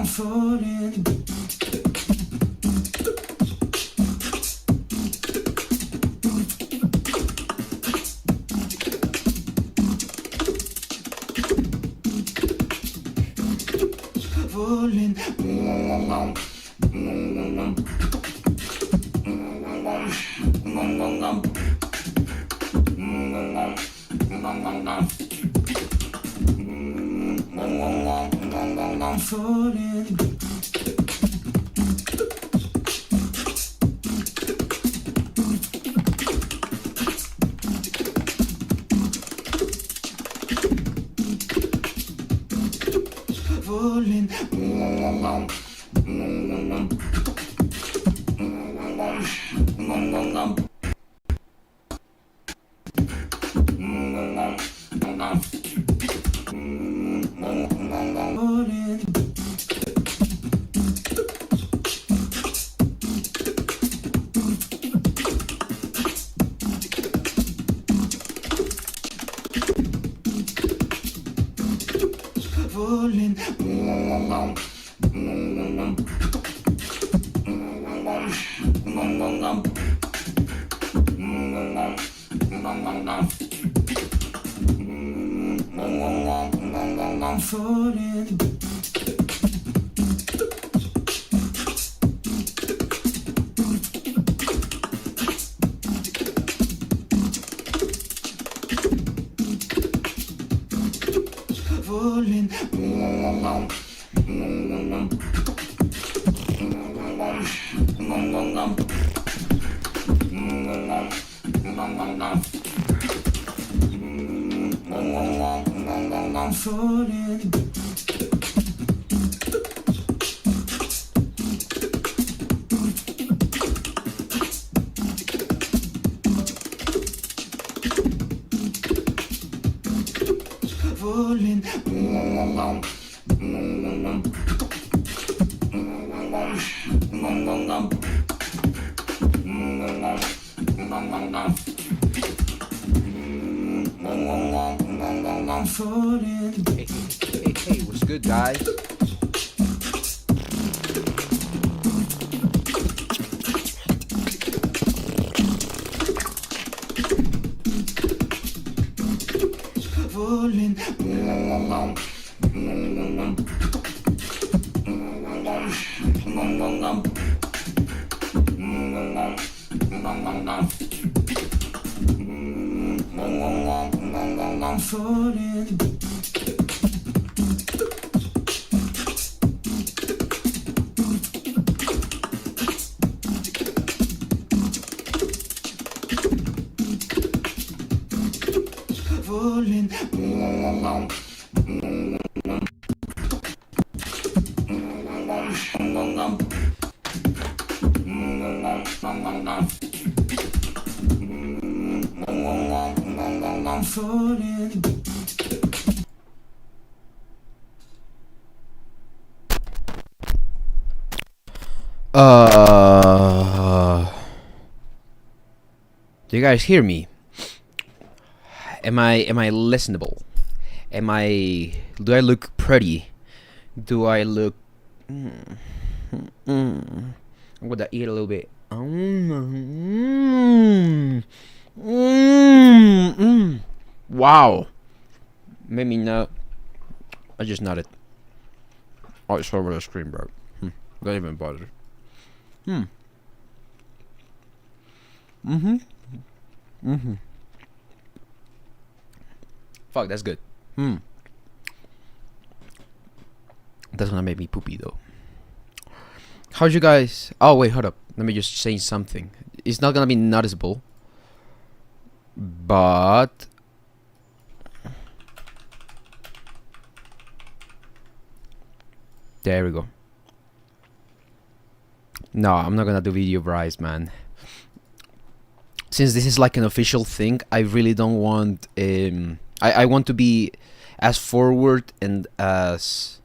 falling. Falling. I'm falling. Falling. Falling. I'm falling. Falling. I'm falling. Falling. I'm falling. Hey, what's good, guys? Falling. I'm falling. Falling. I'm falling. Do you guys hear me? Am I listenable? Do I look pretty? Do I look I'm gonna eat a little bit. Wow. Made me nut. I just nutted. Oh, it's over the screen, bro. Don't even bother. Fuck, that's good. That's gonna make me poopy though. How'd you guys? Oh wait, hold up. Let me just say something. It's not gonna be noticeable, but there we go. No, I'm not gonna do video rise, man. Since this is like an official thing, I really don't want I want to be as forward and as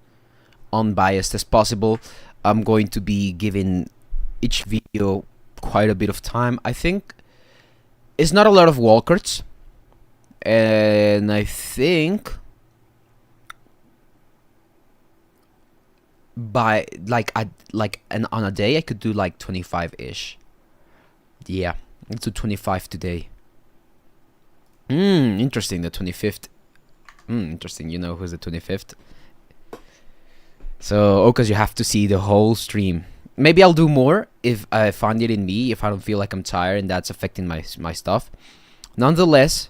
unbiased as possible. I'm going to be giving each video quite a bit of time. I think it's not a lot of WILDCARDS, and I think by on a day I could do like 25-ish. Yeah, let's do 25 today. Interesting. The 25th. Interesting. You know who's the 25th? So, because you have to see the whole stream. Maybe I'll do more if I find it in me, if I don't feel like I'm tired and that's affecting my stuff. Nonetheless,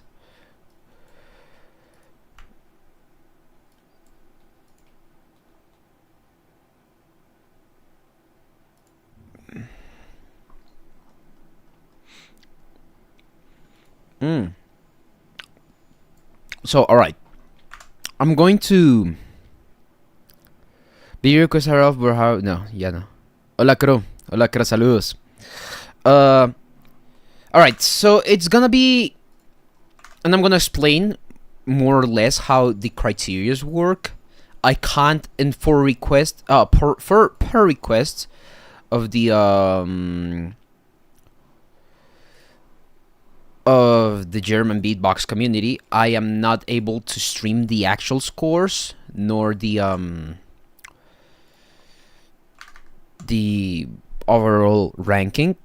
so alright. I'm going to video request her off, but how? No, yeah, no. Hola, Cro. Hola, Cro, saludos. Alright, so it's gonna be, and I'm gonna explain more or less how the criterias work. I can't, and for request, per request of the German beatbox community, I am not able to stream the actual scores nor the overall ranking.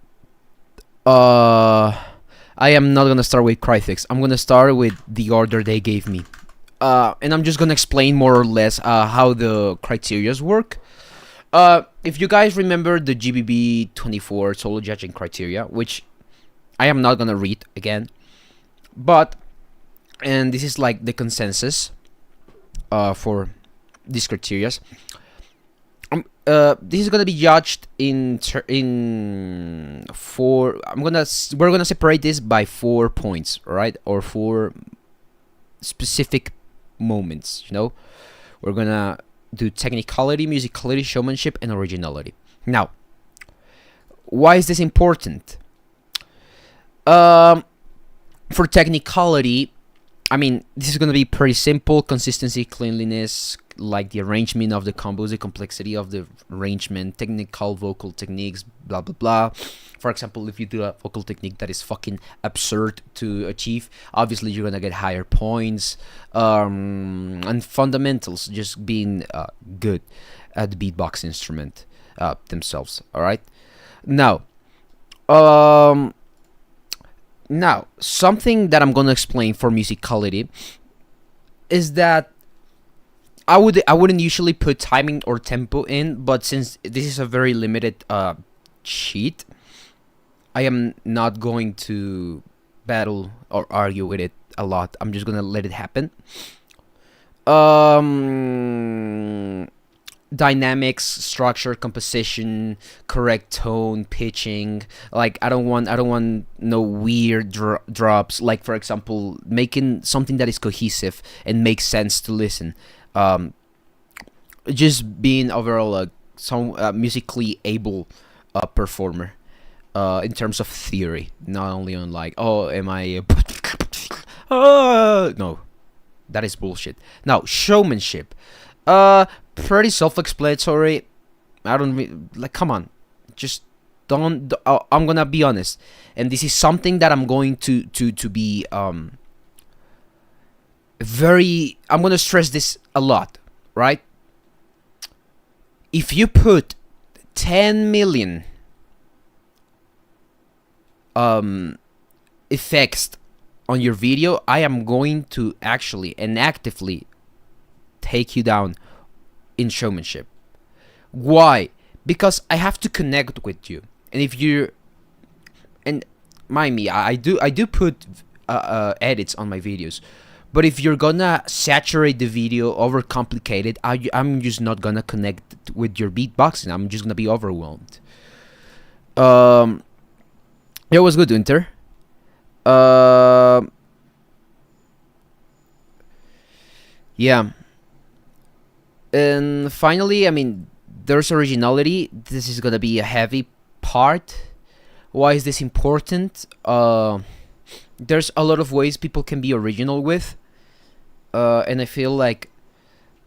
I am not gonna start with Cryfix. I'm gonna start with the order they gave me, and I'm just gonna explain more or less how the criterias work. If you guys remember the GBB24 solo judging criteria, which I am not gonna read again, but, and this is like the consensus for these criterias. This is gonna be judged in four. We're gonna separate this by 4 points, right? Or 4 specific moments. You know, we're gonna do technicality, musicality, showmanship, and originality. Now, why is this important? For technicality, I mean, this is gonna be pretty simple: consistency, cleanliness, like the arrangement of the combos, the complexity of the arrangement, technical vocal techniques, blah blah blah. For example, if you do a vocal technique that is fucking absurd to achieve, obviously you're gonna get higher points. And fundamentals, just being good at the beatbox instrument themselves. All right. Now, something that I'm gonna explain for musicality is that I wouldn't usually put timing or tempo in, but since this is a very limited sheet, I am not going to battle or argue with it a lot. I'm just gonna let it happen. Dynamics, structure, composition, correct tone, pitching. Like I don't want no weird drops. Like for example, making something that is cohesive and makes sense to listen. Just being overall some musically able performer in terms of theory, not only on like, oh, am I no, that is bullshit. Now, showmanship, pretty self-explanatory. I don't like, come on, just don't. I'm gonna be honest, and this is something that I'm going to be very, I'm gonna stress this a lot, right? If you put 10 million effects on your video, I am going to actually and actively take you down in showmanship. Why? Because I have to connect with you, and if you, and mind me, I do put edits on my videos. But if you're gonna saturate the video, overcomplicate it, I'm just not gonna connect with your beatboxing. I'm just gonna be overwhelmed. It was good, Winter. Yeah. And finally, I mean, there's originality. This is gonna be a heavy part. Why is this important? There's a lot of ways people can be original with. And I feel like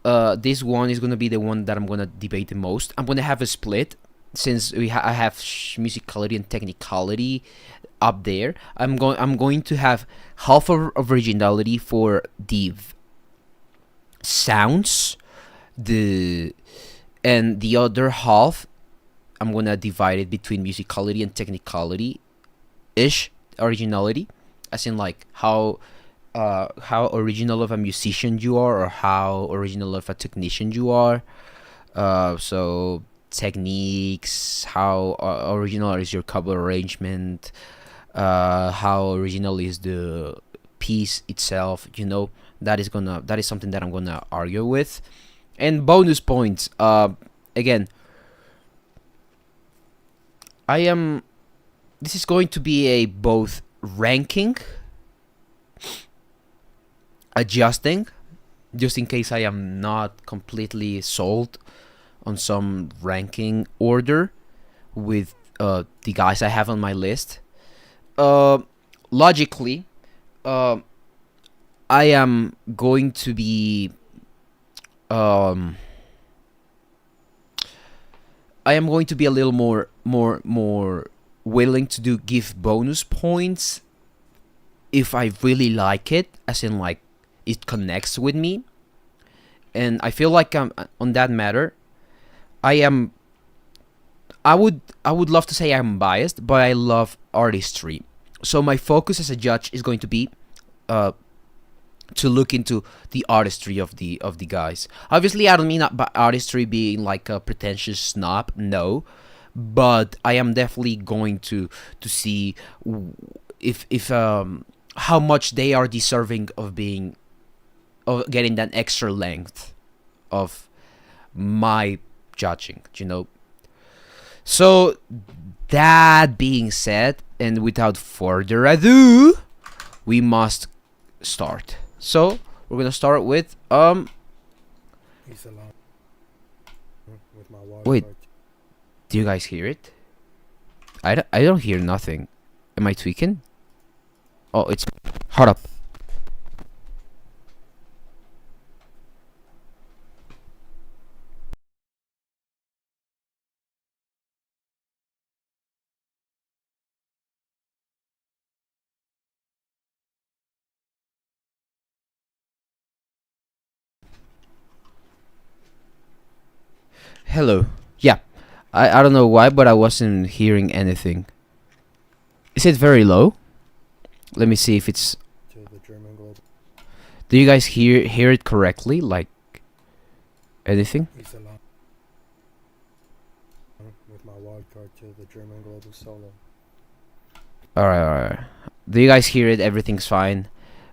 this one is gonna be the one that I'm gonna debate the most. I'm gonna have a split since I have musicality and technicality up there. I'm going to have half of originality for the sounds, the and the other half I'm gonna divide it between musicality and technicality ish, originality, as in like how original of a musician you are, or how original of a technician you are. So techniques, how original is your cover arrangement, how original is the piece itself. That is something that I'm gonna argue with. And bonus points, again, this is going to be a both ranking, adjusting, just in case I am not completely sold on some ranking order with the guys I have on my list. Logically, I am going to be a little more willing to give bonus points if I really like it, as in like it connects with me. And I feel like on that matter, I would love to say I'm biased, but I love artistry. So my focus as a judge is going to be to look into the artistry of the guys. Obviously, I don't mean by artistry being like a pretentious snob, no, but I am definitely going to see if how much they are deserving of getting that extra length of my judging, So that being said, and without further ado, we must start. So we're gonna start with wait, do you guys hear it? I don't hear nothing. Am I tweaking? Oh, it's hold up. Hello. Yeah. I don't know why, but I wasn't hearing anything. Is it very low? Let me see if it's... Do you guys hear it correctly? Like anything? With my wildcard to the German global solo. Alright. Do you guys hear it? Everything's fine.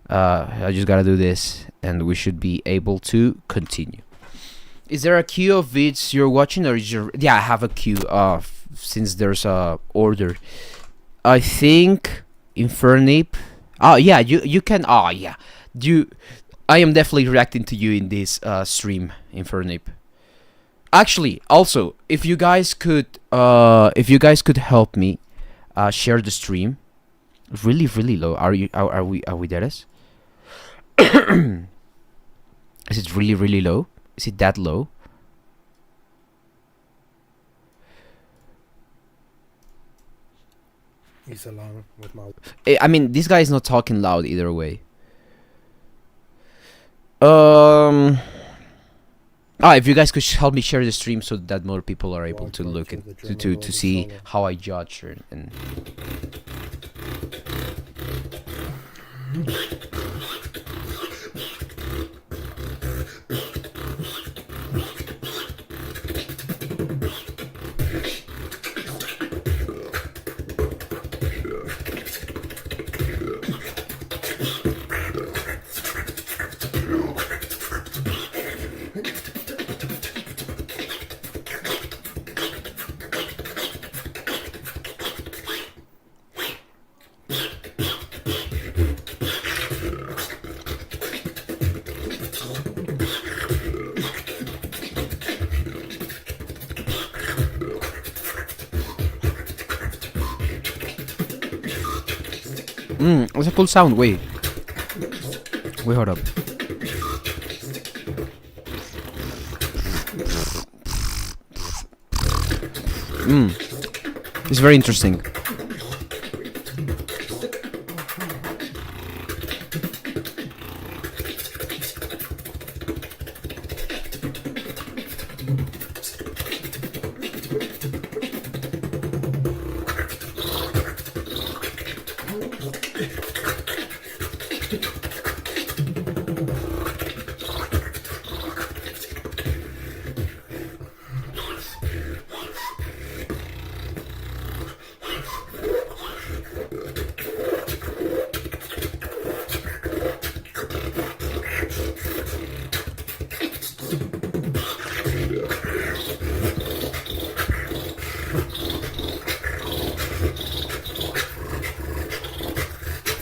I just gotta do this, and we should be able to continue. Is there a queue of vids you're watching, or is your... Yeah, I have a queue since there's a order. I think Infernape. Oh yeah, you can. Oh yeah, I am definitely reacting to you in this stream, Infernape. Actually, also, if you guys could help me share the stream. Really low. Are we there? Is it really low? Is it that low? He's along with my... I mean, this guy is not talking loud either way. If you guys could help me share the stream so that more people are able to look and to see how I judge and it's a cool sound. Wait, hold up. It's very interesting.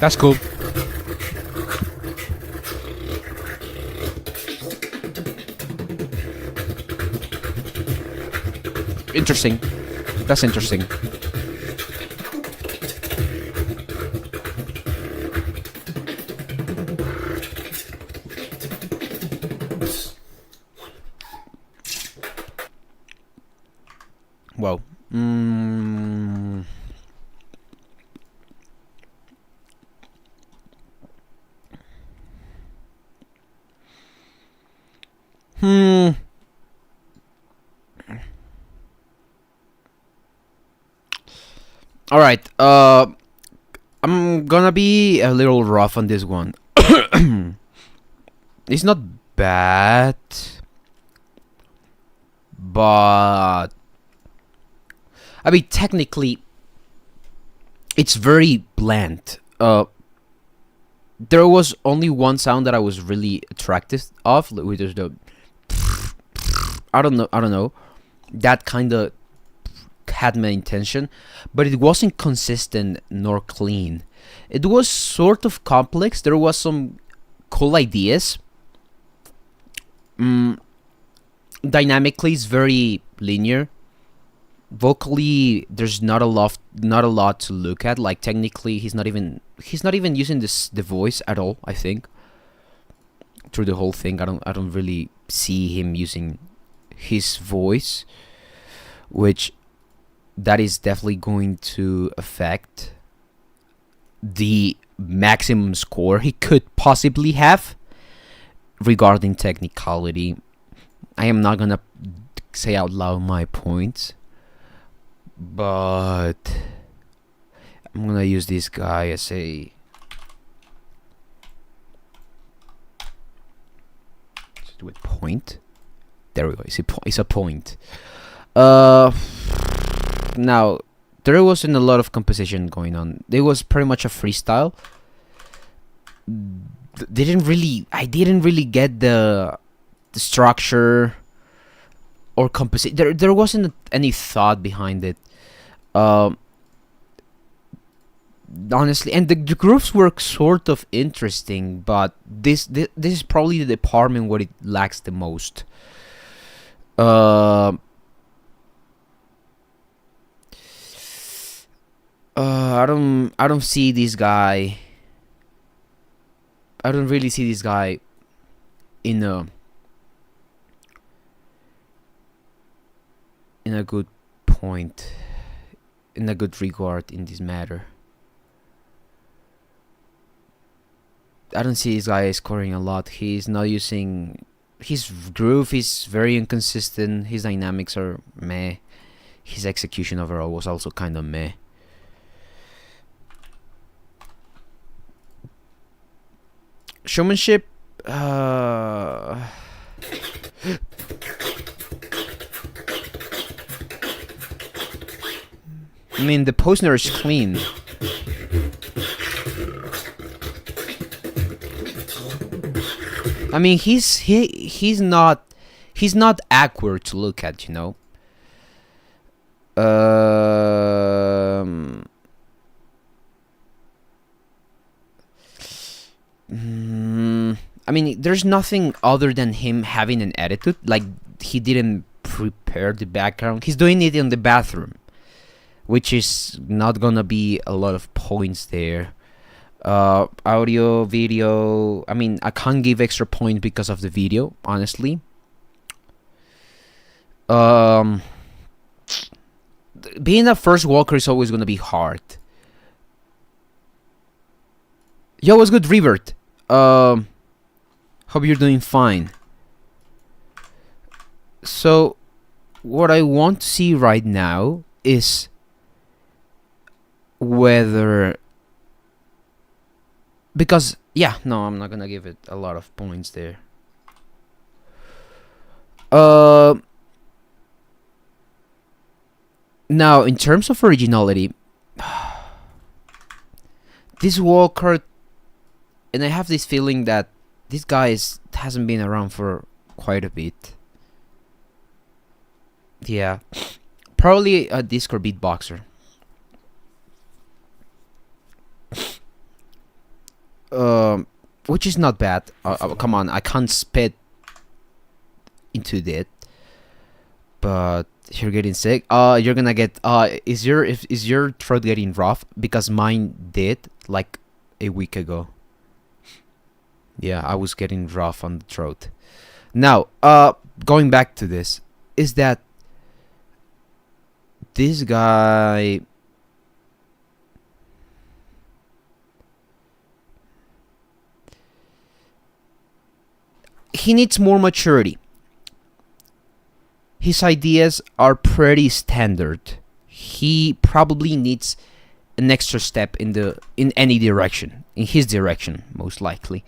That's cool. Interesting. That's interesting. Wow. All right. I'm gonna be a little rough on this one. It's not bad, but I mean technically it's very bland. There was only one sound that I was really attracted of, which is the I don't know. That kind of had my intention, but it wasn't consistent nor clean. It was sort of complex. There was some cool ideas. Dynamically, it's very linear. Vocally, there's not a lot to look at. Like technically, he's not even using the voice at all. I think through the whole thing, I don't really see him using his voice, which that is definitely going to affect the maximum score he could possibly have regarding technicality. I am not gonna say out loud my points, but I'm gonna use this guy as a point. There we go. It's a point. Now there wasn't a lot of composition going on. It was pretty much a freestyle. I didn't really get the structure or composition. There wasn't any thought behind it. Honestly, and the grooves were sort of interesting, but this is probably the department where it lacks the most. I don't see this guy. I don't really see this guy in a good point, in a good regard in this matter. I don't see this guy scoring a lot. He's not using his groove is very inconsistent. His dynamics are meh. His execution overall was also kind of meh. Showmanship, I mean, the Posner is clean. I mean, he's not awkward to look at, you know. I mean, there's nothing other than him having an attitude. Like, he didn't prepare the background. He's doing it in the bathroom, which is not gonna be a lot of points there. Audio, video. I mean, I can't give extra points because of the video, honestly. Being a first walker is always gonna be hard. Yo, what's good, Revert? Hope you're doing fine. So, what I want to see right now is whether, because yeah, no, I'm not gonna give it a lot of points there. Now, in terms of originality, this Walker, and I have this feeling that this guy hasn't been around for quite a bit. Yeah, probably a disc or beatboxer. which is not bad. Come on, I can't spit into that. But you're getting sick. You're gonna get. Is your throat getting rough? Because mine did like a week ago. Yeah, I was getting rough on the throat. Now, going back to this, is that this guy. He needs more maturity. His ideas are pretty standard. He probably needs an extra step in any direction, in his direction, most likely.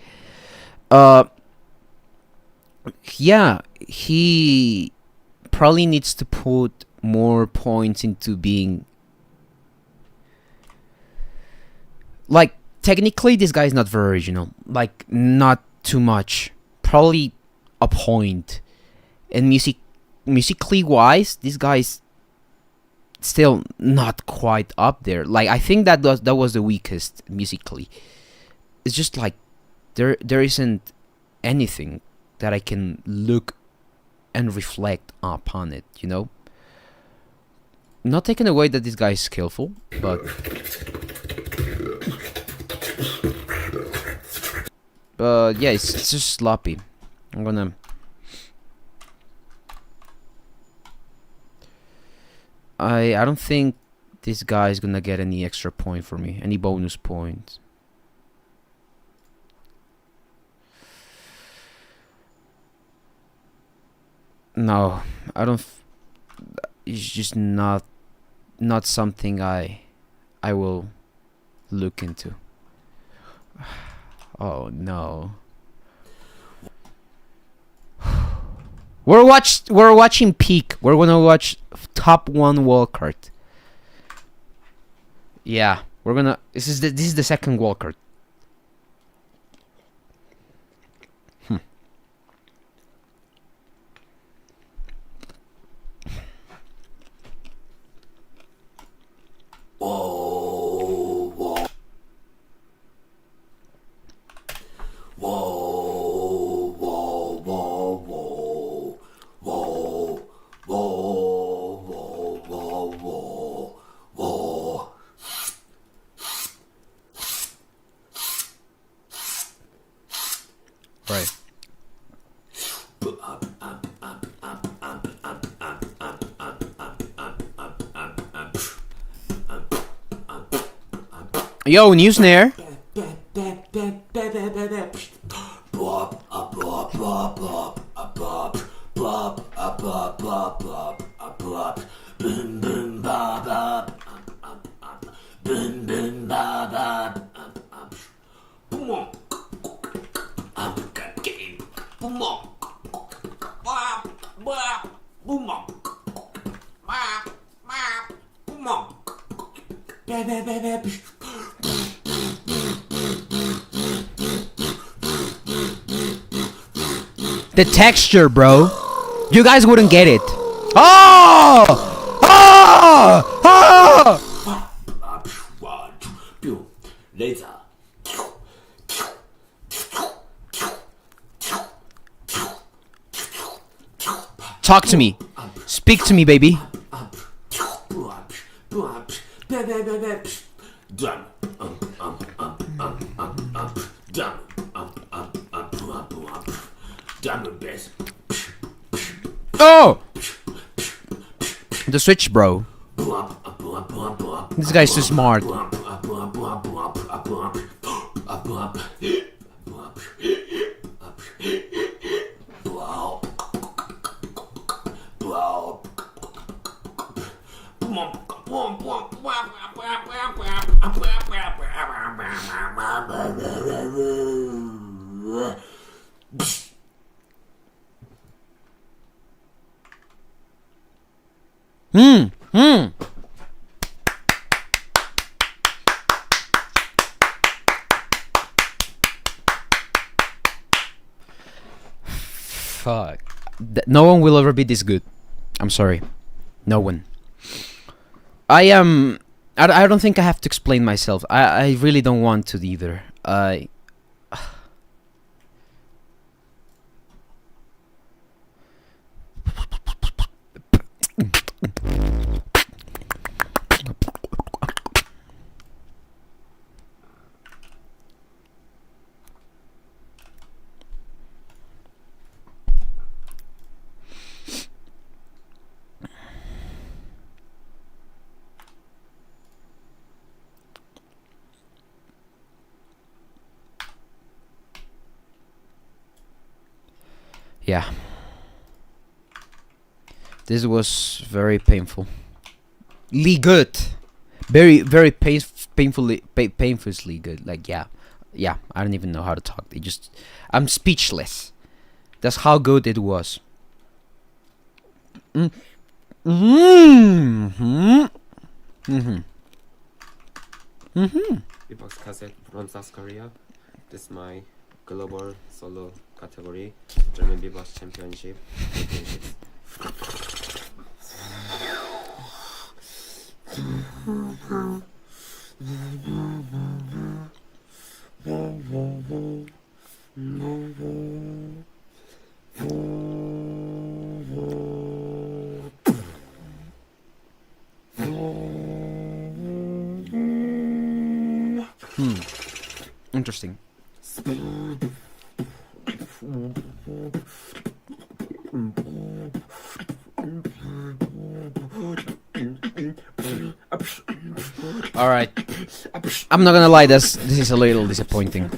Yeah, he probably needs to put more points into being like technically this guy is not very original, like not too much, probably a point. And musically wise, this guy's still not quite up there. Like I think that was the weakest musically. It's just like there isn't anything that I can look and reflect upon it, you know? Not taking away that this guy is skillful, but yeah, it's just sloppy. I'm gonna I don't think this guy is gonna get any extra point for me, any bonus points. No, I don't. It's just not something I will look into. Oh no. We're watching peak. We're gonna watch top 1 wall card. Yeah, we're gonna. This is the second wall card. Right. Yo, new snare. The texture, bro. You guys wouldn't get it. Oh! Oh! Oh! Talk to me. Speak to me, baby. Oh! The switch, bro. This guy's too smart. Fuck. No one will ever be this good. I'm sorry. No one. I don't think I have to explain myself. I really don't want to either. Yeah. This was very painful. Good. Very, very painfully good. Like, yeah. Yeah, I don't even know how to talk. I'm speechless. That's how good it was. Beatbox cassette from South Korea. This is my global solo category. German Beatbox Championship. Interesting. All right. I'm not gonna lie. This is a little disappointing.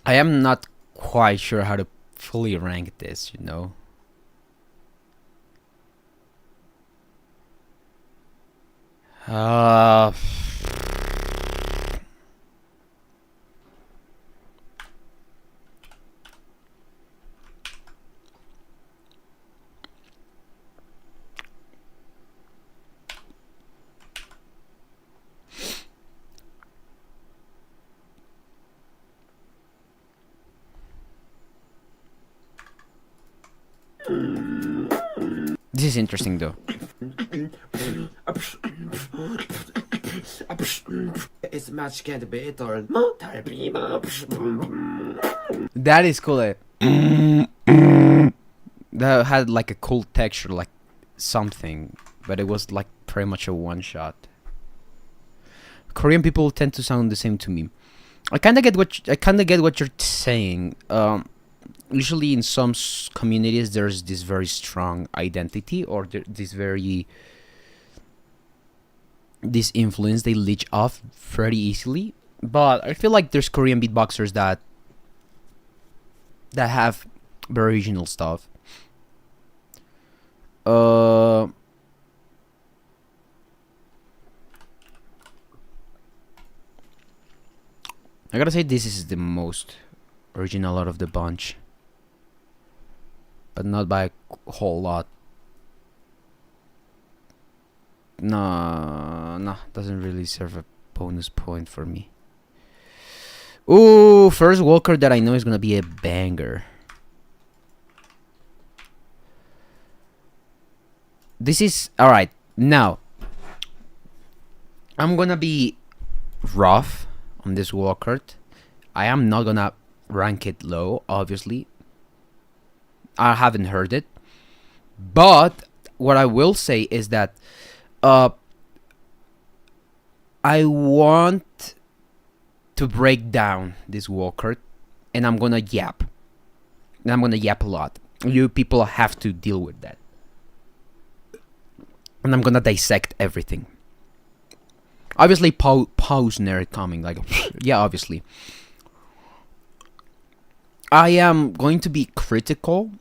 I am not quite sure how to fully rank this, you know. This is interesting though. That is cool. That had like a cool texture, like something, but it was like pretty much a one shot. Korean people tend to sound the same to me. I kind of get what you're saying. Usually in some communities there's this very strong identity, or this influence they leech off pretty easily. But I feel like there's Korean beatboxers that have very original stuff. I gotta say this is the most original out of the bunch, but not by a whole lot. No, doesn't really serve a bonus point for me. Ooh, first Walker that I know is gonna be a banger. This is alright. Now, I'm gonna be rough on this Walker. I am not gonna rank it low, obviously. I haven't heard it. But what I will say is that I want to break down this wildcard, and I'm gonna yap. And I'm gonna yap a lot. You people have to deal with that. And I'm gonna dissect everything. Obviously, pause nerd coming. Like, yeah, obviously. I am going to be critical,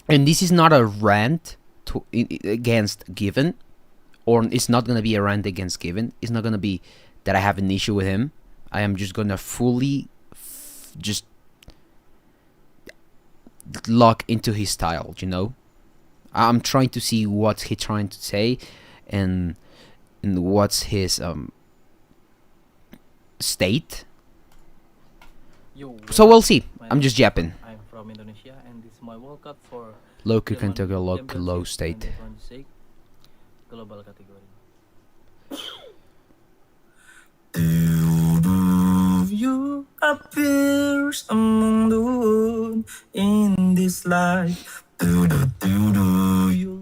and this is not a rant against Given, or it's not gonna be a rant against Given. It's not gonna be that I have an issue with him. I am just gonna fully just lock into his style, you know. I'm trying to see what he's trying to say, and what's his state. So we'll see. I'm just yapping. I'm from Indonesia, and this is my World Cup for Local German category, low Championship state. 2026 global category. You appears among the wood in this life. You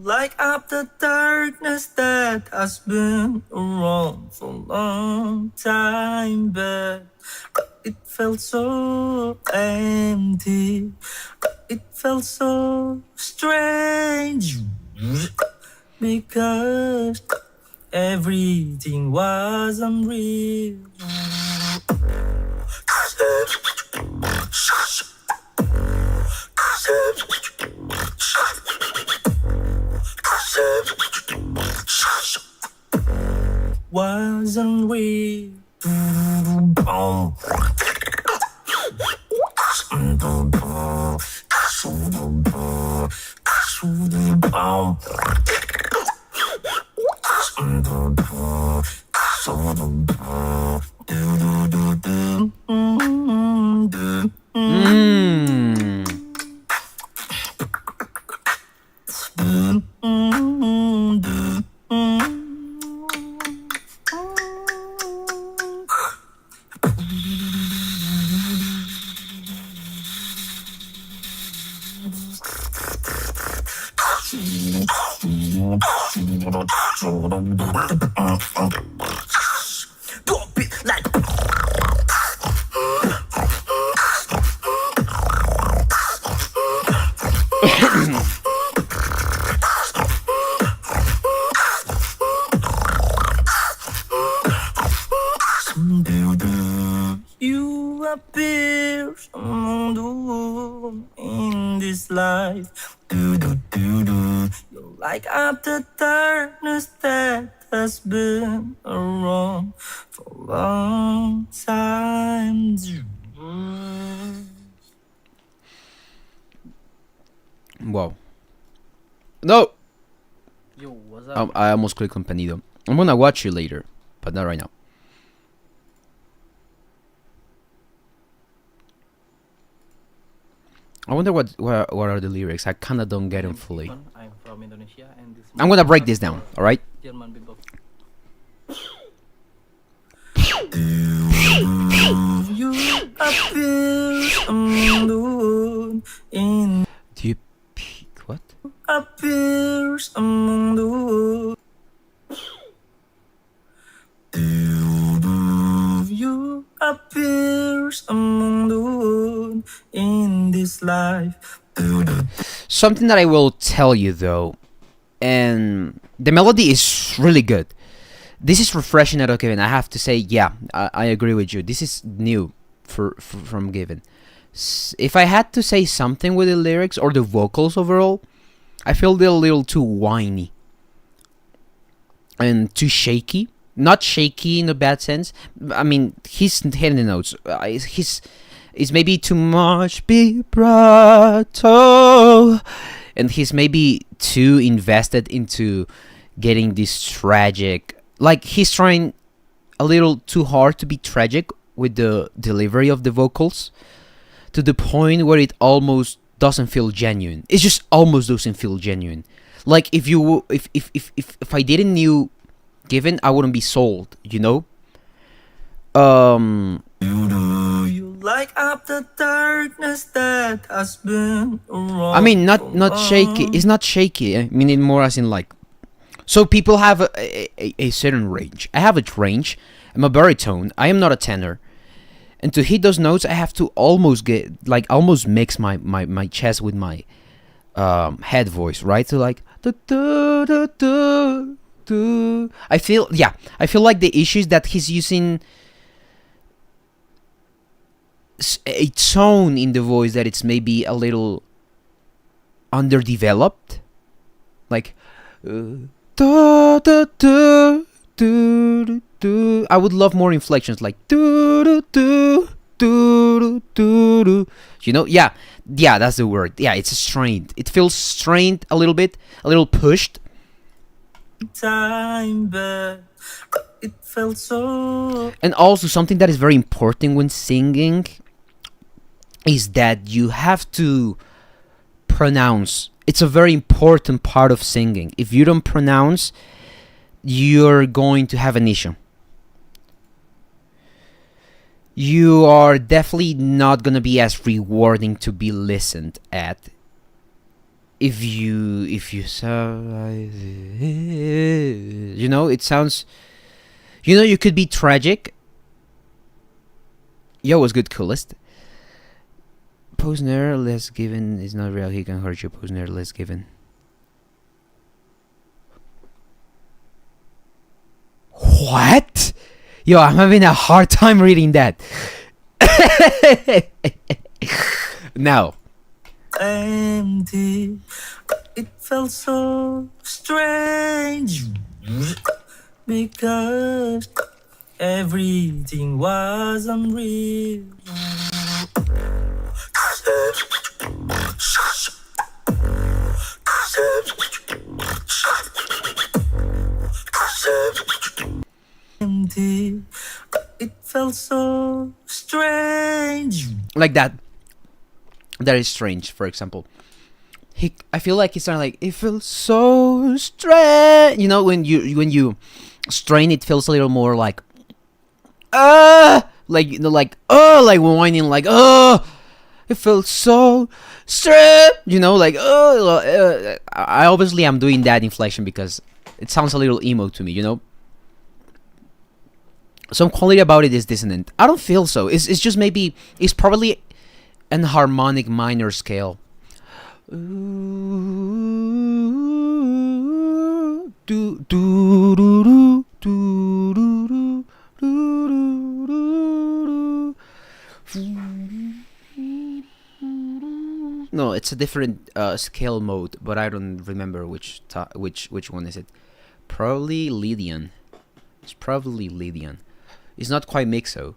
light up the darkness that has been around for a long time, but it felt so empty. It felt so strange because everything was unreal. Wasn't real. You appear among the world in this life. You light up the darkness that has been around for a long time. Wow. No! Yo, what's up? I almost clicked on Penido. I'm gonna watch you later, but not right now. I wonder what are the lyrics. I kinda don't get them fully. I'm from Indonesia, and this I'm gonna break this down, alright? German people. You appear among the wood in Do you peek? What? appears among the wood. You appears among the wood in this life. Something that I will tell you though, and the melody is really good. This is refreshing at Given. I have to say, yeah, I agree with you. This is new from Given. If I had to say something with the lyrics or the vocals overall, I feel they're a little too whiny and too shaky. Not shaky in a bad sense. I mean, he's hitting the notes. He's maybe too much vibrato, and he's maybe too invested into getting this tragic. Like, he's trying a little too hard to be tragic with the delivery of the vocals, to the point where it almost doesn't feel genuine. It just almost doesn't feel genuine. Like, if I didn't knew Given, I wouldn't be sold, you know? You light up the darkness that has been around. I mean, not shaky. It's not shaky. I mean it more as in like. So people have a certain range. I have a range. I'm a baritone. I am not a tenor. And to hit those notes, I have to almost mix my chest with my head voice, right? So like, I feel like the issue is that he's using a tone in the voice that it's maybe a little underdeveloped, like I would love more inflections, like you know. Yeah, that's the word. Yeah, it's strained. It feels strained a little bit, a little pushed. Time, but it felt so. And also something that is very important when singing is that you have to pronounce. It's a very important part of singing. If you don't pronounce, you're going to have an issue. You are definitely not gonna be as rewarding to be listened at if you you know, it sounds, you know, you could be tragic. Yo, what's good, coolest? Posner less given is not real. He can hurt you. Posner less given. What? Yo, I'm having a hard time reading that. Now. Empty. It felt so strange because everything was unreal. Empty. It felt so strange. Like that. That is strange, for example. I feel like it's not like, it feels so strange. You know, when you strain, it feels a little more like like, you know, like like whining, like it feels so strange. You know, like I obviously am doing that inflection because it sounds a little emo to me, you know. Some quality about it is dissonant. I don't feel so. It's just maybe it's probably an harmonic minor scale. No, it's a different scale mode, but I don't remember which one is it. Probably Lydian. It's probably Lydian. It's not quite mixo.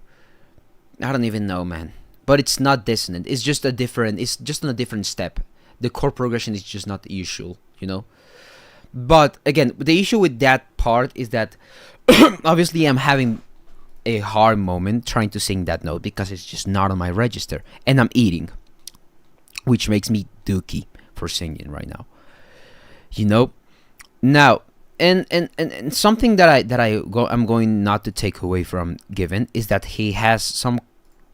I don't even know, man. But it's not dissonant. It's just a different. It's just on a different step. The chord progression is just not usual, you know. But again, the issue with that part is that obviously I'm having a hard moment trying to sing that note because it's just not on my register, and I'm eating, which makes me dookie for singing right now. You know. Now, and something that I'm going not to take away from Given is that he has some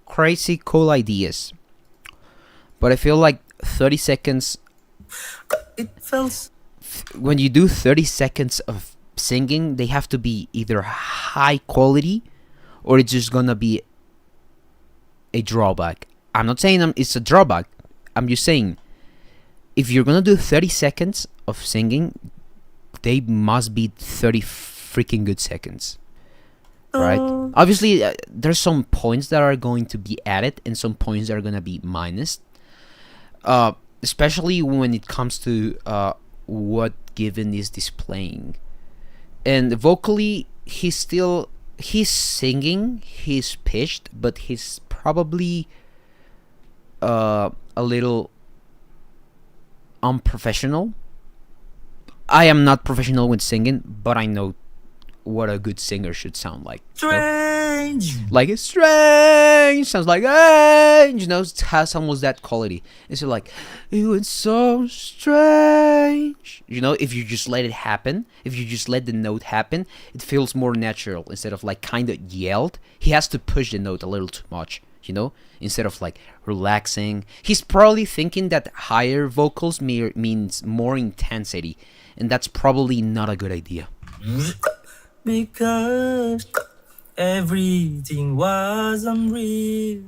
crazy cool ideas, but I feel like 30 seconds. It felt. When you do 30 seconds of singing, they have to be either high quality, or it's just gonna be a drawback. I'm not saying it's a drawback. I'm just saying, if you're gonna do 30 seconds of singing, they must be 30 freaking good seconds. Right? Obviously, there's some points that are going to be added and some points that are going to be minus. Especially when it comes to what Given is displaying. And vocally, he's singing, he's pitched, but he's probably a little unprofessional. I am not professional with singing, but I know what a good singer should sound like. Strange. You know? Like it's strange. Sounds like strange. You know, it has almost that quality. It's like, it was so strange. You know, if you just let it happen, if you just let the note happen, it feels more natural instead of like kind of yelled. He has to push the note a little too much, you know, instead of like relaxing. He's probably thinking that higher vocals means more intensity, and that's probably not a good idea. Because Everything was unreal.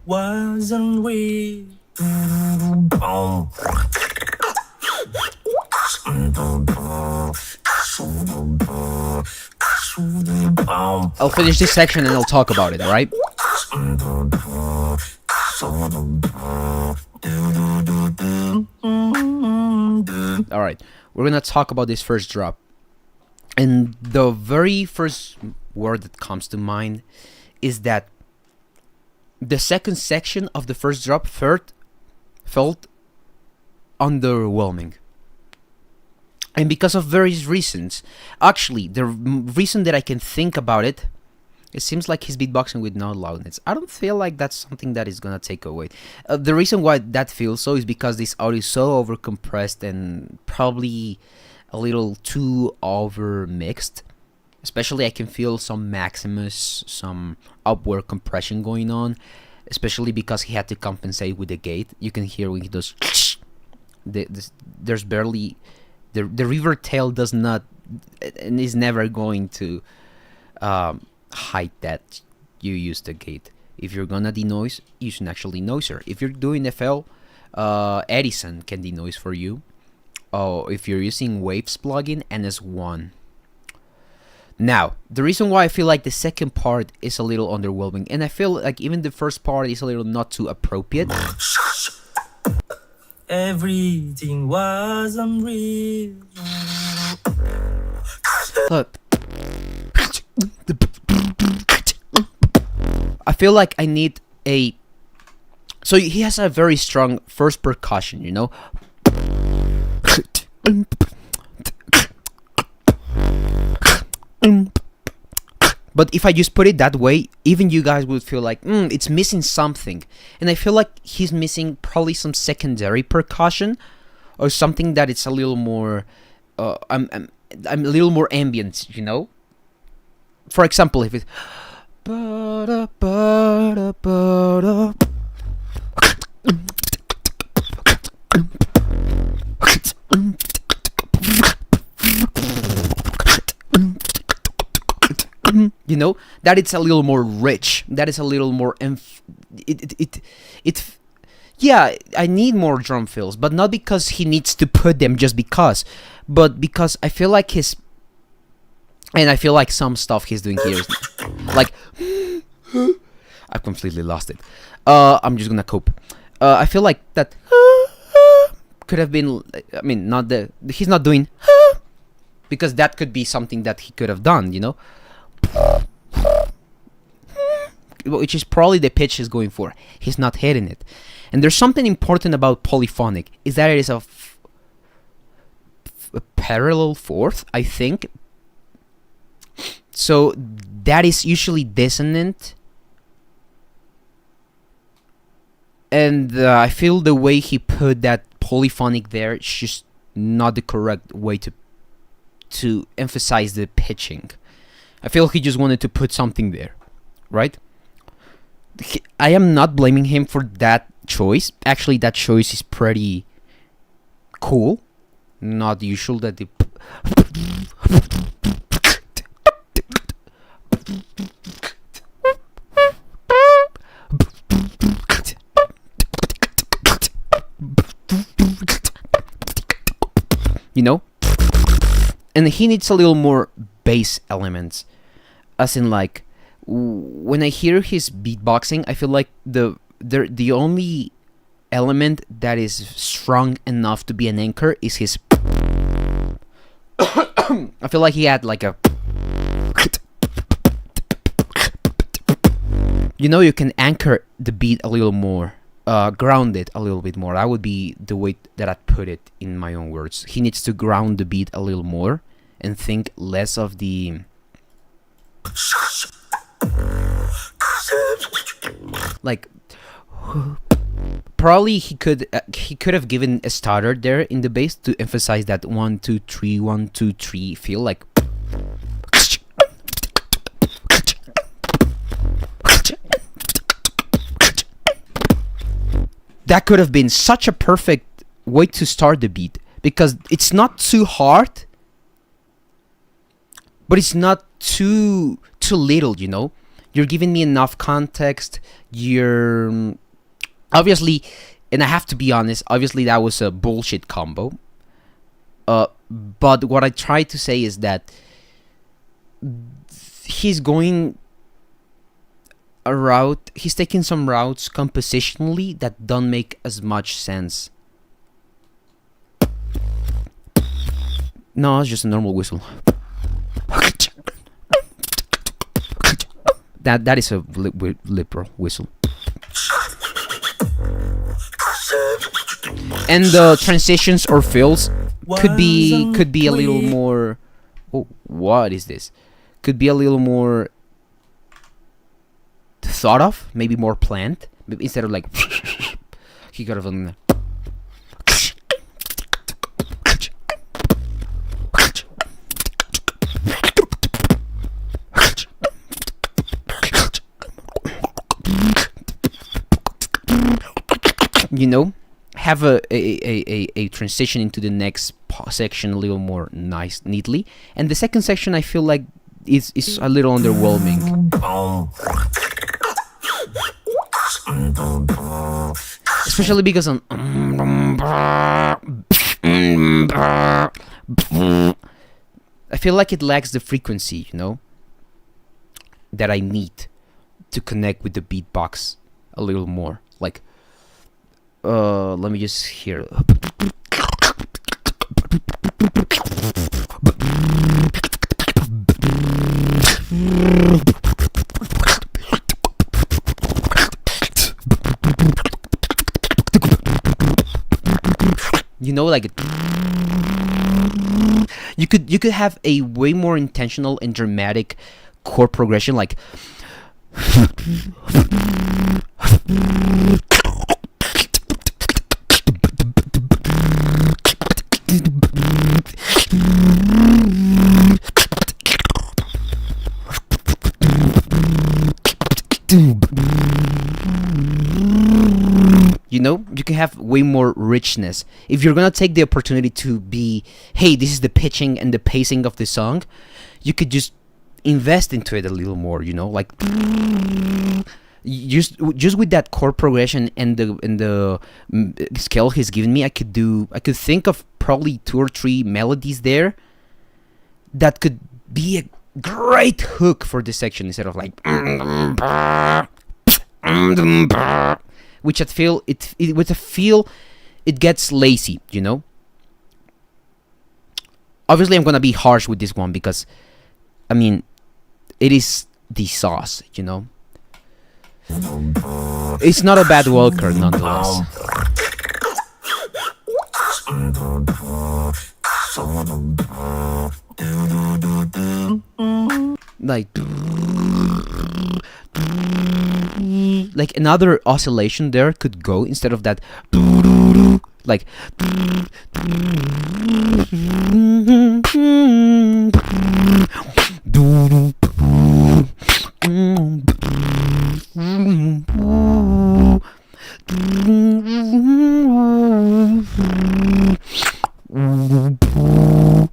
Was unreal. I'll finish this section and I'll talk about it, alright? Alright, we're gonna talk about this first drop. And the very first word that comes to mind is that the second section of the first drop felt underwhelming. And because of various reasons. Actually, the reason that I can think about it, it seems like he's beatboxing with no loudness. I don't feel like that's something that is gonna take away. The reason why that feels so is because this audio is so overcompressed and probably a little too over mixed. Especially I can feel some Maximus, some upward compression going on. Especially because he had to compensate with the gate. You can hear when he does there's barely the reverb tail does not and is never going to hide that you use the gate. If you're gonna denoise, use an actually noiser. If you're doing FL, Edison can denoise for you. Oh, if you're using Waves plugin, NS1. Now, the reason why I feel like the second part is a little underwhelming, and I feel like even the first part is a little not too appropriate. Everything was unreal. Look. I feel like I need a... So he has a very strong first percussion, you know? But if I just put it that way, even you guys would feel like, it's missing something. And I feel like he's missing probably some secondary percussion or something that it's a little more, I'm a little more ambient, you know? For example, if it's... You know, that it's a little more rich, that is a little more yeah, I need more drum fills, but not because he needs to put them just because, but because I feel like his, and I feel like some stuff he's doing here is like I've completely lost it. I'm just gonna cope. I feel like that could have been, I mean, not the, he's not doing because that could be something that he could have done, you know, which is probably the pitch he's going for. He's not hitting it. And there's something important about polyphonic, is that it is a parallel fourth, I think. So that is usually dissonant. And I feel the way he put that polyphonic there is just not the correct way to emphasize the pitching. I feel he just wanted to put something there, right? I am not blaming him for that choice. Actually, that choice is pretty cool. Not usual that the... You know? And he needs a little more bass elements, as in like when I hear his beatboxing, I feel like the only element that is strong enough to be an anchor is his I feel like he had like a, you know, you can anchor the beat a little more, ground it a little bit more. That would be the way that I'd put it in my own words. He needs to ground the beat a little more and think less of the like probably he could have given a starter there in the bass to emphasize that 1 2 3 1 2 3 feel, like that could have been such a perfect way to start the beat, because it's not too hard, but it's not too little, you know. You're giving me enough context. You're obviously, and I have to be honest, obviously that was a bullshit combo. But what I try to say is that he's going a route, he's taking some routes compositionally that don't make as much sense. No, it's just a normal whistle. That is a liberal whistle. And the transitions or fills could be a little more. Oh, what is this? Could be a little more thought of, maybe more planned, instead of like he could have. You know, have a transition into the next section a little more neatly, and the second section I feel like is a little underwhelming. Especially because I feel like it lacks the frequency, you know, that I need to connect with the beatbox a little more. Like, let me just hear. You know, like you could have a way more intentional and dramatic chord progression, like you know, you can have way more richness if you're gonna take the opportunity to be, hey, this is the pitching and the pacing of the song. You could just invest into it a little more, you know, like just with that chord progression and the scale he's given me. I could think of probably 2 or 3 melodies there that could be a great hook for this section, instead of like which I feel it gets lazy, you know. Obviously I'm gonna be harsh with this one because I mean it is the sauce, you know. It's not a bad wildcard nonetheless. Like another oscillation there could go instead of that, like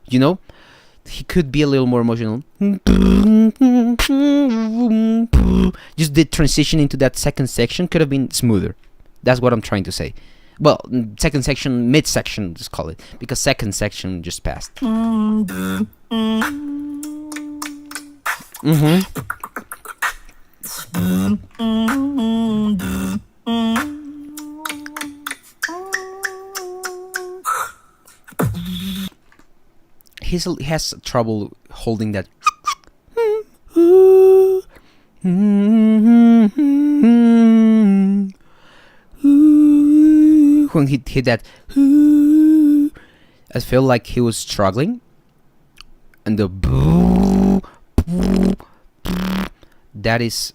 you know, he could be a little more emotional. Just the transition into that second section could have been smoother. That's what I'm trying to say. Well, second section, mid section, just call it, because second section just passed. He has trouble holding that. When he hit that, I feel like he was struggling, and the that is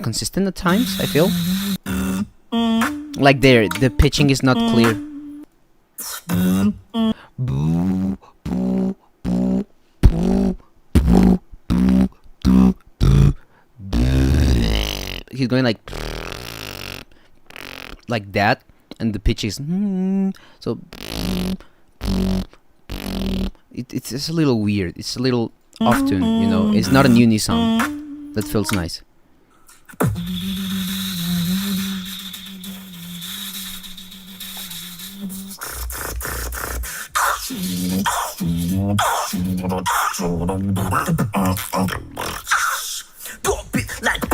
consistent at times. I feel like the pitching is not clear. He's going like like that, and the pitch is so. It's just a little weird. It's a little off tune, you know. It's not an unison. That feels nice. Pop it like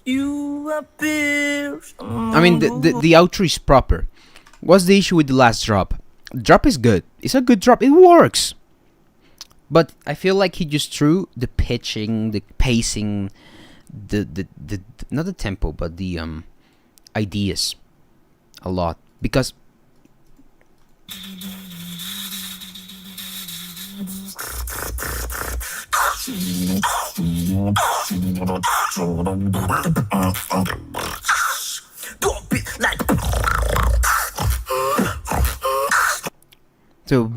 you appear. I mean, the outro is proper. What's the issue with the last drop? The drop is good. It's a good drop. It works. But I feel like he just threw the pitching, the pacing, the not the tempo, but the ideas a lot, because Pop it like so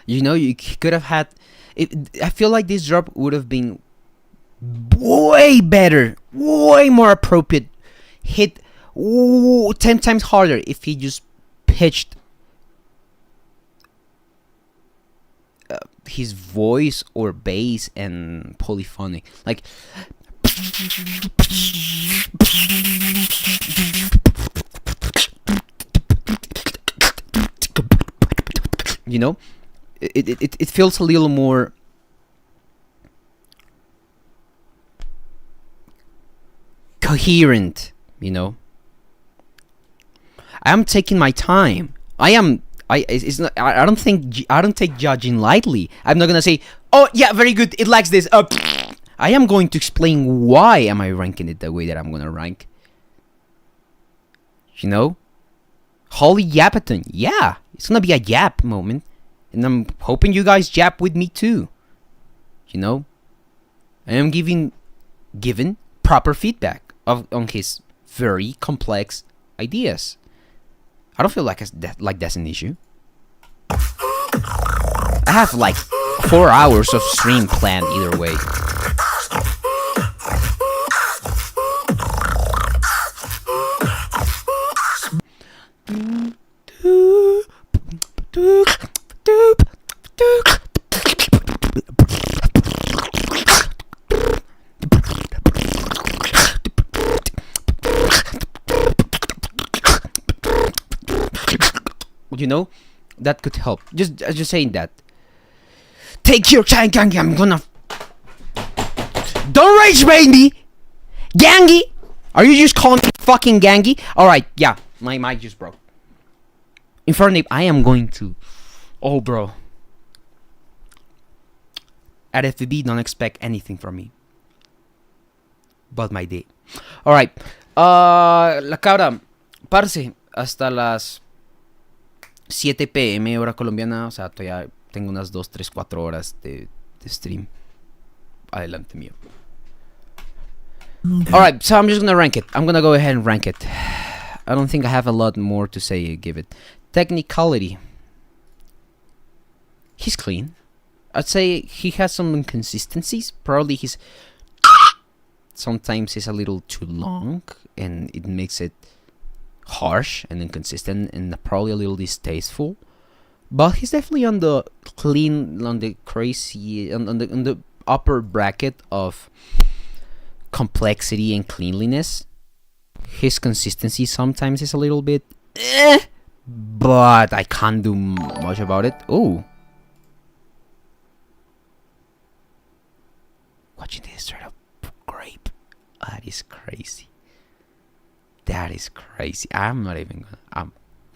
you know, you could have had it. I feel like this drop would have been way better, way more appropriate, hit 10 times harder if he just pitched his voice or bass and polyphonic, like you know, it feels a little more coherent, you know. I am taking my time. It's not. I don't take judging lightly. I'm not gonna say, oh yeah, very good. It lacks this. I am going to explain why am I ranking it the way that I'm gonna rank. You know, holy yapathon. Yeah, it's gonna be a yap moment, and I'm hoping you guys yap with me too. You know, I am given proper feedback on his very complex ideas. I don't feel like that's an issue. I have like 4 hours of stream planned either way. You know, that could help. Just saying that. Take your time, Gangi. I'm gonna. Don't rage bait me, Gangi. Are you just calling me fucking Gangi? All right, yeah. My mic just broke. Infernape, I am going to. Oh, bro. At FVB, don't expect anything from me. But my day. All right. La cabra, parce, hasta las 7 p.m. hora colombiana, o sea, todavía tengo unas 2, 3, 4 horas de stream adelante mío. Alright, so I'm just gonna rank it. I'm gonna go ahead and rank it. I don't think I have a lot more to say. Give it technicality. He's clean. I'd say he has some inconsistencies. Probably he's sometimes he's a little too long, and it makes it harsh and inconsistent and probably a little distasteful. But he's definitely on the clean, on the crazy, on the upper bracket of complexity and cleanliness. His consistency sometimes is a little bit but I can't do much about it. Oh, watching this straight up grape. That is crazy. That is crazy. I'm not even gonna.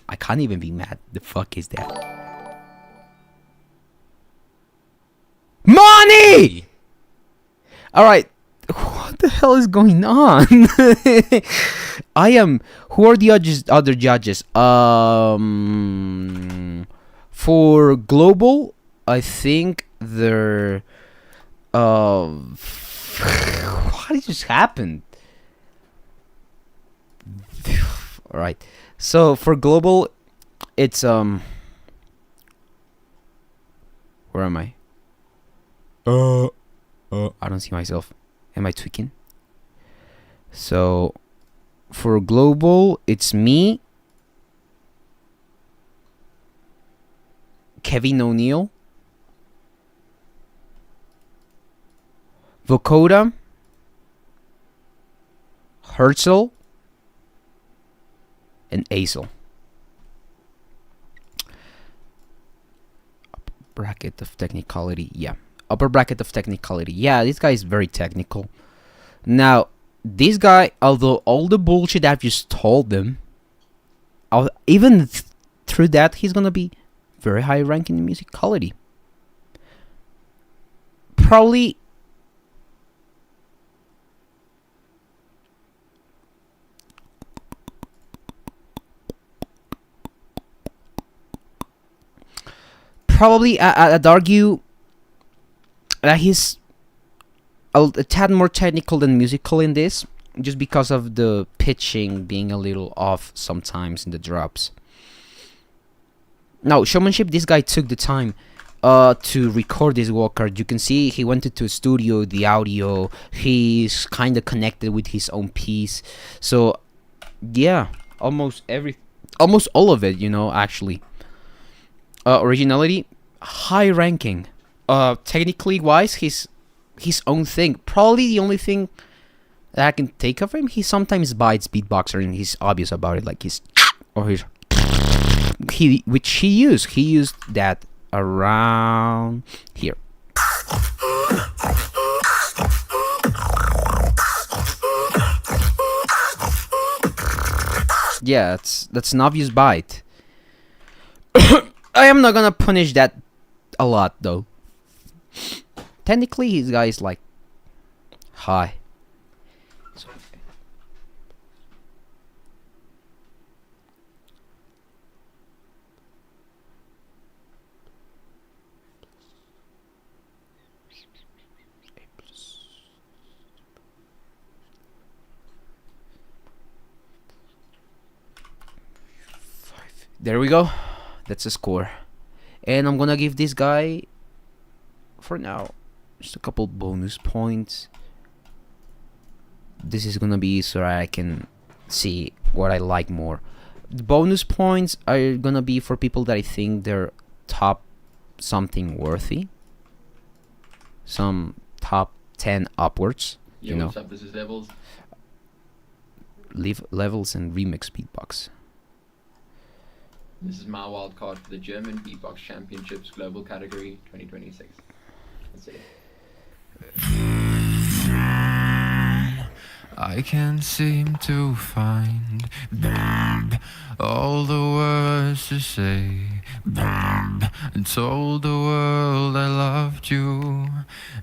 I can't even be mad. The fuck is that? Money! Alright. What the hell is going on? I am. Who are the other judges? For global, I think they're. What just happened? All right. So for global, it's where am I? I don't see myself. Am I tweaking? So for global, it's me, Kevin O'Neill, Vokoda, Herzl, and Azel. Upper bracket of technicality, yeah. Upper bracket of technicality. Yeah, this guy is very technical. Now, this guy, although all the bullshit I've just told them, even through that, he's gonna be very high ranking in musicality. Probably I'd argue that he's a tad more technical than musical in this, just because of the pitching being a little off sometimes in the drops. Now, showmanship, this guy took the time to record this wildcard. You can see he went into a studio, the audio, he's kind of connected with his own piece. So, yeah, almost all of it, actually. Originality, high ranking. Technically wise, his own thing. Probably the only thing that I can take of him, he sometimes bites beatboxer and he's obvious about it, like his or his which he used that around here. Yeah, that's an obvious bite. I am not gonna punish that a lot though. Technically, his guy is like high. So, there we go. That's a score. And I'm gonna give this guy, for now, just a couple bonus points. This is gonna be so I can see what I like more. The bonus points are gonna be for people that I think they're top something worthy. Some top 10 upwards. Yo, what's up? This is Levels. Levels and remix beatbox. This is my wild card for the German Beatbox Championships Global Category 2026. That's it. I can't seem to find all the words to say. And told the world I loved you,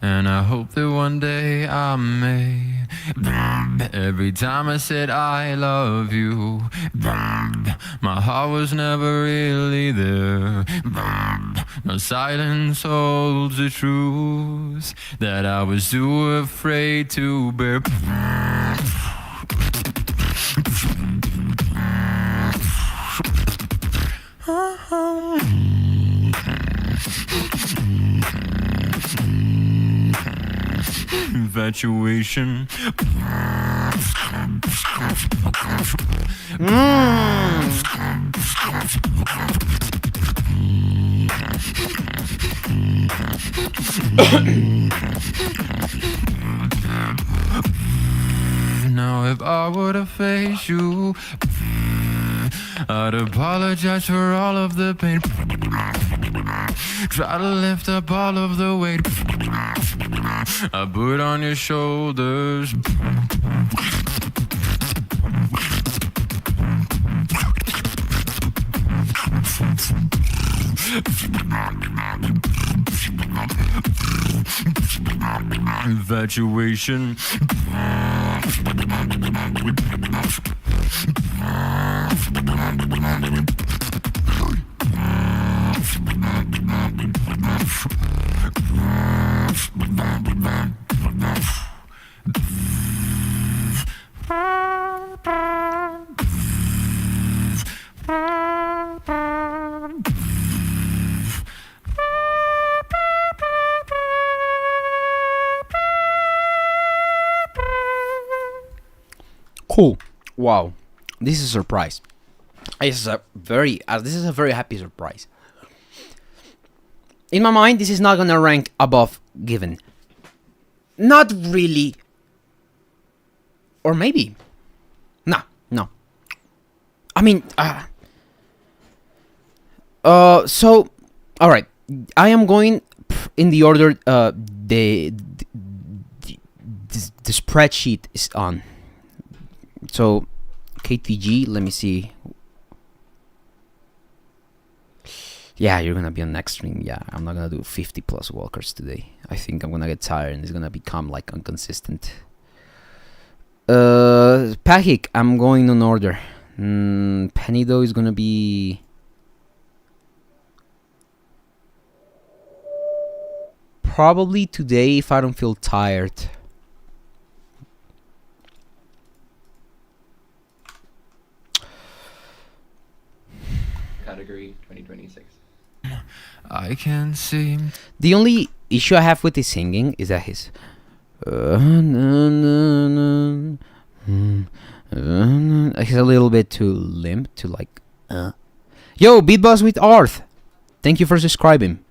and I hope that one day I may. Every time I said I love you, my heart was never really there. No, silence holds the truth that I was too afraid to bear. Infatuation. Now if I were to face you, I'd apologize for all of the pain. Try to lift up all of the weight I put on your shoulders. Infatuation. Cool. Wow. This is a surprise. This is a very happy surprise. In my mind, this is not gonna rank above given. Not really. Or maybe. No. I mean, so, alright. I am going in the order the spreadsheet is on. So, KTG, let me see. Yeah, you're gonna be on next stream. Yeah, I'm not gonna do 50 plus walkers today. I think I'm gonna get tired and it's gonna become like inconsistent. Pahik, I'm going on order. Penido is gonna be probably today if I don't feel tired. Category 2026. I can see. The only issue I have with his singing is that his he's a little bit too limp to like Yo, beatbox with Arth. Thank you for subscribing.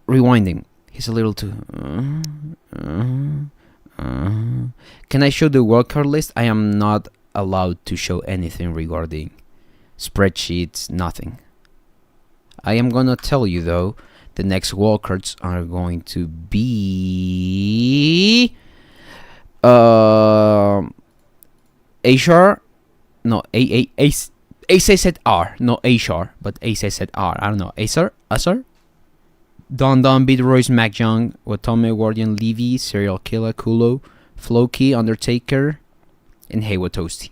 Rewinding. He's a little too Can I show the wildcard list? I am not allowed to show anything regarding spreadsheets, nothing. I am gonna tell you though, the next wildcards are going to be Ashar, no ACZR, no Ashar, but ACZR. I don't know, Asar, Don Don, Beat Royce, Mac Young, Watome, Guardian, Levy, Serial Killer, Kulo, Floki, Undertaker, and Hey Toasty.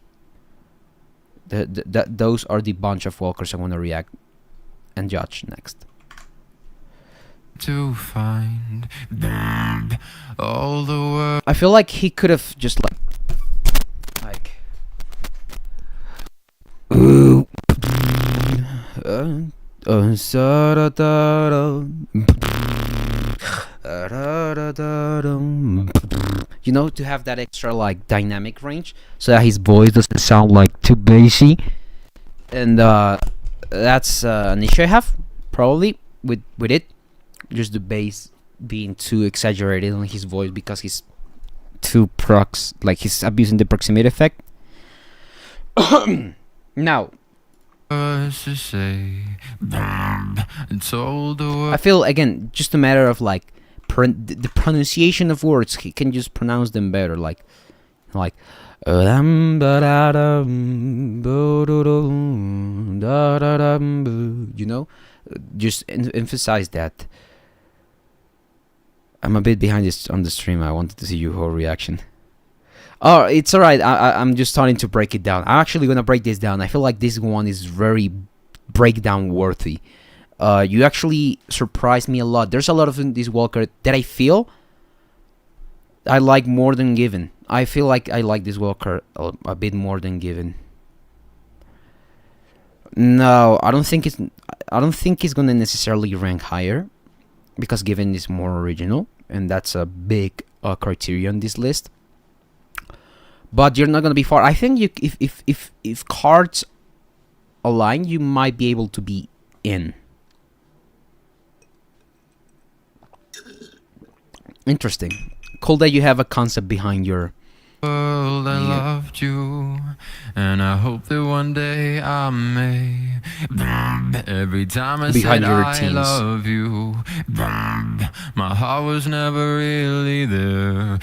Those are the bunch of walkers I want to react and judge next. To find all the world. I feel like he could have just like ooh, you know, to have that extra like dynamic range so that his voice doesn't sound like too bassy, and that's an issue I have probably with it, just the bass being too exaggerated on his voice because he's too like he's abusing the proximity effect. Now To say, it's all the world. I feel again just a matter of like the pronunciation of words. He can just pronounce them better, like you know, just emphasize that. I'm a bit behind this on the stream. I wanted to see your whole reaction. Oh, it's alright. I'm just starting to break it down. I'm actually gonna break this down. I feel like this one is very breakdown worthy. You actually surprised me a lot. There's a lot of this walker that I feel I like more than given. I feel like I like this walker a bit more than given. No, I don't think it's gonna necessarily rank higher because given is more original, and that's a big criteria on this list. But you're not gonna be far. I think you, if cards align, you might be able to be in. Interesting. Cool that you have a concept behind your World, I loved you, and I hope that one day I may. Every time I Behind said your I routines. love you, my heart was never really there.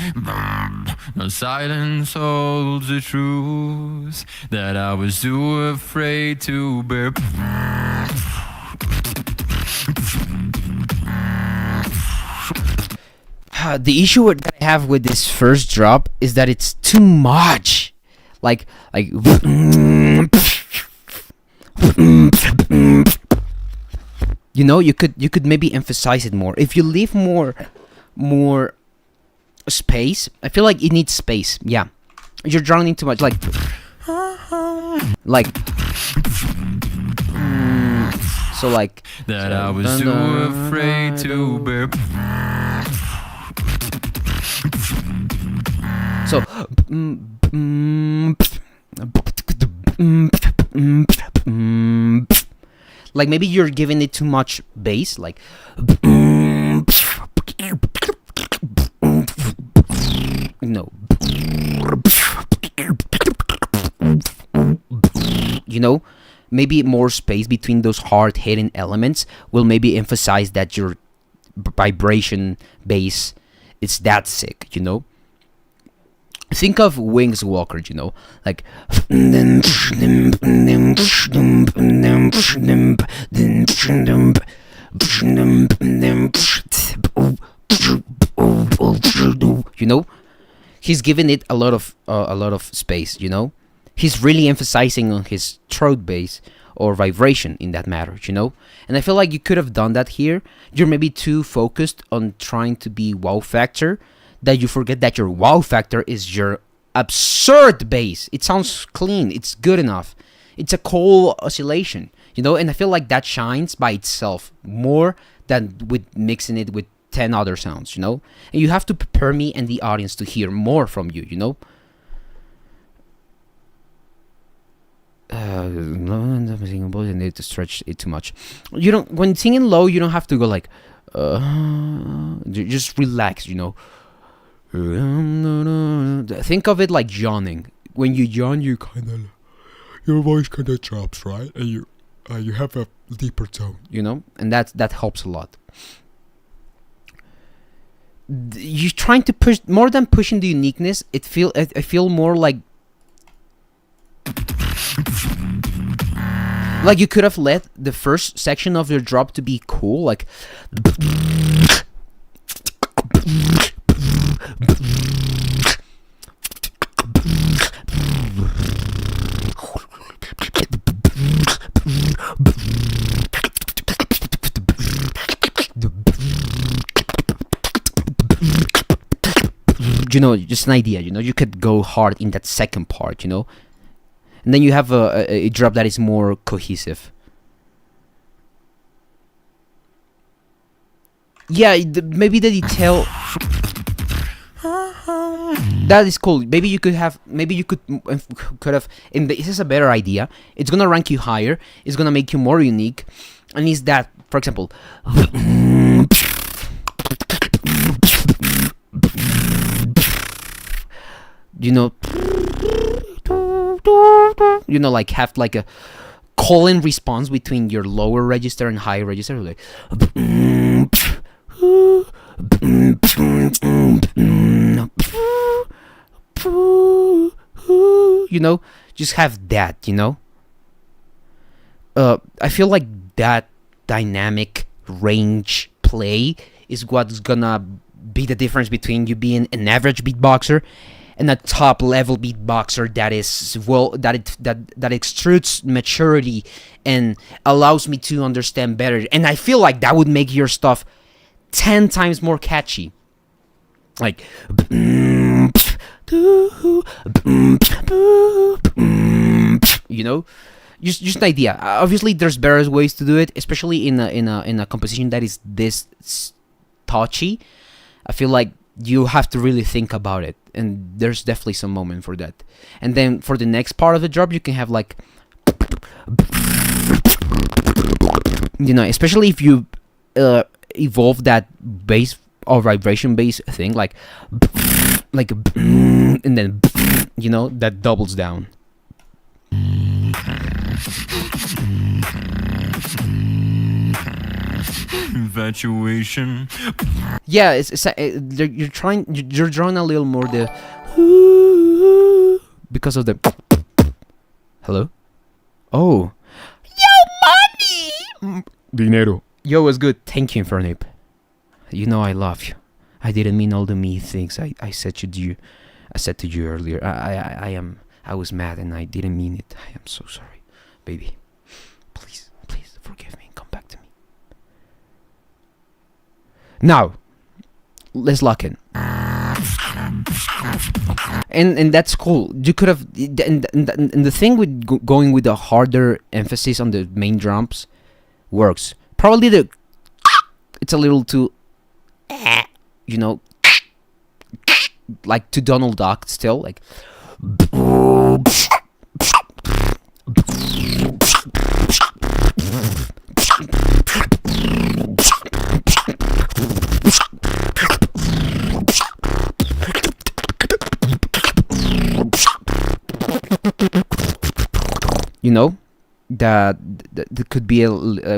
My silence holds the truth that I was too afraid to bear. The issue that I have with this first drop is that it's too much. Like you know, you could maybe emphasize it more. If you leave more space, I feel like it needs space. Yeah, you're drowning too much. Like so like That I was too afraid to bear. so like maybe you're giving it too much bass, like no, you know, maybe more space between those hard hitting elements will maybe emphasize that your vibration bass is that sick, you know. Think of Wings Walker, you know, like you know, he's giving it a lot of space, you know. He's really emphasizing on his throat bass or vibration in that matter, you know. And I feel like you could have done that here. You're maybe too focused on trying to be wow factor that you forget that your wow factor is your absurd bass. It sounds clean. It's good enough. It's a cool oscillation, you know. And I feel like that shines by itself more than with mixing it with 10 other sounds, you know. And you have to prepare me and the audience to hear more from you, you know. Need to stretch it too much. You don't, when singing low, you don't have to go like just relax, you know. Think of it like yawning. When you yawn, you kind of, your voice kind of drops, right? And you have a deeper tone, you know, and that helps a lot. You're trying to push more than pushing the uniqueness. I feel more like you could have let the first section of your drop to be cool, like you know, just an idea, you know. You could go hard in that second part, you know, and then you have a drop that is more cohesive. Yeah, maybe the detail that is cool. Maybe you could have, could have. This is a better idea. It's gonna rank you higher. It's gonna make you more unique. And is that, for example, you know, like have like a call-in response between your lower register and higher register, like you know, just have that, you know. I feel like that dynamic range play is what's gonna be the difference between you being an average beatboxer and a top level beatboxer that is, well, that extrudes maturity and allows me to understand better. And I feel like that would make your stuff 10 times more catchy. Like you know, just an idea. Obviously there's better ways to do it, especially in a composition that is this touchy. I feel like you have to really think about it, and there's definitely some moment for that. And then for the next part of the drop, you can have like, you know, especially if you evolve that bass or vibration bass thing, like and then, you know, that doubles down. Infatuation. Yeah, you're drawing a little more the because of the hello. Oh, yo, money, dinero. Yo, what's good? Thank you, Infernip. You know I love you. I didn't mean all the mean things I said to you. I said to you earlier. I was mad and I didn't mean it. I am so sorry, baby. Please forgive me and come back to me. Now, let's lock in. And that's cool. You could have, and the thing with going with a harder emphasis on the main drums works. Probably it's a little too, you know, like to Donald Duck still, like. You know, that could be a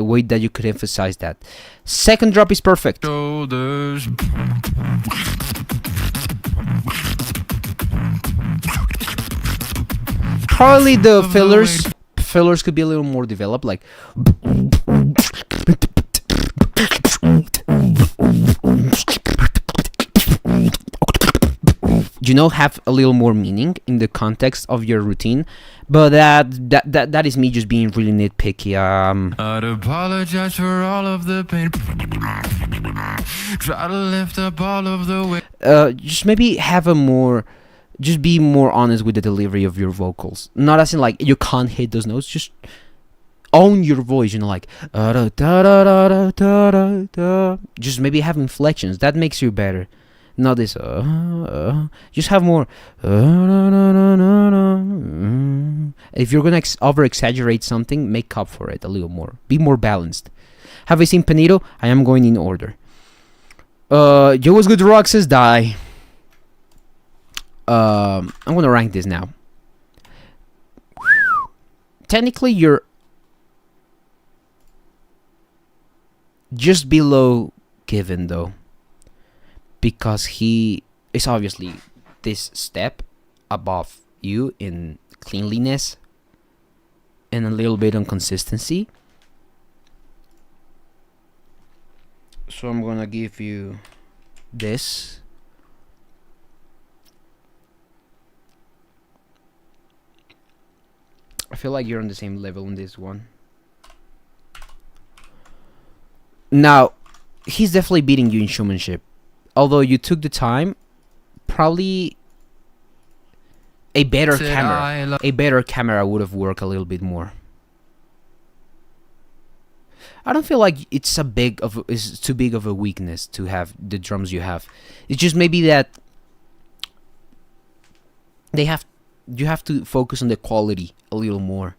way that you could emphasize that. Second drop is perfect. Shoulders. Probably the fillers could be a little more developed, like. You know, have a little more meaning in the context of your routine, but that is me just being really nitpicky. I'd apologize for all of the pain. Try to lift up all of the weight. Just maybe have a more, just be more honest with the delivery of your vocals. Not as in like you can't hit those notes, just own your voice, you know, like just maybe have inflections. That makes you better. Not this just have more if you're gonna over exaggerate something, make up for it a little more. Be more balanced. Have I seen Panito? I am going in order. Yo, what's good? Rock says die. I'm gonna rank this now. Technically you're just below Given though, because he is obviously this step above you in cleanliness and a little bit on consistency. So I'm gonna give you this. I feel like you're on the same level in this one. Now, he's definitely beating you in showmanship. Although you took the time, probably a better camera would have worked a little bit more. I don't feel like it's too big of a weakness to have the drums you have. It's just maybe that you have to focus on the quality a little more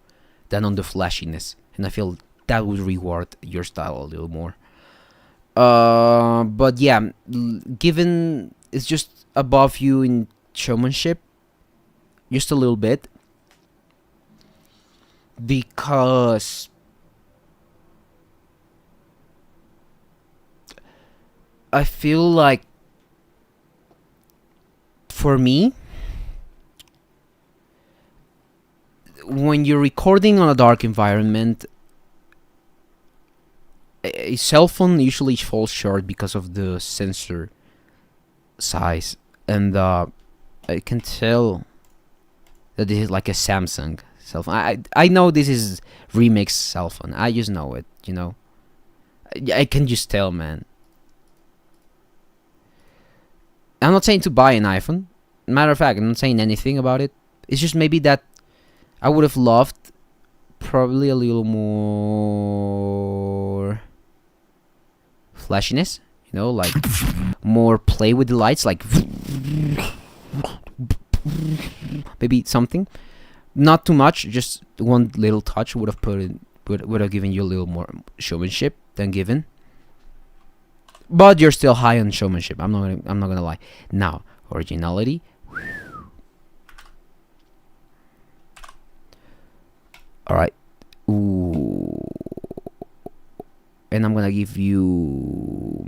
than on the flashiness, and I feel that would reward your style a little more. But yeah, Given it's just above you in showmanship, just a little bit, because I feel like for me, when you're recording on a dark environment, a cell phone usually falls short because of the sensor size, and I can tell that this is like a Samsung cell phone. I know this is remix cell phone. I just know it, you know. I can just tell, man. I'm not saying to buy an iPhone. Matter of fact, I'm not saying anything about it. It's just maybe that I would have loved probably a little more flashiness, you know, like more play with the lights, like maybe something, not too much, just one little touch would have would have given you a little more showmanship than Given. But you're still high on showmanship. I'm not gonna lie. Now, originality. All right. Ooh. And I'm gonna give you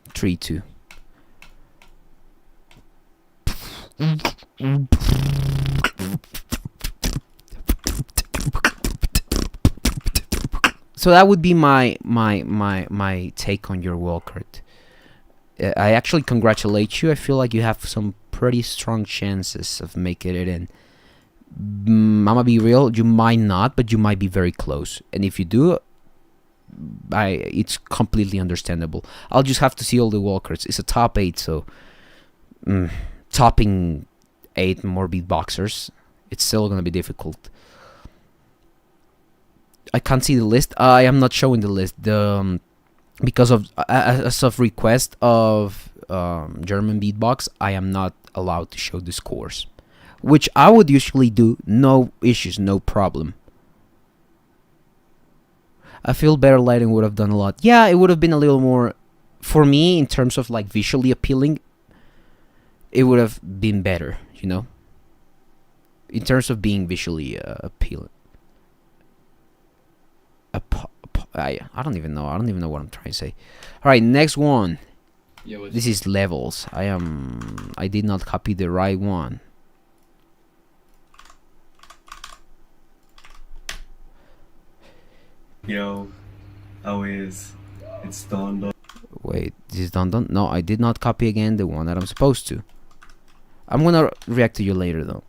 3-2. So that would be my take on your WILDCARD. I actually congratulate you. I feel like you have some pretty strong chances of making it in. I'm gonna be real, you might not, but you might be very close. And if you do, it's completely understandable. I'll just have to see all the WILDCARDs. It's a top 8, so topping 8 more beatboxers, it's still gonna be difficult. I can't see the list. I am not showing the list. Because of as of request of German beatbox, I am not allowed to show the scores, which I would usually do. No issues, no problem. I feel better lighting would have done a lot. Yeah, it would have been a little more, for me, in terms of like visually appealing. It would have been better, you know, in terms of being visually appealing. I don't even know. I don't even know what I'm trying to say. All right, next one. Yeah, what's This is levels. I did not copy the right one. Yo, how is? It's Don. Wait, this is done. No, I did not copy again the one that I'm supposed to. I'm gonna react to you later though.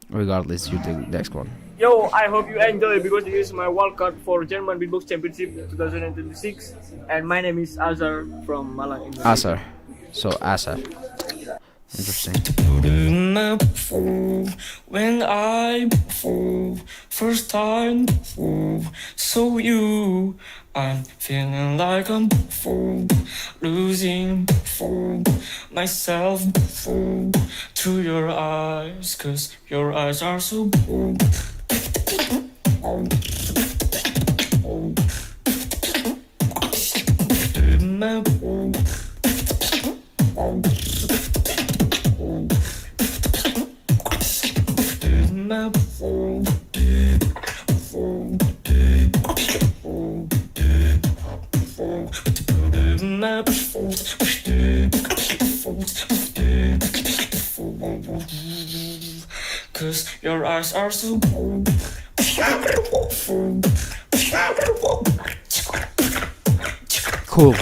Regardless, you do the next one. Yo, I hope you enjoy because this is my wildcard for German Beatbox Championship 2026, and my name is Azar from Malang, Indonesia. Asar. So Asar. Interesting. When I first time saw you, I'm feeling like I'm losing myself through your eyes, 'cause your eyes are so cause your eyes are so Cool.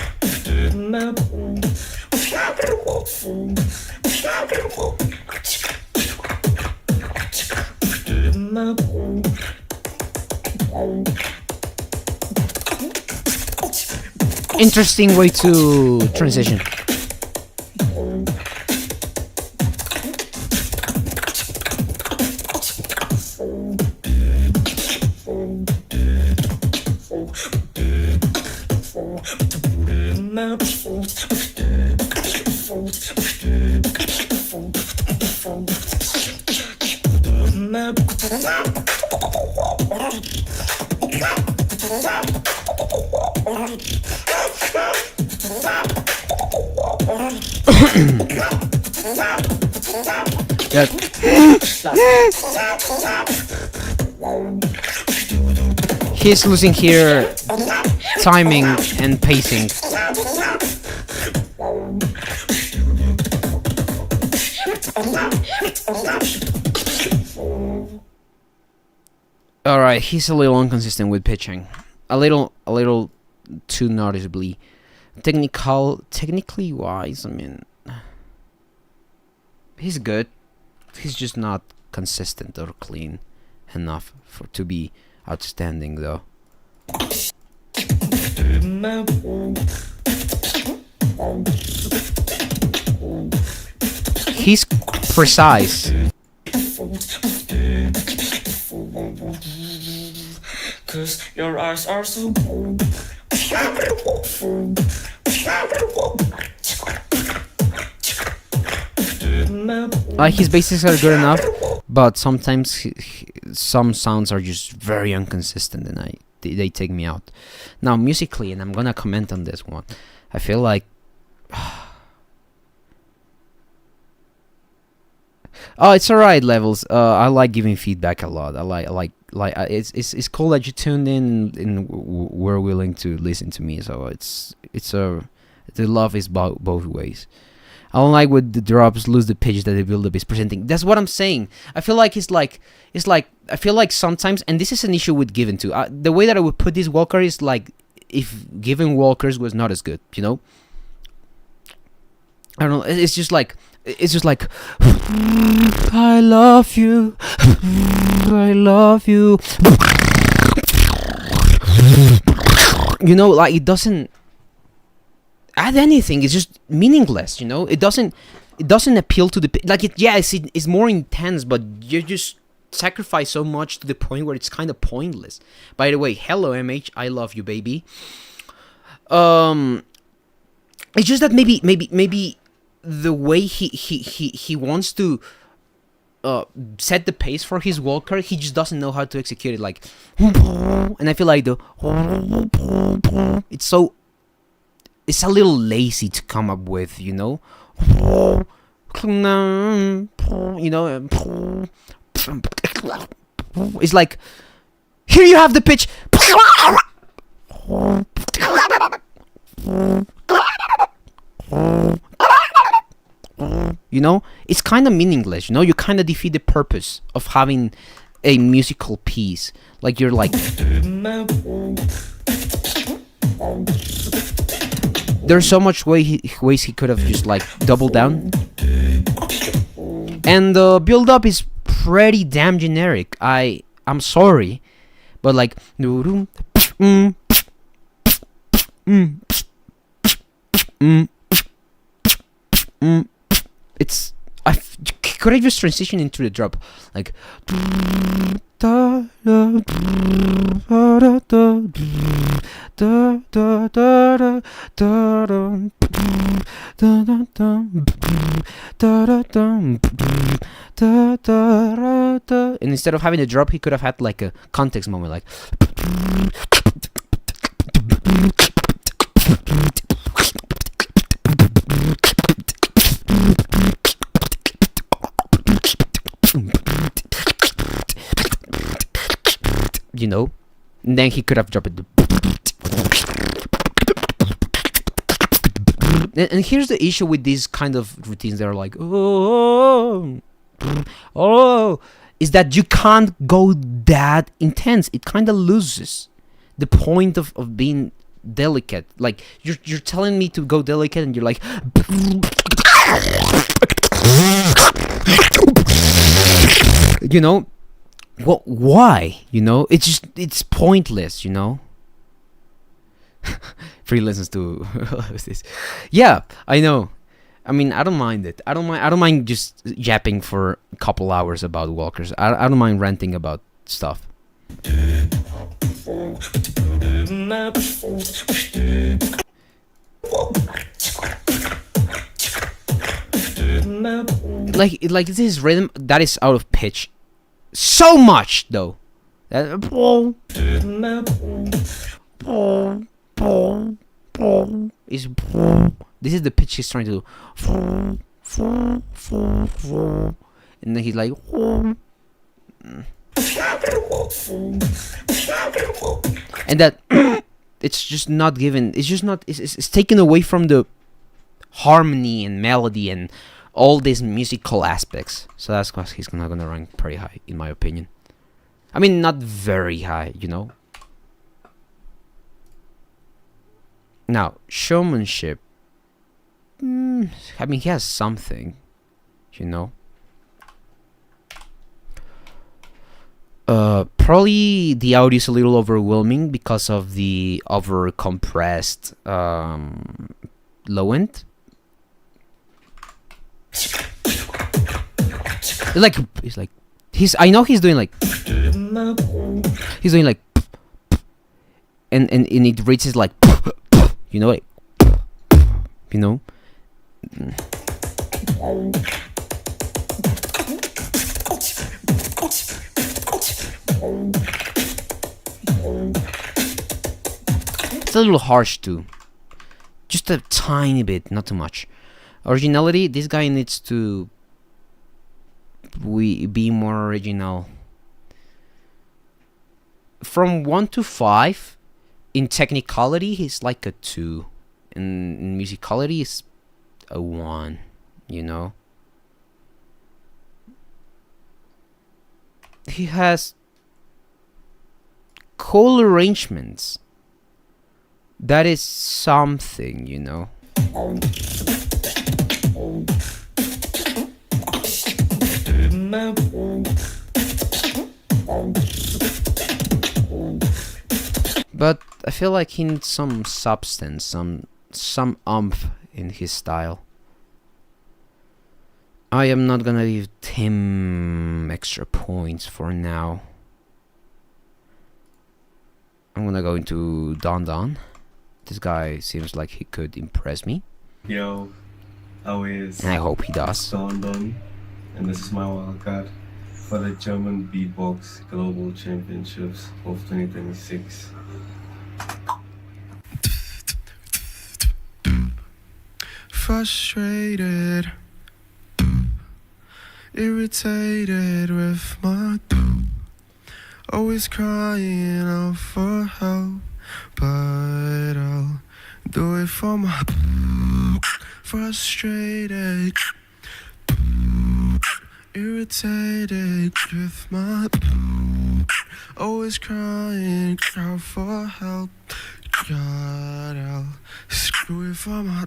Interesting way to transition. Yeah. He's losing here timing and pacing. Alright, he's a little inconsistent with pitching. A little too noticeably. Technically wise, I mean, he's good. He's just not consistent or clean enough to be outstanding, though. He's precise. Cause your eyes are so like his basics are good enough, but sometimes some sounds are just very inconsistent, and they take me out. Now musically, and I'm gonna comment on this one. I feel like oh, it's alright, Levels. I like giving feedback a lot. I like it's cool that you tuned in and were willing to listen to me. So the love is both ways. I don't like when the drops lose the pitch that the build-up is presenting. That's what I'm saying. I feel like I feel like sometimes, and this is an issue with Given too. The way that I would put this Walker is like if Given Walkers was not as good, you know. I don't know. It's just like I love you, I love you. You know, like it doesn't add anything. It's just meaningless, you know. It doesn't appeal to the like. It's more intense, but you're just sacrifice so much to the point where it's kind of pointless. By the way, hello MH, I love you, baby. It's just that maybe the way he wants to set the pace for his wildcard, he just doesn't know how to execute it. Like, and I feel like it's a little lazy to come up with, you know. It's like, here you have the pitch. You know, it's kind of meaningless. You know, you kind of defeat the purpose of having a musical piece. Like, you're like, there's so much ways he could have just like doubled down, and the build up is pretty damn generic. I'm sorry, but like, it's could I just transition into the drop, like, and instead of having a drop, he could have had like a context moment, like, you know, and then he could have dropped it. And here's the issue with these kind of routines. They're like, oh, is that you can't go that intense. It kind of loses the point of being delicate. Like, you're telling me to go delicate, and you're like, you know, what? Why? You know, it's pointless. You know. Free listens to this. Yeah, I know. I mean, I don't mind it. I don't mind just yapping for a couple hours about walkers. I don't mind ranting about stuff. Like this rhythm that is out of pitch so much though. This is the pitch he's trying to do, and then he's like, and that it's just not given. It's just not. It's taken away from the harmony and melody and all these musical aspects. So that's why he's not gonna rank pretty high, in my opinion. I mean, not very high, you know. Now, showmanship. I mean, he has something, you know. Probably the audio is a little overwhelming because of the over compressed low end. It's like I know he's doing like and it reaches like, you know, like, you know. It's a little harsh too. Just a tiny bit, not too much. Originality, this guy needs to be more original. From 1 to 5, in technicality, he's like a 2. In musicality, he's a 1, you know. He has cool arrangements. That is something, you know. But I feel like he needs some substance, some umph in his style. I am not gonna give him extra points for now. I'm gonna go into Don Don. This guy seems like he could impress me. Yo, how is? And I hope he does. London, and this is my wildcard for the German Beatbox Global Championships of 2026. Frustrated, irritated with my always crying out for help, but I'll do it for my frustrated, irritated with my always crying out for help. God, I'll screw it for my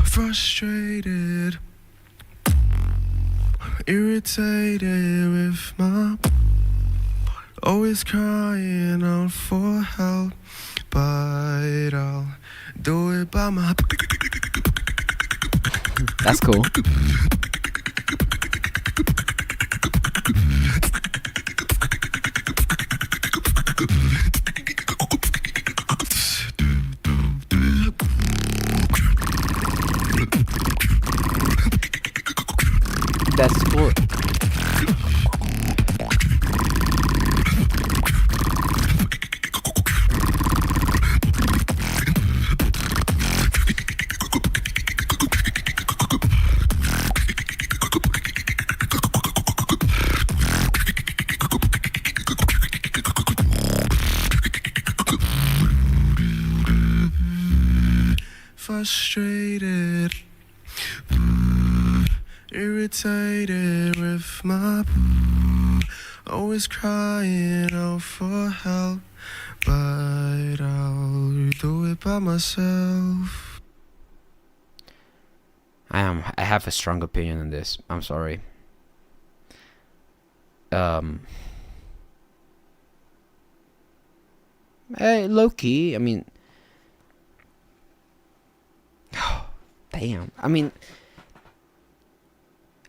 frustrated, irritated with my always crying out for help, but I'll do it by my That's cool. That's cool. frustrated, irritated with my always crying out for help, but I'll do it by myself. I have a strong opinion on this. I'm sorry. Low key, I mean, damn. I mean,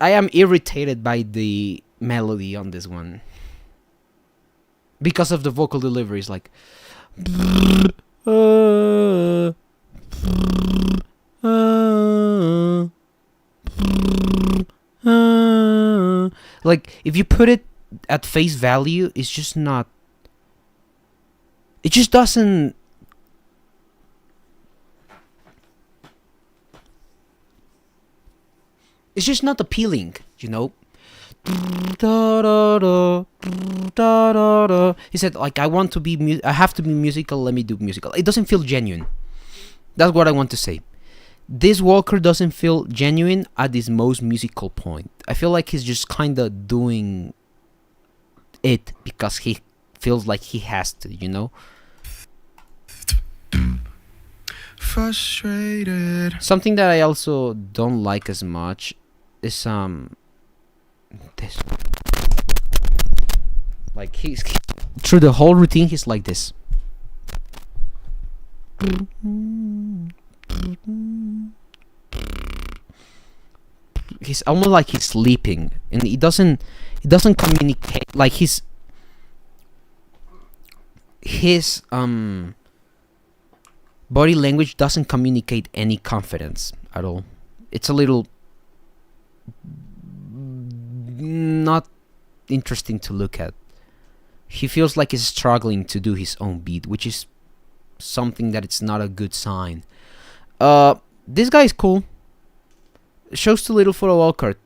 I am irritated by the melody on this one because of the vocal delivery. It's like, like if you put it at face value, it's just not. It just doesn't. It's just not appealing, you know. He said, like, I have to be musical. Let me do musical. It doesn't feel genuine. That's what I want to say. This Walker doesn't feel genuine at his most musical point. I feel like he's just kind of doing it because he feels like he has to, you know. Frustrated. Something that I also don't like as much is this. Like he's through the whole routine he's like this. He's almost like he's sleeping, and he doesn't communicate. Like his body language doesn't communicate any confidence at all. It's a little not interesting to look at. He feels like he's struggling to do his own beat, which is something that it's not a good sign. This guy is cool. Shows too little for a wildcard.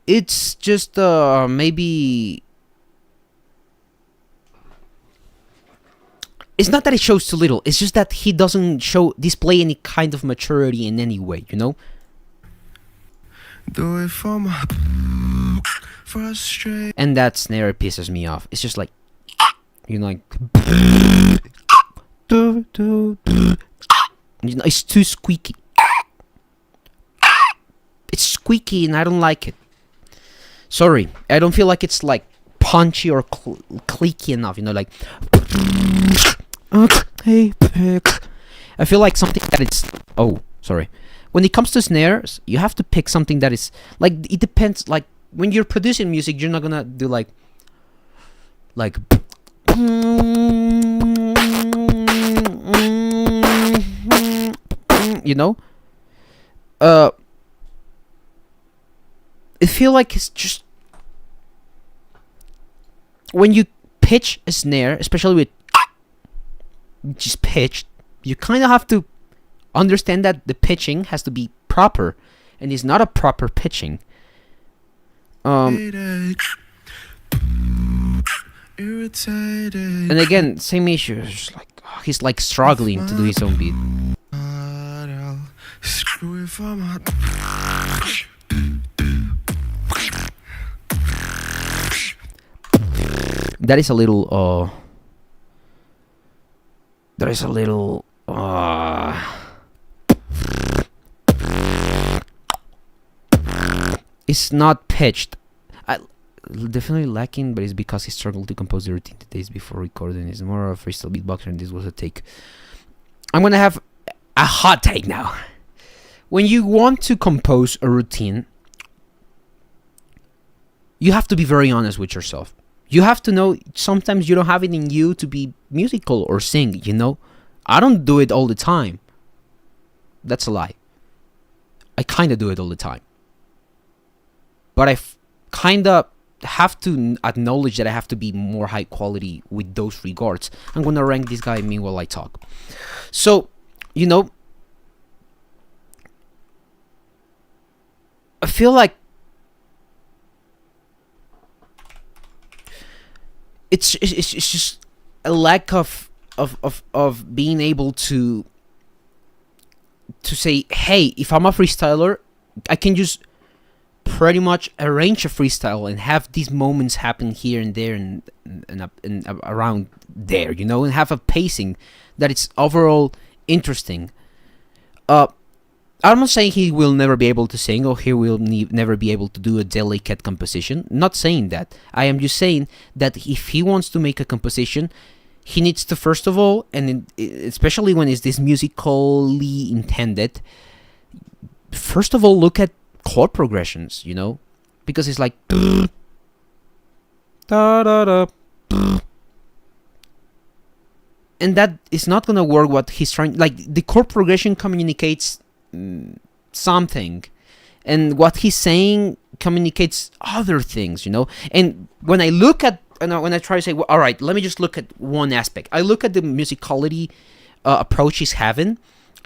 It's just maybe. It's not that it shows too little. It's just that he doesn't display any kind of maturity in any way. You know. Do it for my frustration. And that snare pisses me off. It's just like, you know, like, you know, it's too squeaky. It's squeaky and I don't like it. Sorry, I don't feel like it's like punchy or clicky enough, you know, like, I feel like something that it's, oh, sorry. When it comes to snares, you have to pick something that is, like, it depends, like, when you're producing music, you're not gonna do like, you know? I feel like it's just, when you pitch a snare, especially with just pitched, you kind of have to understand that the pitching has to be proper, and it's not a proper pitching. And again, same issue. It's just like, he's like struggling to do his own beat. That is a little it's not pitched. Definitely lacking, but it's because he struggled to compose the routine the days before recording. It's more of a freestyle beatboxer, and this was a take. I'm gonna have a hot take now. When you want to compose a routine, you have to be very honest with yourself. You have to know sometimes you don't have it in you to be musical or sing, you know? I don't do it all the time. That's a lie. I kind of do it all the time. But I kind of have to acknowledge that I have to be more high quality with those regards. I'm going to rank this guy meanwhile I talk. So, you know, I feel like it's just a lack of being able to say, hey, if I'm a freestyler, I can just pretty much arrange a freestyle and have these moments happen here and there and around there, you know, and have a pacing that it's overall interesting. I'm not saying he will never be able to sing or he will never be able to do a delicate composition. Not saying that. I am just saying that if he wants to make a composition, he needs to, first of all, and especially when it's this musically intended, first of all, look at chord progressions, you know, because it's like da da da, and that is not gonna work. What he's trying, like, the chord progression communicates something, and what he's saying communicates other things, you know. And when I look at, when I try to say, well, all right, let me just look at one aspect. I look at the musicality approach he's having,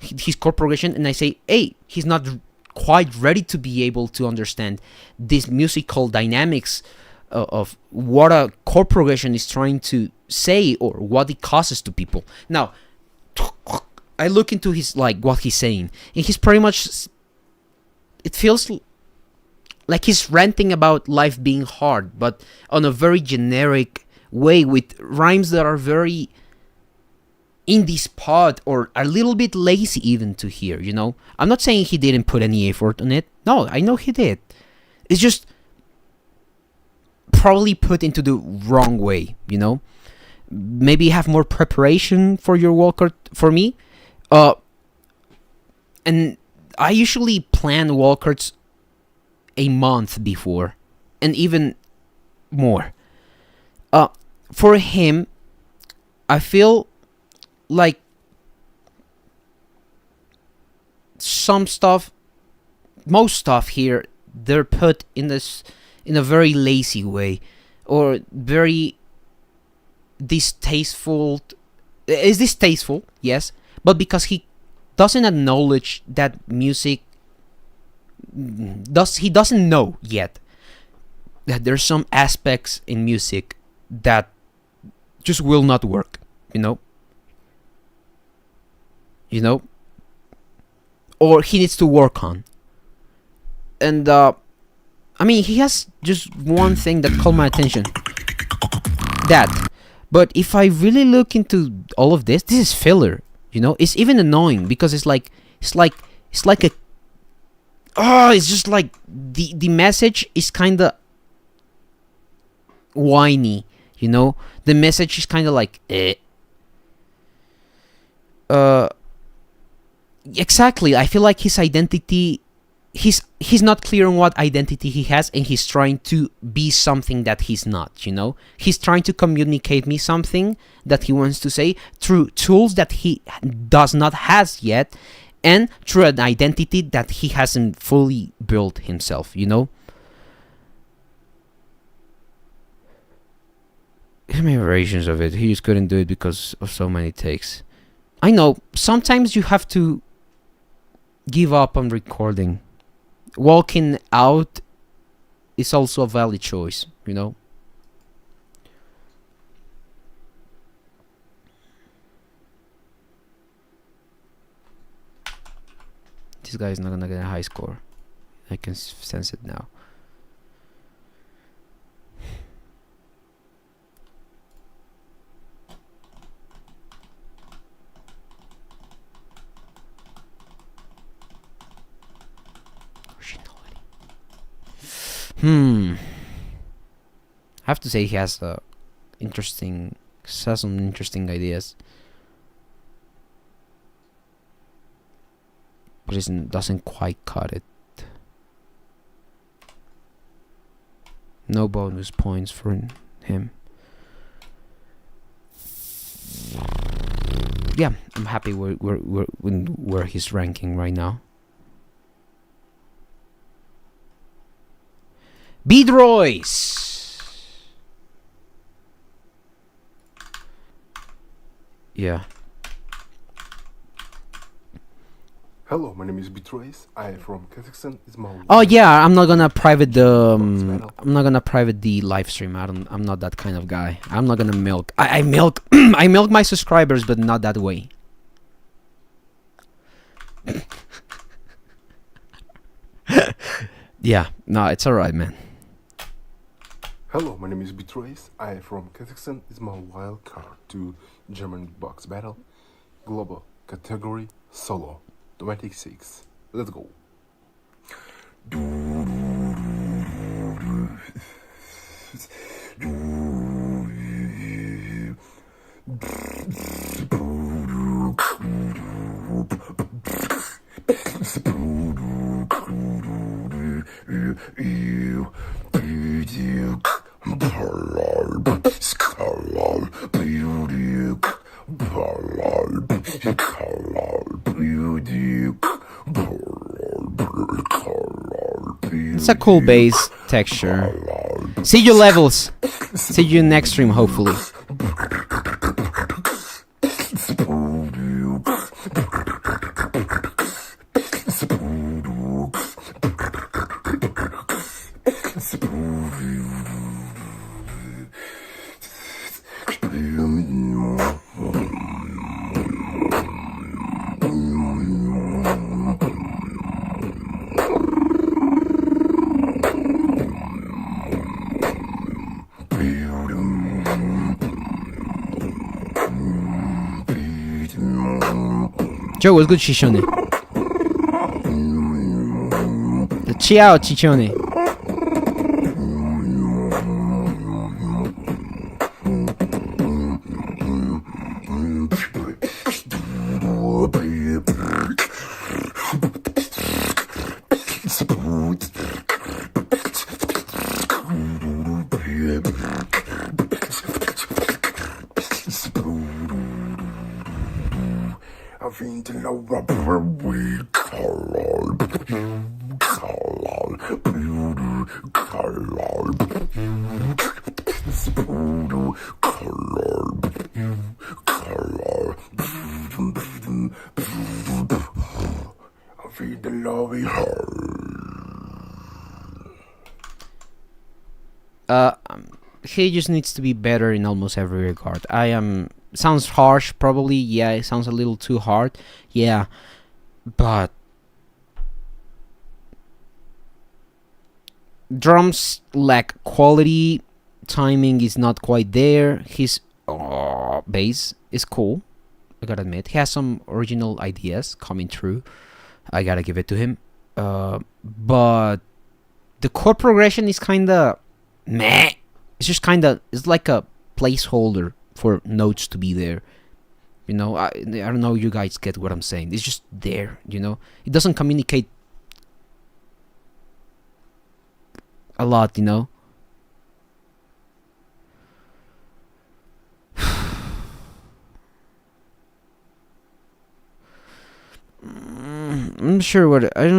his chord progression, and I say, hey, he's not quite ready to be able to understand this musical dynamics of what a chord progression is trying to say or what it causes to people. Now, I look into his, like, what he's saying, and he's pretty much, it feels like he's ranting about life being hard, but on a very generic way with rhymes that are very in this spot or a little bit lazy even to hear, you know. I'm not saying he didn't put any effort on it. No, I know he did. It's just probably put into the wrong way, you know. Maybe have more preparation for your wildcard. For me, and I usually plan wildcards a month before, and even more. For him, I feel like some stuff, most stuff here, they're put in this in a very lazy way, or very distasteful. Is distasteful, yes, but because he doesn't acknowledge that music, he doesn't know yet that there's some aspects in music that just will not work, you know, or he needs to work on. And I mean, he has just one thing that caught my attention. That. But if I really look into all of this is filler. You know, it's even annoying because it's like a. Oh, it's just like the message is kind of whiny. You know, the message is kind of like exactly. I feel like his identity, he's not clear on what identity he has, and he's trying to be something that he's not. You know, he's trying to communicate me something that he wants to say through tools that he does not has yet, and through an identity that he hasn't fully built himself. You know. There's many variations of it. He just couldn't do it because of so many takes. I know, sometimes you have to give up on recording. Walking out is also a valid choice, you know? This guy is not gonna get a high score. I can sense it now. I have to say he has some interesting ideas, but it doesn't quite cut it. No bonus points for him. Yeah, I'm happy where he's ranking right now. Beatroyce. Yeah. Hello, my name is Beatroyce. I am from Kazakhstan. It's my Oh yeah, I'm not gonna private the live stream. I'm not that kind of guy. I'm not gonna milk. I milk I milk my subscribers, but not that way. Yeah, no, it's alright, man. Hello, my name is Beatroyce. I am from Kazakhstan. It's my wild card to German box battle. Global category solo 26. Let's go. It's a cool bass texture. See you levels. See you next stream, hopefully. Joe, what's good, Chichone? Ciao, Chichone. He just needs to be better in almost every regard. Sounds harsh, probably. Yeah, it sounds a little too hard. Yeah, but drums lack quality, timing is not quite there. His bass is cool, I gotta admit. He has some original ideas coming through, I gotta give it to him. But the chord progression is kinda meh. It's just kinda, it's like a placeholder for notes to be there. You know, I don't know, you guys get what I'm saying. It's just there, you know. It doesn't communicate a lot, you know. I'm not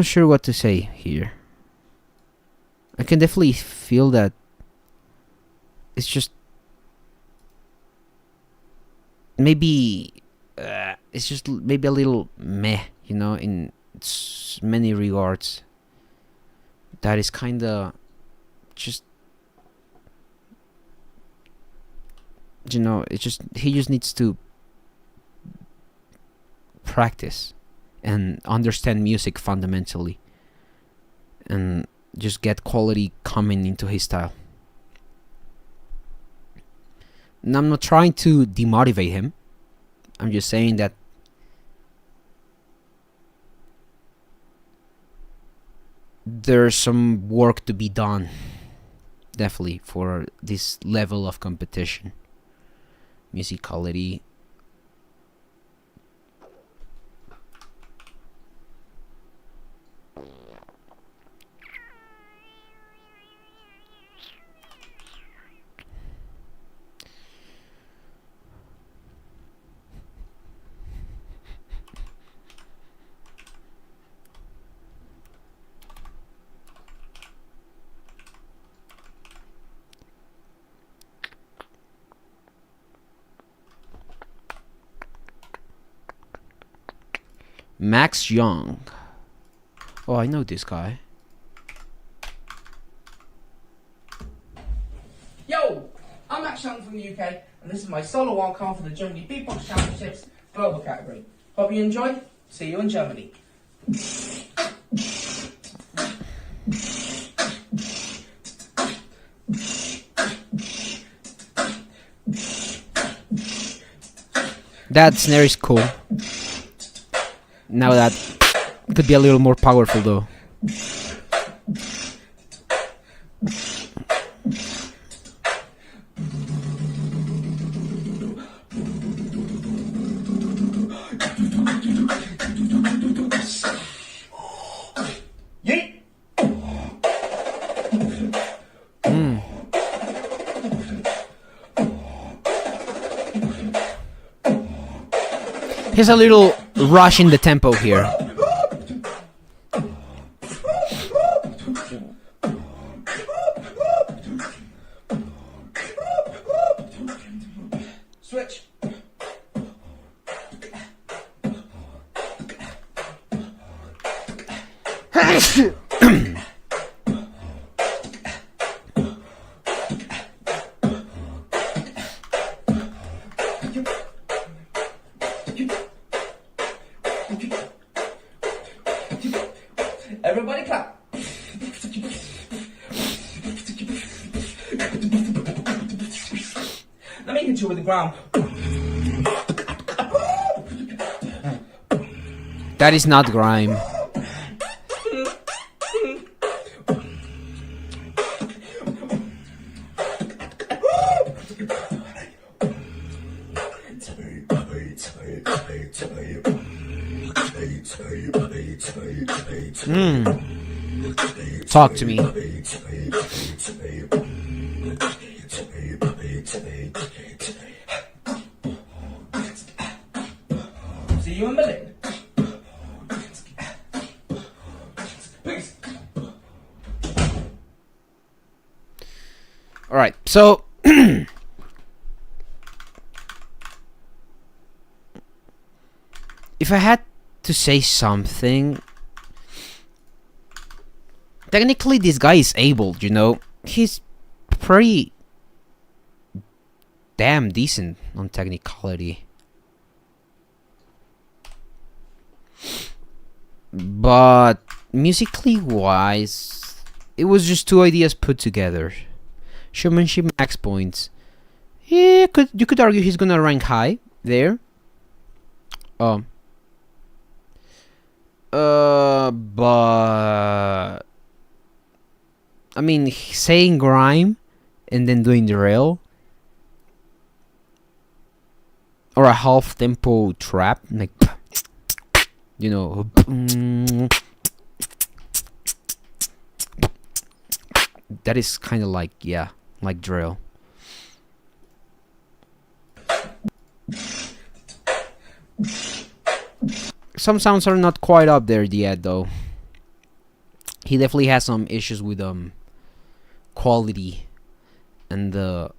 sure what to say here. I can definitely feel that it's just maybe it's just maybe a little meh, you know, in many regards. That is kind of just, you know, it just, he just needs to practice and understand music fundamentally and just get quality coming into his style. And I'm not trying to demotivate him. I'm just saying that there's some work to be done, definitely, for this level of competition. Musicality. Max Young. Oh, I know this guy. Yo, I'm Max Young from the UK, and this is my solo wildcard for the Germany Beatbox Championships global category. Hope you enjoy. See you in Germany. That snare is cool. Now that could be a little more powerful though. Here's a little rush in the tempo here. Switch. Everybody clap. Let me hit you with the ground. That is not grime. Talk to me. See you in Berlin. Peace. All right, so if I had to say something, technically this guy is able, you know. He's pretty damn decent on technicality. But musically wise, It was just two ideas put together. Showmanship max points. Yeah, you could argue he's gonna rank high there. But I mean, saying grime and then doing the rail, or a half tempo trap, like, you know, that is kind of like, yeah, like drill. Some sounds are not quite up there yet, though. He definitely has some issues with quality and with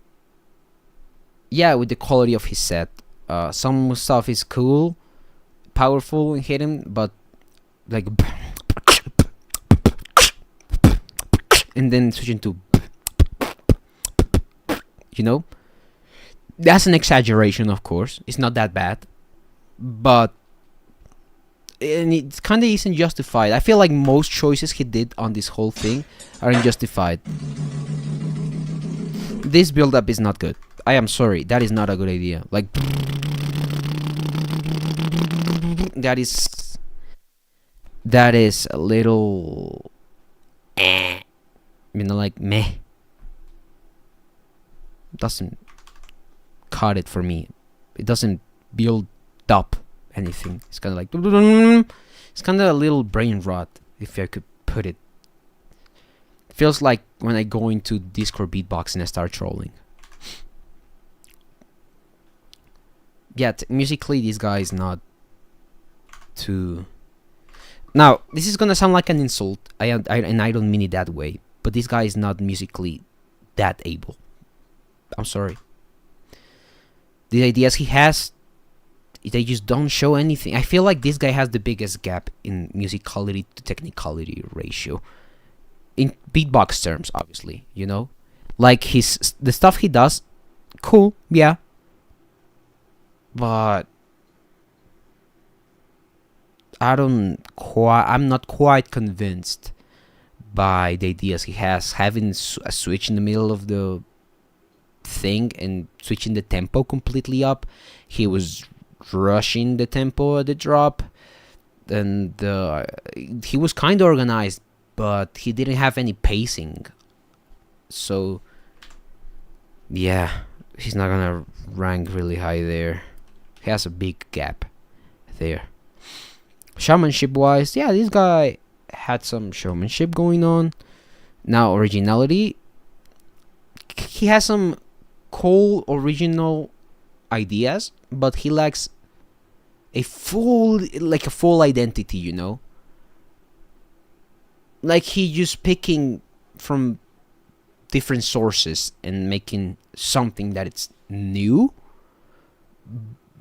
the quality of his set. Some stuff is cool, powerful and hidden, but like, and then switching to, you know, that's an exaggeration, of course. It's not that bad, but and it kind of isn't justified. I feel like most choices he did on this whole thing are unjustified. This build-up is not good. I am sorry, that is not a good idea. Like, that is a little, you know, like, meh. Doesn't cut it for me. It doesn't build up anything. It's kind of like, it's kind of a little brain rot, if I could put it. Feels like when I go into Discord beatbox and I start trolling. Yeah, musically this guy is not too. Now this is gonna sound like an insult, and I don't mean it that way, but this guy is not musically that able. I'm sorry. The ideas he has, they just don't show anything. I feel like this guy has the biggest gap in musicality to technicality ratio. In beatbox terms, obviously, you know? Like the stuff he does, cool, yeah. But I'm not quite convinced by the ideas he has. Having a switch in the middle of the thing and switching the tempo completely up. He was rushing the tempo at the drop, and he was kind of organized, but he didn't have any pacing. So yeah, he's not gonna rank really high there. He has a big gap there. Showmanship wise, yeah, this guy had some showmanship going on. Now originality, he has some cool original ideas, but he lacks a full identity, you know? Like he just picking from different sources and making something that it's new,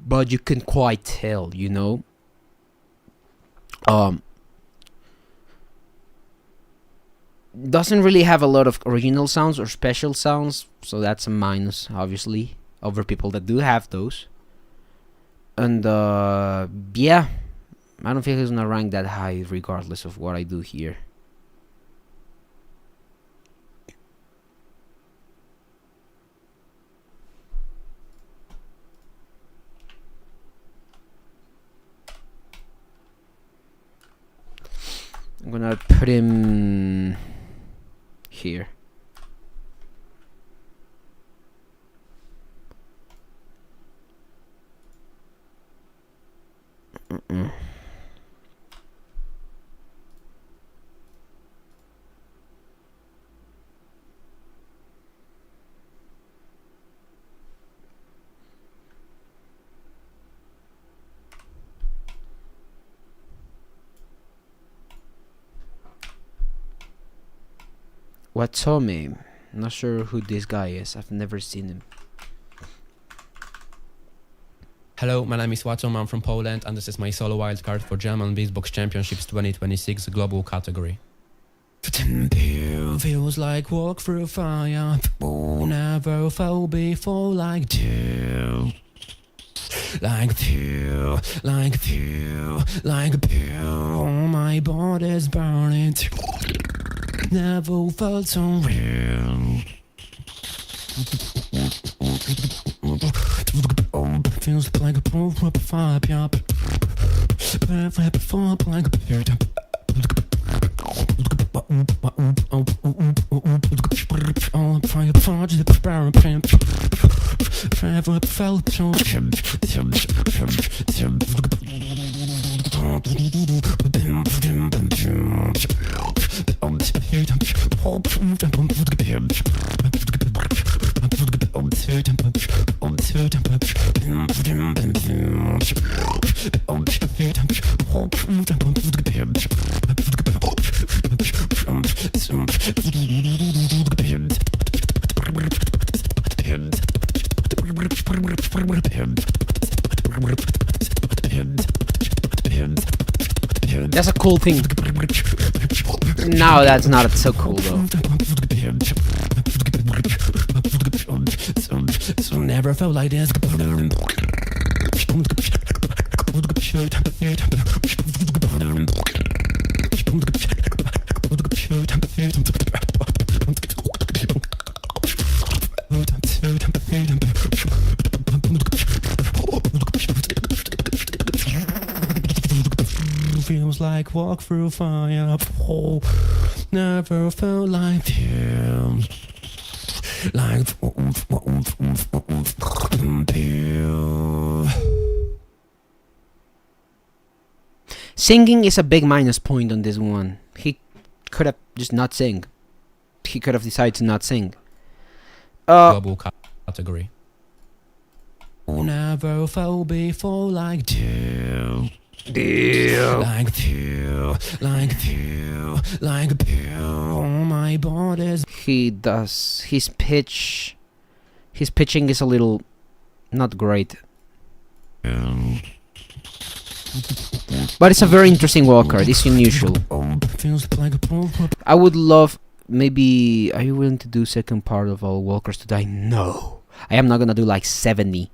but you can quite tell, you know? Doesn't really have a lot of original sounds or special sounds, so that's a minus, obviously, over people that do have those. And yeah, I don't think he's gonna rank that high regardless of what I do here. I'm gonna put him here. Watome. Not sure who this guy is. I've never seen him. Hello, my name is Watson, I'm from Poland, and this is my solo wildcard for German Beatbox Championships 2026 global category. Feels like walk through fire, never felt before like dew. Like dew, like dew, like dew. My body's burning. Never felt so real. Feels like a proper fire, yeah. Like a bird. That's a cool thing. No, that's not so cool though. So never felt like this. Feels like walk through fire. Oh, never felt like this. Like singing is a big minus point on this one. He could have just not sing. He could have decided to not sing. Global category. Never felt before like this. Like this, like this, like this. Oh, my body's. He does. His pitching is a little not great. But it's a very interesting wildcard. It's unusual. I would love. Maybe. Are you willing to do second part of all wildcards today? No. I am not gonna do like 70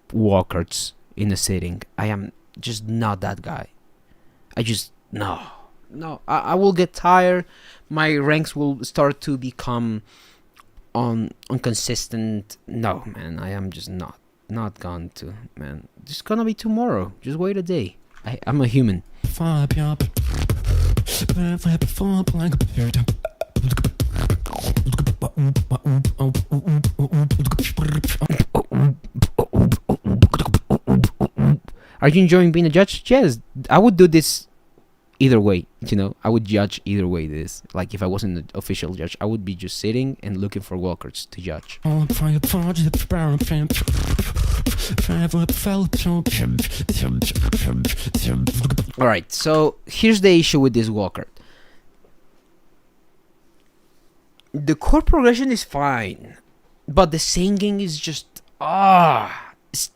wildcards in a sitting. I am just not that guy. I just no. I will get tired. My ranks will start to become inconsistent. No, man, I am just not going to, man. Just gonna be tomorrow. Just wait a day. I'm a human. Are you enjoying being a judge? Yes, I would do this either way. You know, I would judge either way. This, like, if I wasn't an official judge, I would be just sitting and looking for wildcards to judge. All right, so here's the issue with this wildcard. The chord progression is fine, but the singing is just it's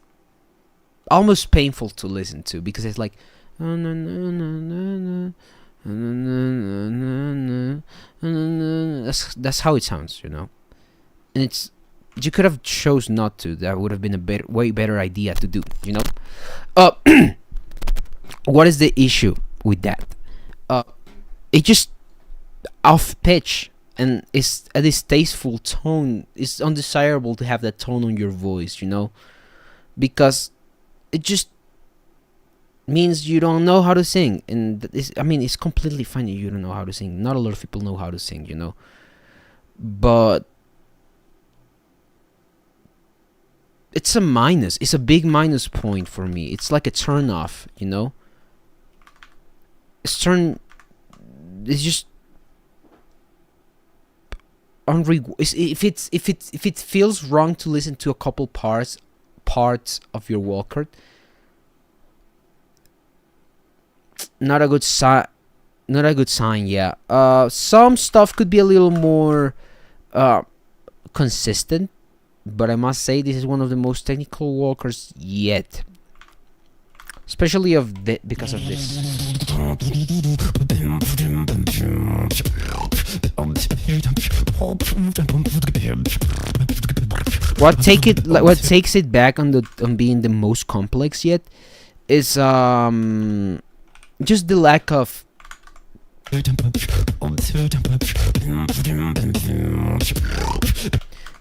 almost painful to listen to because it's like that's how it sounds, you know. And it's, you could have chose not to. That would have been a way better idea to do, you know. What is the issue with that? It just off pitch. And it's a distasteful tone. It's undesirable to have that tone on your voice, you know, because it just means you don't know how to sing. And it's completely fine if you don't know how to sing. Not a lot of people know how to sing, you know, but it's a minus. It's a big minus point for me. It's like a turn off, you know. It's just. If it feels wrong to listen to a couple parts of your wildcard, not a good sign. Yeah. Some stuff could be a little more consistent, but I must say this is one of the most technical wildcards yet, especially because of this. What takes it back on being the most complex yet is just the lack of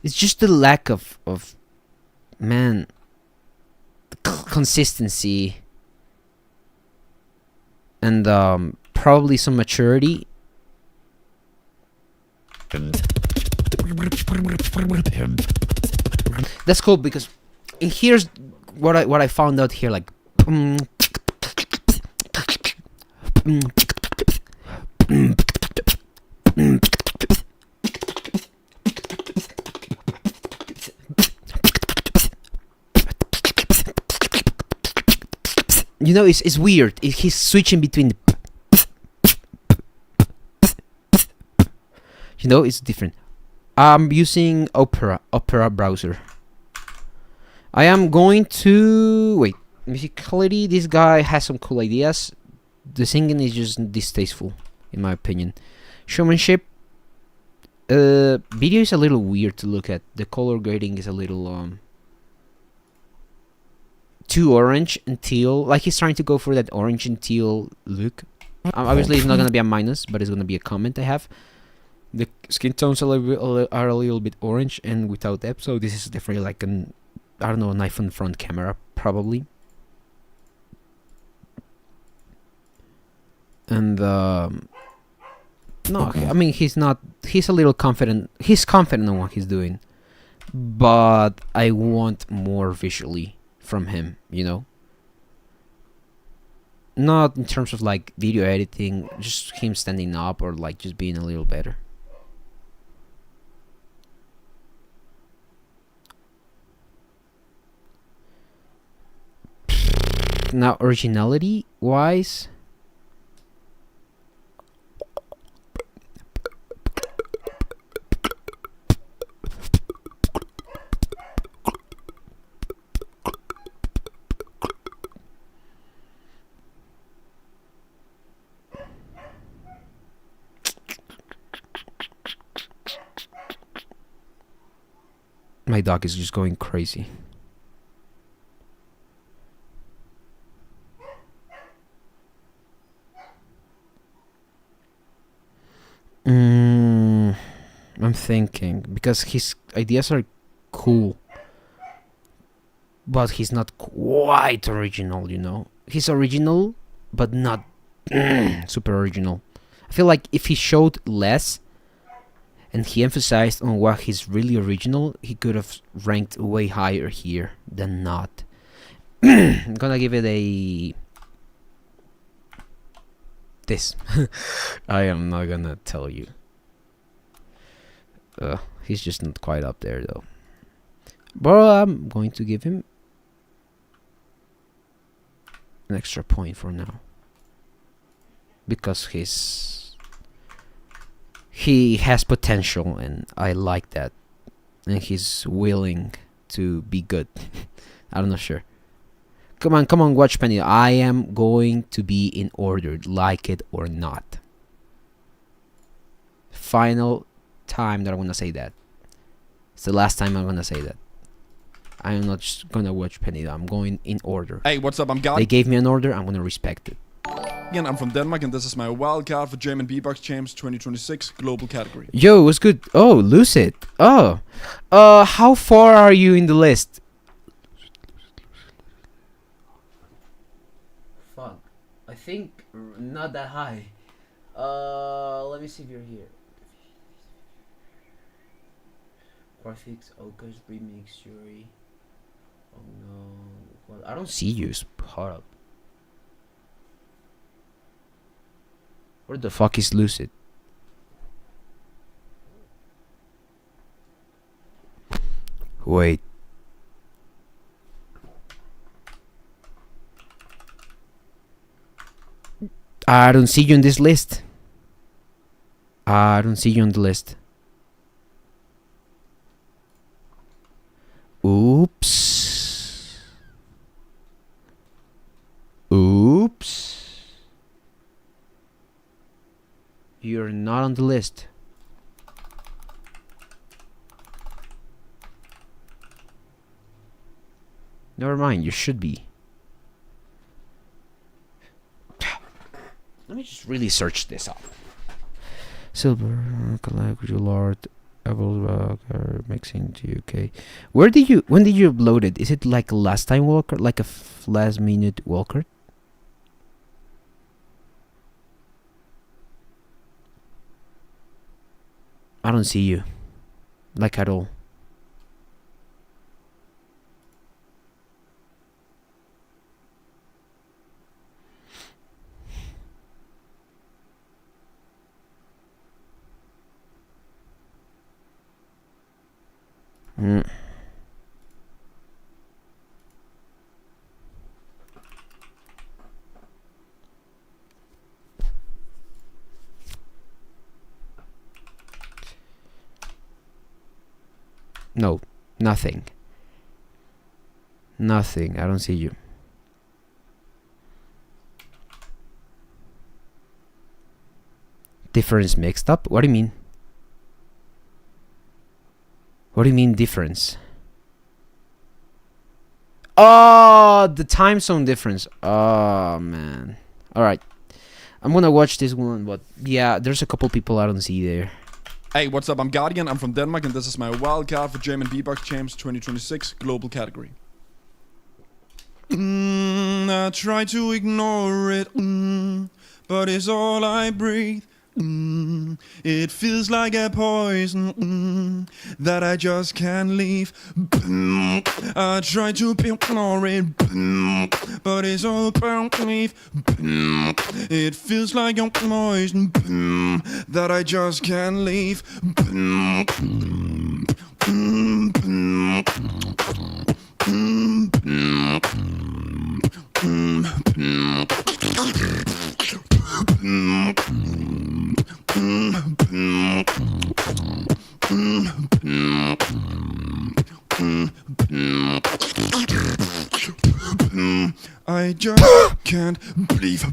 It's just the lack of man consistency and probably some maturity. That's cool because here's what I found out here, like you know, it's weird. He's switching between you know, it's different. I'm using Opera browser. I am going to wait. Musicality, this guy has some cool ideas. The singing is just distasteful, in my opinion. Showmanship, video is a little weird to look at. The color grading is a little too orange and teal. Like he's trying to go for that orange and teal look. Obviously, it's not gonna be a minus, but it's gonna be a comment I have. The skin tones are a little bit orange and without depth, so this is definitely like an, I don't know, an iPhone front camera, probably. And no, I mean he's a little confident. He's confident in what he's doing, but I want more visually from him, you know. Not in terms of like video editing, just him standing up or like just being a little better. Now, originality wise, my dog is just going crazy. I'm thinking, because his ideas are cool, but he's not quite original, you know. He's original, but not super original. I feel like if he showed less and he emphasized on what he's really original, he could have ranked way higher here than not. I'm gonna give it a this. I am not gonna tell you. He's just not quite up there though. But I'm going to give him an extra point for now, because he has potential and I like that, and he's willing to be good. I'm not sure. Come on, watch Penny. I am going to be in order, like it or not. Final time that I'm gonna say that. It's the last time I'm gonna say that. I am not just gonna watch Penny. I'm going in order. Hey, what's up? I'm God. They gave me an order. I'm gonna respect it. Again, I'm from Denmark, and this is my wild card for German Beatbox Champs 2026 global category. Yo, what's good? Oh, Lucid. Oh, how far are you in the list? Fuck, I think not that high. Let me see if you're here. Graphics, Okas, Remix, Jury. Oh no. Well, I don't see you. Hold up. Where the fuck is Lucid? Wait. I don't see you on this list. I don't see you on the list. Oops. Oops. You're not on the list. Never mind, you should be. Let me just really search this up. Silver, collect, Lord, are mixing to UK. When did you upload it? Is it like a last time wildcard, like a last minute wildcard? I don't see you, like at all. No, nothing. Nothing. I don't see you. Difference mixed up? What do you mean? What do you mean difference? Oh, the time zone difference. Oh, man. Alright. I'm gonna watch this one, but yeah, there's a couple people I don't see there. Hey, what's up? I'm Guardian. I'm from Denmark, and this is my wildcard for German Beatbox Champs 2026 global category. I try to ignore it, but it's all I breathe. It feels like a poison that I just can't leave. I try to ignore it, but it's all I leave. It feels like a poison that I just can't leave. I just can't believe.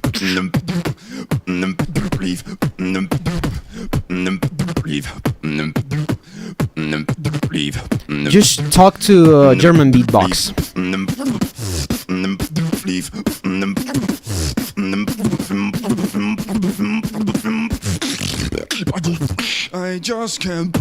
Just talk to German beatbox. I just can't.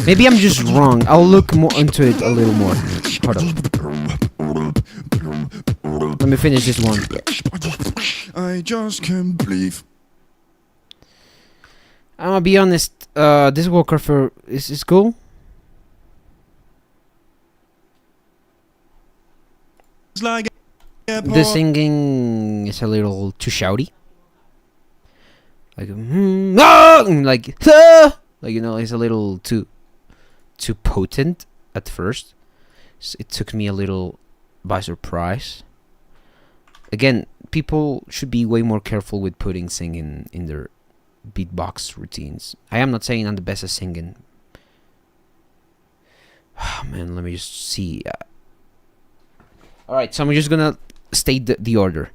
Maybe I'm just wrong. I'll look more into it a little more. Hold up. Let me finish this one. I just can't believe. I'm gonna be honest. This Walker for is cool. It's like The singing is a little too shouty. Like like you know, it's a little too potent at first. So it took me a little by surprise. Again, people should be way more careful with putting singing in their beatbox routines. I am not saying I'm the best at singing. Oh, man, let me just see. Alright, so I'm just gonna state the order.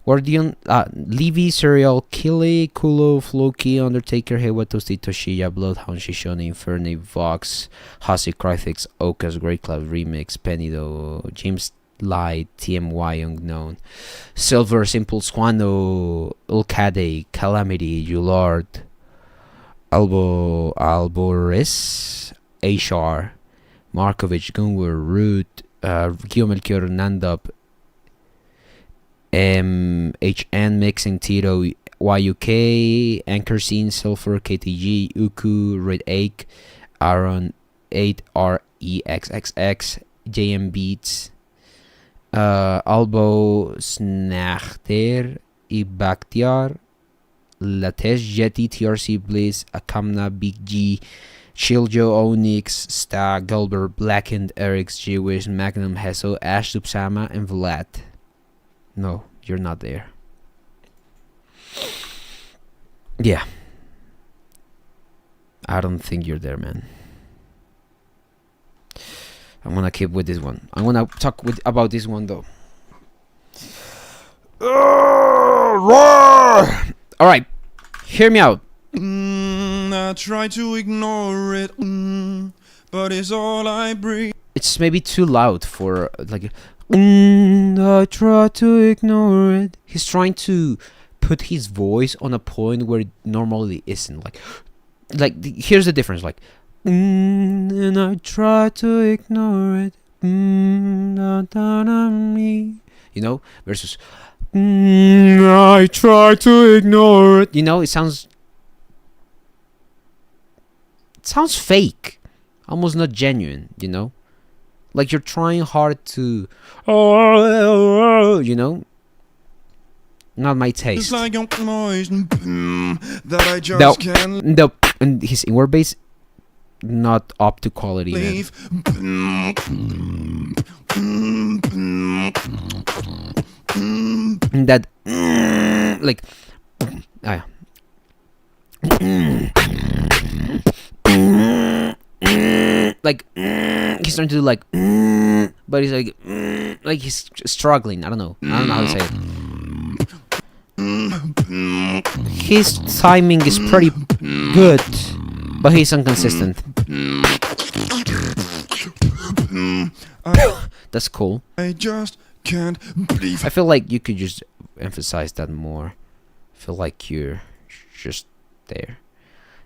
Guardian, Levi, Serial, Kille, Kulo, Floki, Undertaker, Hewa, Toasty, Toshiya, Bloodhound, Shishoni, Inferno, Vox, Hasi, Cryfix, Okas, Great Cloud Remix, Penido, James Light, TMY, Unknown, Silver, Simple, Squano, Ulcade, Calamity, Ulard, Alboris, Ashar, Markovic, Gunwer, Root, Guillaume Nandop, HN Mixing, Tito, YUK, Anchor Scene, Sulfur, KTG, Uku, Red Ake, Aaron, 8REXXX, JM Beats, Albo, Snachter, Ibaktiar, Latesh, Jetty, TRC Bliss, Akamna, Big G, Shiljo, Onyx, Sta, Gulber, Blackened, Eric's, Jewish, Magnum, Hesso, Ash, Subsama, and Vlad. No, you're not there. Yeah. I don't think you're there, man. I'm gonna keep with this one. I'm gonna talk about this one though. Alright, hear me out. I try to ignore it, but it's all I breathe. It's maybe too loud for like. I try to ignore it. He's trying to put his voice on a point where it normally isn't. Here's the difference. Like, and I try to ignore it. You know, versus. I try to ignore it. You know, it sounds fake, almost not genuine. You know, like you're trying hard to, you know, not my taste. It's like a noise that I just can't no, and his inward bass not up to quality. leave. That like like he's trying to do like but he's like he's struggling. I don't know how to say it. His timing is pretty good, but he's inconsistent. That's cool. I just can't believe. I feel like you could just emphasize that more. I feel like you're just there.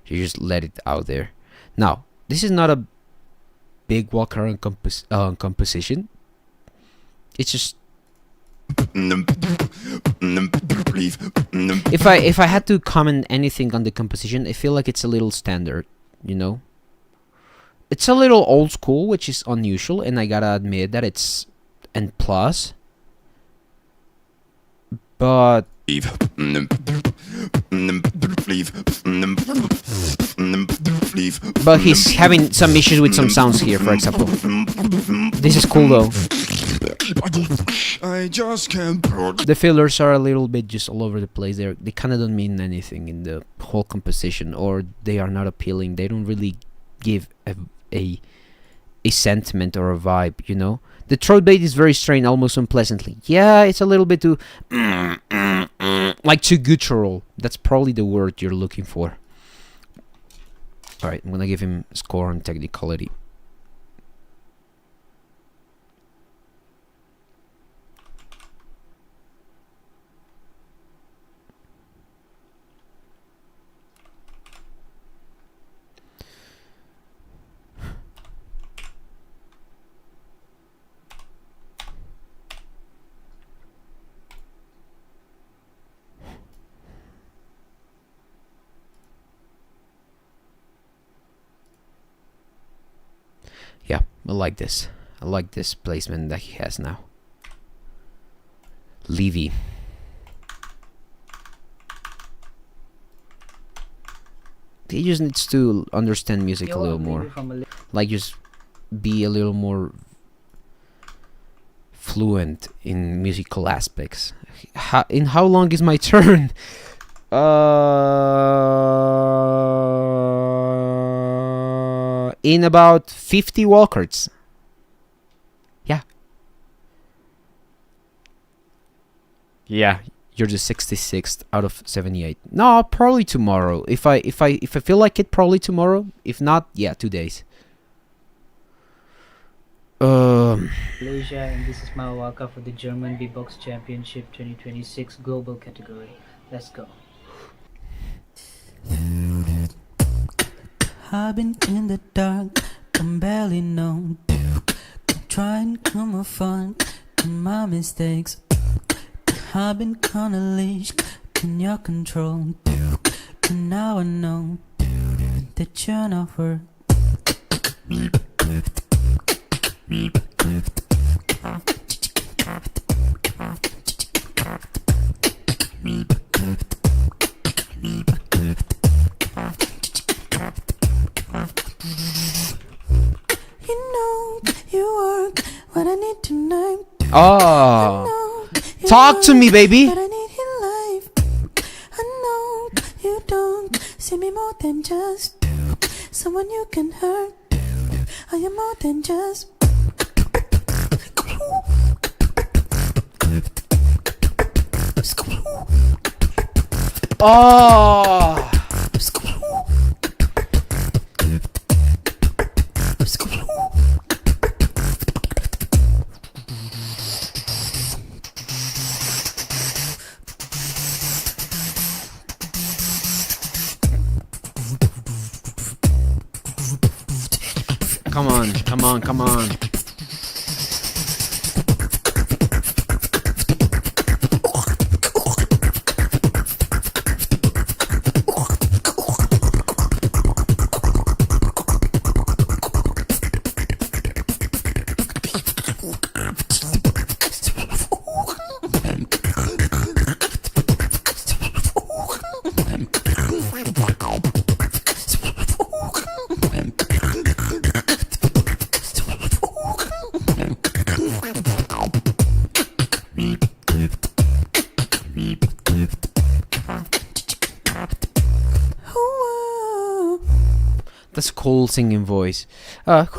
You just let it out there. Now, this is not a big Walker composition. It's just if I had to comment anything on the composition, I feel like it's a little standard, you know. It's a little old school, which is unusual, and I gotta admit that it's N plus. But he's having some issues with some sounds here, for example. This is cool though. I just can't. The fillers are a little bit just all over the place. They kind of don't mean anything in the whole composition, or they are not appealing. They don't really give a sentiment or a vibe, you know. The throat bait is very strained, almost unpleasantly. Yeah, it's a little bit too like too guttural. That's probably the word you're looking for. Alright, I'm gonna give him a score on technicality. Yeah, I like this. I like this placement that he has now. Levy. He just needs to understand music a little more. Like just be a little more fluent in musical aspects. In how long is my turn? In about 50 WILDCARDS. Yeah. Yeah, you're the 66th out of 78. No, probably tomorrow. If I feel like it, probably tomorrow. If not, yeah, 2 days. Malaysia, and this is my waka for the German Beatbox Championship 2026 global category. Let's go. I've been in the dark, I'm barely known. Trying to move on from my mistakes. I've been unleashed in your control. And now I know that you're not worth. You know you work what I need tonight. Oh, talk to me, baby. But I need your life. I know you don't see me more than just someone you can hurt. I am more than just. Oh! Come on, come on, come on. That's a cool singing voice. That's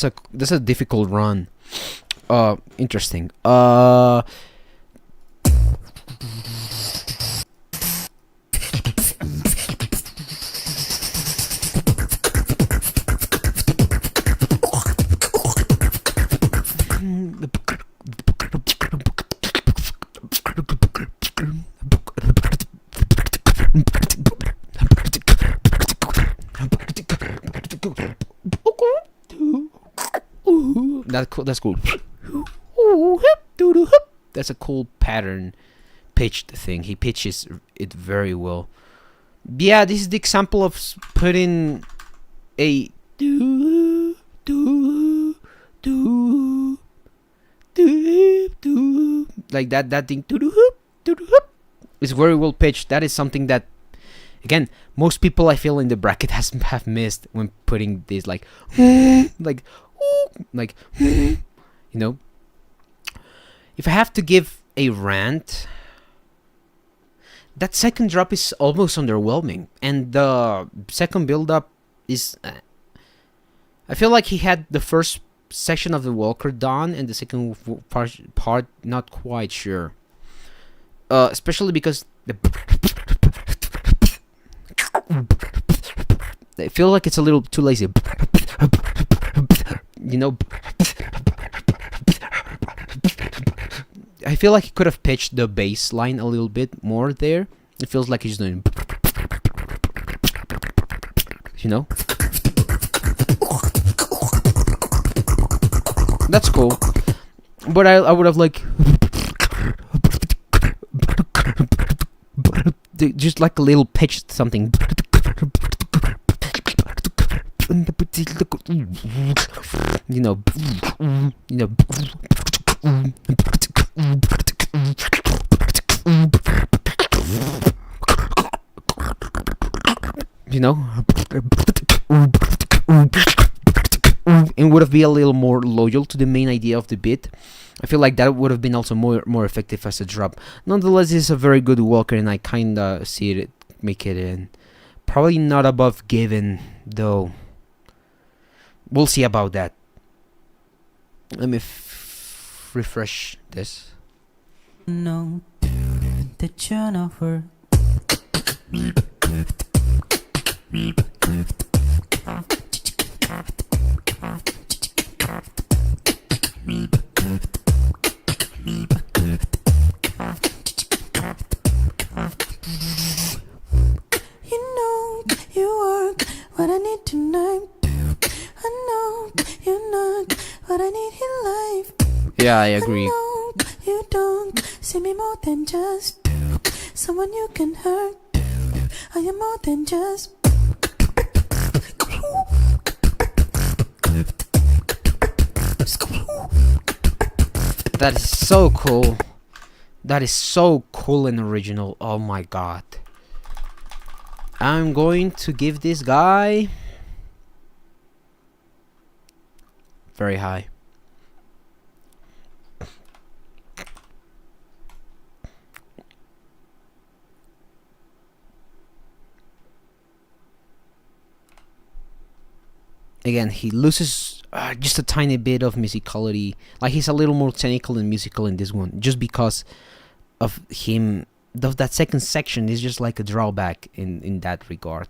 a difficult run. Interesting. That's cool. That's a cool pattern pitched thing. He pitches it very well. Yeah, this is the example of putting a like that thing is very well pitched. That is something that, again, most people I feel in the bracket have missed when putting this like you know. If I have to give a rant, that second drop is almost underwhelming, and the second build-up is I feel like he had the first section of the Walker done and the second part not quite sure, especially because I feel like it's a little too lazy, you know. I feel like he could have pitched the bass line a little bit more there. It feels like he's doing, you know. That's cool, but I would have like just like a little pitched something. You know. You know, and would have been a little more loyal to the main idea of the beat. I feel like that would have been also more effective as a drop. Nonetheless, it's a very good Walker, and I kinda see it make it in. Probably not above Given though. We'll see about that. Let me refresh this. No, that you're not for. You know you work what I need tonight. I know you're not what I need in life. Yeah, I agree. I know you don't see me more than just someone you can hurt. I am more than just. That is so cool. That is so cool and original. Oh my god. I'm going to give this guy very high. again, he loses just a tiny bit of musicality. Like, he's a little more technical and musical in this one, just because of him. That second section is just like a drawback in that regard.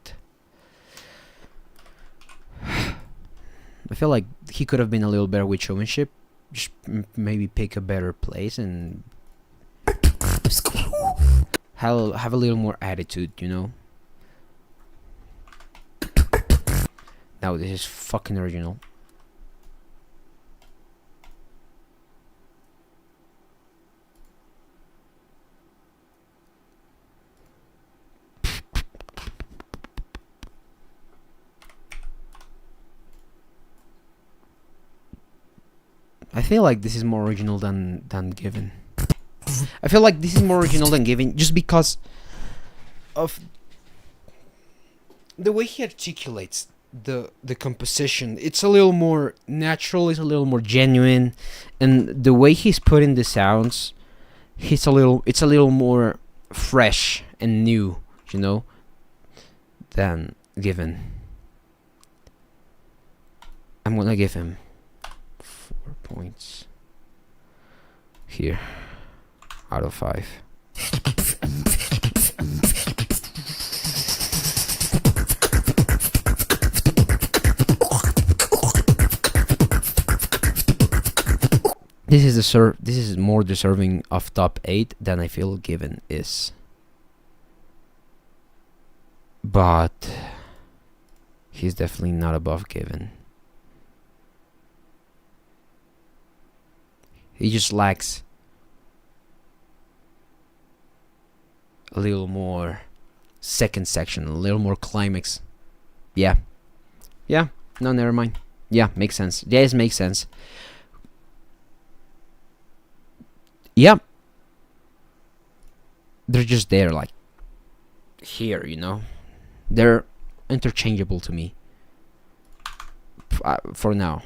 I feel like he could have been a little better with showmanship. Just maybe pick a better place and have a little more attitude, you know. Now this is fucking original. I feel like this is more original than Given. I feel like this is more original than Given just because of the way he articulates the composition. It's a little more natural, it's a little more genuine, and the way he's putting the sounds, it's a little more fresh and new, you know, than Given. I'm gonna give him 4 points here out of 5. This is more deserving of top 8 than I feel Given is. But he's definitely not above Given. He just lacks a little more second section, a little more climax. Yeah. Yeah. No, never mind. Yeah, makes sense. Yes, makes sense. Yeah. They're just there, like, here, you know. They're interchangeable to me. For now.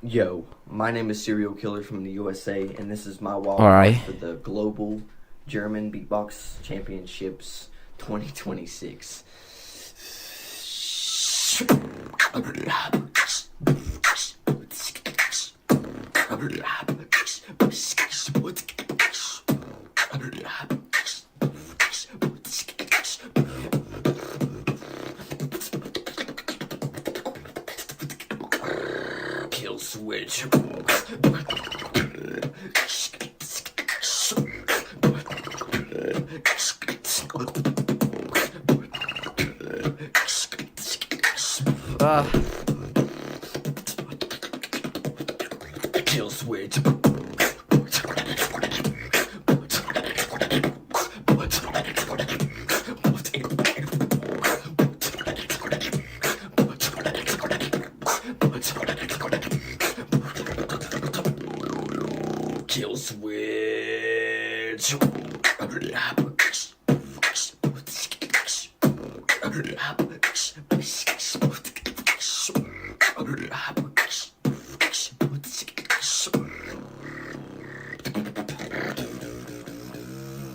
Yo, my name is Serial Killer from the USA, and this is my wild Alright. for the Global German Beatbox Championships 2026. Kill switch. Kill switch. Kill switch.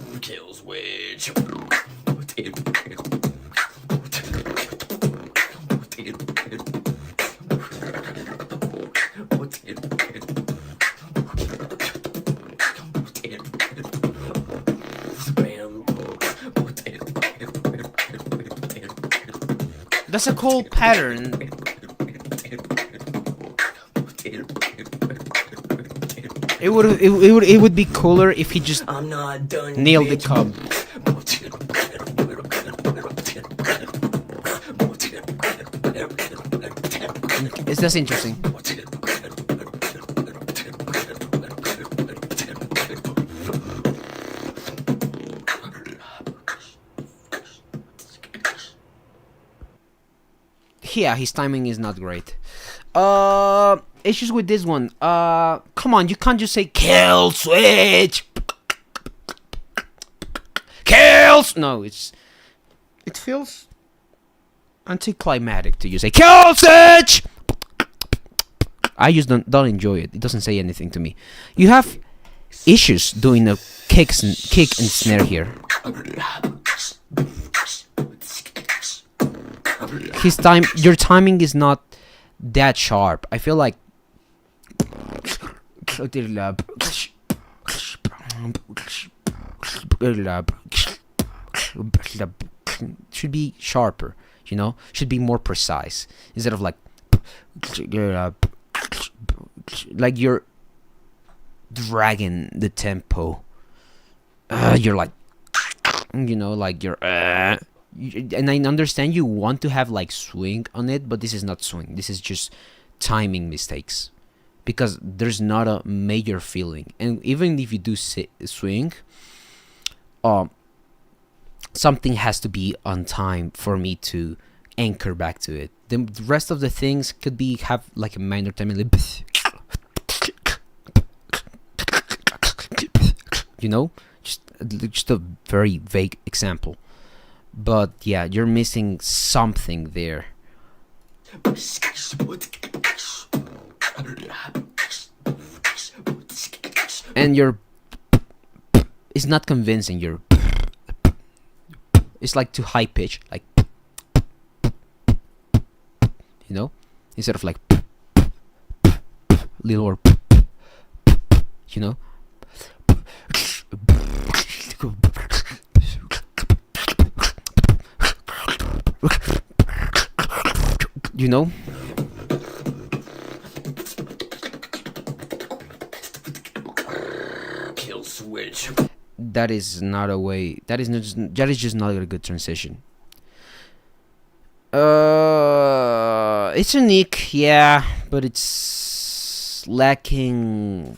Kill switch. That's a cool pattern. It would be cooler if he just nailed the cub. That's interesting. Yeah, his timing is not great. Issues with this one. Come on, you can't just say kill switch. Kills. No, it feels anticlimactic to you say kill switch. I just don't enjoy it. It doesn't say anything to me. You have issues doing a kick and snare here. your timing is not that sharp. I feel like should be sharper, you know, should be more precise instead of like you're dragging the tempo. You're like, you know, like you're and I understand you want to have like swing on it, but this is not swing. This is just timing mistakes, because there's not a major feeling. And even if you do swing, something has to be on time for me to anchor back to it. The rest of the things could be have like a minor timing, like, you know, just a very vague example. But yeah, you're missing something there. And it's not convincing. It's like too high pitch, like, you know, instead of like little or, you know. You know. Kill switch. That is not a way. That is just not a good transition. It's unique, yeah, but it's lacking.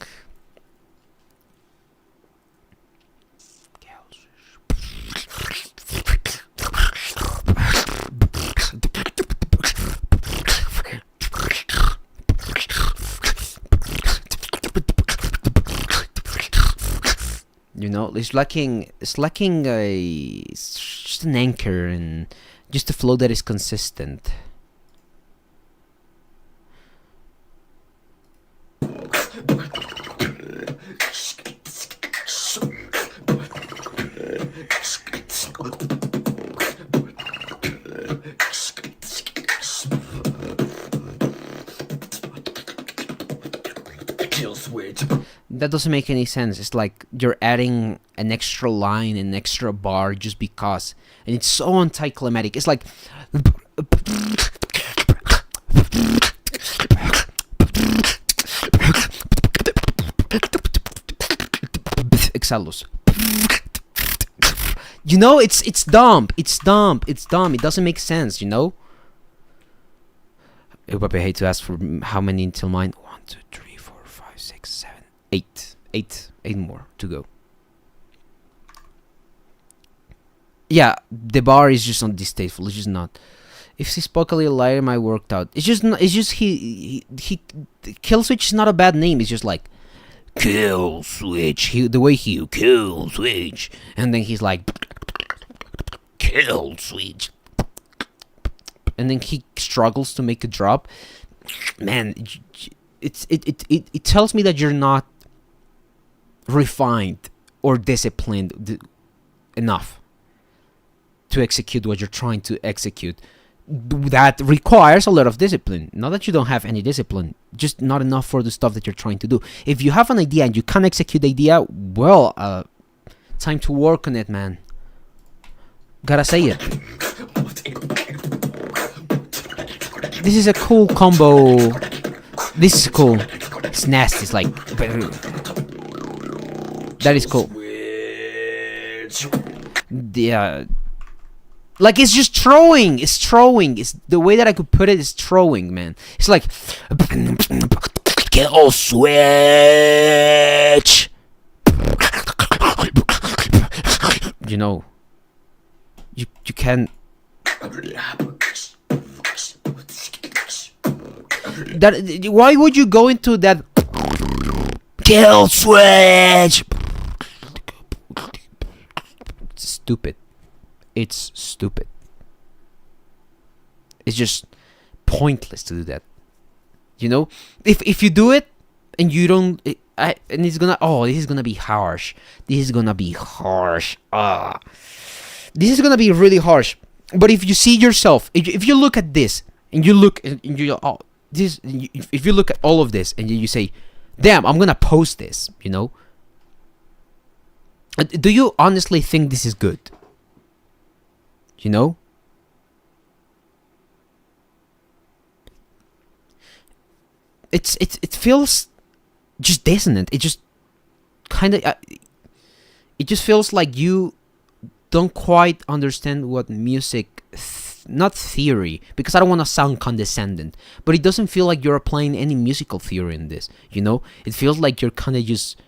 You know, it's lacking it's just an anchor and just a flow that is consistent. Kill switch. That doesn't make any sense. It's like you're adding an extra line, an extra bar just because, and it's so anticlimactic. It's like Exalos. You know, it's dumb. It's dumb. It doesn't make sense. You know. I hate to ask for how many until mine. 1, 2, 3, 4, 5, 6, 7, 8. 8 more to go. Yeah, the bar is just not distasteful. It's just not. If he spoke a little lighter, I worked out. It's just not, it's just he Kill Switch is not a bad name. It's just like Kill Switch. The way he Kill Switch, and then he's like Kill Switch, and then he struggles to make a drop. Man, it tells me that you're not refined or disciplined enough to execute what you're trying to execute. That requires a lot of discipline. Not that you don't have any discipline, just not enough for the stuff that you're trying to do. If you have an idea and you can't execute the idea, well, time to work on it, man. Gotta say it. This is a cool combo. This is cool. It's nasty. It's like that is cool. Yeah. Like, it's just throwing. It's throwing. It's the way that I could put it is throwing, man. It's like Kill Switch. You know. You can. That, why would you go into that Kill Switch? It's stupid. It's stupid. It's just pointless to do that. You know, if you do it and you don't, and it's gonna, this is gonna be harsh. This is gonna be harsh. This is gonna be really harsh. But if you see yourself, if you look at this and you look and you this, if you look at all of this and you say, "Damn, I'm gonna post this," you know. Do you honestly think this is good? You know. It feels just dissonant. It just kind of it just feels like you don't quite understand what music not theory, because I don't want to sound condescending, but it doesn't feel like you're applying any musical theory in this, you know. It feels like you're kind of just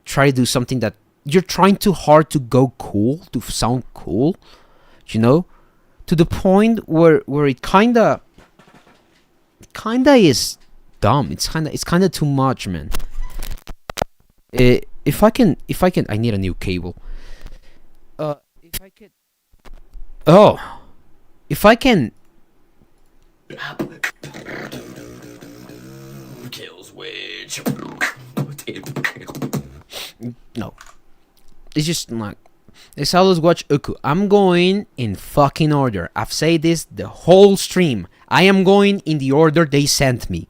trying to do something that you're trying too hard to go cool, to sound cool, you know, to the point where it kind of is dumb. It's kind of too much, man. If I can, I need a new cable. If I could, if I can. Kills witch. No, it's just like. Let's always watch Uku. I'm going in fucking order. I've said this the whole stream. I am going in the order they sent me.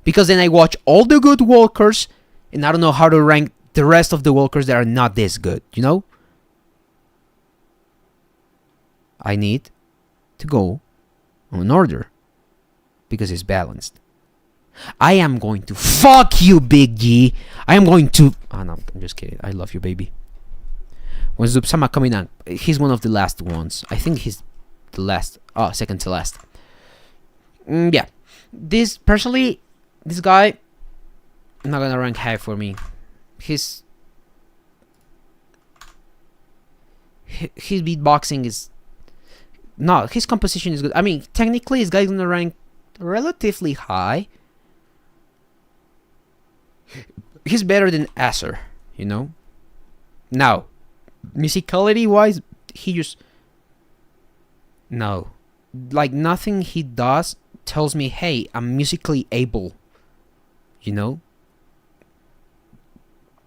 Because then I watch all the good walkers, and I don't know how to rank the rest of the walkers that are not this good, you know? I need to go on order. Because it's balanced. I am going to fuck you, Big G. I am going to... Oh no, I'm just kidding. I love you, baby. When Zubsama coming on, he's one of the last ones. I think he's the last. Oh, second to last. Yeah. This, personally, this guy, not gonna rank high for me. His beatboxing is... No, his composition is good. I mean, technically, this guy's gonna rank relatively high. He's better than Acer, you know? Now, musicality wise, he just... No. Like, nothing he does tells me, hey, I'm musically able. You know?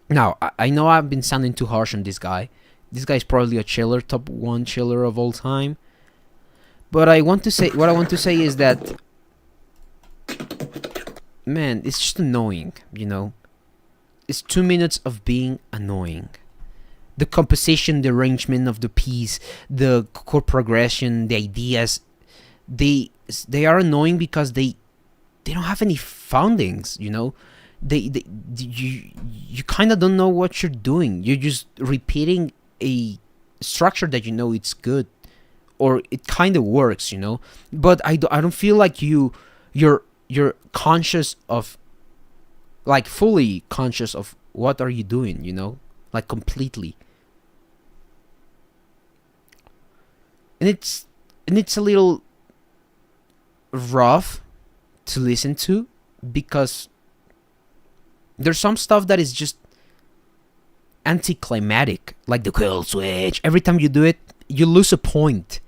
Now, I know I've been sounding too harsh on this guy. This guy's probably a chiller, top 1 chiller of all time. But I want to say... What I want to say is that... Man, it's just annoying, you know? It's 2 minutes of being annoying. The composition, the arrangement of the piece, the chord progression, the ideas, they are annoying because they don't have any foundings, you know. You kind of don't know what you're doing. You're just repeating a structure that you know it's good, or it kind of works, you know. But I don't feel like you're conscious of, like, fully conscious of what are you doing, you know, like completely. And it's a little rough to listen to, because there's some stuff that is just anticlimactic, like the kill switch. Every time you do it, you lose a point.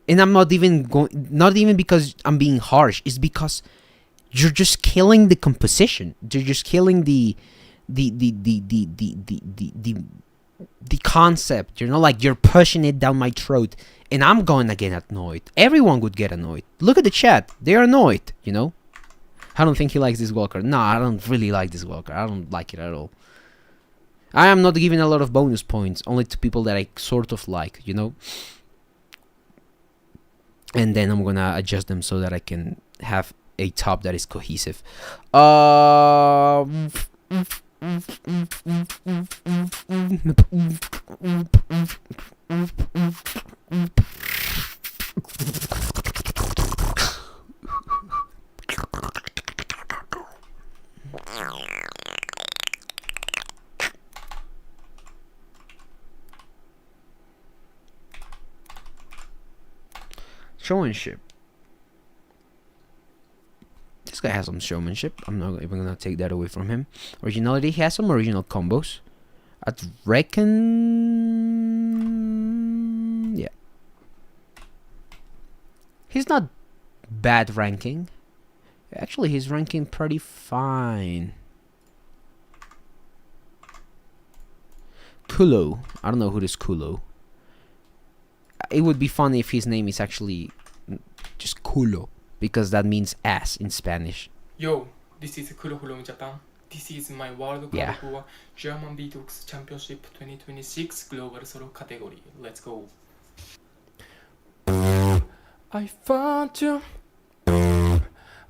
And I'm not even because I'm being harsh. It's because you're just killing the composition. You're just killing the concept. You know, like, you're pushing it down my throat. And I'm going to get annoyed. Everyone would get annoyed. Look at the chat. They're annoyed, you know? I don't think he likes this walker. No, I don't really like this walker. I don't like it at all. I am not giving a lot of bonus points, only to people that I sort of like, you know? And then I'm going to adjust them so that I can have a top that is cohesive. Showmanship. This guy has some showmanship. I'm not even gonna take that away from him. Originality, he has some original combos. I'd reckon... Yeah. He's not bad ranking. Actually, he's ranking pretty fine. Kulo. I don't know who this Kulo. it would be funny if his name is actually just culo, because that means ass in Spanish. Yo, this is Kuro from Japan. This is my world card Yeah. for German Beatbox Championship 2026 Global Solo category. Let's go. I found you.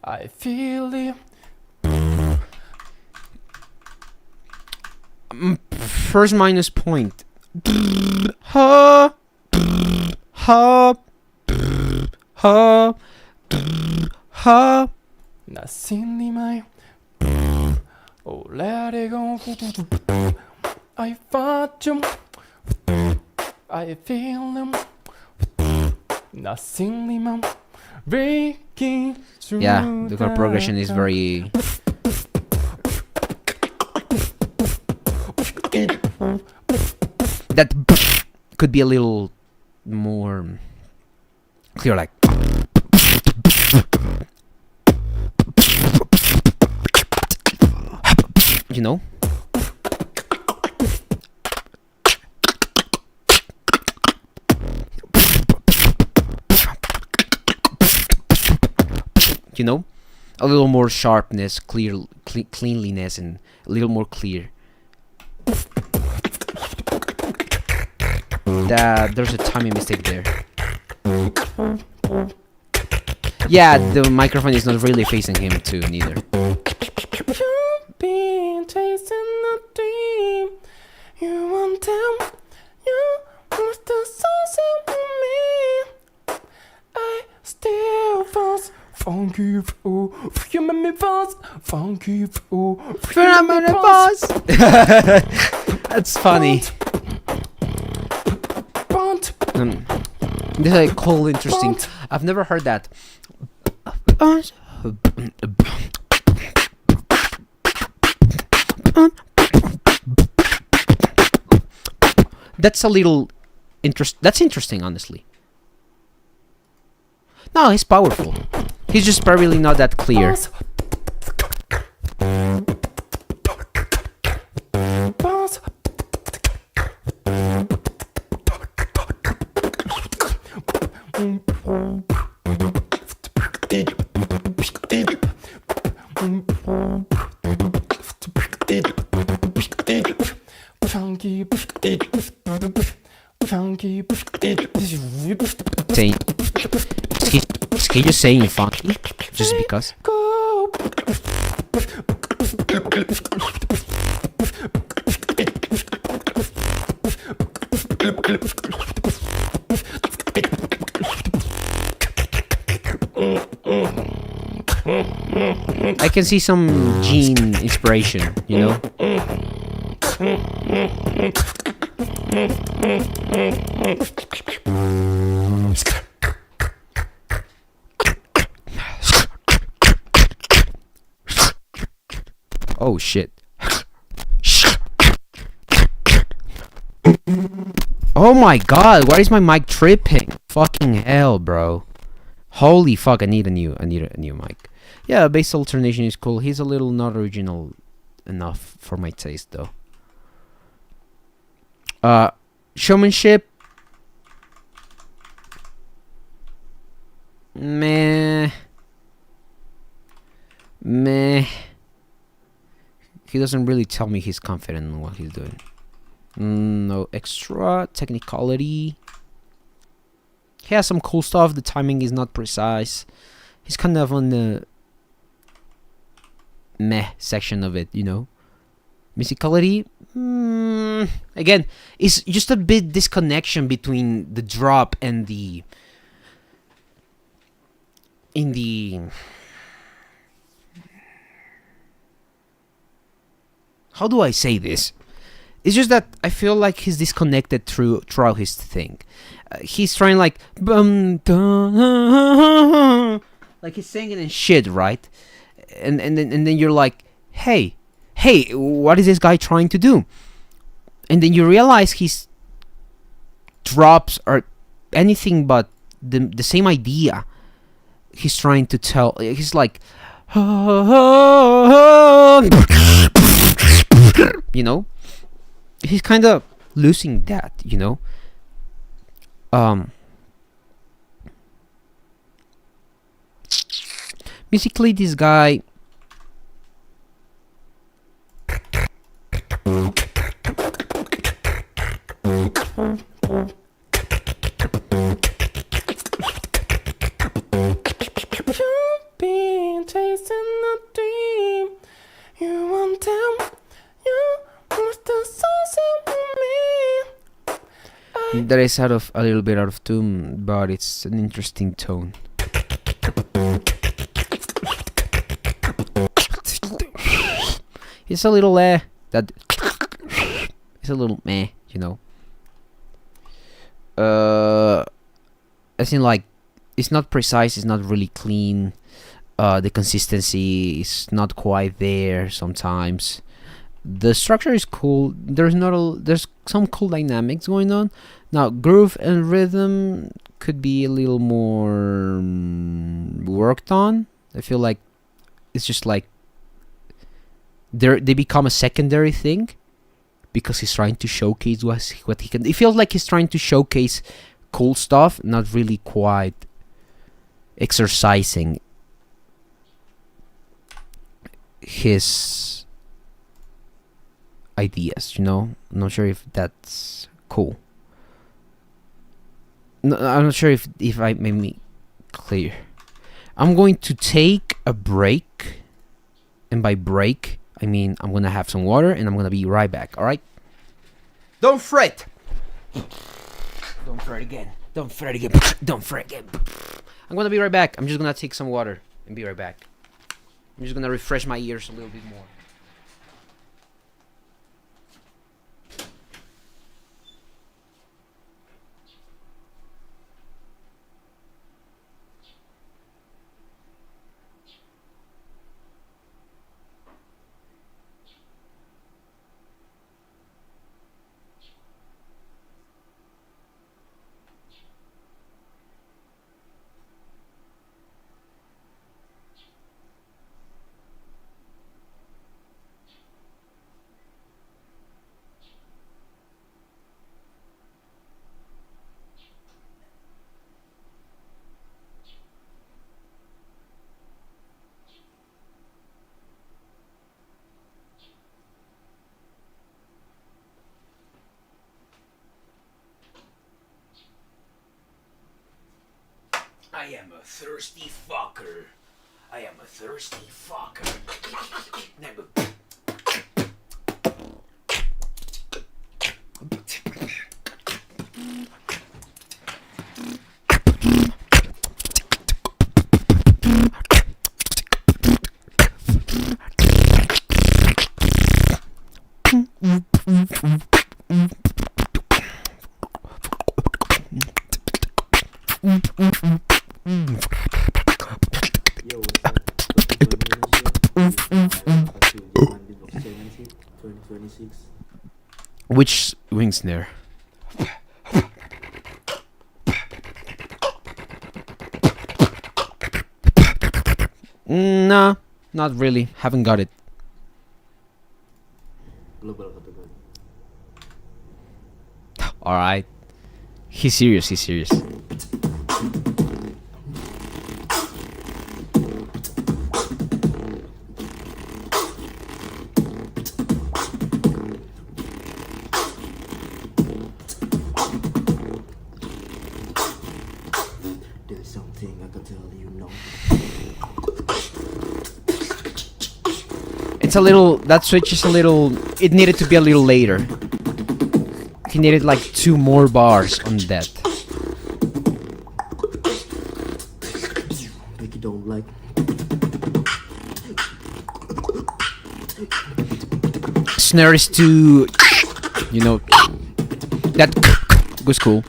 I feel it. First minus point. Ha, ha, ha, ha. Nothing in my. Oh, let it go. I found you. I feel them. Nothing in my. Breaking through. Yeah, the chord progression is very. That could be a little more clear, like. You know? You know? A little more sharpness, cleanliness, and a little more clear. There's a timing mistake there. Yeah, the microphone is not really facing him too, neither. Been chasing a dream. You want them. You want the source of me. I still fast. Thank you for you make me fast. Thank you for you make me fast. That's funny. This is a cool, interesting. I've never heard that. That's a little That's interesting, honestly. No, he's powerful. He's just probably not that clear. Saying, is he just saying funky? Just because? I can see some Gene inspiration, you know? Oh shit. Oh my god, why is my mic tripping? Fucking hell, bro. Holy fuck, I need a new mic. Yeah, bass alternation is cool. He's a little not original enough for my taste though. Showmanship. Meh. He doesn't really tell me he's confident in what he's doing. No extra technicality. He has some cool stuff. The timing is not precise. He's kind of on the meh section of it, you know. Musicality, again, it's just a bit disconnection between the drop and the how do I say this? It's just that I feel like he's disconnected throughout his thing. He's trying like he's singing and shit, right? And then you're like, hey, what is this guy trying to do? And then you realize his drops are anything but the same idea he's trying to tell. He's like, you know, he's kind of losing that, you know. Musically, this guy. You've been chasing a dream. You want them. You want the source of me. That is a little bit out of tune, but it's an interesting tone. It's a little that it's a little meh, you know. As in, like, it's not precise, it's not really clean. The consistency is not quite there sometimes. The structure is cool. There's some cool dynamics going on. Now, groove and rhythm could be a little more worked on. I feel like it's just like they become a secondary thing because he's trying to showcase what he can. It feels like he's trying to showcase cool stuff, not really quite exercising his ideas, you know. I'm not sure if that's cool. No, I'm not sure if I made me clear. I'm going to take a break, and by break I mean I'm gonna have some water and I'm gonna be right back. All right? Don't fret. Don't fret again. Don't fret again. Don't fret again. I'm gonna be right back. I'm just gonna take some water and be right back. I'm just gonna refresh my ears a little bit more. I am a thirsty fucker. I am a thirsty fucker. Which wing snare? Nah, not really. Haven't got it. Alright. He's serious, he's serious. There's something I can tell you, no. It's a little, that switch is a little, it needed to be a little later. He needed like 2 more bars on that. Like you don't like. Snare is too, you know, that was cool.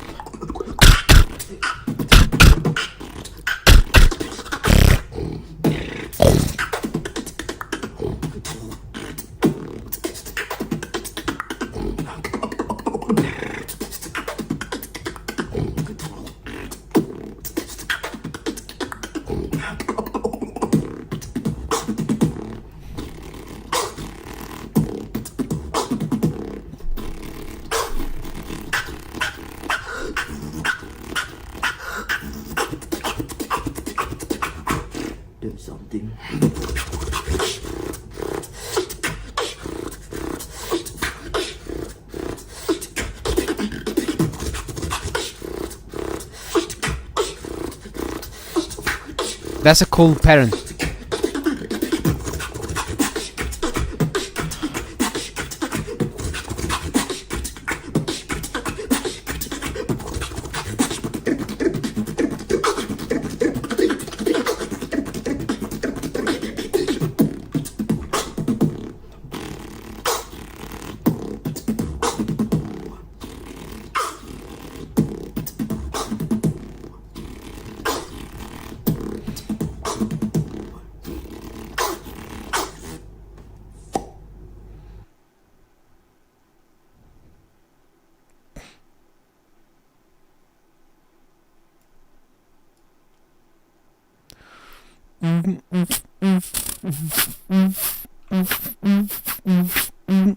That's a cool pattern.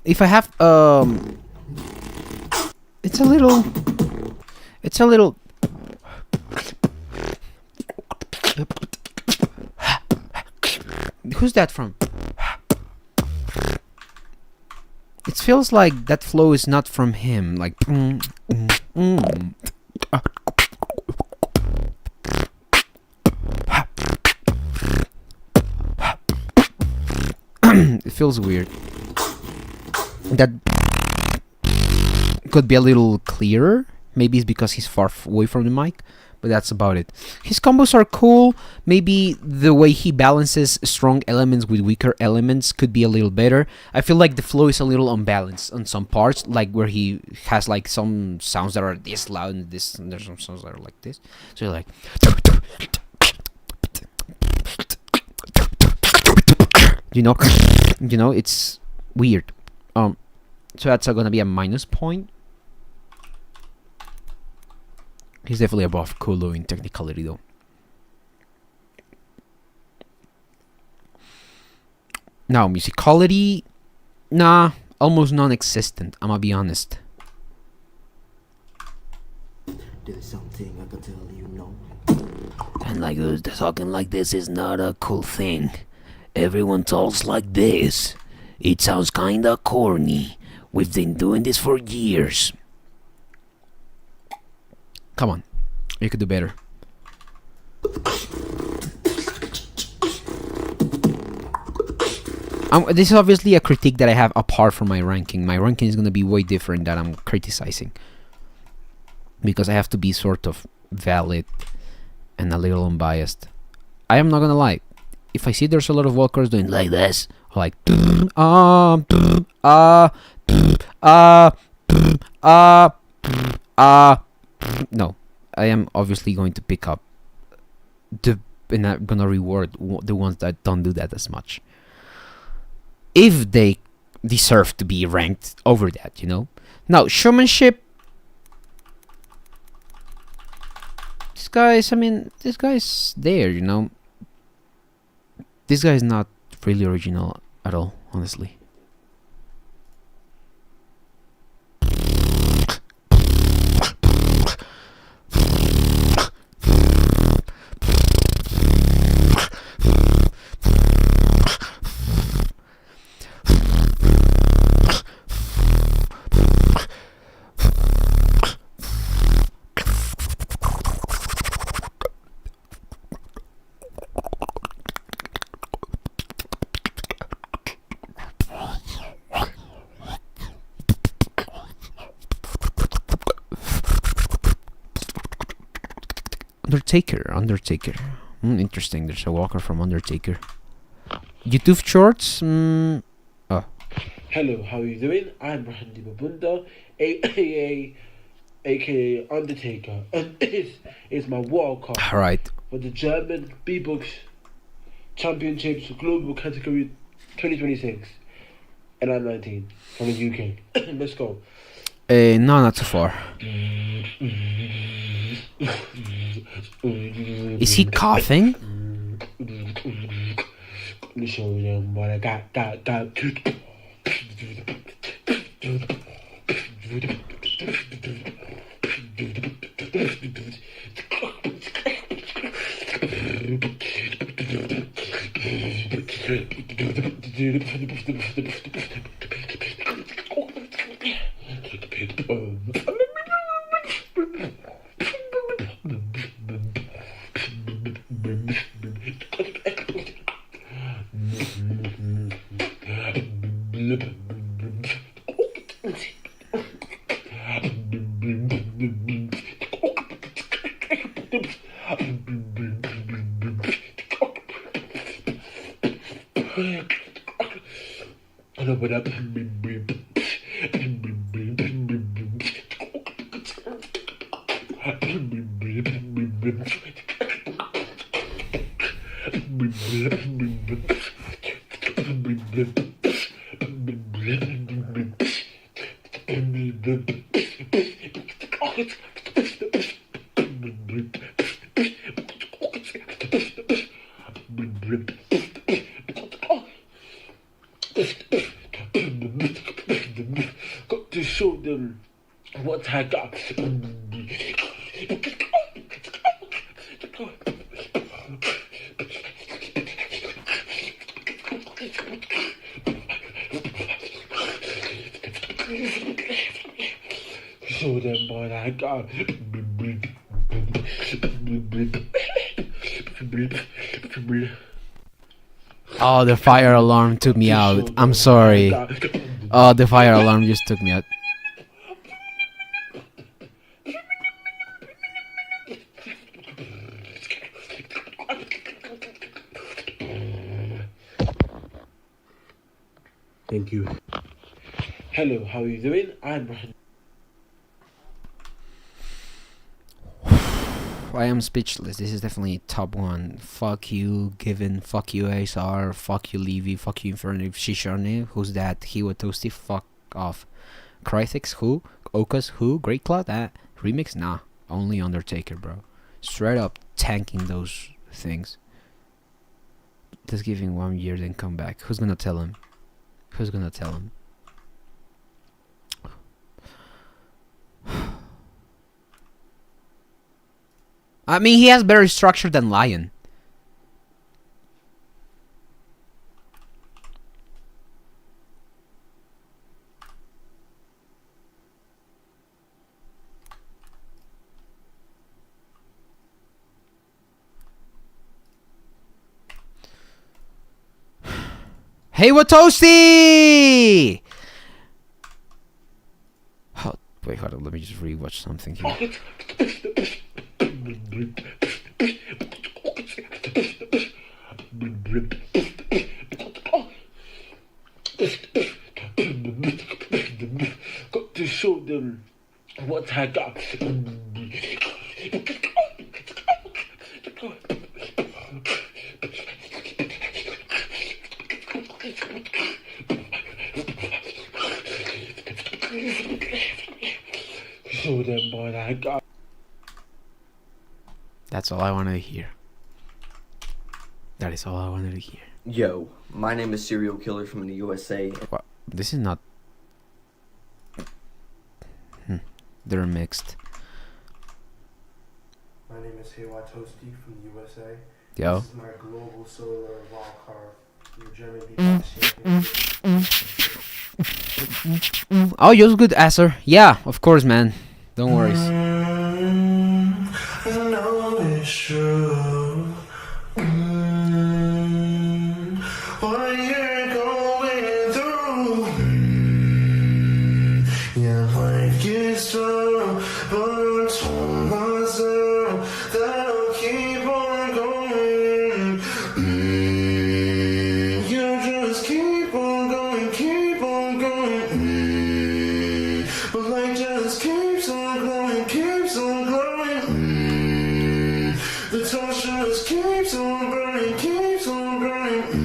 If I have it's a little who's that from? It feels like that flow is not from him, like it feels weird. That could be a little clearer. Maybe it's because he's far away from the mic, but that's about it. His combos are cool. Maybe the way he balances strong elements with weaker elements could be a little better. I feel like the flow is a little unbalanced on some parts, like where he has like some sounds that are this loud and this, and there's some sounds that are like this. So you're like, you know, it's weird. So that's gonna be a minus point. He's definitely above Kulu in technicality, though. Now, musicality, nah, almost non-existent. I'm gonna be honest. There's something I can tell you, no. And like talking like this is not a cool thing. Everyone talks like this. It sounds kinda corny. We've been doing this for years. Come on, you could do better. This is obviously a critique that I have apart from my ranking. My ranking is going to be way different that I'm criticizing, because I have to be sort of valid and a little unbiased. I am not going to lie. If I see there's a lot of walkers doing like this, like no, I am obviously going to pick up and I'm gonna reward the ones that don't do that as much, if they deserve to be ranked over that, you know. Now, showmanship, this guy's there, you know. This guy is not really original at all, honestly. Undertaker. Interesting. There's a walker from Undertaker. YouTube shorts. Hello, how are you doing? I'm Randy Mabunda, aka Undertaker, and this is my wild card for the German B-Box Championships Global Category 2026, and I'm 19 from the UK. Let's go. No, not so far. Is he coughing? Let me show them what I got. Got to show them what I got. Show them what I got. Oh, the fire alarm took me out. I'm sorry. Oh, the fire alarm just took me out. Thank you. Hello, how are you doing? I'm I am speechless. This is definitely top one. Fuck you, Given. Fuck you, ASR. Fuck you, Levy. Fuck you, Inferno. Shishane. Who's that? Hiwa Toasty. Fuck off. Crythix. Who? Okas. Who? Great Cloud. That remix? Nah. Only Undertaker, bro. Straight up tanking those things. Just give him 1 year, then come back. Who's gonna tell him? Who's gonna tell him? I mean, he has better structure than Lion. Hey, Watoasty! Oh, wait, hold on. Let me just rewatch something here. got to show them what I got. Show them what I got. That's all I wanted to hear. That is all I wanted to hear. Yo, my name is Serial Killer from the USA. What? This is not... They're mixed. My name is Hiwa Toasty from the USA. Yo. This is my global solar wildcard. Your German beatbox championship. Oh, you're good, Asser. Yeah, of course, man. Don't worry. I know it's true. What you're going through. Yeah, life gets tough, but I told myself that I'll keep on going. You just keep on going, keep on going. But life just keeps on glowing, keeps on glowing. The torch just keeps on burning, keeps on burning.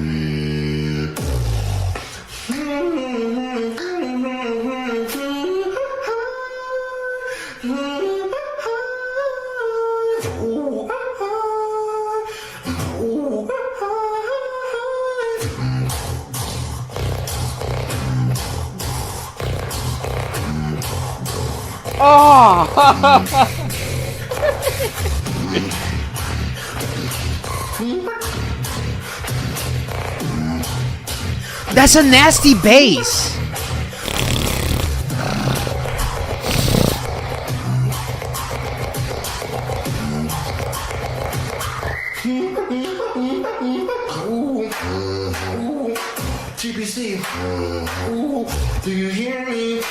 That's a nasty bass. GBC Do you hear me?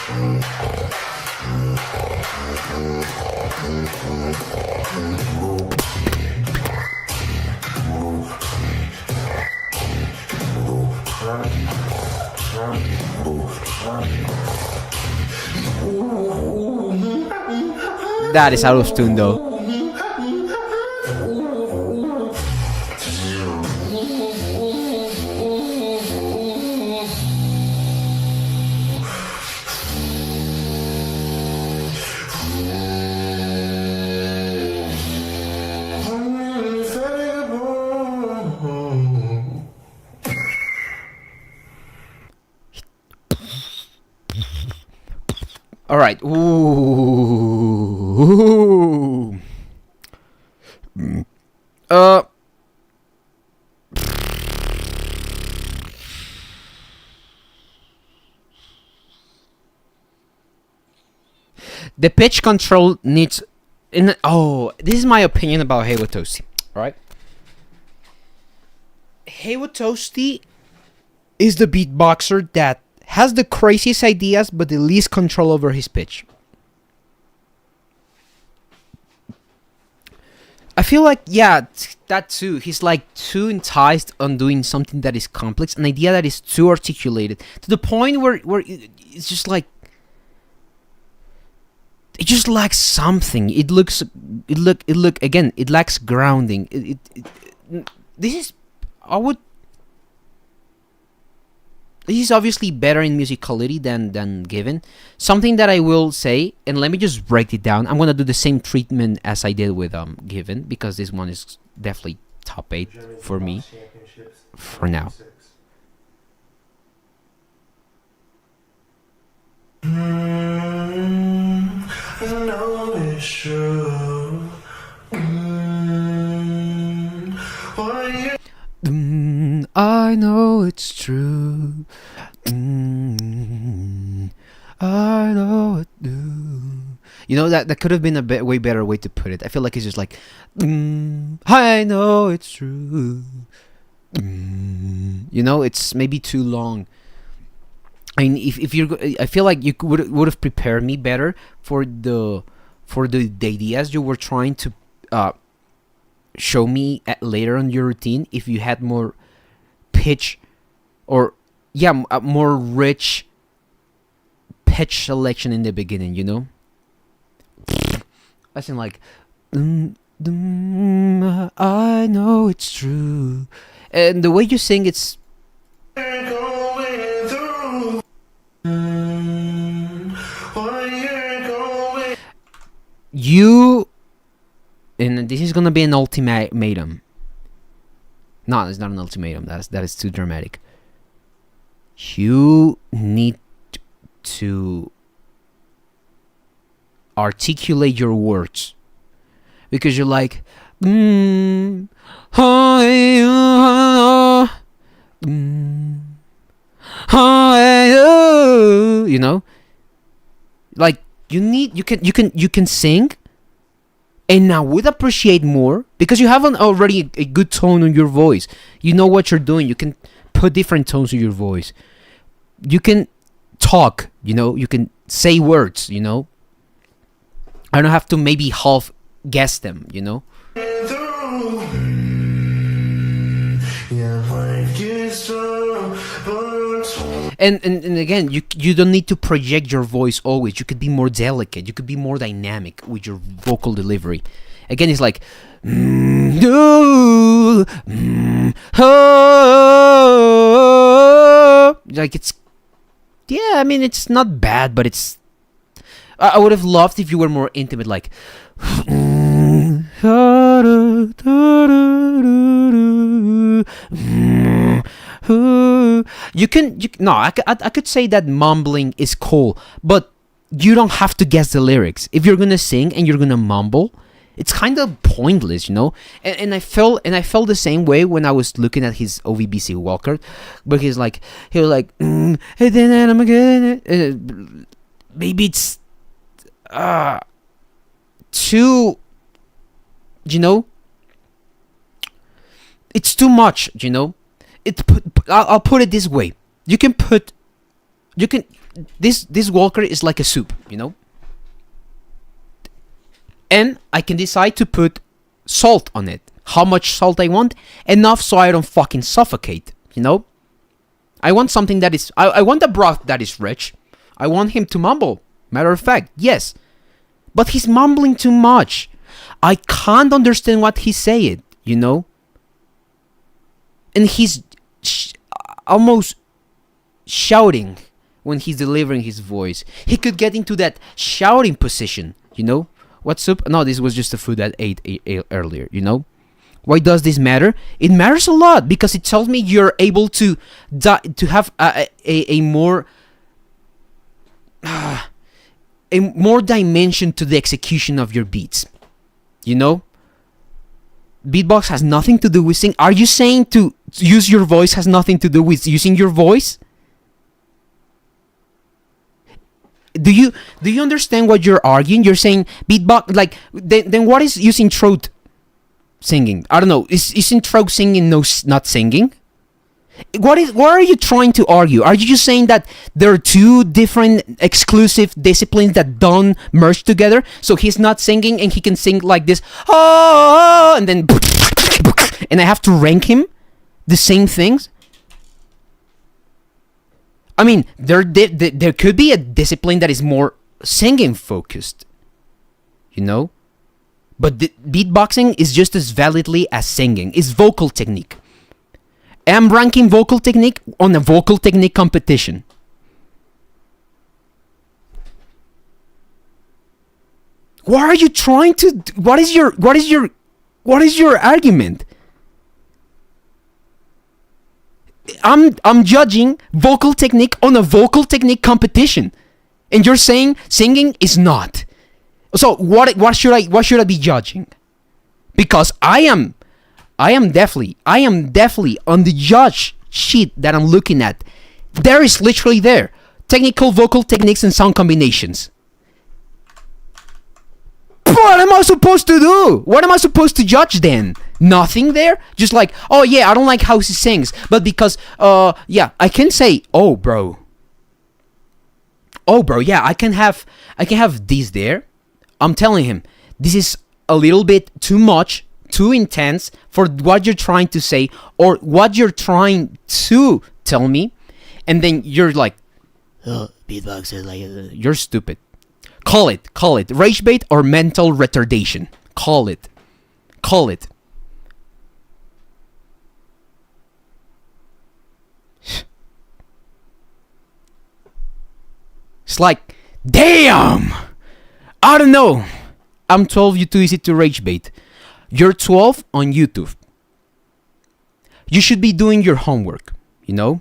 That is out of tune though. All right. Ooh. The pitch control needs. This is my opinion about Hey With Toasty. All right. Hey With Toasty is the beatboxer that has the craziest ideas but the least control over his pitch. I feel like, yeah, that too. He's like too enticed on doing something that is complex, an idea that is too articulated to the point where it's just like it just lacks something. It lacks grounding. This is obviously better in musicality than Given. Something that I will say, and let me just break it down. I'm gonna do the same treatment as I did with Given, because this one is definitely top 8 for me for now. I know it's true. I know it's true. I know it do. You know, that could have been a way better way to put it. I feel like it's just like, I know it's true. You know, it's maybe too long. I mean, if you're, I feel like you would have prepared me better for the ideas you were trying to show me later on your routine. If you had more pitch, or more rich pitch selection in the beginning, you know. As in like, I know it's true, and the way you sing, it's. You, and this is gonna be an ultimatum. No, it's not an ultimatum. That is too dramatic. You need to articulate your words, because you're like, you know, like you can sing, and I would appreciate more, because you have already a good tone on your voice. You know what you're doing. You can put different tones in your voice. You can talk, you know, you can say words, you know. I don't have to maybe half guess them, you know. And again, you don't need to project your voice always. You could be more delicate. You could be more dynamic with your vocal delivery. Again, it's like, like it's, yeah, I mean, it's not bad, but it's, I would have loved if you were more intimate, like, I could say that mumbling is cool, but you don't have to guess the lyrics. If you're gonna sing and you're gonna mumble, it's kind of pointless, you know. And I felt the same way when I was looking at his OVBC wildcard, but he was like, maybe it's too, you know, it's too much, you know. I'll put it this way. You can put, you can, this Walker is like a soup, you know? And I can decide to put salt on it. How much salt I want, enough so I don't fucking suffocate, you know? I want something that is, I want a broth that is rich. I want him to mumble. Matter of fact, yes. But he's mumbling too much. I can't understand what he's saying, you know? And he's almost shouting when he's delivering his voice. He could get into that shouting position, you know? What's up? No, this was just the food I ate earlier, you know? Why does this matter? It matters a lot because it tells me you're able to have a more dimension to the execution of your beats. You know? Beatbox has nothing to do with sing. Are you saying to use your voice has nothing to do with using your voice? Do you understand what you're arguing? You're saying beatbox, like then what is using throat singing? I don't know. Isn't throat singing not singing? What are you trying to argue? Are you just saying that there are two different exclusive disciplines that don't merge together? So he's not singing and he can sing like this, oh, and then and I have to rank him the same things? I mean, there could be a discipline that is more singing focused, you know? But beatboxing is just as validly as singing. It's vocal technique. I'm ranking vocal technique on a vocal technique competition. What are you trying to? What is your argument? I'm judging vocal technique on a vocal technique competition, and you're saying singing is not. So what should I be judging? Because I am definitely on the judge sheet that I'm looking at. There is literally there technical vocal techniques and sound combinations. What am I supposed to do? What am I supposed to judge then? Nothing there? Just like, oh yeah, I don't like how he sings, but because yeah, I can say, oh bro, yeah, I can have this there. I'm telling him this is a little bit too much, too intense for what you're trying to say or what you're trying to tell me, and then you're like, beatbox is like, you're stupid. Call it rage bait or mental retardation. Call it. It's like, damn, I don't know. I'm 12, you're too easy to rage bait. You're 12 on YouTube. You should be doing your homework, you know?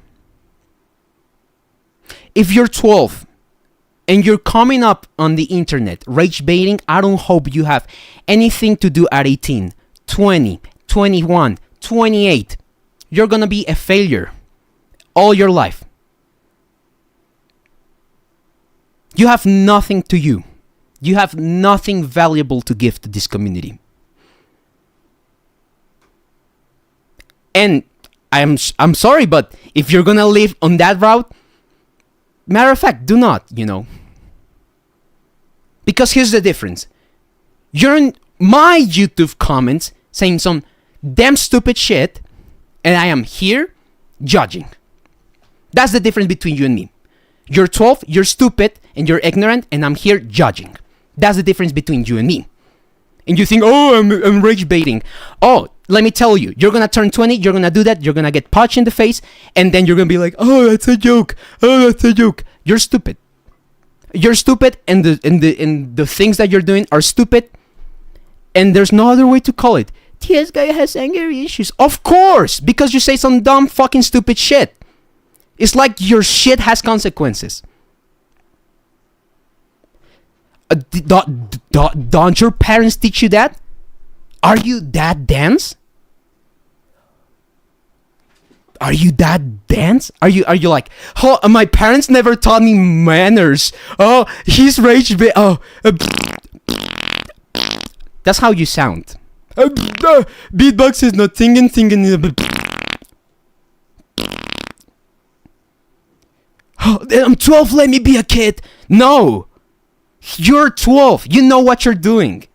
If you're 12 and you're coming up on the internet rage baiting, I don't hope you have anything to do at 18, 20, 21, 28. You're gonna be a failure all your life. You have nothing to you. You have nothing valuable to give to this community. And I'm sorry, but if you're gonna live on that route, matter of fact, do not, you know. Because here's the difference. You're in my YouTube comments saying some damn stupid shit, and I am here judging. That's the difference between you and me. You're 12, you're stupid, and you're ignorant, and I'm here judging. That's the difference between you and me. And you think, oh, I'm rage baiting. Oh, let me tell you, you're gonna turn 20, you're gonna do that, you're gonna get punched in the face, and then you're gonna be like, oh, that's a joke. Oh, that's a joke. You're stupid. You're stupid, and the things that you're doing are stupid, and there's no other way to call it. This guy has anger issues. Of course, because you say some dumb fucking stupid shit. It's like your shit has consequences. Don't your parents teach you that? Are you that dense? Are you that dense? Are you like, oh, my parents never taught me manners. Oh, he's rage bait. Oh, that's how you sound. Beatbox is not singing. I'm 12, let me be a kid. No. You're 12. You know what you're doing.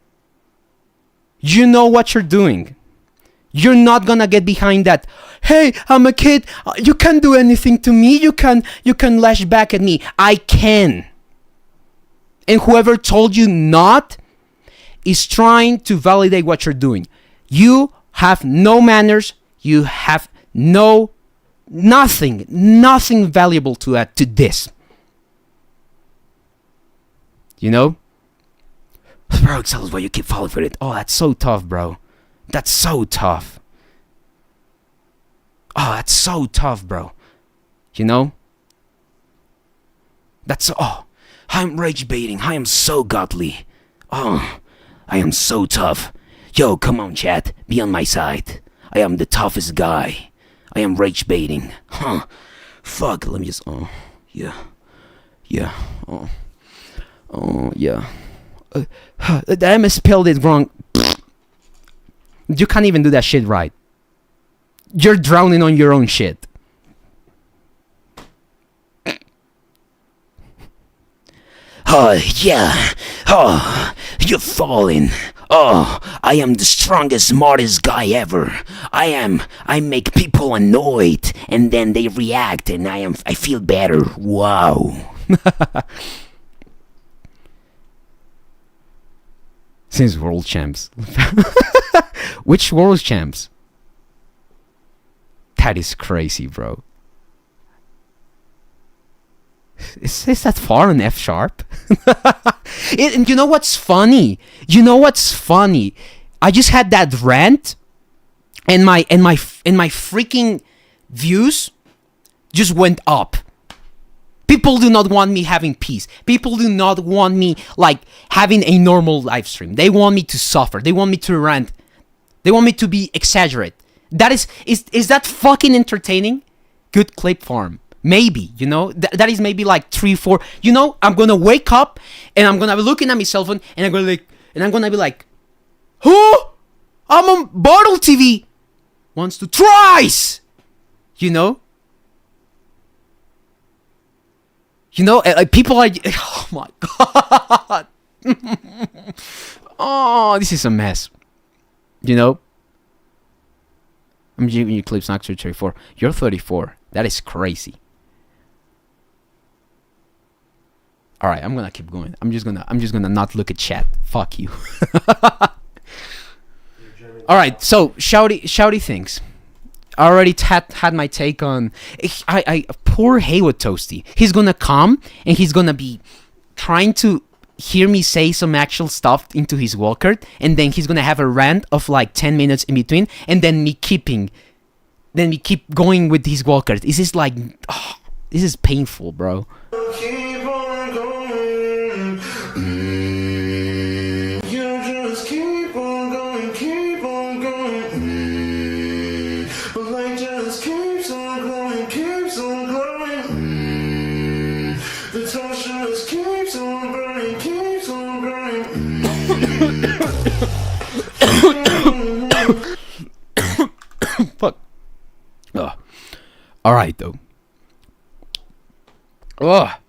You know what you're doing. You're not gonna get behind that. Hey, I'm a kid. You can't do anything to me. You can lash back at me. I can. And whoever told you not is trying to validate what you're doing. You have no manners. You have nothing valuable to add to this. You know? Bro, tell us why you keep falling for it. Oh, that's so tough, bro. That's so tough. Oh, that's so tough, bro. You know? I'm rage baiting. I am so godly. Oh, I am so tough. Yo, come on, chat. Be on my side. I am the toughest guy. I am rage baiting. Huh. Fuck, let me just... Oh, yeah. Yeah. Oh, yeah. I misspelled it wrong. You can't even do that shit right. You're drowning on your own shit. Oh, yeah. Oh, you're falling. Oh, I am the strongest, smartest guy ever. I make people annoyed, and then they react, and I feel better. Wow. Since world champs. Which world champs? That is crazy, bro. Is that far on F sharp? And you know what's funny? I just had that rant, and my freaking views just went up. People do not want me having peace. People do not want me like having a normal live stream. They want me to suffer. They want me to rant. They want me to be exaggerate. That is that fucking entertaining? Good clip farm. Maybe, you know, that is maybe like 3-4. You know, I'm gonna wake up and I'm gonna be looking at my cell phone and I'm gonna be like, who? I'm on Bottle TV. Wants to tries. You know? People are. Oh my god. Oh, this is a mess. You know? I'm giving you clips not to 34. You're 34. That is crazy. All right, I'm gonna keep going. I'm just gonna not look at chat. Fuck you. All right, so shouty things. I already had my take on. I poor Haywood Toasty. He's gonna come and he's gonna be trying to hear me say some actual stuff into his walker, and then he's gonna have a rant of like 10 minutes in between, and then we keep going with his walker. This is like, this is painful, bro. Keep on going. You just keep on going, keep on going. But light just keeps on glowing, keeps on glowing. The torch just keeps on burning, keeps on burning. Fuck. Alright though.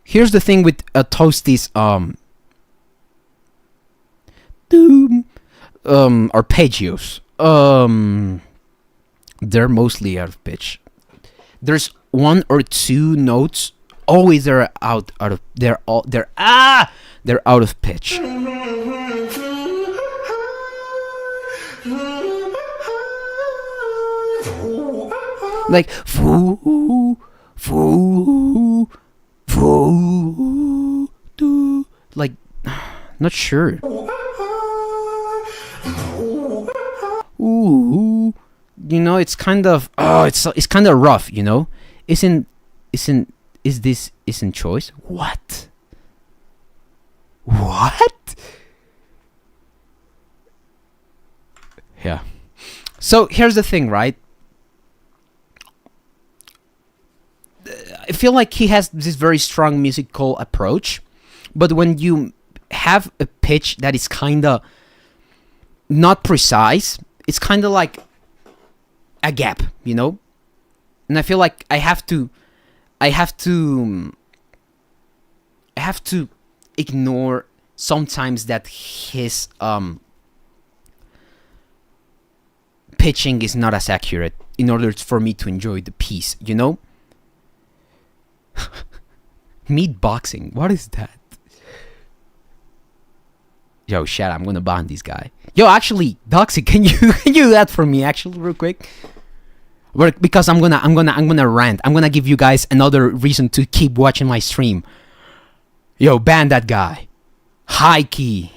Here's the thing with Toasty's arpeggios. They're mostly out of pitch. There's one or two notes always they're out of they're out of pitch. Like foo foo foo do, like not sure. Ooh, you know, it's kind of it's kind of rough, you know. Isn't choice? What? Yeah. So here's the thing, right? I feel like he has this very strong musical approach, but when you have a pitch that is kind of not precise, it's kind of like a gap, you know? And I feel like I have to have to ignore sometimes that his pitching is not as accurate in order for me to enjoy the piece, you know? Meat boxing, what is that? Yo, shit, I'm gonna ban this guy. Yo, actually, Doxy, can you do that for me, actually, real quick? Because I'm gonna rant. I'm gonna give you guys another reason to keep watching my stream. Yo, ban that guy. High key.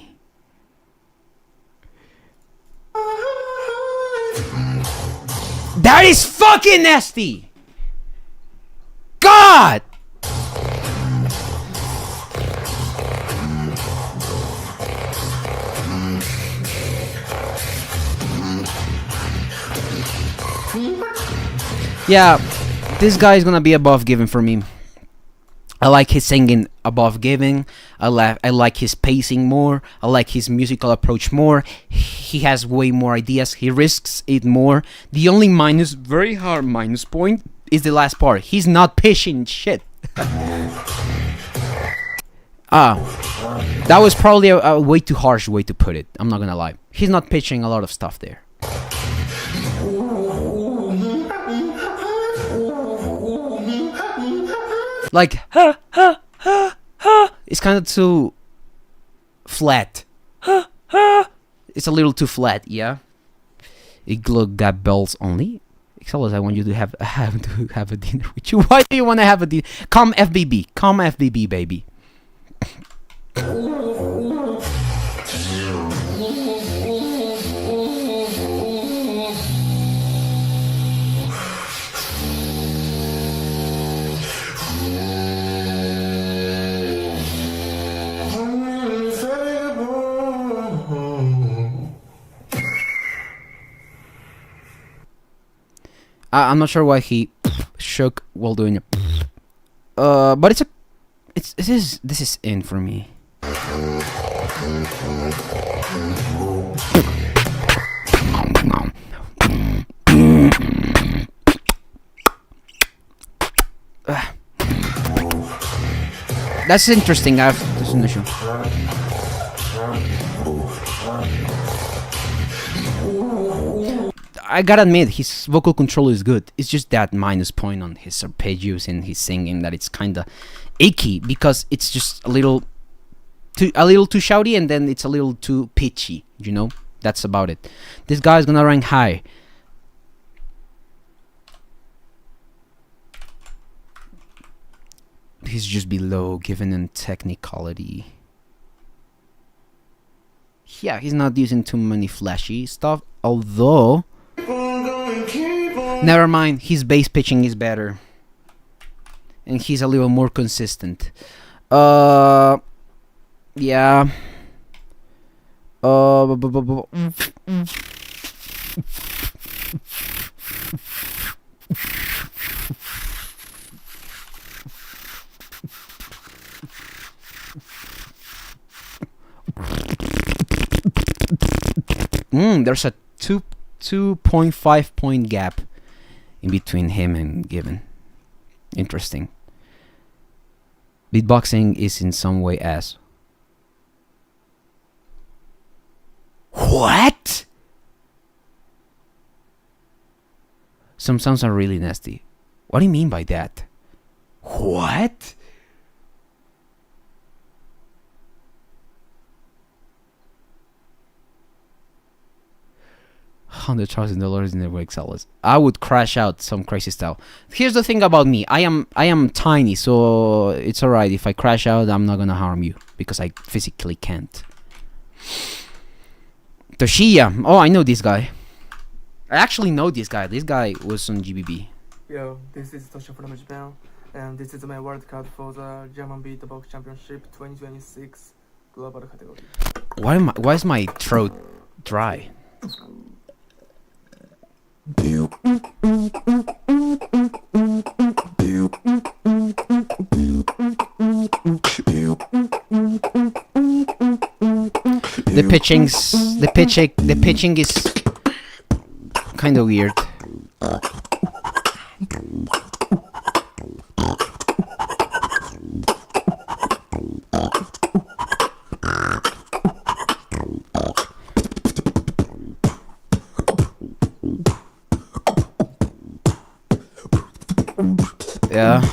That is fucking nasty. God. Yeah, this guy is gonna be above giving for me. I like his singing above giving. I like his pacing more. I like his musical approach more. He has way more ideas. He risks it more. The only very hard minus point is the last part. He's not pitching shit. That was probably a way too harsh way to put it. I'm not gonna lie. He's not pitching a lot of stuff there. Like, it's kind of too flat. It's a little too flat, yeah. Igloo got bells only. Excelos, I want you to have a dinner with you. Why do you want to have a dinner? Come FBB, baby. I'm not sure why he shook while doing it. But this is in for me. That's interesting. There's an issue. I gotta admit, his vocal control is good. It's just that minus point on his arpeggios and his singing that it's kinda icky because it's just a little too shouty and then it's a little too pitchy. You know, that's about it. This guy's gonna rank high. He's just below given in technicality. Yeah, he's not using too many flashy stuff, although never mind, his bass pitching is better. And he's a little more consistent. Yeah. There's a 2.5 point gap in between him and Given. Interesting. Beatboxing is in some way ass. What? Some sounds are really nasty. What do you mean by that? What? $100,000 in the work sellers. I would crash out some crazy style. Here's the thing about me. I am tiny, so it's alright. If I crash out, I'm not gonna harm you because I physically can't. Toshiya. Oh, I know this guy. I actually know this guy. This guy was on GBB. Yo, this is Toshiya from Japan, and this is my world card for the German Beatbox Championship 2026 global category. Why is my throat dry? The pitching is kind of weird. Yeah.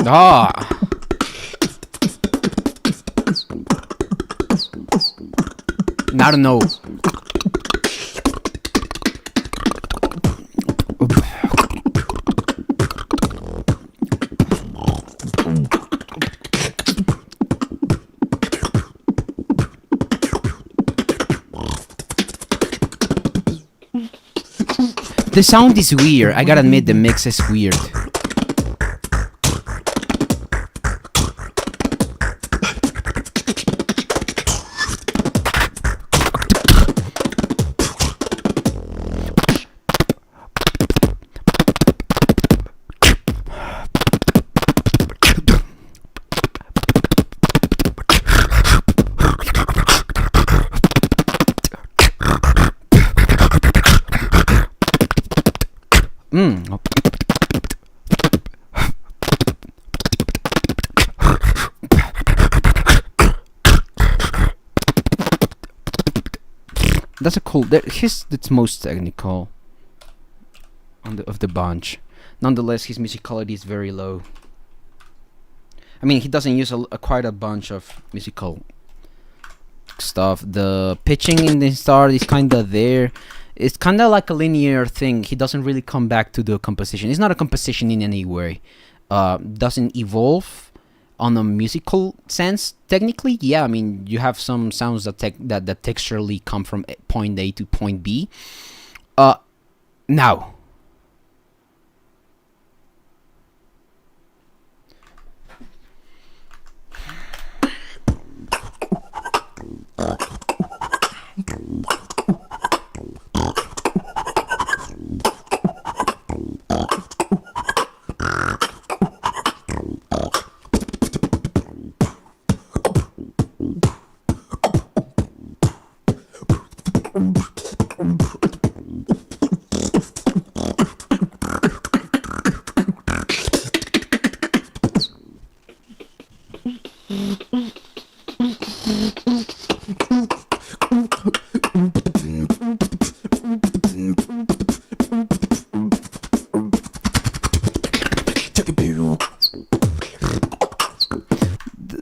Ah. I don't know. The sound is weird. I gotta admit, the mix is weird. That's a cool. His that's most technical of the bunch. Nonetheless, his musicality is very low. I mean, he doesn't use quite a bunch of musical stuff. The pitching in the start is kind of there. It's kind of like a linear thing. He doesn't really come back to the composition. It's not a composition in any way. Doesn't evolve on a musical sense. Technically, yeah. I mean, you have some sounds that texturally come from point A to point B. Now.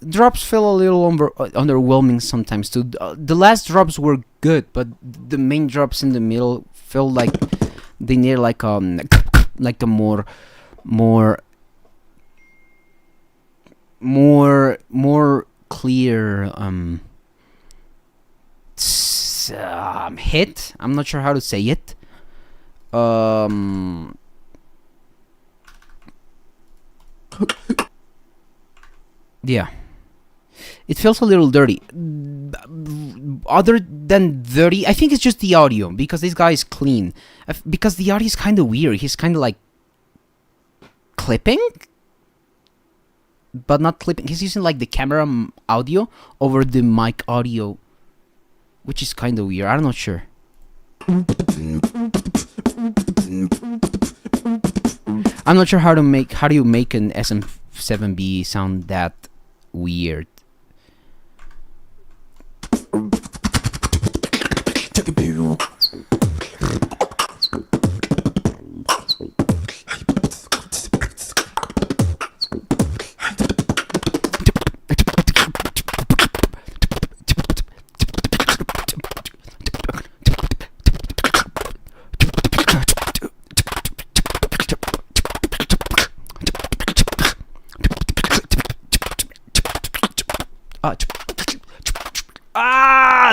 Drops feel a little underwhelming sometimes too. The last drops were good, but the main drops in the middle felt like they need like a more clear hit. I'm not sure how to say it. Yeah. It feels a little dirty. Other than dirty, I think it's just the audio, because this guy is clean. Because the audio is kind of weird. He's kind of like clipping, but not clipping. He's using like the camera audio over the mic audio, which is kind of weird. I'm not sure. I'm not sure how do you make an SM7B sound that weird.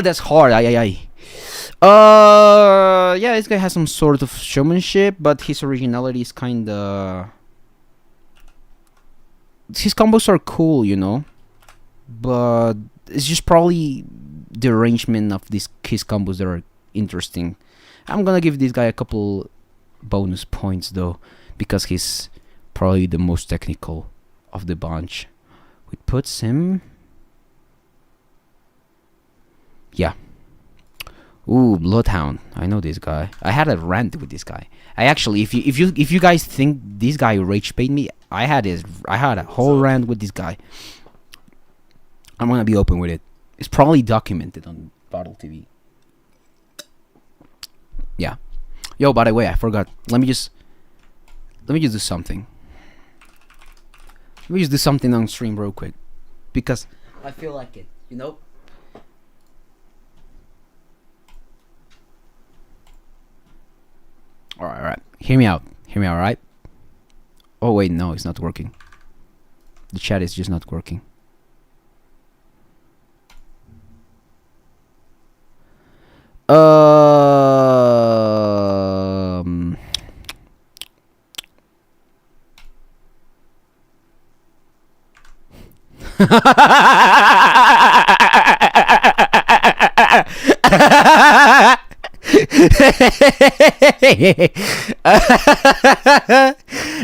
That's hard. Yeah, this guy has some sort of showmanship, but his originality is kinda... His combos are cool, you know? But it's just probably the arrangement of his combos that are interesting. I'm gonna give this guy a couple bonus points, though, because he's probably the most technical of the bunch. Which puts him... Yeah. Ooh, Bloodhound. I know this guy. I had a rant with this guy. I actually, if you guys think this guy rage bait me, I had a whole rant with this guy. I'm gonna be open with it. It's probably documented on Bottle TV. Yeah. Yo, by the way, I forgot. Let me just do something. Let me just do something on stream real quick, because I feel like it. You know. Alright. Hear me out, right? Oh, wait, no, it's not working. The chat is just not working.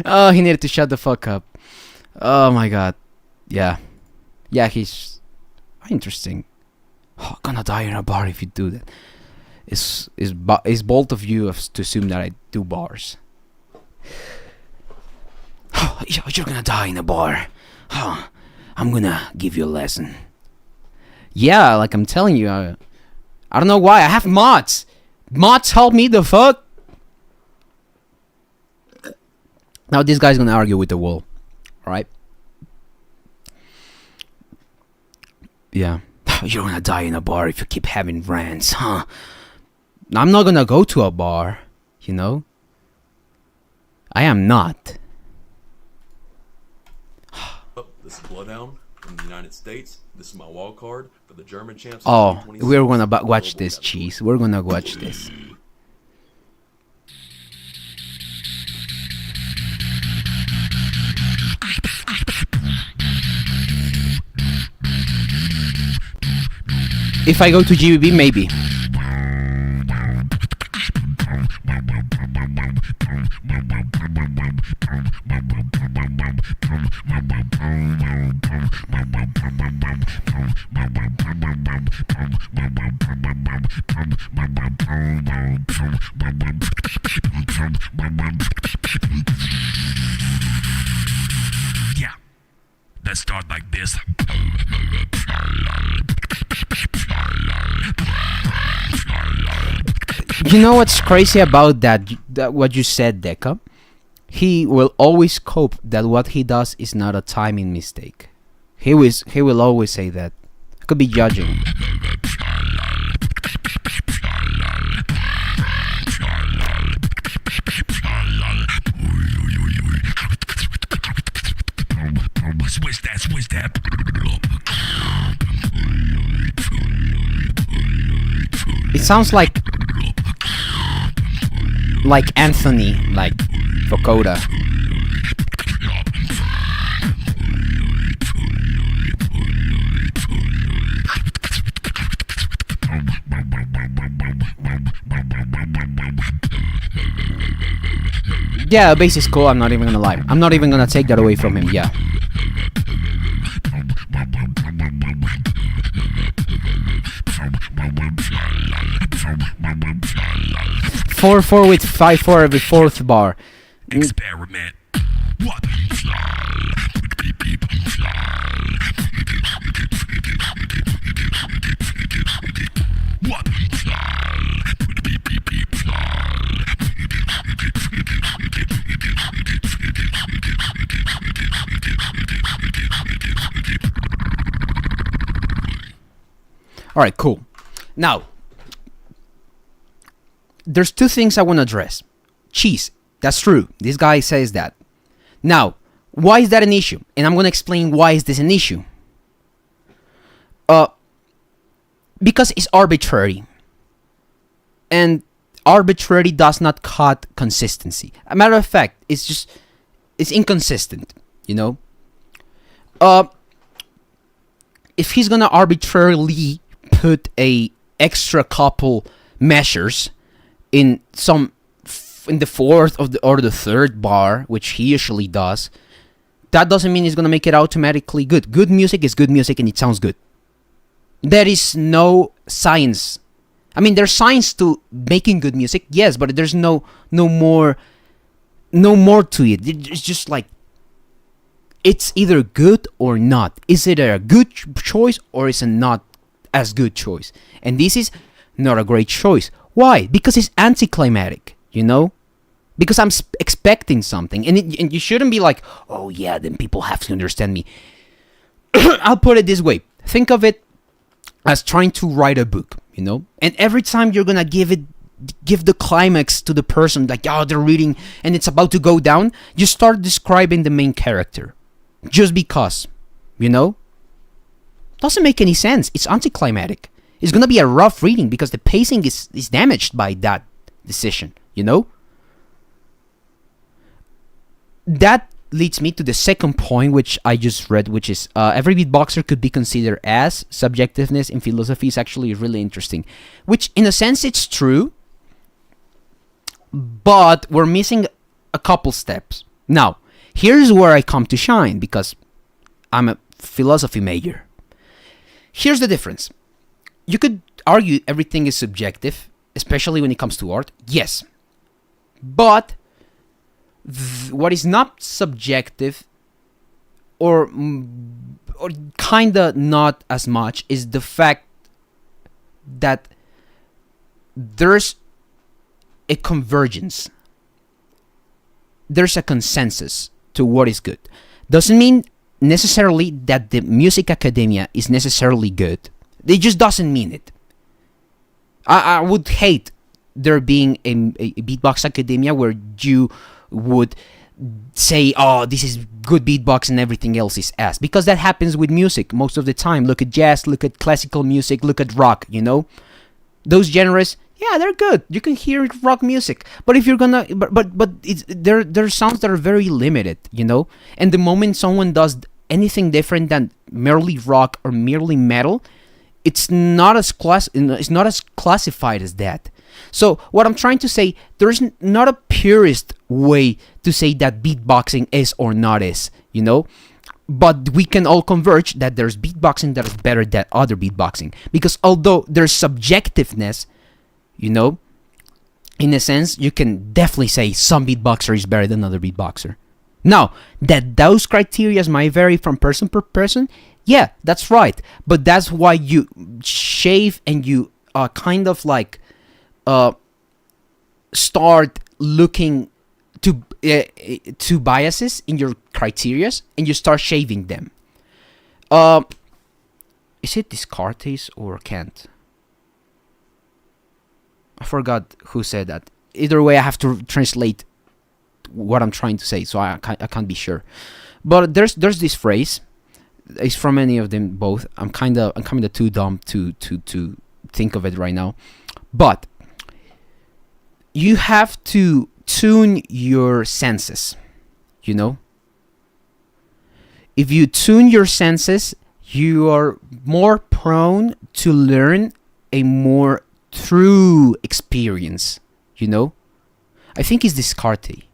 Oh, he needed to shut the fuck up. Oh my god. Yeah, he's interesting. Oh, gonna die in a bar if you do that. It's bold of you to assume that I do bars. Oh, you're gonna die in a bar. Oh, I'm gonna give you a lesson. Yeah, like I'm telling you, I don't know why. I have mods. Mods help me the fuck. Now this guy's gonna argue with the wall. Alright? Yeah. You're gonna die in a bar if you keep having rants, huh? I'm not gonna go to a bar, you know? I am not. This is Bloodhound from the United States. This is my wild card for the German champs. Oh, we're gonna watch this, cheese. We're gonna watch this. If I go to GBB, maybe. Yeah, let's start like this. You know what's crazy about that what you said, Deca? He will always cope that what he does is not a timing mistake. He will always say that. I could be judging. Switch that. It sounds like Anthony, like Vokoda. Yeah, bass is cool, I'm not even gonna lie. I'm not even gonna take that away from him, yeah. Four with 5/4 every fourth bar. Experiment. What? Alright, cool. Now, there's two things I want to address. Cheese, that's true. This guy says that. Now, why is that an issue? And I'm going to explain why is this an issue. Because it's arbitrary. and arbitrary does not cut consistency. A matter of fact, it's inconsistent, you know. If he's gonna arbitrarily put a extra couple measures in the fourth or the third bar, which he usually does, that doesn't mean he's gonna make it automatically good. Good music is good music, and it sounds good. There is no science. I mean, there's science to making good music, yes, but there's no more to it. It's just like, it's either good or not. Is it a good choice or is it not as good choice? And this is not a great choice. Why? Because it's anticlimactic, you know? Because I'm expecting something. And you shouldn't be like, oh yeah, then people have to understand me. I'll put it this way. Think of it as trying to write a book, you know? And every time you're gonna give the climax to the person, like, oh, they're reading and it's about to go down, you start describing the main character. Just because, you know? Doesn't make any sense. It's anticlimactic. It's gonna be a rough reading because the pacing is damaged by that decision, you know? That leads me to the second point, which I just read, which is every beatboxer could be considered as. Subjectiveness in philosophy is actually really interesting. Which, in a sense, it's true, but we're missing a couple steps. Now, here's where I come to shine, because I'm a philosophy major. Here's the difference. You could argue everything is subjective, especially when it comes to art. Yes. But what is not subjective, or kinda not as much, is the fact that there's a convergence. There's a consensus to what is good. Doesn't mean necessarily that the music academia is necessarily good. It just doesn't mean it. I would hate there being a beatbox academia where you would say, oh, this is good beatbox and everything else is ass. Because that happens with music most of the time. Look at jazz, look at classical music, look at rock, you know? Those genres, yeah, they're good. You can hear rock music. But if you're gonna... But it's, there are sounds that are very limited, you know? And the moment someone does anything different than merely rock or merely metal, it's not as classified as that. So what I'm trying to say, there's not a purist way to say that beatboxing is or not is, you know? But we can all converge that there's beatboxing that is better than other beatboxing. Because although there's subjectiveness, you know, in a sense, you can definitely say some beatboxer is better than another beatboxer. Now, that those criteria might vary from person per person, yeah, that's right. But that's why you shave and you kind of like start looking to biases in your criteria, and you start shaving them. Is it Descartes or Kant? I forgot who said that. Either way, I have to translate what I'm trying to say, so I can't be sure. But there's this phrase. It's from any of them both. I'm kinda too dumb to think of it right now. But you have to tune your senses, you know? If you tune your senses, you are more prone to learn a more true experience, you know? I think it's Descartes.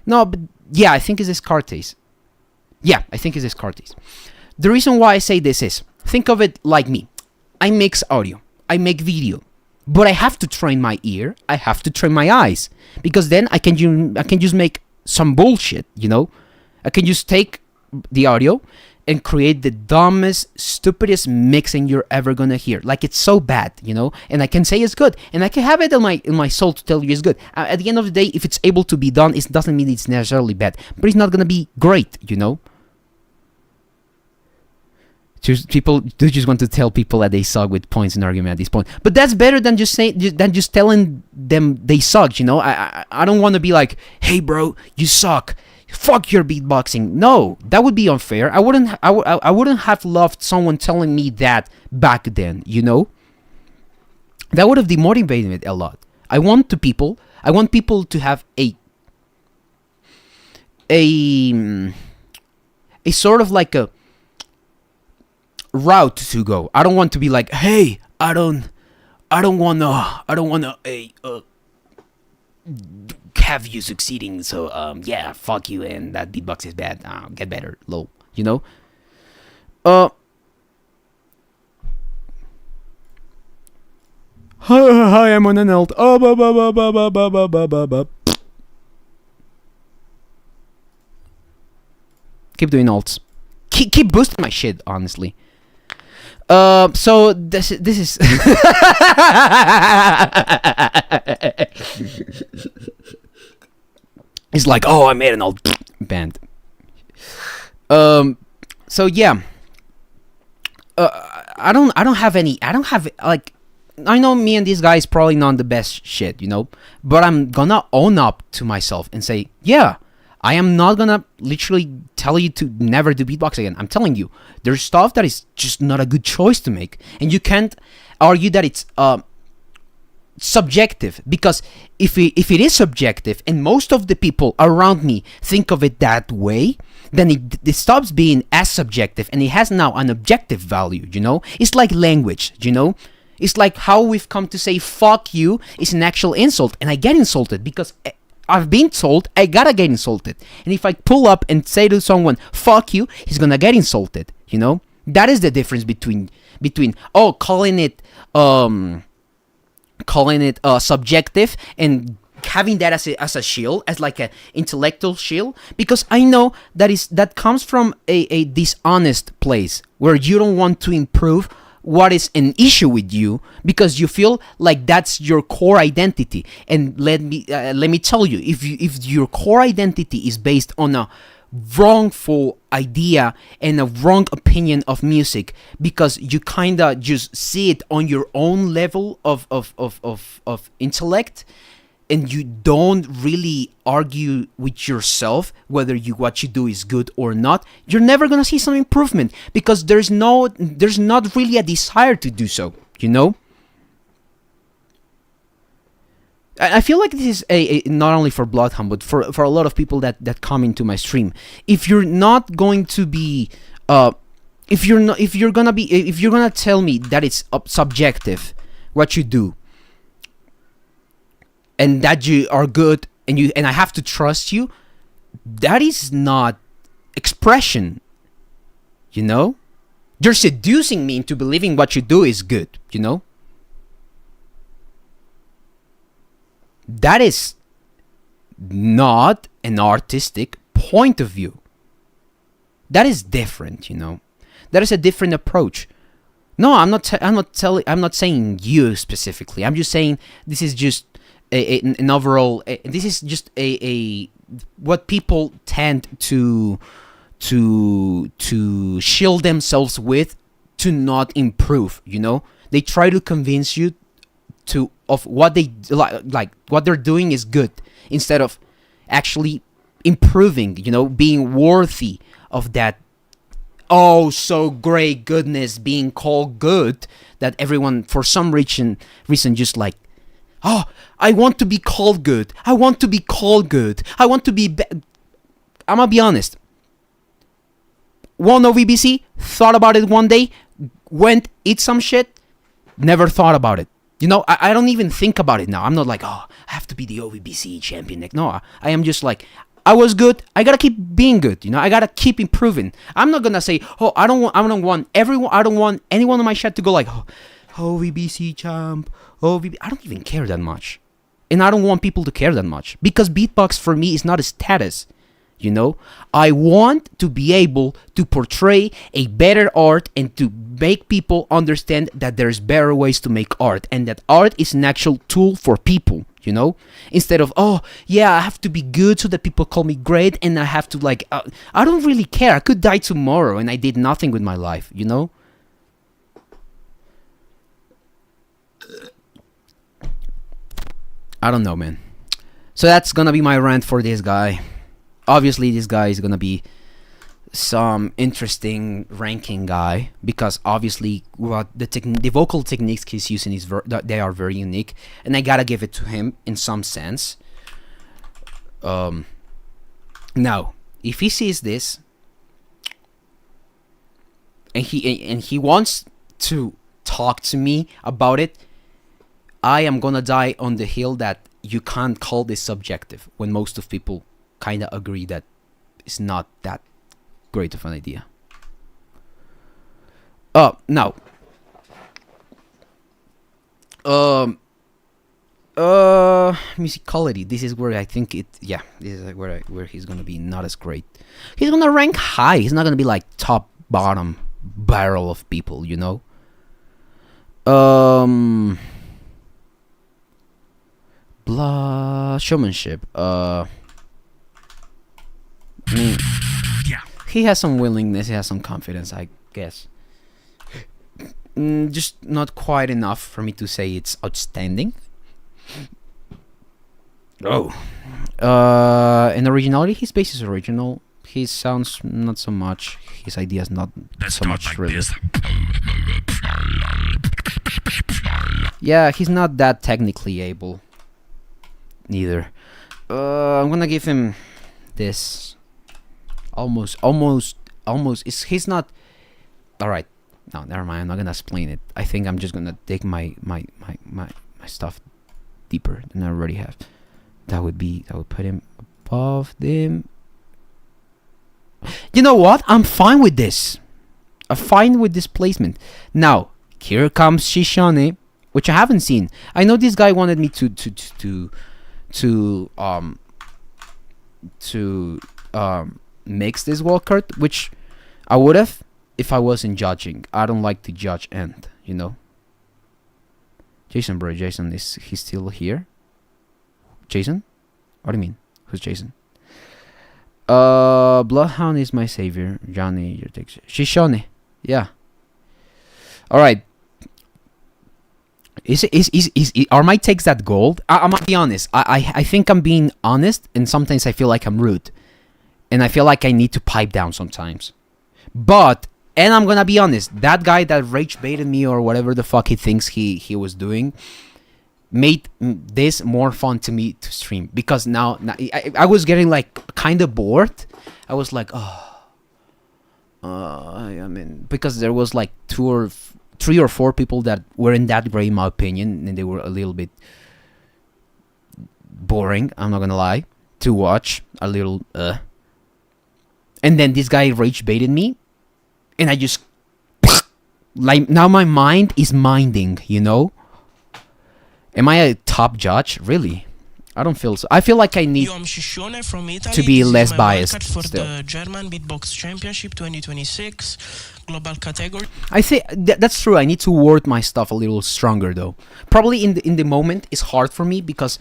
No, but yeah, I think it's Descartes. Yeah, I think it's Descartes. The reason why I say this is, think of it like me. I mix audio. I make video. But I have to train my ear. I have to train my eyes. Because then I can just make some bullshit, you know? I can just take the audio and create the dumbest, stupidest mixing you're ever gonna hear. Like, it's so bad, you know? And I can say it's good. And I can have it in my soul to tell you it's good. At the end of the day, if it's able to be done, it doesn't mean it's necessarily bad. But it's not gonna be great, you know? People do just want to tell people that they suck with points and argument at this point, but that's better than just telling them they suck. You know, I don't want to be like, hey bro, you suck. Fuck your beatboxing. No, that would be unfair. I wouldn't have loved someone telling me that back then. You know, that would have demotivated me a lot. I want people to have a sort of like a route to go. I don't want to be like, hey, I don't wanna have you succeeding, so yeah, fuck you, and that beatbox is bad. Get better, lol. You know? Hi, I'm on an alt. Keep doing alts. Keep boosting my shit, honestly. So this is it's like, oh, I made an old band. So yeah. I don't have like, I know me and this guy is probably not the best shit, you know, but I'm gonna own up to myself and say, yeah, I am not gonna literally tell you to never do beatbox again. I'm telling you, there's stuff that is just not a good choice to make, and you can't argue that it's subjective, because if it is subjective and most of the people around me think of it that way, then it stops being as subjective and it has now an objective value, you know? It's like language, you know? It's like how we've come to say fuck you is an actual insult, and I get insulted because I've been told I gotta get insulted. And if I pull up and say to someone fuck you, he's gonna get insulted, you know? That is the difference between calling it subjective and having that as a shield, as like an intellectual shield, because I know that comes from a dishonest place where you don't want to improve what is an issue with you because you feel like that's your core identity. And let me tell you, if your core identity is based on a wrongful idea and a wrong opinion of music, because you kind of just see it on your own level of intellect, and you don't really argue with yourself whether what you do is good or not, you're never gonna see some improvement, because there's not really a desire to do so, you know? I feel like this is a not only for Bloodhound, but for a lot of people that come into my stream. If you're not going to be, if you're gonna tell me that it's subjective what you do, and that you are good, and I have to trust you, that is not expression, you know? You're seducing me into believing what you do is good, you know? That is not an artistic point of view. That is different, you know? That is a different approach. No, I'm not saying you specifically. I'm just saying this is just an overall. This is just a what people tend to shield themselves with to not improve. You know, they try to convince you of what they like what they're doing is good, instead of actually improving. You know, being worthy of that. Oh, so great goodness being called good, that everyone for some reason just like, oh, I want to be called good. I want to be called good. I want to be I'm gonna be honest. Won OVBC, thought about it one day, went eat some shit, never thought about it. You know, I don't even think about it now. I'm not like, oh, I have to be the OVBC champion. No, I am just like, I was good. I gotta keep being good. You know, I gotta keep improving. I'm not gonna say, oh, I don't want anyone in my chat to go like, oh, OVBC champ, OVB. I don't even care that much, and I don't want people to care that much, because beatbox for me is not a status. You know, I want to be able to portray a better art and to make people understand that there's better ways to make art, and that art is an actual tool for people, you know, instead of, oh, yeah, I have to be good so that people call me great, and I have to like, I don't really care. I could die tomorrow and I did nothing with my life, you know? I don't know, man. So that's gonna be my rant for this guy. Obviously, this guy is gonna be some interesting ranking guy, because obviously what the vocal techniques he's using is they are very unique, and I gotta give it to him in some sense. Now, if he sees this and he wants to talk to me about it, I am gonna die on the hill that you can't call this subjective, when most of people kind of agree that it's not that great of an idea. Now, musicality. This is where I think it. Yeah, this is where he's gonna be not as great. He's gonna rank high. He's not gonna be like top bottom barrel of people, you know. Blah showmanship. He has some willingness. He has some confidence, I guess. Just not quite enough for me to say it's outstanding. And originality, his bass is original. His sounds not so much. His ideas not so much really. Yeah, he's not that technically able. Neither. I'm gonna give him this. Almost. He's not. All right. No, never mind. I'm not gonna explain it. I think I'm just gonna take my stuff deeper than I already have. That would put him above them. You know what? I'm fine with this. I'm fine with this placement. Now, here comes Shishane, which I haven't seen. I know this guy wanted me to mix this wildcard, which I would have if I wasn't judging. I don't like to judge end, you know. Jason, bro. Jason, he's still here? Jason? What do you mean? Who's Jason? Bloodhound is my savior. Johnny, your takes. Shishone. Yeah. Alright. Are my takes that gold? I'm gonna be honest. I think I'm being honest, and sometimes I feel like I'm rude. And I feel like I need to pipe down sometimes. But, and I'm gonna be honest, that guy that rage baited me or whatever the fuck he thinks he was doing made this more fun to me to stream. Because now I was getting like kind of bored. I was like, I mean, because there was like 3 or 4 people that weren't that great in my opinion, and they were a little bit boring, I'm not gonna lie, to watch. A little and then this guy rage baited me, and I just like, now my mind is minding, you know. Am I a top judge? Really? I don't feel so. I feel like I need to be less biased for still. the German Beatbox Championship 2026 global category. I think that's true. I need to word my stuff a little stronger, though. Probably in the moment it's hard for me because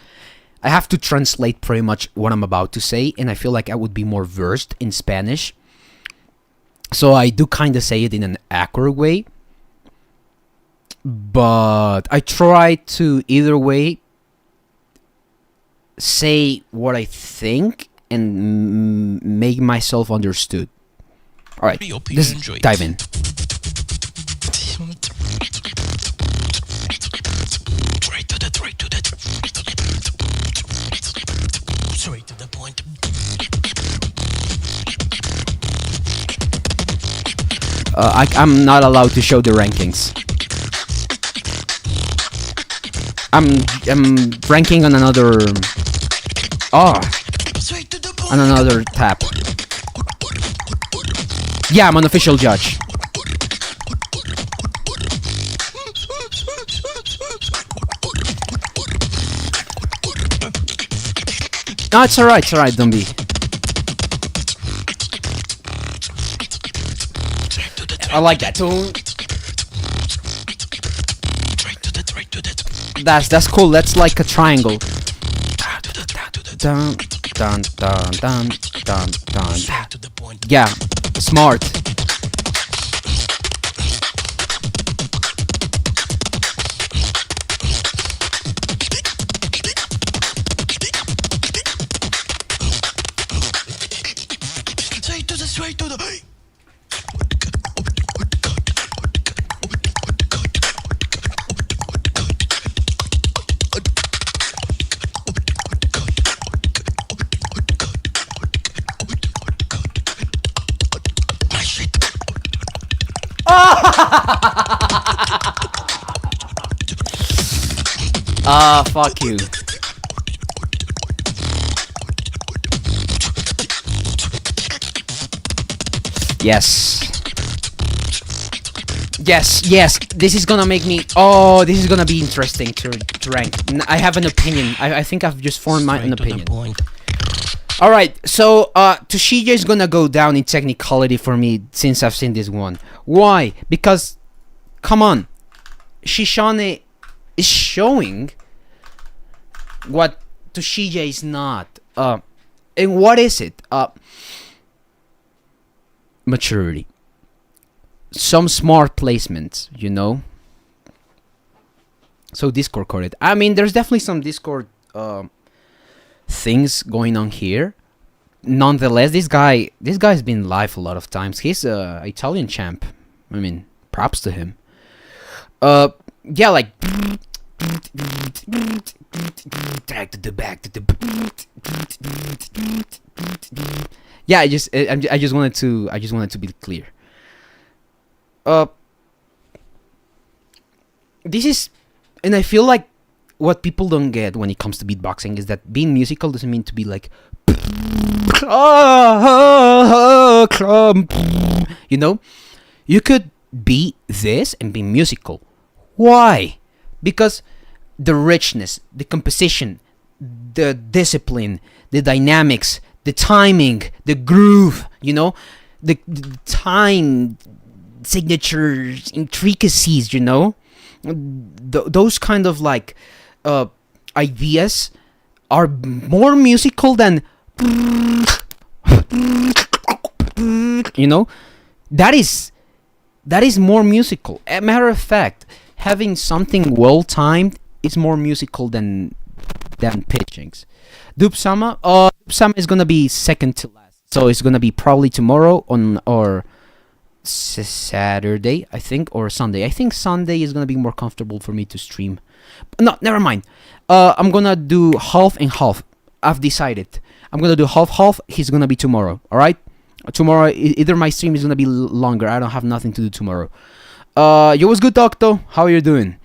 I have to translate pretty much what I'm about to say, and I feel like I would be more versed in Spanish. So I do kind of say it in an accurate way. But I try to either way say what I think and make myself understood. Alright, let's dive in. Straight to the point. I'm not allowed to show the rankings. I'm ranking on another. On another tab. Yeah, I'm an official judge. No, it's alright, don't be. I like that tone. That's cool. That's like a triangle. Dun, dun, dun, dun, dun, dun. Yeah, smart. straight to the. Ah, fuck you. Yes. Yes. This is gonna make me. Oh, this is gonna be interesting to rank. I have an opinion. I think I've just formed an opinion. All right. So, Toshija is gonna go down in technicality for me since I've seen this one. Why? Because, come on, Shishane is showing what Toshija is not. And what is it? Maturity. Some smart placements, you know. So Discord coded. I mean, there's definitely some Discord things going on here. Nonetheless, this guy's been live a lot of times. He's a Italian champ. I mean, props to him. Yeah, like back to the yeah. I just wanted to be clear. This is, and I feel like what people don't get when it comes to beatboxing is that being musical doesn't mean to be like, you know, you could be this and be musical. Why? Because the richness, the composition, the discipline, the dynamics, the timing, the groove, you know, the time signatures, intricacies, you know, those kind of like ideas are more musical than, you know, that is more musical. As a matter of fact, having something well timed is more musical than pitchings. Dupsama is gonna be second to last, so it's gonna be probably tomorrow or Saturday, I think, or Sunday. I think Sunday is gonna be more comfortable for me to stream. No, never mind. I'm gonna do half and half. I've decided. I'm gonna do half. He's gonna be tomorrow. All right. Tomorrow, either my stream is gonna be longer. I don't have nothing to do tomorrow. Yo, what's good, Doctor? How are you doing?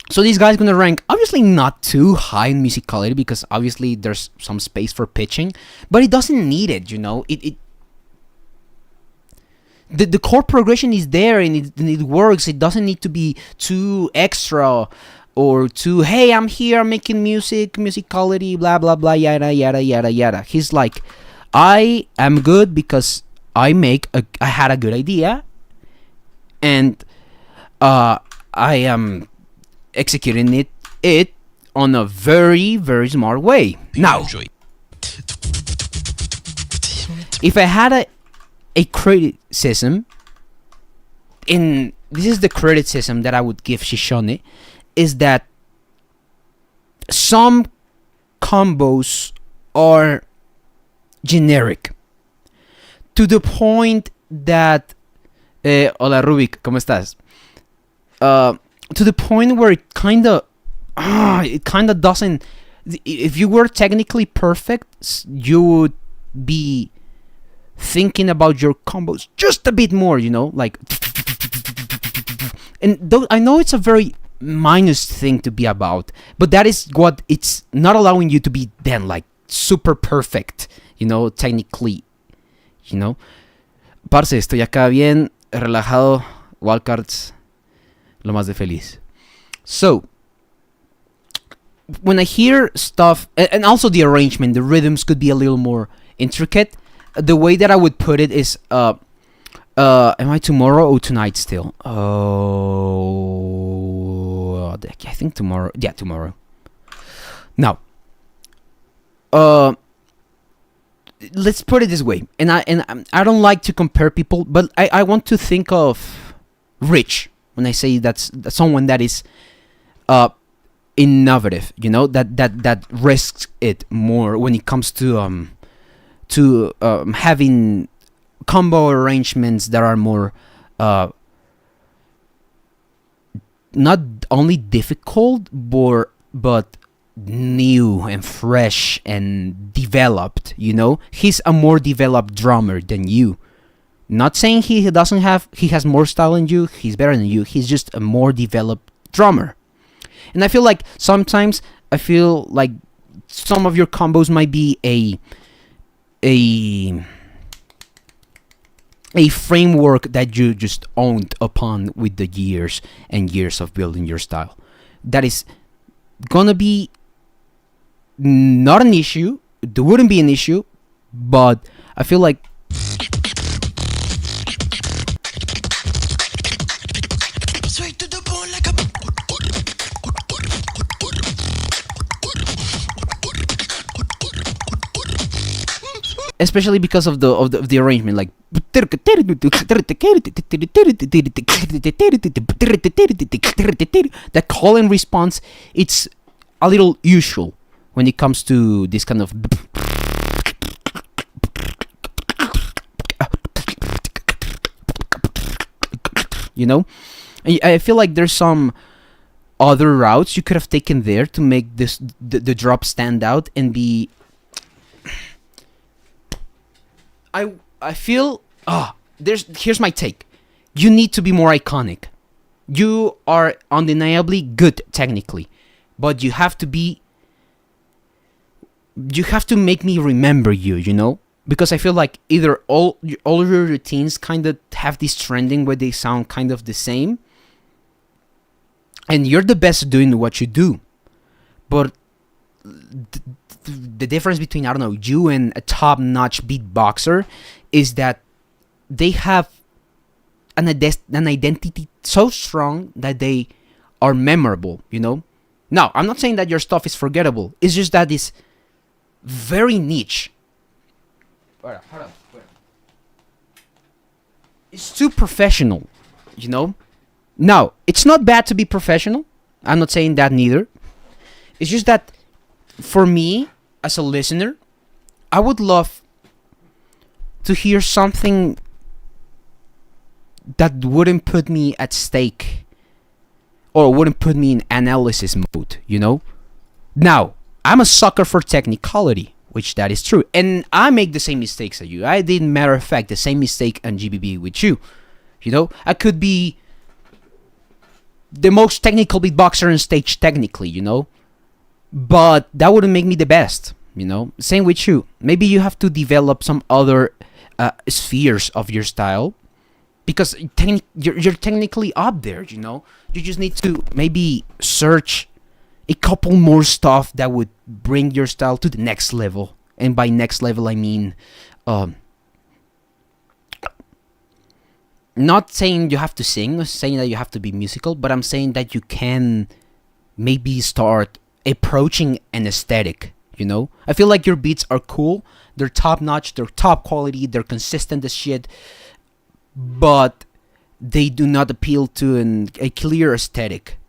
So this guy's gonna rank obviously not too high in musicality because obviously there's some space for pitching, but it doesn't need it. You know, the chord progression is there and it works. It doesn't need to be too extra or too, hey, I'm here, I'm making musicality, blah blah blah, yada yada yada yada. He's like, I am good because I had a good idea, and I am executing it on a very, very smart way. Now, if I had a criticism, and this is the criticism that I would give Shishone, is that some combos are generic to the point that hola Rubik, ¿cómo estás? To the point where it kind of doesn't. If you were technically perfect, you would be thinking about your combos just a bit more, you know, like. And I know it's a very minus thing to be about, but that is what it's not allowing you to be then like super perfect, you know, technically, you know. Parce, estoy acá bien relajado, WILDCARDS, lo más de feliz. So, when I hear stuff, and also the arrangement, the rhythms could be a little more intricate. The way that I would put it is, am I tomorrow or tonight still? Oh, I think tomorrow. Yeah, tomorrow. Now, let's put it this way, and I don't like to compare people, but I want to think of Rich when I say that's someone that is innovative, you know, that risks it more when it comes to to having combo arrangements that are more not only difficult but new and fresh and developed. You know, he's a more developed drummer than you. Not saying he has more style than you, he's better than you. He's just a more developed drummer. And I feel like sometimes some of your combos might be a framework that you just owned upon with the years and years of building your style. That is gonna be not an issue. There wouldn't be an issue, but I feel like especially because of the arrangement, like that call and response, it's a little usual when it comes to this kind of you know. I feel like there's some other routes you could have taken there to make the drop stand out and be I feel here's my take. You need to be more iconic. You are undeniably good technically, but you have to make me remember you, you know? Because I feel like either all your routines kind of have this trending where they sound kind of the same, and you're the best at doing what you do, but the difference between, I don't know, you and a top-notch beatboxer is that they have an identity so strong that they are memorable, you know? Now, I'm not saying that your stuff is forgettable. It's just that it's very niche. Hold on. It's too professional, you know? Now, it's not bad to be professional. I'm not saying that neither. It's just that for me, as a listener, I would love to hear something that wouldn't put me at stake or wouldn't put me in analysis mode, you know? Now, I'm a sucker for technicality, which that is true. And I make the same mistakes as you. I did, matter of fact, the same mistake on GBB with you. You know, I could be the most technical beatboxer on stage technically, you know? But that wouldn't make me the best, you know? Same with you. Maybe you have to develop some other spheres of your style, because you're technically up there, you know? You just need to maybe search a couple more stuff that would bring your style to the next level. And by next level, I mean not saying you have to sing, not saying that you have to be musical, but I'm saying that you can maybe start approaching an aesthetic, you know? I feel like your beats are cool, they're top notch, they're top quality, they're consistent as shit, but they do not appeal to a clear aesthetic.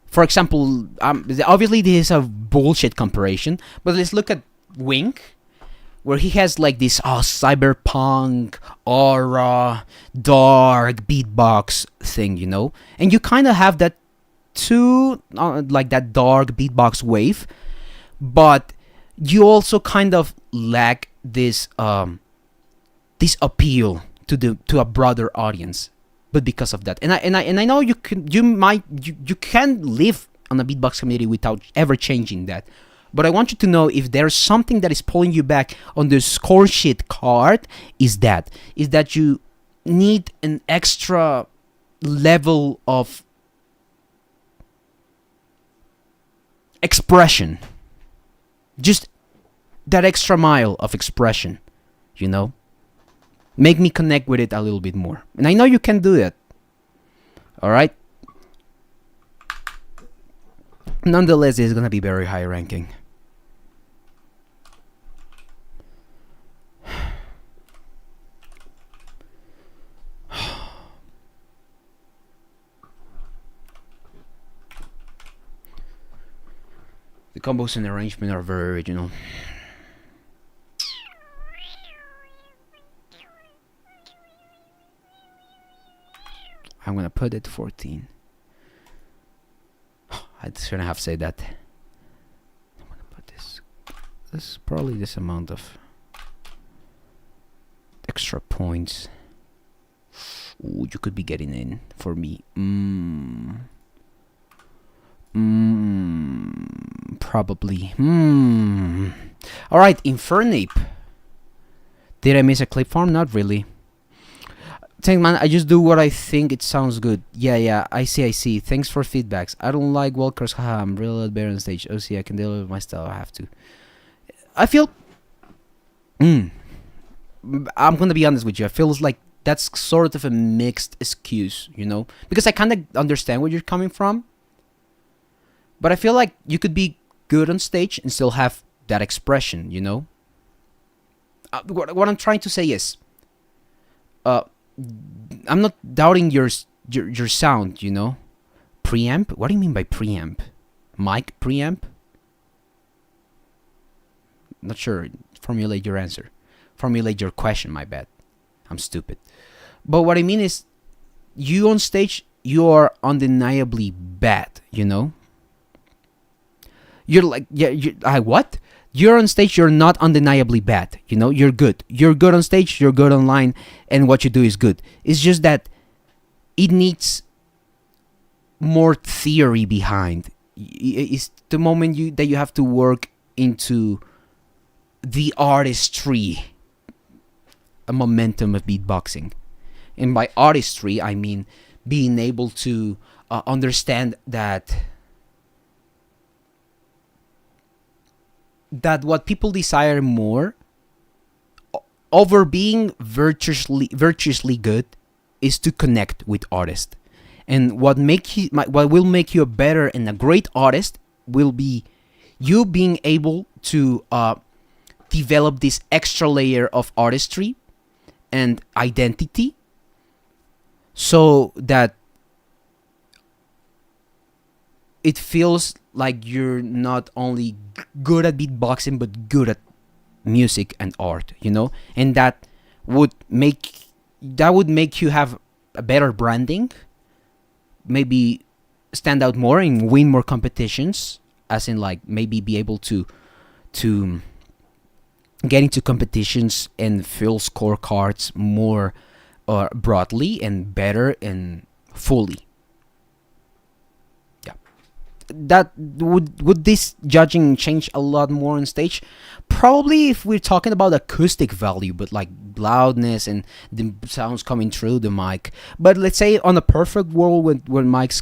For example, obviously this is a bullshit comparison, but let's look at Wink, where he has like this cyberpunk, aura, dark beatbox thing, you know? And you kind of have that too, like that dark beatbox wave, but you also kind of lack this appeal to a broader audience. But because of that, and I know you can live on a beatbox community without ever changing that. But I want you to know, if there's something that is pulling you back on the score sheet card, is that you need an extra level of expression. Just that extra mile of expression, you know? Make me connect with it a little bit more. And I know you can do that. Alright? Nonetheless, it's gonna be very high ranking. The combos and arrangement are very original. I'm gonna put it 14. I shouldn't have said that. I'm gonna put this. This is probably this amount of extra points. Ooh, you could be getting in for me. Probably. Alright, Infernape. Did I miss a clip farm? Not really. Tank man, I just do what I think it sounds good. Yeah, I see. Thanks for feedbacks. I don't like WILDCARDS, haha, I'm real bare on stage. Oh, see, I can deal with my style, I have to. I feel... I'm gonna be honest with you, I feel like that's sort of a mixed excuse, you know? Because I kinda understand where you're coming from. But I feel like you could be good on stage and still have that expression, you know? What I'm trying to say is... I'm not doubting your sound, you know? Preamp? What do you mean by preamp? Mic preamp? Not sure. Formulate your answer. Formulate your question, my bad. I'm stupid. But what I mean is, you on stage, you are undeniably bad, you know? You're like, what? You're on stage, you're not undeniably bad, you know? You're good. You're good on stage, you're good online, and what you do is good. It's just that it needs more theory behind. It's the moment that you have to work into the artistry, a momentum of beatboxing. And by artistry, I mean being able to understand that what people desire more over being virtuously good is to connect with artists. And what will make you a better and a great artist will be you being able to develop this extra layer of artistry and identity, so that it feels like you're not only good at beatboxing but good at music and art, you know? And that would make you have a better branding, maybe stand out more and win more competitions, as in like maybe be able to get into competitions and fill scorecards more broadly and better and fully. That would this judging change a lot more on stage? Probably if we're talking about acoustic value, but like loudness and the sounds coming through the mic. But let's say on a perfect world when mics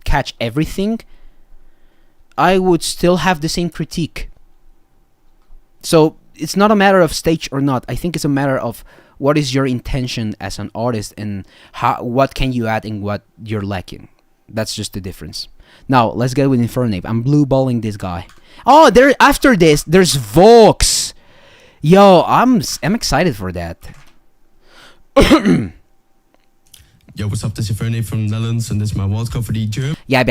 catch everything, I would still have the same critique. So it's not a matter of stage or not. I think it's a matter of what is your intention as an artist and what can you add and what you're lacking. That's just the difference. Now, let's get with Infernape. I'm blue balling this guy. Oh, after this, there's Vox. Yo, I'm excited for that. Yo, what's up? This is Infernape from the Netherlands, and this is my World Cup for the German. Yeah.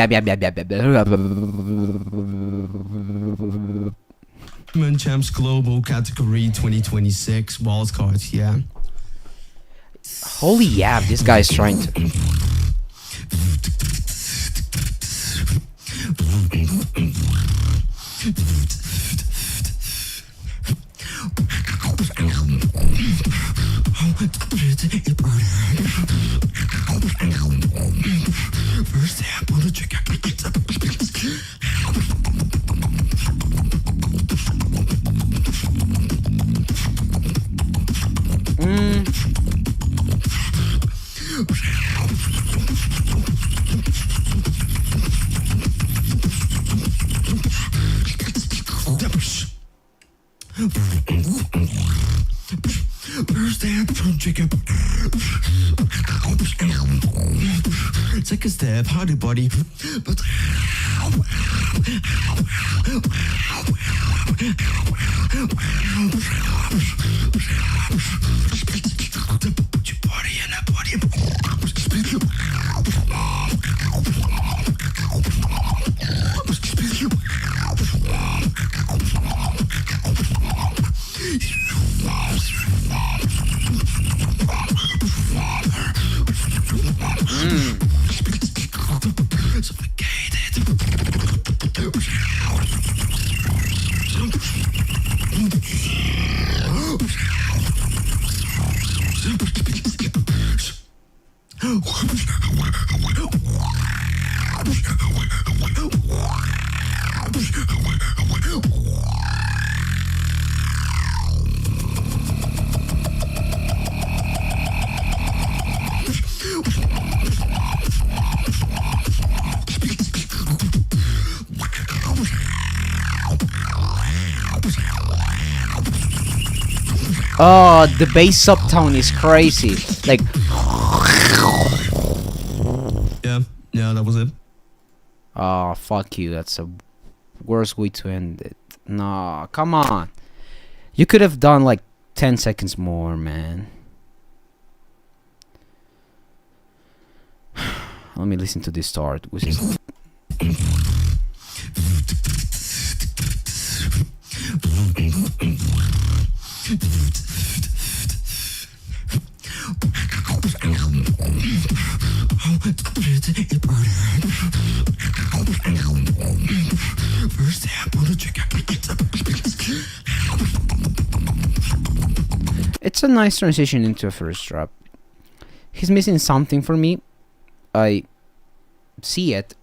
German Champs Global Category 2026 WILDCARDS, yeah. Holy yeah, this guy's trying to... Take a step, hardy body, but Oh, the bass subtone is crazy. Like. Yeah, that was it. Oh, fuck you. That's a worst way to end it. No, come on. You could have done like 10 seconds more, man. Let me listen to this start, which is. It's a nice transition into a first drop. He's missing something for me. I see it.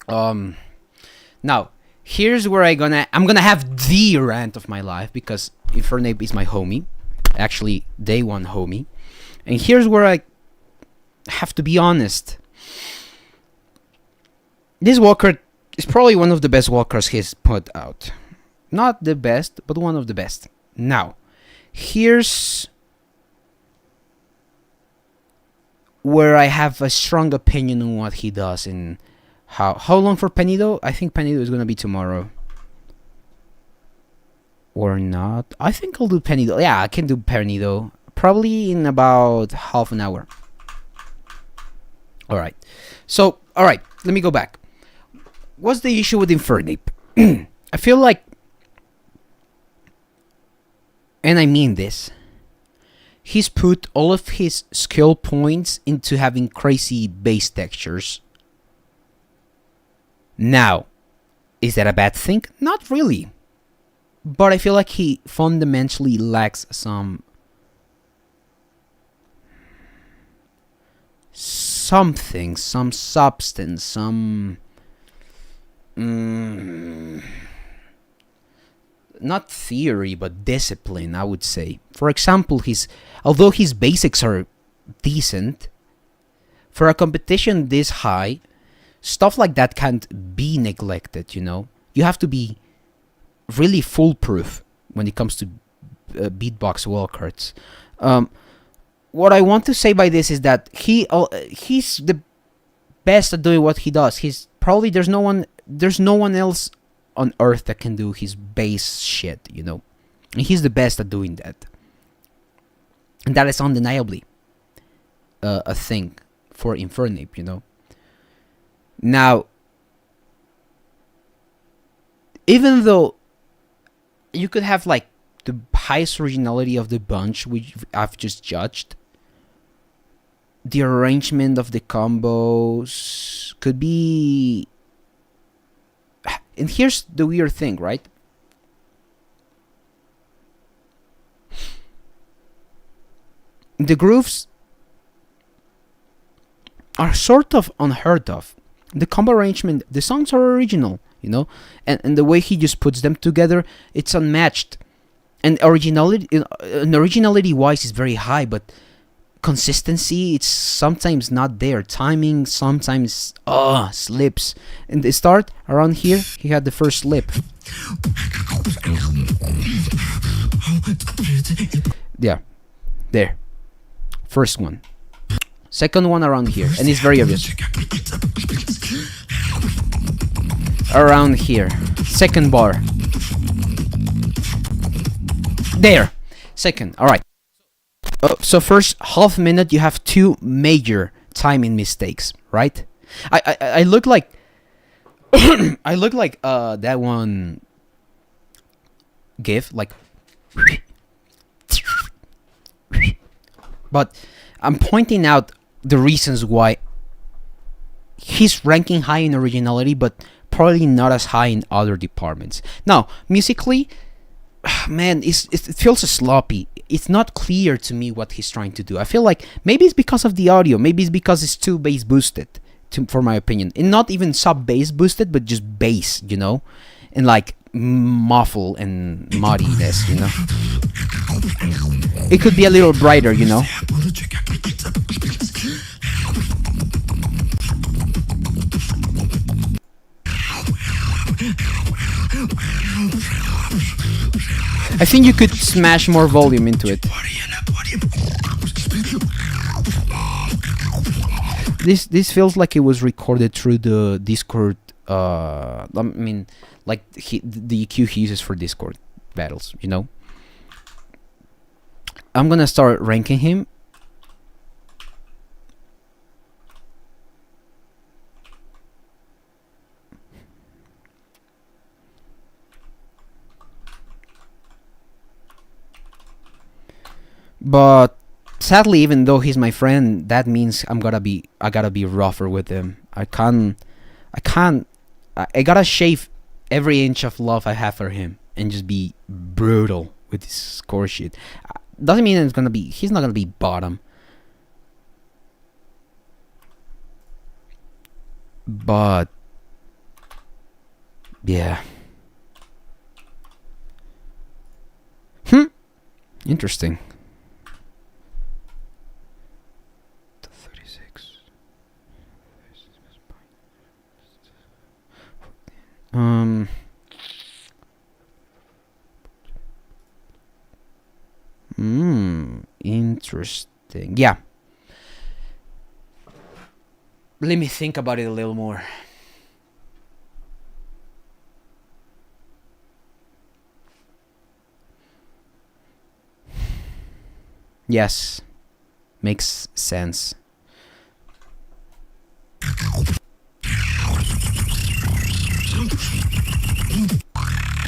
Now here's where I'm gonna have the rant of my life, because Infernape is my homie, actually day one homie, and here's where I have to be honest. This Walker is probably one of the best Walkers he's put out. Not the best, but one of the best. Now, here's where I have a strong opinion on what he does and how long for Penido? I think Penido is gonna be tomorrow. Or not. I think I'll do Penido. Yeah, I can do Penido. Probably in about half an hour. Alright. So, alright, let me go back. What's the issue with Infernape? I feel like, and I mean this, he's put all of his skill points into having crazy bass textures. Now, is that a bad thing? Not really. But I feel like he fundamentally lacks some something, some substance, some not theory, but discipline, I would say. For example, although his basics are decent, for a competition this high, stuff like that can't be neglected, you know? You have to be really foolproof when it comes to beatbox wildcards. What I want to say by this is that he's the best at doing what he does. He's probably there's no one else on earth that can do his bass shit, you know? And he's the best at doing that. And that is undeniably a thing for Infernape, you know? Now, even though you could have like the highest originality of the bunch, which I've just judged, the arrangement of the combos could be... And here's the weird thing, right? The grooves are sort of unheard of. The combo arrangement, the songs are original, you know? And the way he just puts them together, it's unmatched. And originality wise is very high, but consistency, it's sometimes not there. Timing sometimes slips. In the start, around here, he had the first slip. Yeah, there. First one. Second one around here, and it's very obvious. Around here. Second bar. There. Second. Alright. So first half minute you have two major timing mistakes, right? I look like I look like that one GIF, like, but I'm pointing out the reasons why he's ranking high in originality, but probably not as high in other departments. Now, musically, man, it feels sloppy. It's not clear to me what he's trying to do. I feel like maybe it's because of the audio. Maybe it's because it's too bass boosted, for my opinion. And not even sub bass boosted, but just bass, you know? And like muffle and muddiness, you know? It could be a little brighter, you know? I think you could smash more volume into it. This feels like it was recorded through the Discord. I mean, like the EQ he uses for Discord battles. You know. I'm gonna start ranking him. But sadly, even though he's my friend, that means I gotta be rougher with him. I gotta shave every inch of love I have for him and just be brutal with this score sheet. Doesn't mean he's not gonna be bottom. But yeah. Interesting. 36. Interesting. Yeah. Let me think about it a little more. Yes. Makes sense.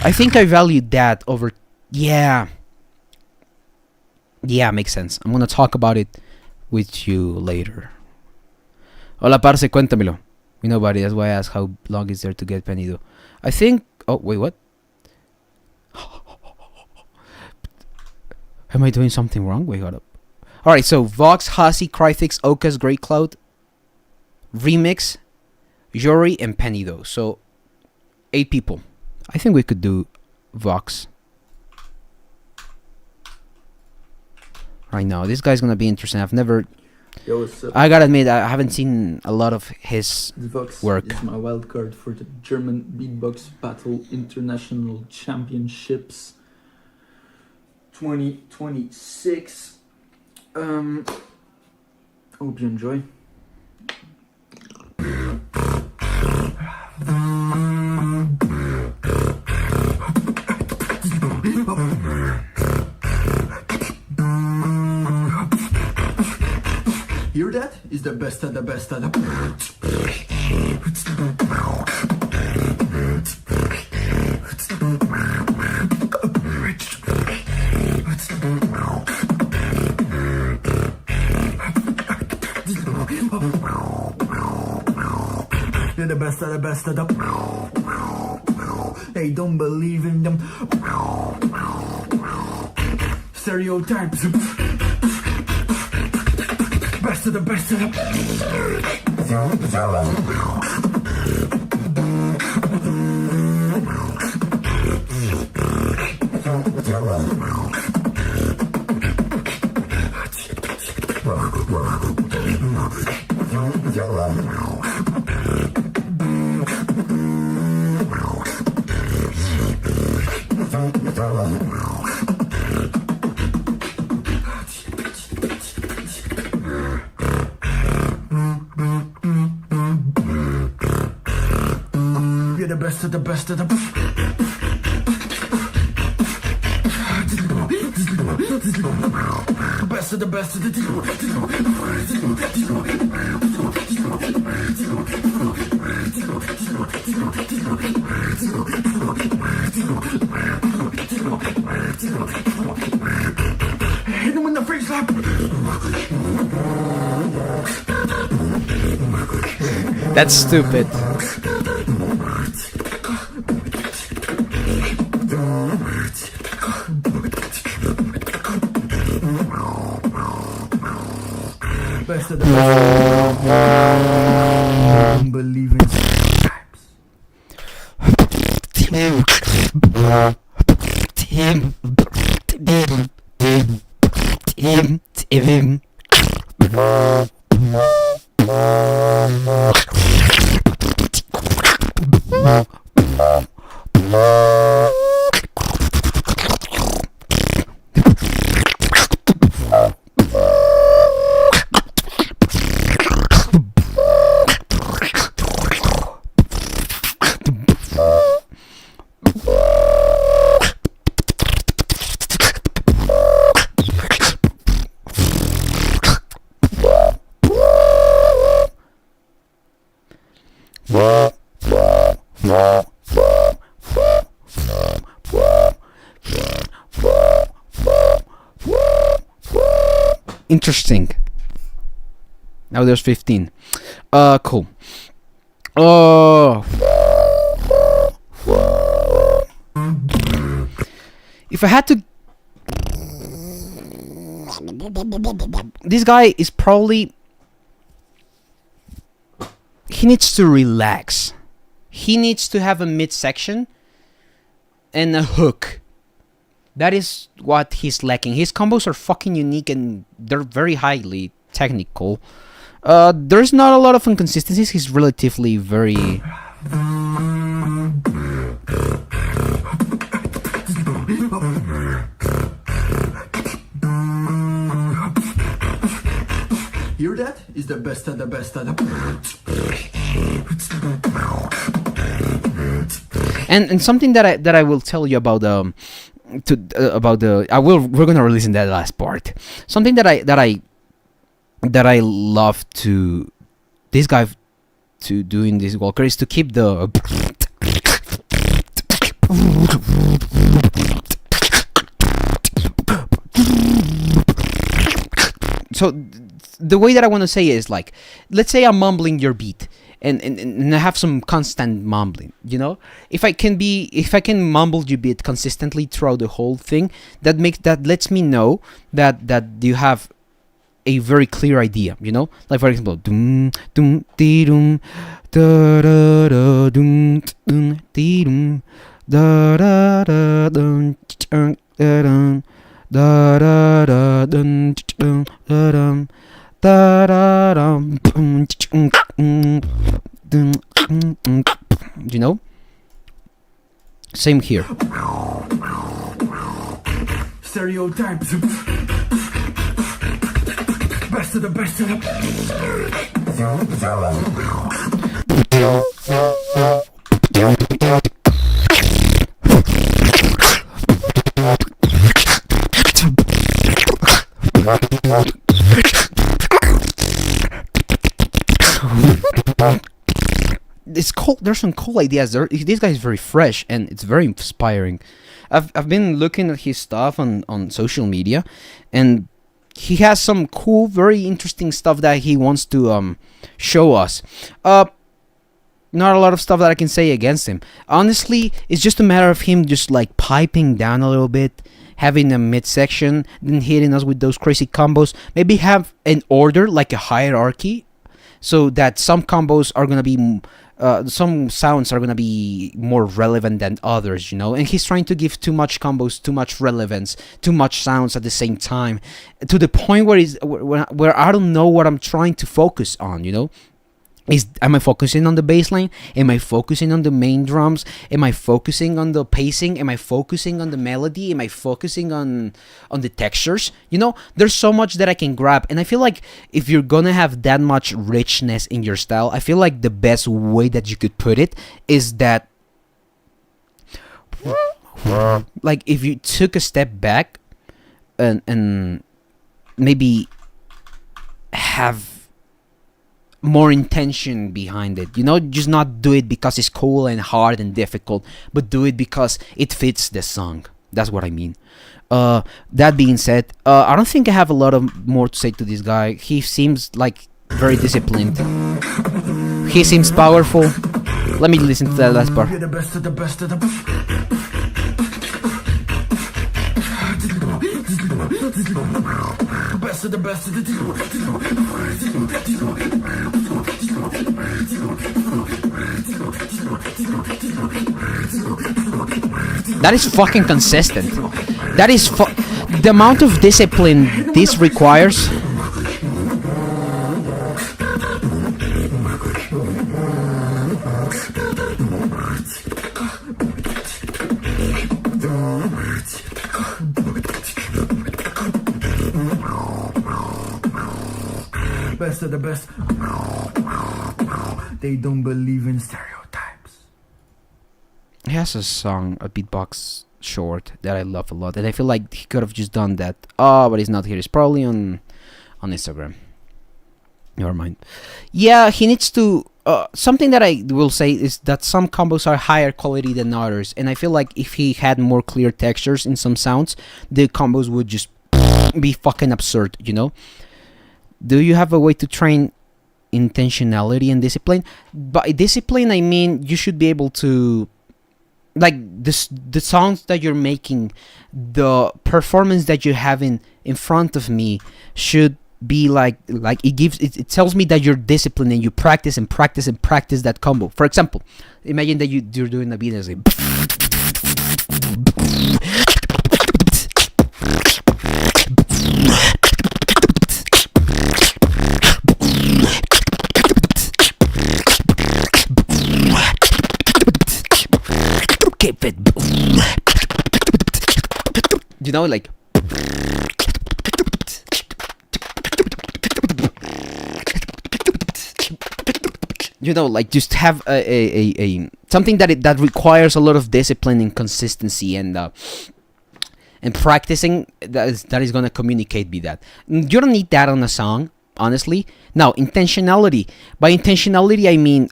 I think I valued that over... Yeah. Yeah, makes sense. I'm gonna talk about it with you later. Hola, parce, cuéntamelo. Nobody, that's why I asked how long is there to get Penido. I think... Oh, wait, what? Am I doing something wrong? Wait, hold up. Alright, so Vox, Hasi, Crythix, Okas, Great Cloud, Remix, Yori, and Penido. So, 8 people. I think we could do Vox. Right now, this guy's gonna be interesting. I've never... Yo, what's up? I gotta admit, I haven't seen a lot of his Vox work. is my wild card for the German Beatbox Battle International Championships 2026. Hope you enjoy. Hear that? Is the best of the best of the... You're the best of the best of the... They don't believe in them stereotypes. Best of the best of the... You're the best of the best of the... Best of the best of the... Hit him in the face slap. That's stupid. Best of the best. Don't believe in Interesting. Now there's 15. Cool. If I had to, this guy is probably, he needs to relax. He needs to have a midsection and a hook. That is what he's lacking. His combos are fucking unique and they're very highly technical. There's not a lot of inconsistencies. He's relatively very... Hear that? Is the best of the best of the... And something that I will tell you about we're gonna release in that last part. Something that I love to this guy to do in this Walker is to keep the so the way that I want to say is like, let's say I'm mumbling your beat and I have some constant mumbling, you know? If I can mumble your beat consistently throughout the whole thing, that lets me know that you have a very clear idea, you know? Like for example, dum dum dee dum da da da dum dum dee dum da da da dum da dum da da da dum da dum da da dum, you know? Same here. Stereotypes. Best of the best of the... It's cool. There's some cool ideas. This guy is very fresh and it's very inspiring. I've been looking at his stuff on social media, and he has some cool, very interesting stuff that he wants to show us. Not a lot of stuff that I can say against him. Honestly, it's just a matter of him just like piping down a little bit, having a midsection, then hitting us with those crazy combos. Maybe have an order, like a hierarchy, so that some combos are gonna be some sounds are gonna be more relevant than others, you know. And he's trying to give too much combos, too much relevance, too much sounds at the same time, to the point where I don't know what I'm trying to focus on, you know. Am I focusing on the bass line? Am I focusing on the main drums? Am I focusing on the pacing? Am I focusing on the melody? Am I focusing on the textures? You know, there's so much that I can grab, and I feel like if you're gonna have that much richness in your style, I feel like the best way that you could put it is that, like, if you took a step back and maybe have more intention behind it, you know, just not do it because it's cool and hard and difficult, but do it because it fits the song. That's what I mean. That being said, I don't think I have a lot of more to say to this guy. He seems like very disciplined. He seems powerful. Let me listen to that last part. The best of the best of the... Best of the best of the... That is fucking consistent. That is the amount of discipline this requires. Best of the best. They don't believe in stereotypes. He has a song, a beatbox short that I love a lot, and I feel like he could have just done that. Oh, but he's not here. He's probably on Instagram. Never mind. Yeah, he needs to. Something that I will say is that some combos are higher quality than others, and I feel like if he had more clear textures in some sounds, the combos would just be fucking absurd, you know? Do you have a way to train intentionality and discipline? By discipline, I mean you should be able to, like, the songs that you're making, the performance that you're having in front of me should be like it tells me that you're disciplined and you practice and practice and practice that combo. For example, imagine that you're doing a beat and say, you know, like, you know, like, just have a something that requires a lot of discipline and consistency and practicing that is gonna communicate me that. You don't need that on a song, honestly. Now, intentionality. By intentionality, I mean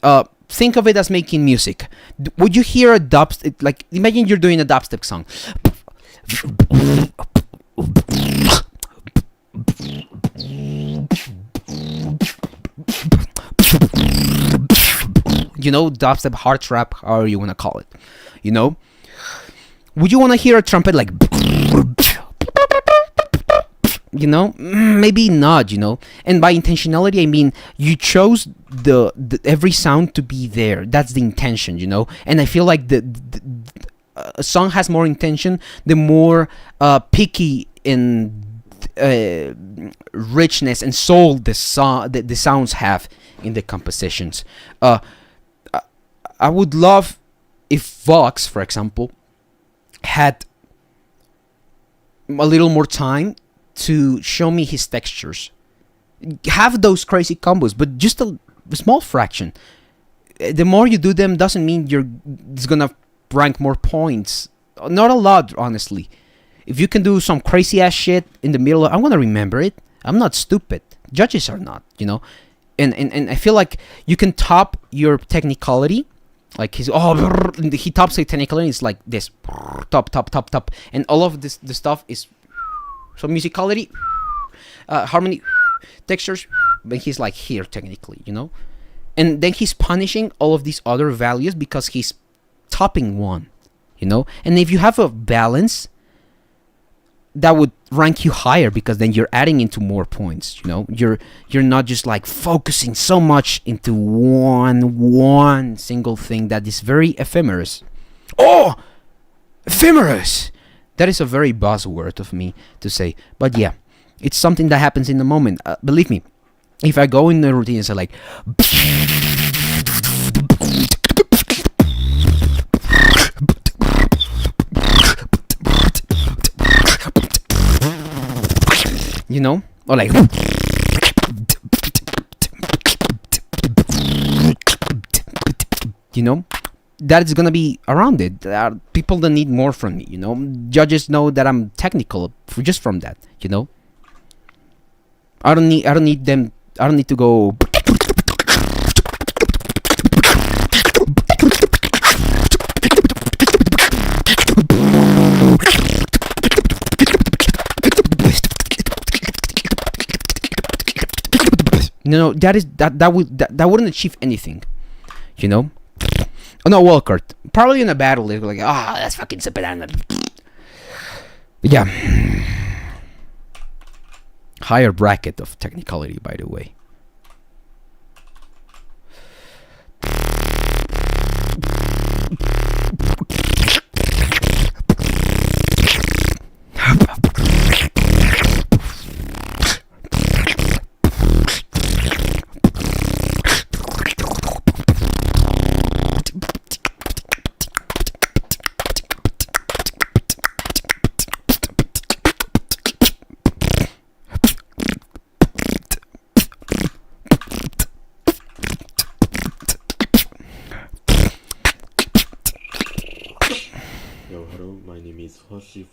think of it as making music. Would you hear a dubstep? Like, imagine you're doing a dubstep song. You know, dubstep, hard trap, however you want to call it. You know? Would you want to hear a trumpet like... You know? Maybe not, you know? And by intentionality, I mean you chose the every sound to be there. That's the intention, you know? And I feel like a song has more intention the more picky in richness and soul the sounds have in the compositions. I would love if Vox, for example, had a little more time to show me his textures. Have those crazy combos, but just a small fraction. The more you do them doesn't mean it's gonna rank more points. Not a lot, honestly. If you can do some crazy ass shit in the middle, I'm gonna remember it. I'm not stupid. Judges are not, you know. And I feel like you can top your technicality. Like he tops the technicality. It's like this, top, and all of this the stuff is so musicality, harmony, textures. But he's like here technically, you know. And then he's punishing all of these other values because he's topping one, you know. And if you have a balance, that would rank you higher because then you're adding into more points, you know. You're not just like focusing so much into one single thing that is very ephemeris. Oh, ephemeris! That is a very buzzword of me to say, but yeah, it's something that happens in the moment. Believe me, if I go in the routine and say like, you know, or like, you know, that is gonna be around it. There are people that need more from me, you know. Judges know that I'm technical just from that, you know. I don't need them. I don't need to go. No, that wouldn't achieve anything, you know. Oh no, wildcard. Probably in a battle, they're like, that's fucking super. Yeah. Higher bracket of technicality, by the way.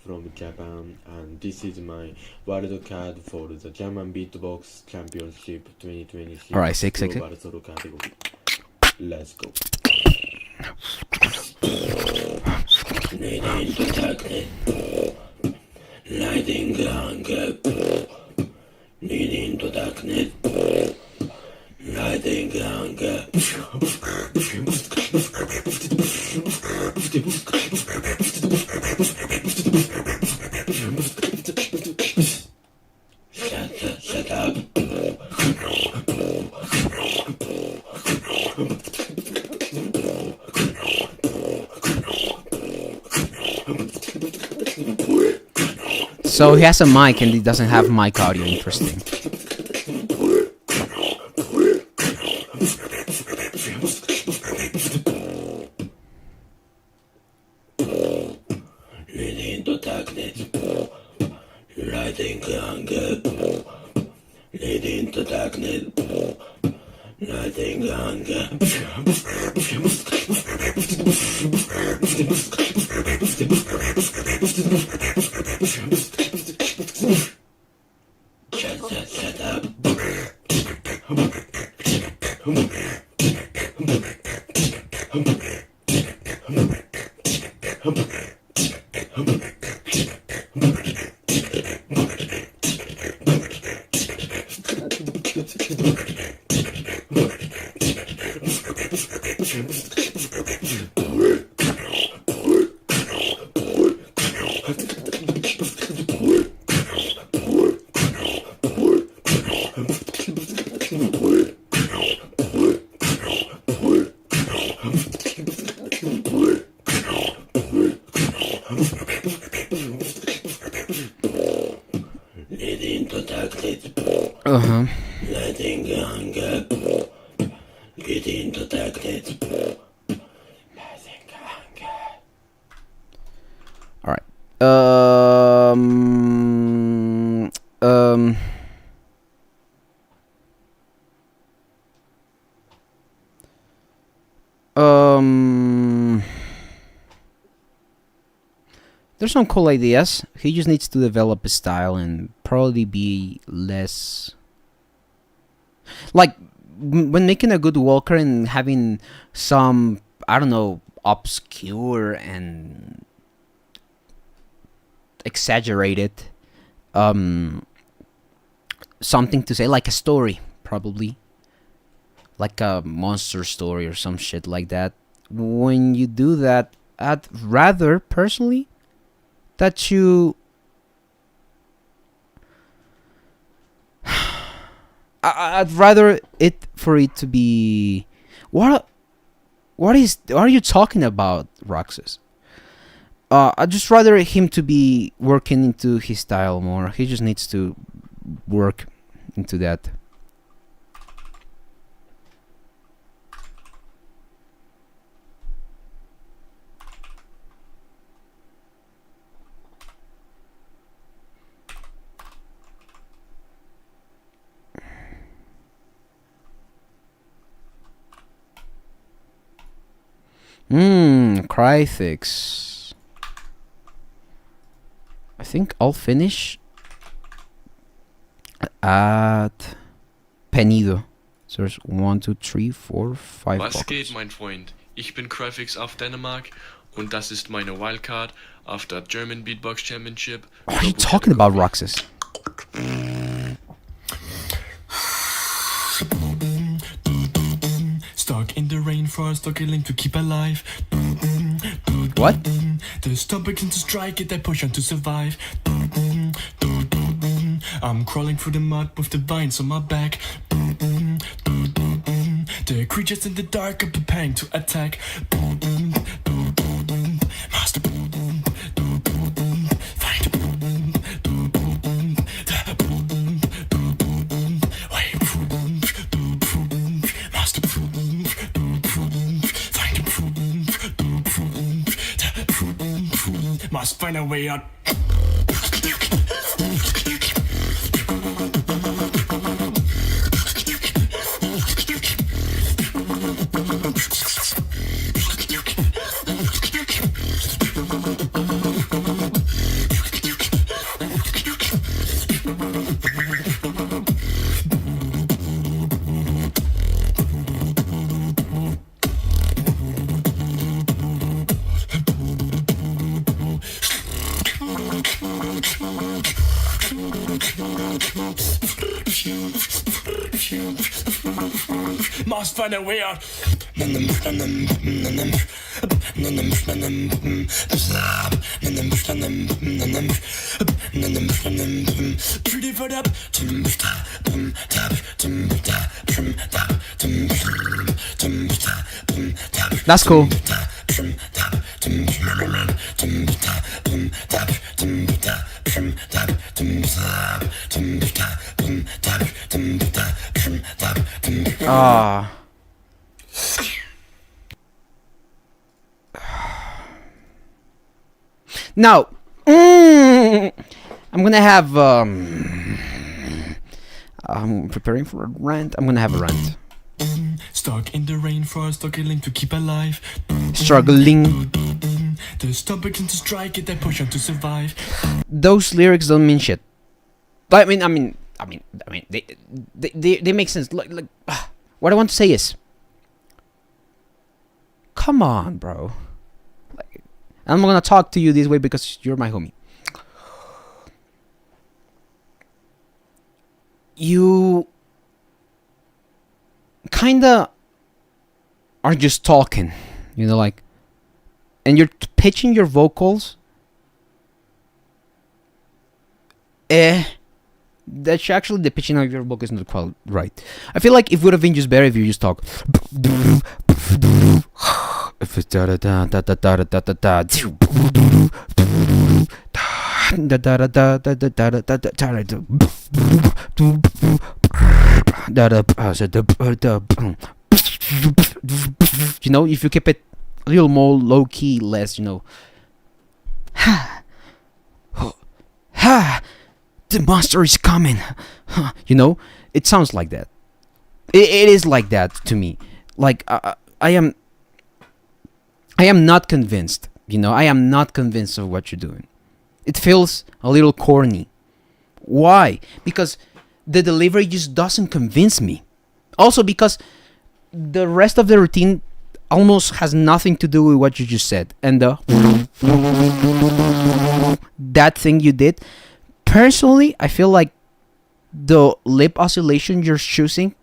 From Japan, and this is my wild card for the German Beatbox Championship 2026. All right, six. Global solo category. Let's go. Lighting hunger, leading to darkness. Lighting hunger. Shut up. So he has a mic and he doesn't have mic audio. Interesting. Leading to darkness. Lighting hunger. Leading to darkness. Lighting hunger. Shut up. Leading to darkness. Lighting hunger. Leading to darkness. All right. There's some cool ideas. He just needs to develop a style and probably be less like when making a good walker and having some, I don't know, obscure and exaggerated something to say, like a story, probably like a monster story or some shit like that. When you do that, I'd rather personally that you I'd rather it for it to be what are you talking about, Roxas? I'd just rather him to be working into his style more. He just needs to work into that. Cryfix. I think I'll finish at Penido. So there's 1, 2, 3, 4, 5 Was boxes. geht, mein Freund? Ich bin Cryfix auf Dänemark und das ist meine Wildcard auf der German Beatbox Championship. What are you talking about, Roxas? Stuck in the rainforest, struggling to keep alive. What? The storm begins to strike it, I push on to survive. I'm crawling through the mud with the vines on my back. The creatures in the dark are preparing to attack. Master, find must find a way out. Must find a way out. Pretty for up. That's cool. Ah. Now, I'm gonna have I'm preparing for a rant. I'm gonna have a rant. Stuck in the rainforest, struggling to keep alive. Struggling. The storm begins to strike it, they push on to survive. Those lyrics don't mean shit. I mean, they make sense. Like, what I want to say is, come on, bro. Like, I'm gonna talk to you this way because you're my homie. You kinda are just talking, you know, like, and you're pitching your vocals. That's actually the pitching of your vocals is not quite right. I feel like it would have been just better if you just talk. If it's da da da da da da da da da you know, if you keep it a little more low key, less, you know. The monster is coming. You know, it sounds like that. It is like that to me. Like I am not convinced. You know, I am not convinced of what you're doing. It feels a little corny. Why? Because the delivery just doesn't convince me. Also because the rest of the routine almost has nothing to do with what you just said. And that thing you did, personally, I feel like the lip oscillation you're choosing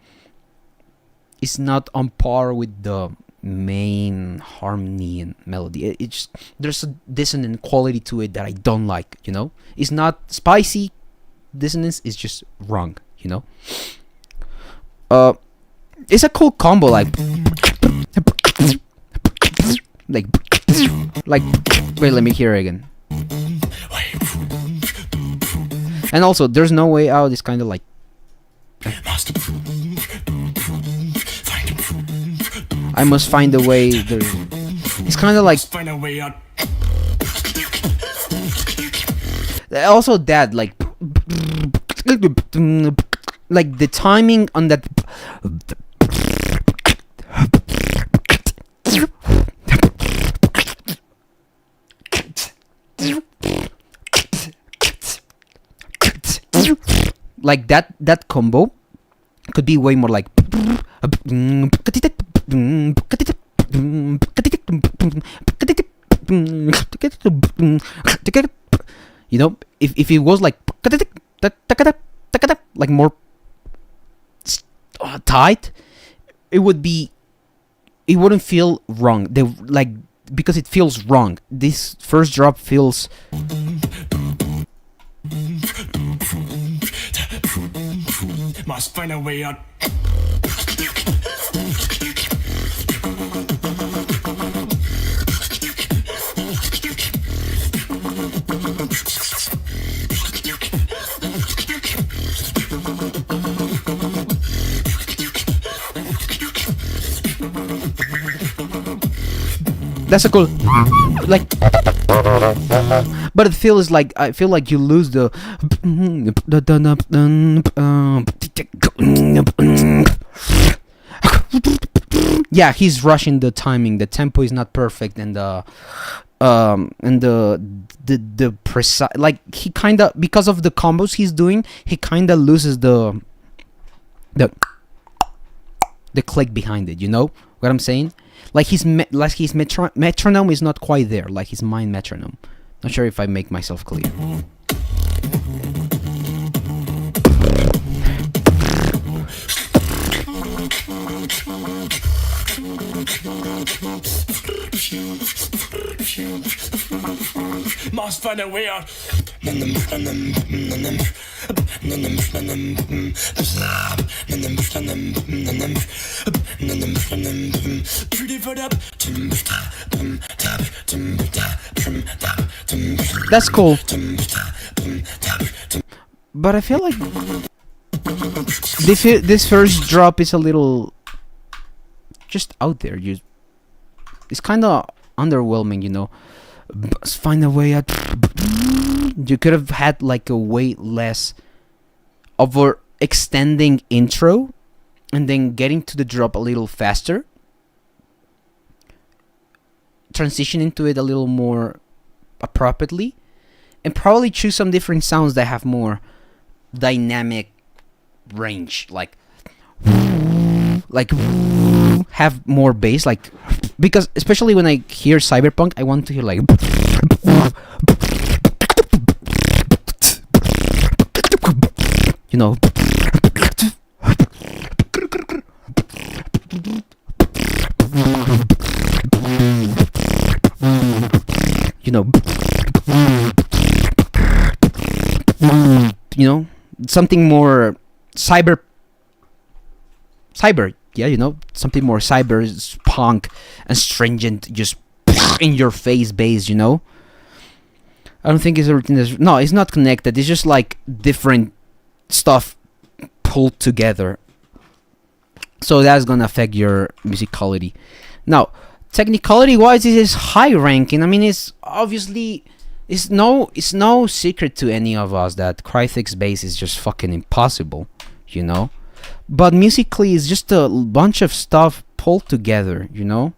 is not on par with the main harmony and melody. It just, there's a dissonant quality to it that I don't like, you know? It's not spicy. Dissonance is just wrong, you know? It's a cool combo, like wait, let me hear it again. And also, there's no way out. It's kind of like I must find a way. It's kind of like also that like the timing on that. Like that combo could be way more like you know, if it was like more tight, it wouldn't feel wrong. Because it feels wrong. This first drop feels must find a way out. That's a cool, like, but it feels like, I feel like you lose the yeah, he's rushing the timing. The tempo is not perfect, and the precise, like, he kind of, because of the combos he's doing, he kind of loses the click behind it. You know what I'm saying? Like his metronome is not quite there, like his mind metronome. Not sure if I make myself clear. just find a way out. That's cool. But I feel like this first drop is a little just out there. It's kind of underwhelming, you know. Find a way out. You could have had like a way less overextending intro and then getting to the drop a little faster. Transition into it a little more appropriately, and probably choose some different sounds that have more dynamic range, like have more bass, like, because especially when I hear cyberpunk, I want to hear like you know, something more cyber, yeah, you know, something more cyber punk and stringent, just in your face bass, you know. I don't think it's everything no, it's not connected, it's just like different stuff pulled together, so that's gonna affect your musicality. Now, technicality wise, it is high ranking. I mean, it's obviously, it's no secret to any of us that Crytek's bass is just fucking impossible, you know. But musically, it's just a bunch of stuff pulled together, you know.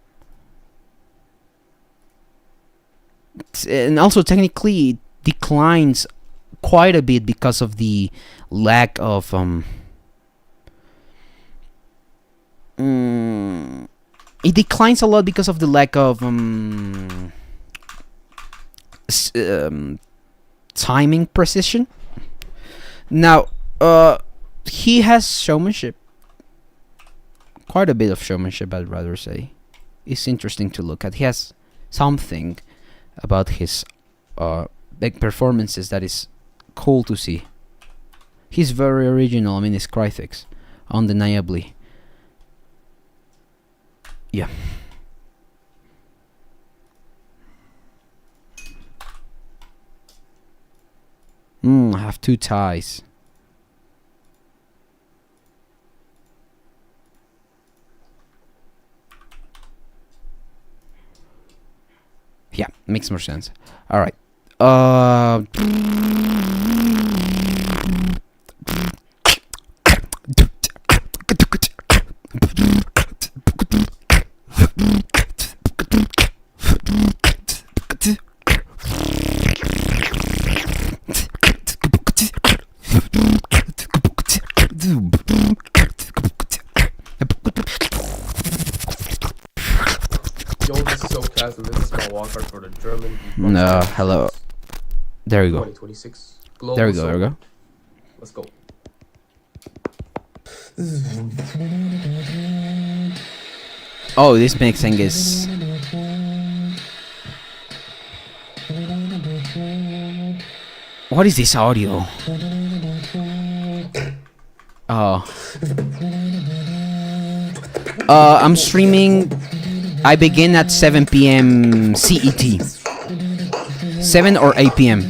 And also, technically, it declines quite a bit because of the lack of it declines a lot because of the lack of timing precision. Now, he has showmanship, quite a bit of showmanship, I'd rather say. It's interesting to look at. He has something about his big performances that is cool to see. He's very original. I mean, it's Crytek, undeniably. Yeah. I have two ties. Yeah, makes more sense. All right. Yo, this is so class, and this is my wildcard for the German. No, hello. There we go. 2026. There we go. There we go. Let's go. Oh, this mixing is. What is this audio? Oh. I'm streaming. I begin at 7 p.m. CET. 7 or 8 p.m.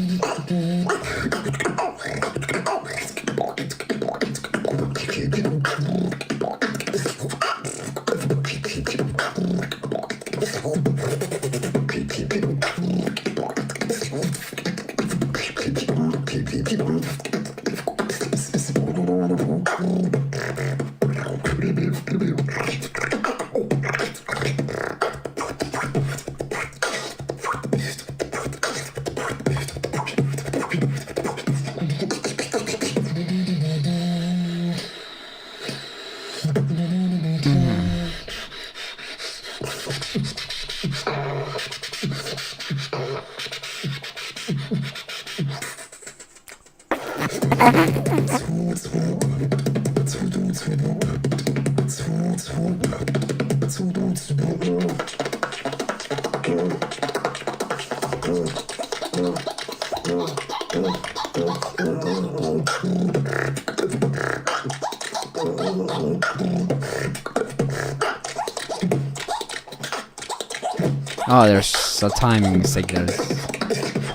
Oh, there's a timing mistake there.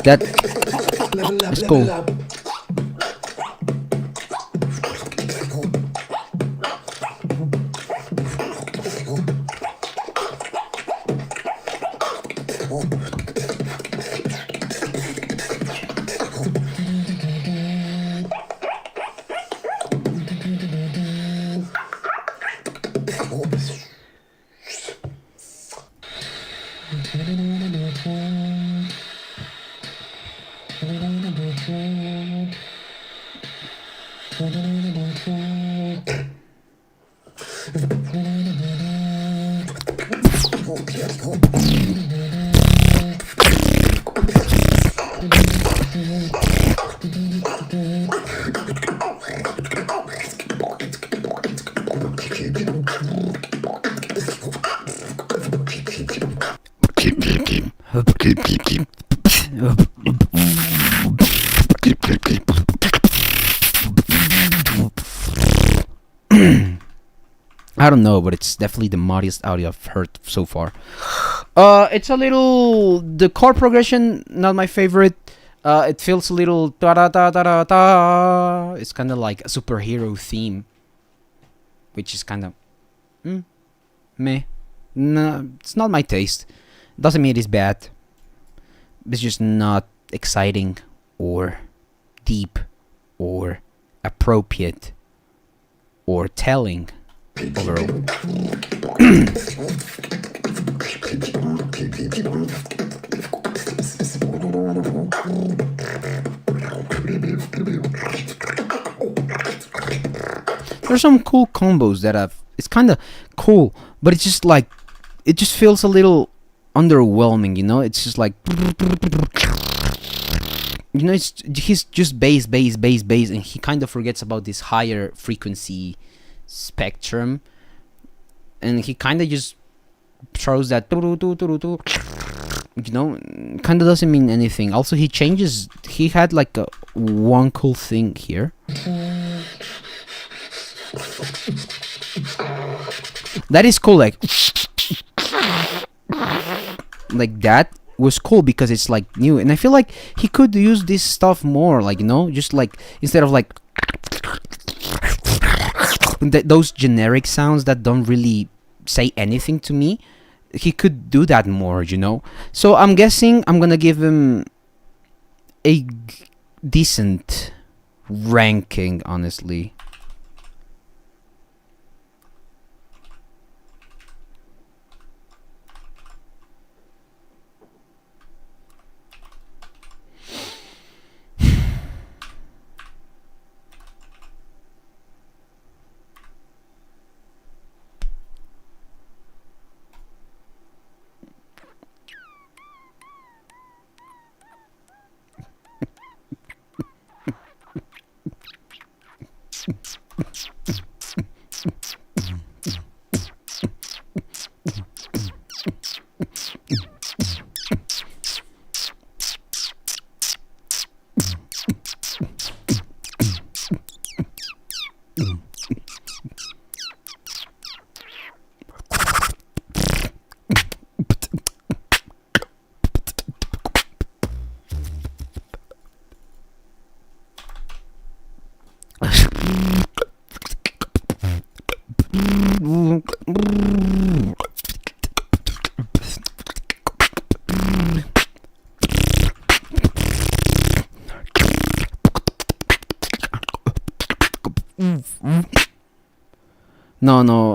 That's cool. I don't know, but it's definitely the muddiest audio I've heard so far. It's a little... The chord progression, not my favorite. It feels a little... Da-da-da-da-da-da. It's kind of like a superhero theme. Which is kind of... meh. No, it's not my taste. Doesn't mean it's bad. It's just not exciting or deep or appropriate or telling overall. There's some cool combos that I've... It's kind of cool, but it's just like... It just feels a little underwhelming, you know? It's just like... You know, he's just bass, and he kind of forgets about this higher frequency spectrum, and he kind of just throws that, you know, kind of doesn't mean anything. Also, he changes. He had like one cool thing here. That is cool, like that was cool because it's like new, and I feel like he could use this stuff more, like, you know, just like instead of like those generic sounds that don't really say anything to me. He could do that more, you know. So I'm guessing I'm gonna give him a decent ranking, honestly.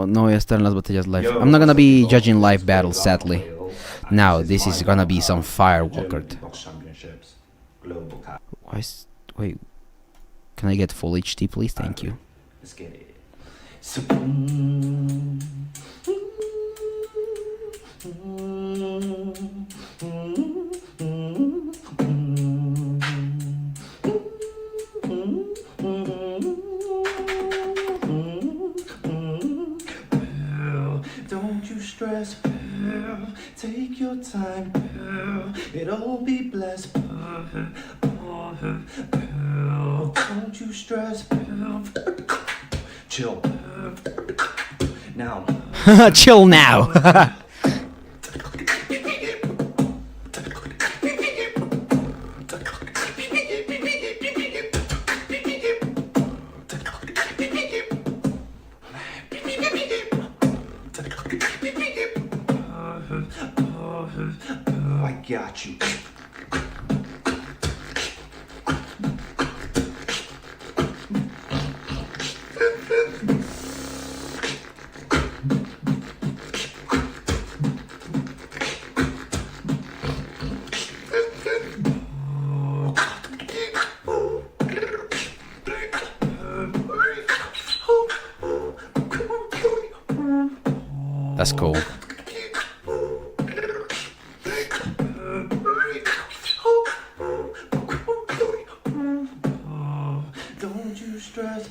No voy a estar en las batallas live. I'm not gonna be judging live battles, sadly. Now, this is gonna be some fire, WILDCARD. Wait, can I get full HD, please? Thank you. Let's get it. Don't you stress, take your time, it'll be blessed. Don't you stress. Chill. Now. Chill now. I got you. That's cool. Don't you stress.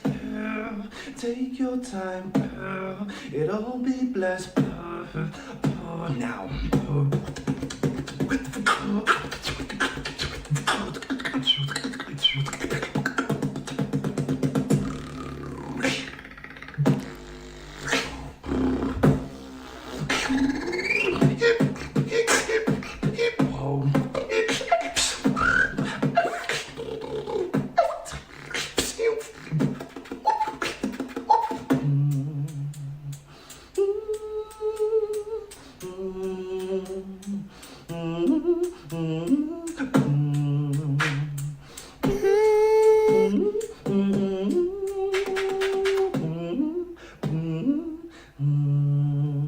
Take your time. It'll be blessed. Now.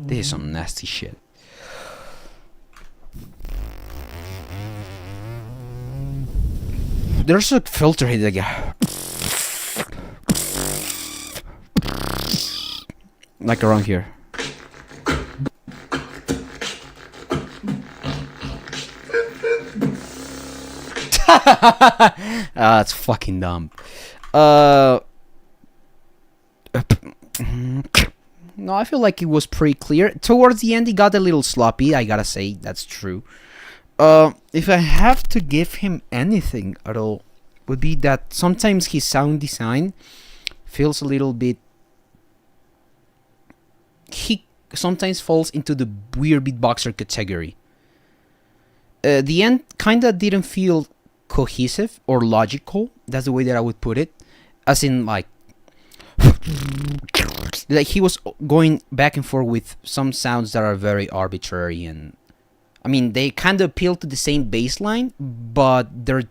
This is some nasty shit. There's a filter here again. Like around here. That's fucking dumb. No, I feel like it was pretty clear. Towards the end, he got a little sloppy. I gotta say, that's true. If I have to give him anything at all, would be that sometimes his sound design feels a little bit. He sometimes falls into the weird beatboxer category. The end kinda didn't feel cohesive or logical. That's the way that I would put it. As in, like he was going back and forth with some sounds that are very arbitrary, and I mean they kind of appeal to the same bass line, but they're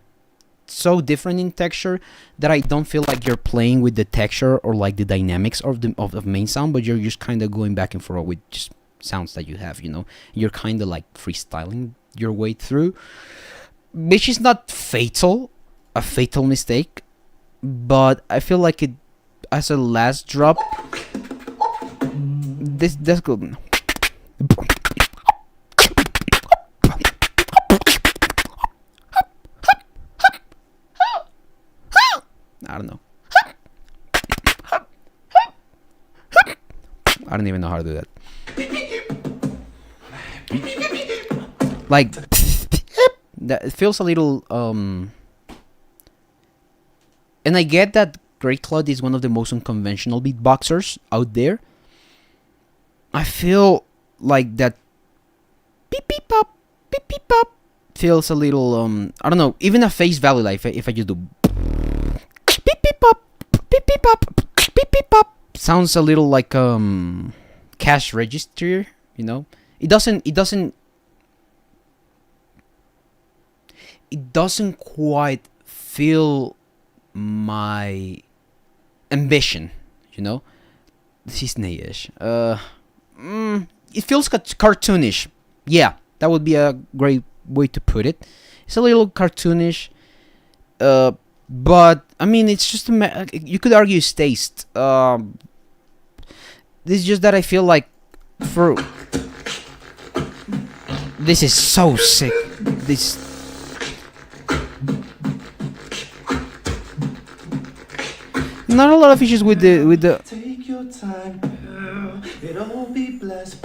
so different in texture that I don't feel like you're playing with the texture or like the dynamics of the main sound, but you're just kind of going back and forth with just sounds that you have, you know. You're kind of like freestyling your way through, which is not a fatal mistake, but I feel like it as a last drop. That's good. I don't know. I don't even know how to do that. Like that, it feels a little and I get that Great Cloud is one of the most unconventional beatboxers out there. I feel like that beep beep pop feels a little I don't know, even at face value, like if I just do beep beep pop beep beep pop beep beep pop, sounds a little like cash register, you know. It doesn't quite feel my ambition, you know. This is nayish. It feels cartoonish. Yeah, that would be a great way to put it. It's a little cartoonish, but I mean, it's just you could argue it's taste. This is just that I feel like this is so sick. This. Not a lot of issues with the. Take your time, it'll be blessed.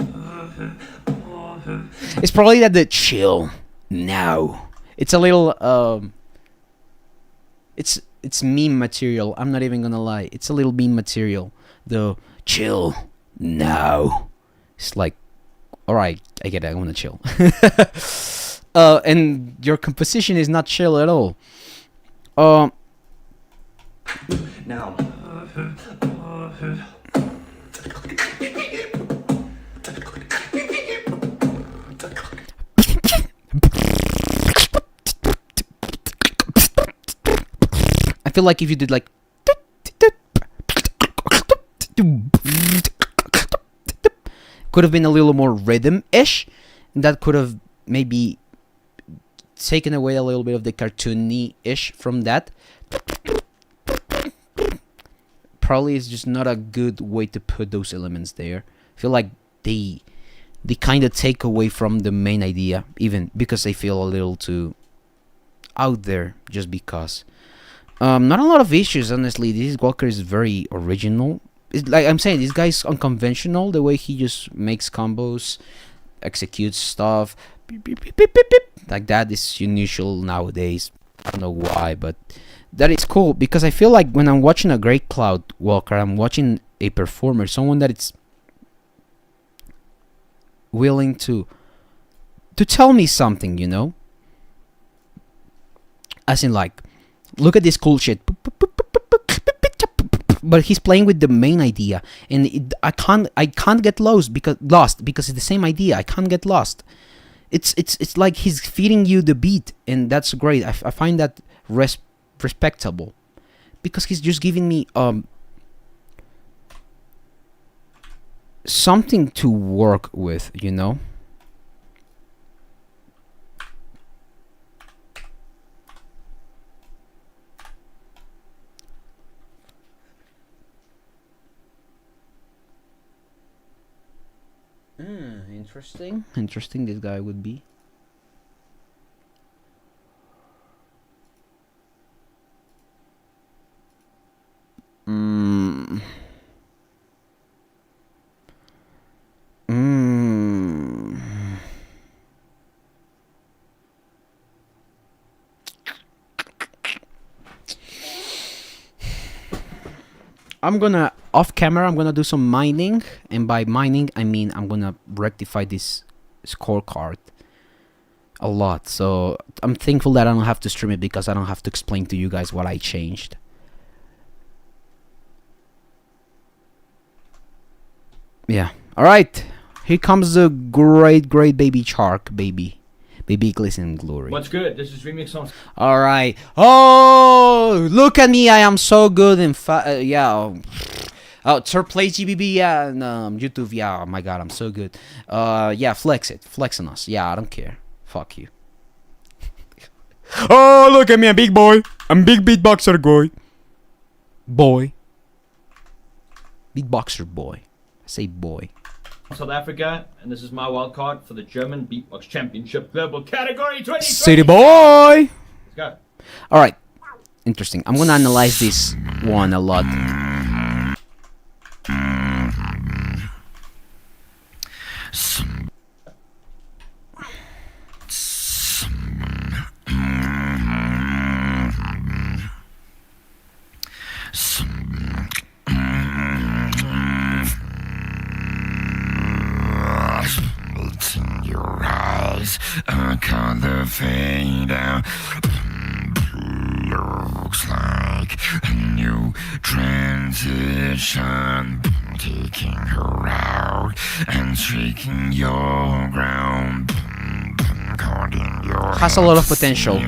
It's probably that the chill now. It's a little it's meme material. I'm not even gonna lie. It's a little meme material. The chill now. It's like, all right, I get it. I wanna chill. And your composition is not chill at all. Now. I feel like if you did like could have been a little more rhythm-ish, and that could have maybe taken away a little bit of the cartoony-ish from that. Probably it's just not a good way to put those elements there. I feel like they kind of take away from the main idea, even because they feel a little too out there just because. Not a lot of issues, honestly. This Walker is very original. It's like I'm saying, this guy's unconventional. The way he just makes combos, executes stuff, beep, beep, beep, beep, beep, beep. Like that is unusual nowadays. I don't know why, but that is cool because I feel like when I'm watching a Great Cloud Walker, I'm watching a performer, someone that it's willing to tell me something, you know? As in like, look at this cool shit. But he's playing with the main idea, and I can't get lost because it's the same idea. I can't get lost. It's like he's feeding you the beat, and that's great. I find that respectable, because he's just giving me something to work with, you know. Interesting this guy would be. I'm gonna, off camera, I'm gonna do some mining, and by mining I mean I'm gonna rectify this scorecard a lot. So I'm thankful that I don't have to stream it, because I don't have to explain to you guys what I changed. Yeah. Alright. Here comes the great baby shark, baby glisten glory. What's good? This is Remix Songs. Alright. Oh, look at me. I am so good in yeah. Oh, third place GBB, yeah, and YouTube, yeah. Oh my god, I'm so good. Yeah, flex on us. Yeah, I don't care. Fuck you. Oh, look at me, I'm big boy. I'm big beatboxer boy. Beatboxer boy. I say boy. South Africa, and this is my wild card for the German Beatbox Championship Global Category 2020. City boy. Let's go. All right. Interesting. I'm gonna analyze this one a lot. In your eyes, a color fade out. Looks like a new transition, taking her out and shaking your ground. Has a lot of potential.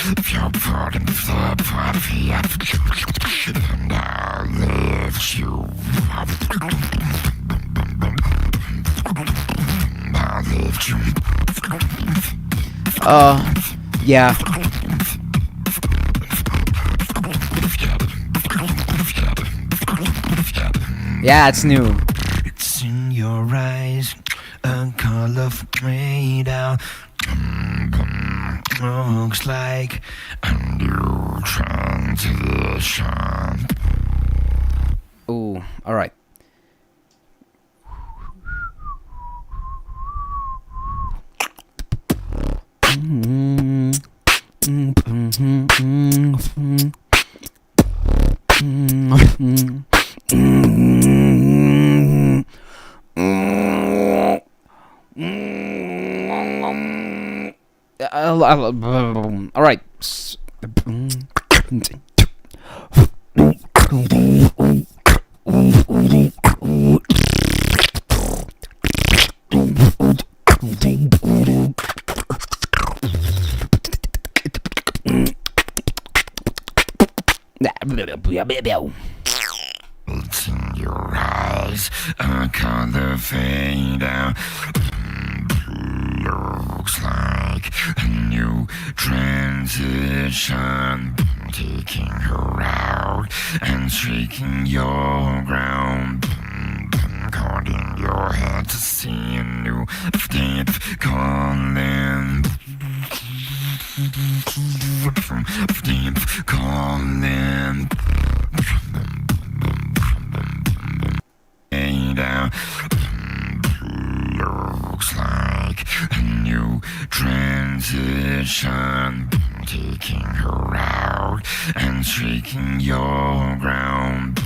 And I lift you up. I lift you. Yeah. Yeah, it's new. It's in your eyes, a color fade out. Looks like a new transition. Oh, all right. All right. It's in your eyes, a color fade out. Looks like a new transition. Taking her out and shaking your ground. Caught your head to see a new faith calling. Faith calling. Down. Looks like a new transition. Taking her out and shaking your ground.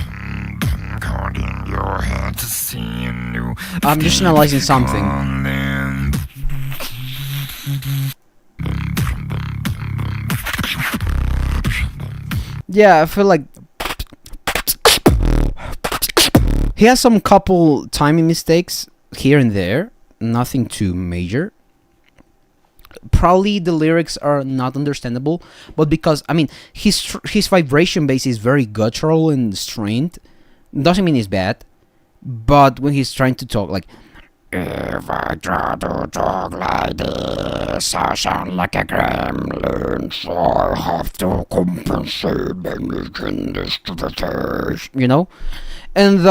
Caught in your head to see a new. I'm just analyzing something. Yeah, I feel like he has some couple timing mistakes here and there, nothing too major. Probably the lyrics are not understandable, but because I mean his vibration base is very guttural and strained, doesn't mean it's bad. But when he's trying to talk like, if I try to talk like this, I sound like a gremlin, so I have to compensate by making this to the taste, you know? And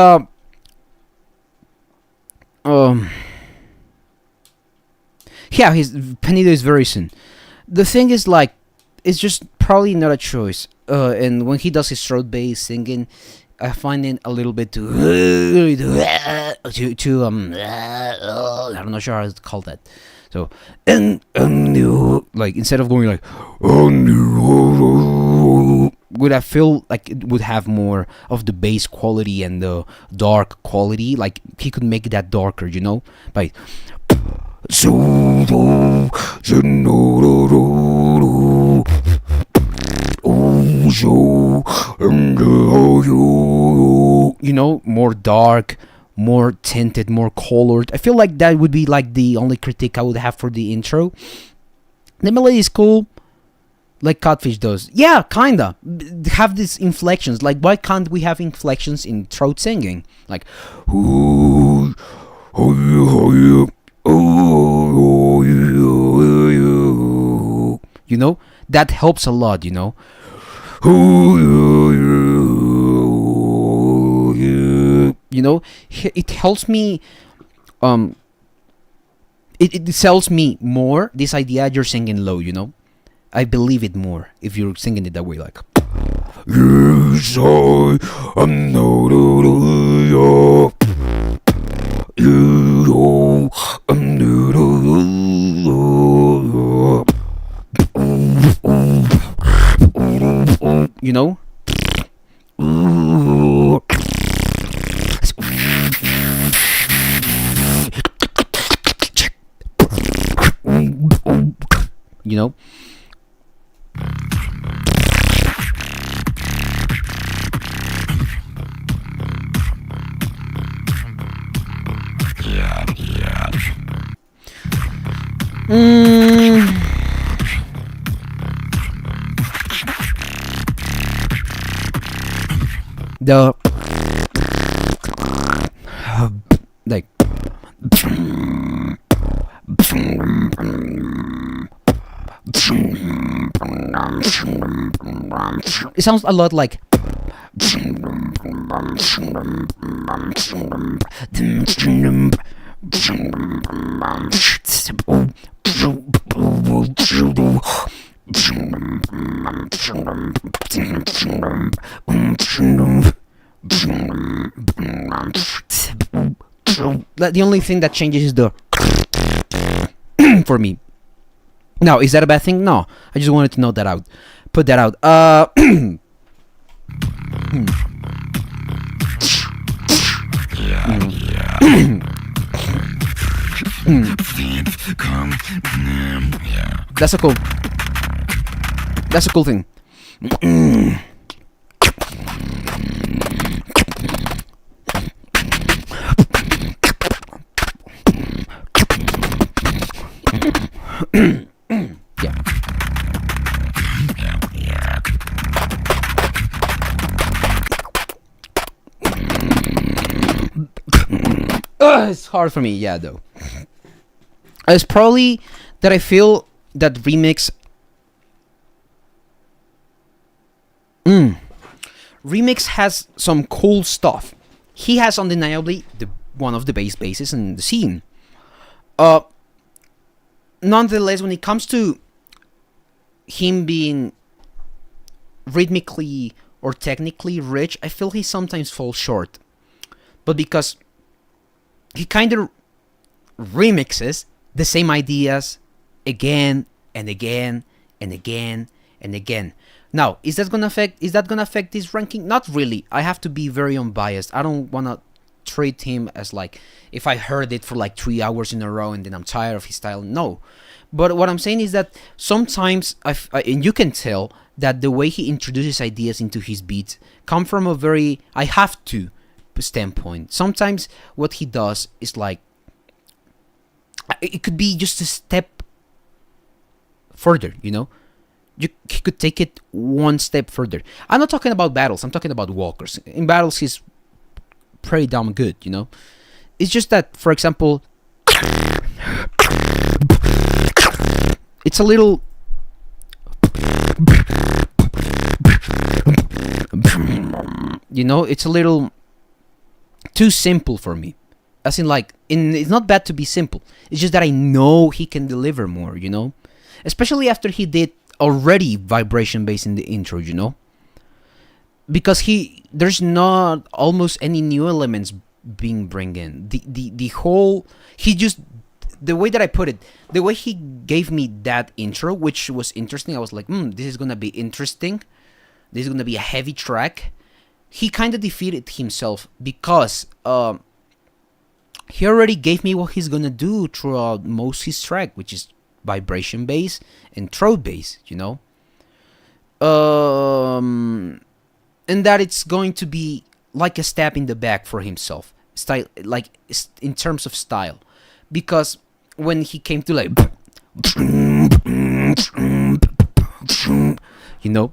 yeah, his Penido is very soon. The thing is, like, it's just probably not a choice. And when he does his throat bass singing, I find it a little bit too I'm not sure how to call that. So like instead of going like would I feel like it would have more of the bass quality and the dark quality, like he could make that darker, you know, by you know, more dark, more tinted, more colored. I feel like that would be like the only critique I would have for the intro. The melody is cool, like Codfish does. Yeah, kinda. Have these inflections. Like, why can't we have inflections in throat singing? Like, you know, that helps a lot, you know. You know, it helps me. It sells me more this idea you're singing low, you know. I believe it more if you're singing it that way, like. Yes, I am no. You am you know. You know. the like it sounds a lot like the only thing that changes is the for me. Now, is that a bad thing? No, I just wanted to note that out. Put that out. That's a cool. That's a cool thing. Yeah. It's hard for me, yeah, though. It's probably that I feel that Remix Remix has some cool stuff. He has undeniably one of the best bases in the scene. Nonetheless, when it comes to him being rhythmically or technically rich, I feel he sometimes falls short. But because he kind of remixes the same ideas again and again and again and again. Now, is that gonna affect this ranking? Not really. I have to be very unbiased. I don't wanna treat him as like if I heard it for like 3 hours in a row and then I'm tired of his style. No. But what I'm saying is that sometimes and you can tell that the way he introduces ideas into his beats come from a very I have to standpoint. Sometimes what he does is like it could be just a step further, you know. He could take it one step further. I'm not talking about battles. I'm talking about walkers. In battles, he's pretty damn good, you know. It's just that, for example, it's a little you know, it's a little too simple for me. As in, like, it's not bad to be simple. It's just that I know he can deliver more, you know? Especially after he did already vibration bass in the intro, you know? Because there's not almost any new elements being bring in. The whole, the way that I put it, the way he gave me that intro, which was interesting, I was like, this is gonna be interesting. This is gonna be a heavy track. He kind of defeated himself because he already gave me what he's gonna do throughout most his track, which is vibration bass and throat bass, you know. And that it's going to be like a stab in the back for himself, style, like in terms of style, because when he came to like, you know,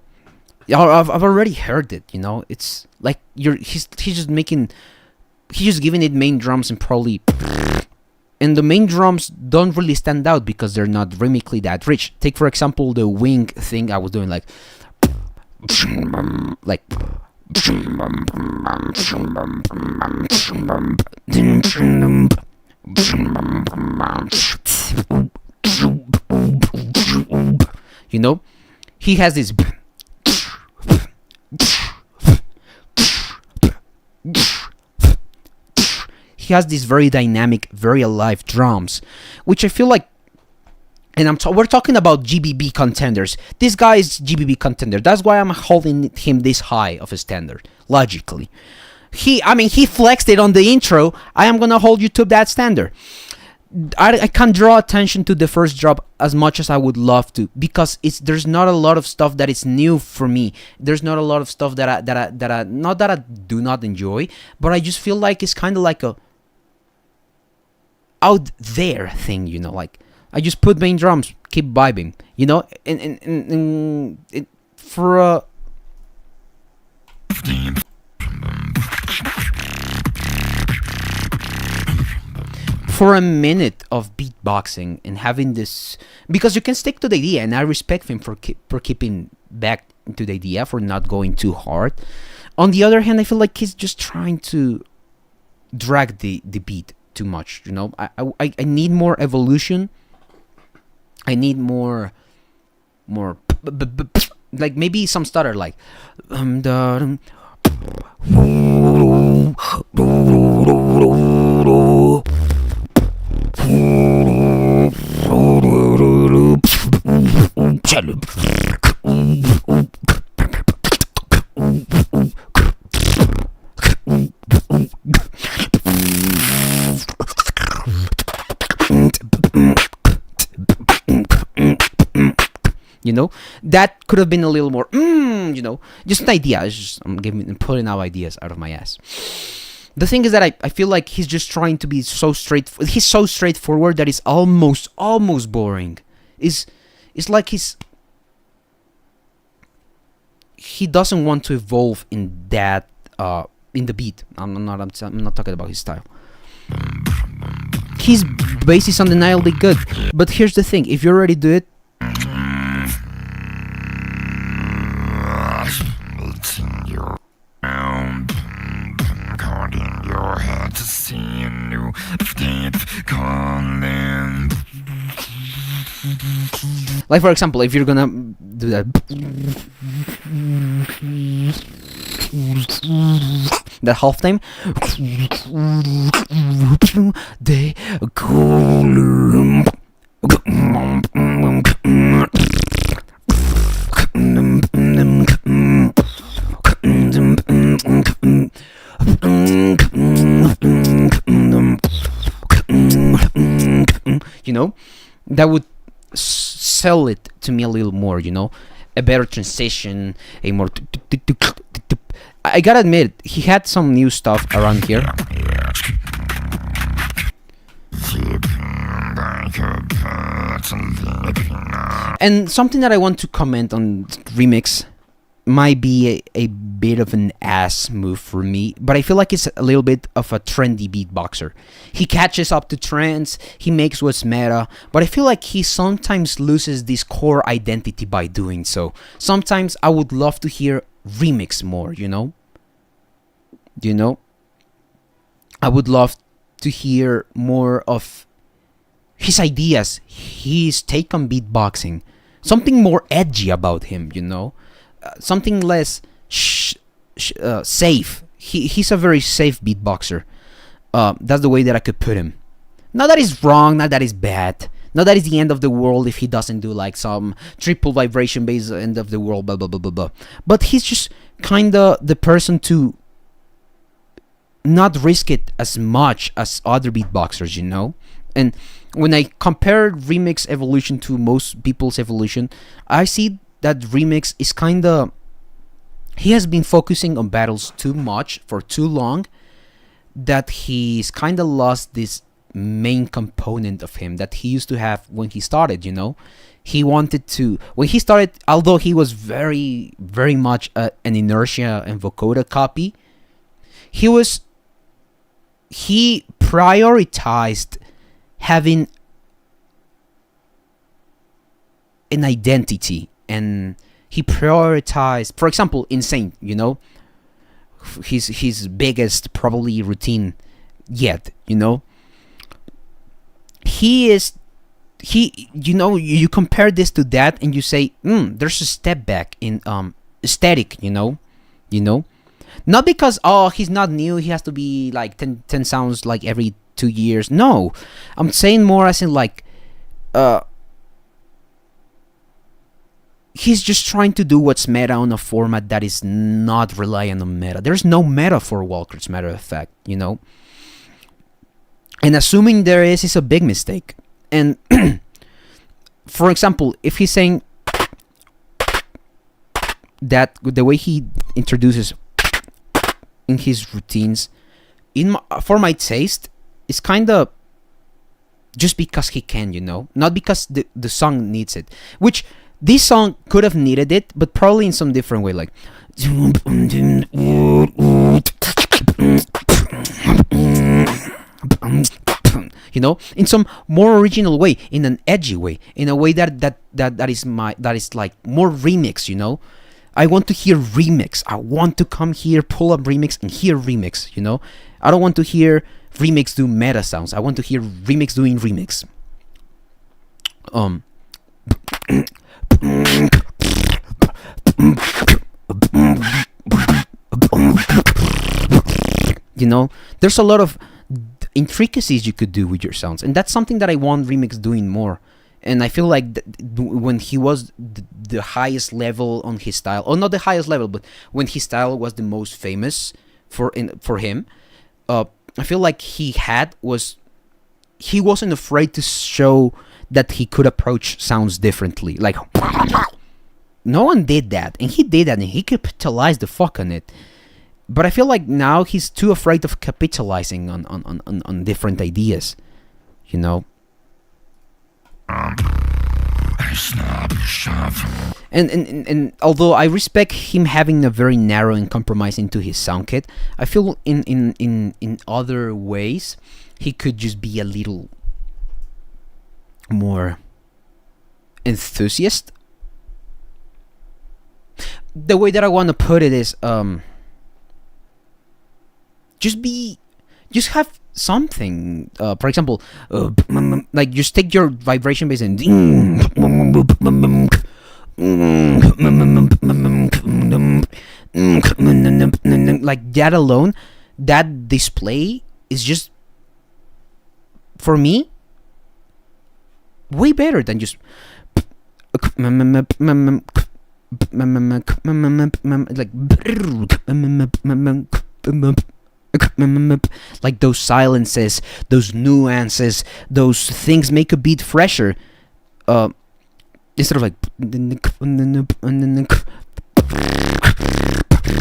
I've already heard it, you know. It's like he's just giving it main drums and probably, and the main drums don't really stand out because they're not rhythmically that rich. Take for example the wing thing I was doing, like you know, he has this very dynamic, very alive drums, which I feel like, and we're talking about GBB contenders. This guy is GBB contender. That's why I'm holding him this high of a standard. Logically, he flexed it on the intro. I am gonna hold you to that standard. I can't draw attention to the first drop as much as I would love to, because there's not a lot of stuff that is new for me. There's not a lot of stuff that I not that I do not enjoy, but I just feel like it's kind of like a out there thing, you know. Like I just put main drums, keep vibing, you know, and for for a minute of beatboxing and having this, because you can stick to the idea, and I respect him for keeping back to the idea, for not going too hard. On the other hand, I feel like he's just trying to drag the beat too much. You know, I need more evolution. I need more like maybe some stutter, like you know, that could have been a little more, you know, just an idea. I'm pulling out ideas out of my ass. The thing is that I feel like he's just trying to be he's so straightforward that it's almost boring. It's like he doesn't want to evolve in that in the beat. I'm not talking about his style. His bass is undeniably good, but here's the thing: if you already do it, your head to see a new deep calling. like for example, if you're gonna do that half time, they call you know, that would sell it to me a little more, you know, a better transition, a more I gotta admit, he had some new stuff around here. And something that I want to comment on remix might be a bit of an ass move for me, but I feel like it's a little bit of a trendy beatboxer. He catches up to trends, he makes what's meta, but I feel like he sometimes loses this core identity by doing so. Sometimes I would love to hear remix more, you know? I would love to hear more of his ideas, his take on beatboxing. Something more edgy about him, you know? Something less safe. He's a very safe beatboxer. That's the way that I could put him. Not that he's wrong, not that he's bad, not that it's the end of the world if he doesn't do like some triple vibration based end of the world, blah blah blah blah blah. But he's just kinda the person to not risk it as much as other beatboxers, you know? And when I compare remix evolution to most people's evolution, I see that remix is kinda, he has been focusing on battles too much for too long, that he's kinda lost this main component of him that he used to have when he started, you know? He wanted to, when he started, although he was very, very much an Inertia and Vocoder copy, he prioritized having an identity, and he prioritized, for example, Insane, you know, his biggest probably routine yet, you know. You know, you compare this to that and you say, there's a step back in aesthetic, you know, not because he's not new, he has to be like 10 sounds like every 2 years. No, I'm saying more as in like he's just trying to do what's meta on a format that is not reliant on meta. There's no meta for WILDCARDS, matter of fact, you know. And assuming there is a big mistake. And for example, if he's saying that the way he introduces in his routines, for my taste, is kind of just because he can, you know, not because the song needs it. Which this song could have needed it, but probably in some different way, like, you you know, in some more original way, in an edgy way, in a way that is like more remix, you know. I want to hear remix. I want to come here, pull up remix and hear remix, you know. I don't want to hear remix do meta sounds. I want to hear remix doing remix. You know, there's a lot of intricacies you could do with your sounds, and that's something that I want remix doing more. And I feel like when he was the highest level on his style, or not the highest level, but when his style was the most famous for him, I feel like he wasn't afraid to show that he could approach sounds differently. Like, no one did that, and he did that, and he capitalized the fuck on it. But I feel like now he's too afraid of capitalizing on different ideas, you know. And although I respect him having a very narrow and compromise into his sound kit, I feel in other ways he could just be a little more enthusiast. The way that I want to put it is just have something. For example, like just take your vibration bass and like that alone, that display is just, for me, way better than just like those silences, those nuances, those things make a beat fresher. Instead of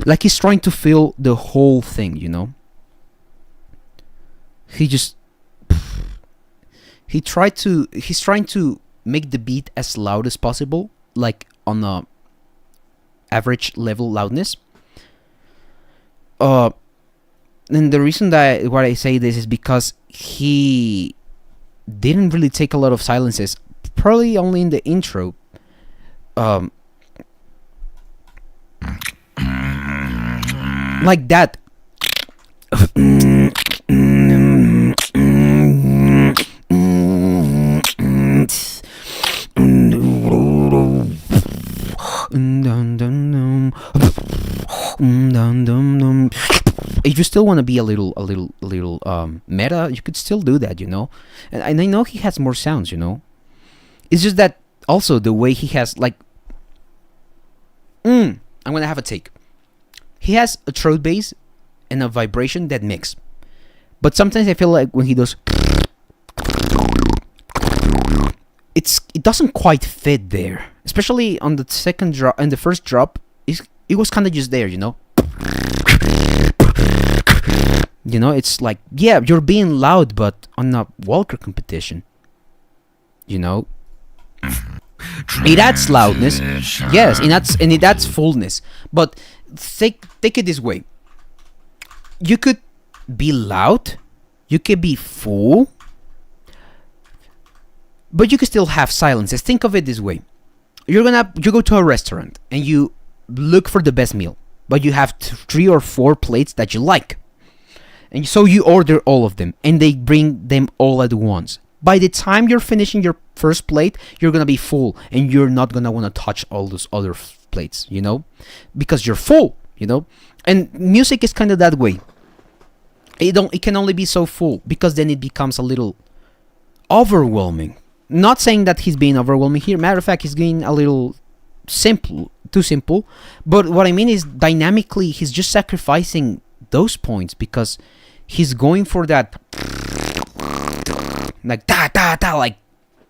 like he's trying to feel the whole thing, you know. He's trying to make the beat as loud as possible, like on a average level loudness. And the reason why I say this is because he didn't really take a lot of silences, probably only in the intro. Like that. If you still want to be a little meta, you could still do that, you know. And I know he has more sounds, you know. It's just that also the way he has, like, I'm gonna have a take. He has a throat bass and a vibration that mix, but sometimes I feel like when he does, it doesn't quite fit there. Especially on the second drop and the first drop, it was kind of just there, you know. You know, it's like, yeah, you're being loud, but on a Walker competition, you know, it adds loudness, yes, and it adds fullness. But take it this way: you could be loud, you could be full, but you could still have silences. Think of it this way: you go to a restaurant and you look for the best meal, but you have 3 or 4 plates that you like. And so you order all of them, and they bring them all at once. By the time you're finishing your first plate, you're gonna be full, and you're not gonna want to touch all those other plates, you know, because you're full, you know. And music is kind of that way. It can only be so full, because then it becomes a little overwhelming. Not saying that he's being overwhelming here. Matter of fact, he's being a little too simple. But what I mean is, dynamically, he's just sacrificing those points because he's going for that, like like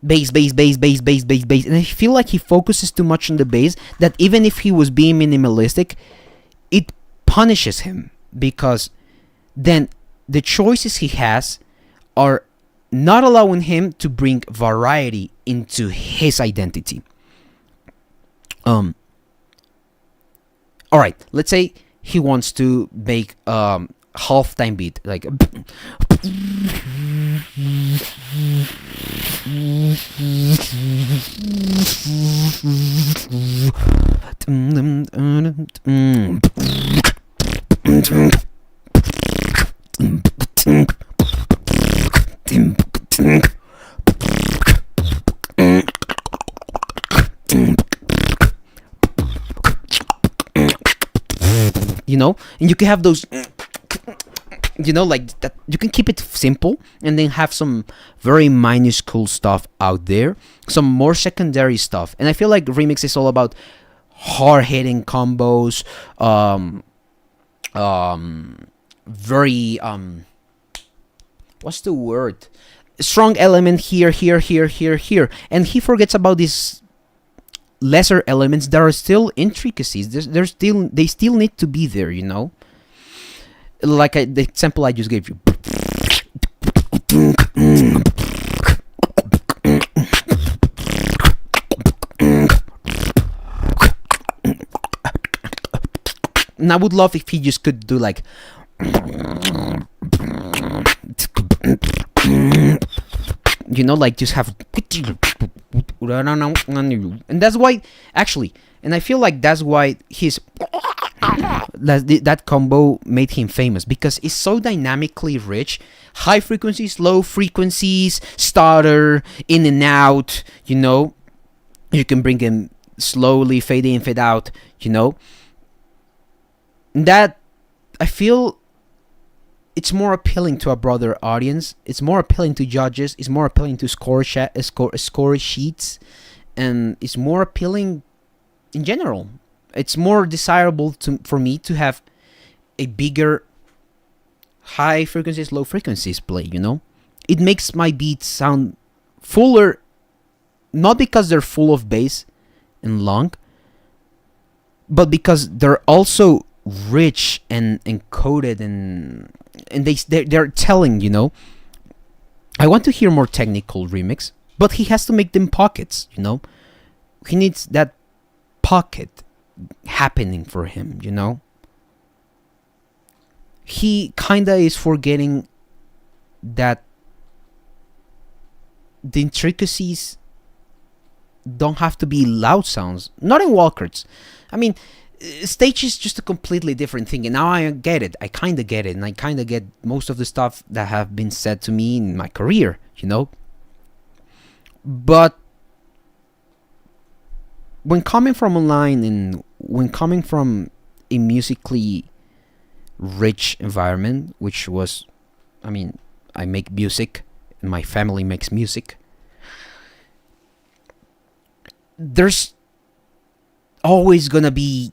bass, and I feel like he focuses too much on the bass, that even if he was being minimalistic, it punishes him, because then the choices he has are not allowing him to bring variety into his identity. Alright, let's say he wants to make halftime beat, like You know, and you can have those, you know, like that. You can keep it simple and then have some very minuscule stuff out there, some more secondary stuff. And I feel like remix is all about hard-hitting combos, very what's the word, strong element here, and he forgets about these lesser elements that are still intricacies. They still need to be there, you know, like the example I just gave you. And I would love if he just could do like, you know, like just have, and that's why actually, and I feel like that's why that combo made him famous, because it's so dynamically rich. High frequencies, low frequencies, starter, in and out, you know. You can bring him slowly, fade in, fade out, you know. That, I feel, it's more appealing to a broader audience. It's more appealing to judges. It's more appealing to score sheets, and it's more appealing in general. It's more desirable for me to have a bigger high frequencies, low frequencies play, you know. It makes my beats sound fuller, not because they're full of bass and long, but because they're also rich and encoded, and they're telling, you know. I want to hear more technical remix, but he has to make them pockets, you know. He needs that pocket happening for him, you know. He kinda is forgetting that the intricacies don't have to be loud sounds. Not in WILDCARDS. I mean, stage is just a completely different thing, and now I get it. I kind of get it, and I kind of get most of the stuff that have been said to me in my career, you know. But when coming from online and when coming from a musically rich environment, which was, I mean, I make music and my family makes music, there's always gonna be,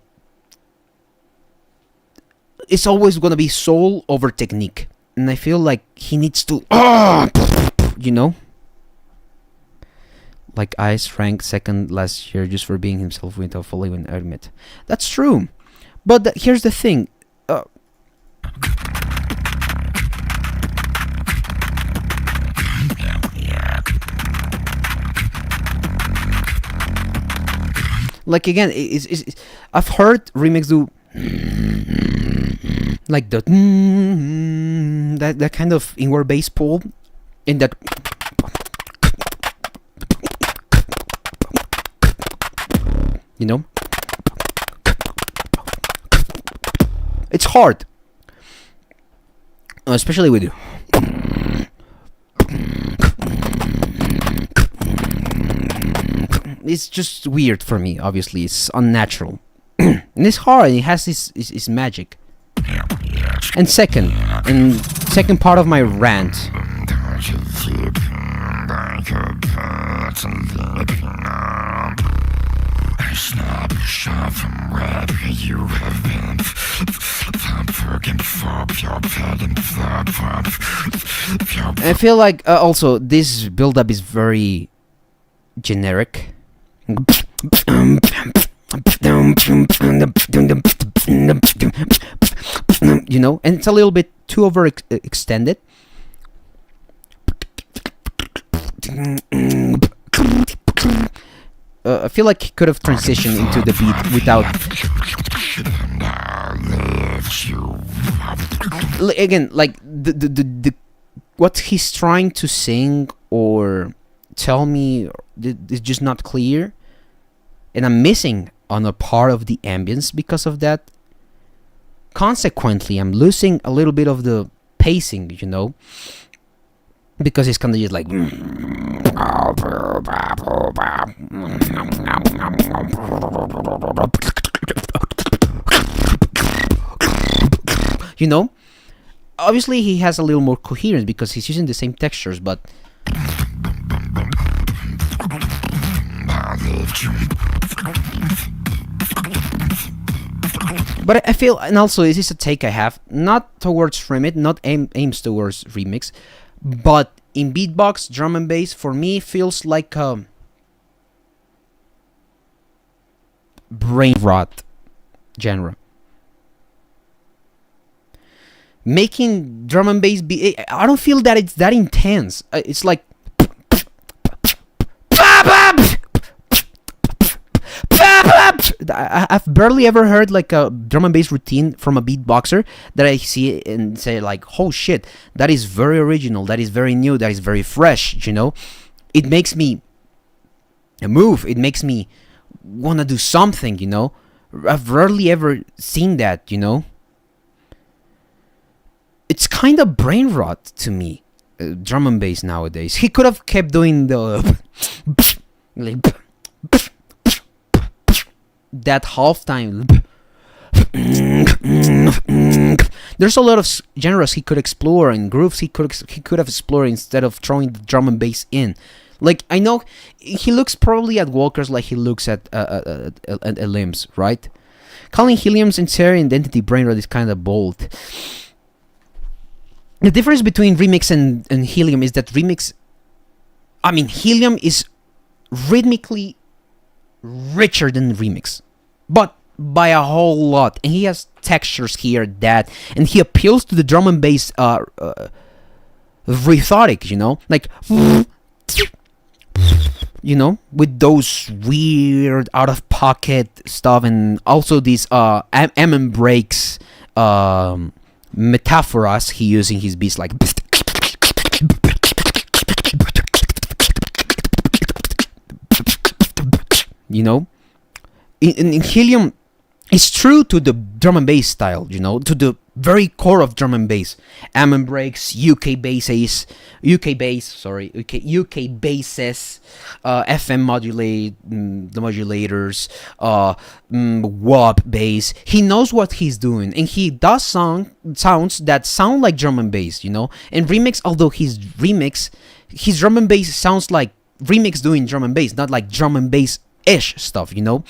it's always gonna be soul over technique, and I feel like he needs to, you know, like Ice ranked second last year just for being himself without fully even admit. That's true, but here's the thing. Like again, I've heard remix do like the that kind of inward bass pull in that, you know. It's hard, especially with you. It's just weird for me. Obviously, it's unnatural, and it's hard. It has this magic. And second part of my rant. I feel like also this build-up is very generic. You know, and it's a little bit too overextended. I feel like he could have transitioned into the beat without. Again, like the what he's trying to sing or tell me is just not clear, and I'm missing on a part of the ambience because of that. Consequently, I'm losing a little bit of the pacing, you know, because it's kind of just like, you know. Obviously, he has a little more coherence because he's using the same textures, but I feel, and also this is a take I have, not towards remix, not aims towards remix, but in beatbox, drum and bass, for me feels like a brain rot genre. Making drum and bass be, I don't feel that it's that intense. It's like I've barely ever heard like a drum and bass routine from a beatboxer that I see and say like, oh shit, that is very original, that is very new, that is very fresh, you know. It makes me move, it makes me want to do something, you know. I've rarely ever seen that, you know. It's kind of brain rot to me, drum and bass nowadays. He could have kept doing the like, that halftime. There's a lot of genres he could explore and grooves he could have explored instead of throwing the drum and bass in. Like, I know he looks probably at Walkers like he looks at Limbs, right? Calling Helium's entire identity brain rot is kind of bold. The difference between remix and Helium is that Helium is rhythmically richer than remix, but by a whole lot, and he has textures here that, and he appeals to the drum and bass rhythmic, you know, like, you know, with those weird out of pocket stuff, and also these M breaks metaphoras he using his beats, like, you know. In Helium, it's true to the drum and bass style, you know, to the very core of drum and bass. Ammon breaks, UK basses, FM modulate, the modulators, wop bass. He knows what he's doing, and he does sounds that sound like drum and bass, you know. And remix, although his drum and bass sounds like remix doing drum and bass, not like drum and bass-ish stuff, you know.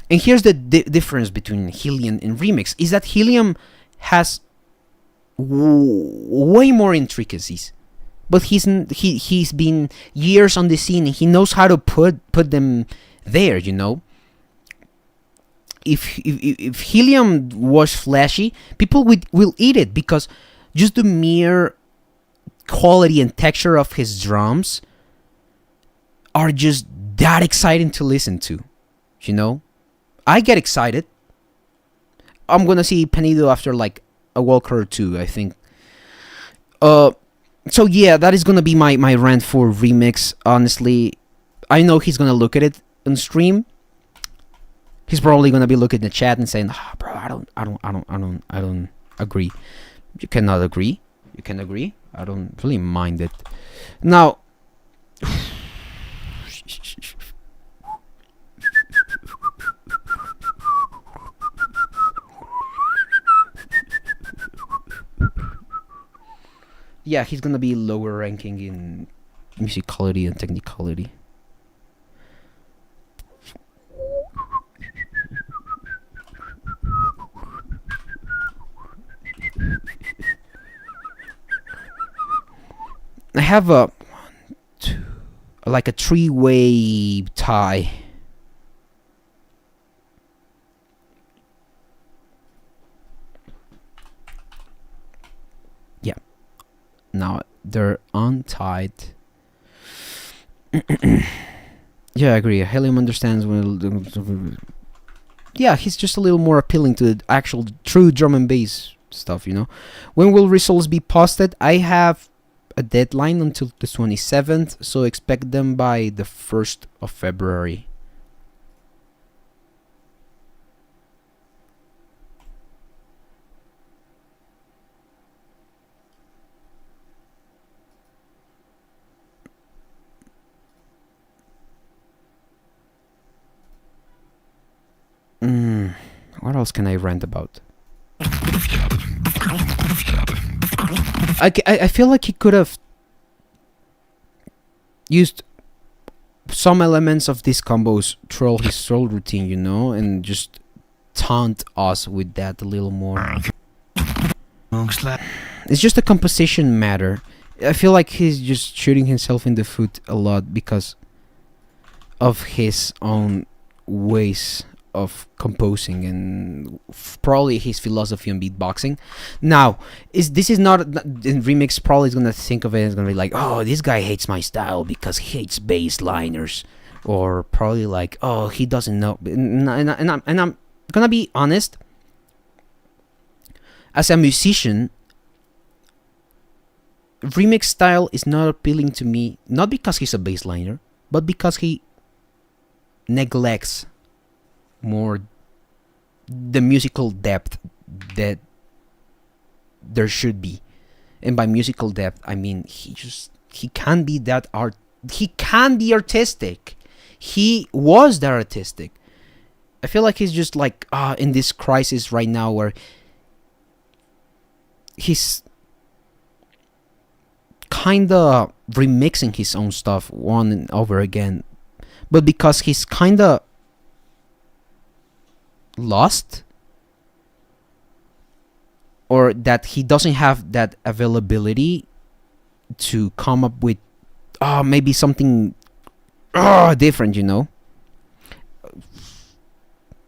And here's the difference between Helium and remix, is that Helium has way more intricacies, but he's been years on the scene and he knows how to put them there, you know. If Helium was flashy, people will eat it, because just the mere quality and texture of his drums are just that exciting to listen to, you know. I get excited. I'm gonna see Penido after like a Walker or two, I think. So yeah, that is gonna be my rant for remix. Honestly, I know he's gonna look at it on stream. He's probably gonna be looking at the chat and saying, "Oh, bro, I don't agree." You cannot agree. You can agree. I don't really mind it. Now. Yeah, he's gonna be lower ranking in musicality and technicality. I have a three-way tie. Now they're untied. Yeah, I agree. Helium understands when. Yeah, he's just a little more appealing to the actual true drum and bass stuff, you know. When will results be posted? I have a deadline until the 27th, so expect them by the 1st of February. What else can I rant about? I feel like he could have used some elements of these combos throughout his solo routine, you know, and just taunt us with that a little more. It's just a composition matter. I feel like he's just shooting himself in the foot a lot because of his own ways of composing and probably his philosophy on beatboxing. Now, this is not in remix. Probably is gonna think of it as gonna be like, oh, this guy hates my style because he hates bass liners, or probably like, oh, he doesn't know. And I'm gonna be honest. As a musician, remix style is not appealing to me. Not because he's a bass liner, but because he neglects more the musical depth that there should be. And by musical depth, I mean he can be that he can be artistic. He was that artistic. I feel like he's just like in this crisis right now where he's kinda remixing his own stuff one and over again, but because he's kinda lost, or that he doesn't have that availability to come up with maybe something different, you know.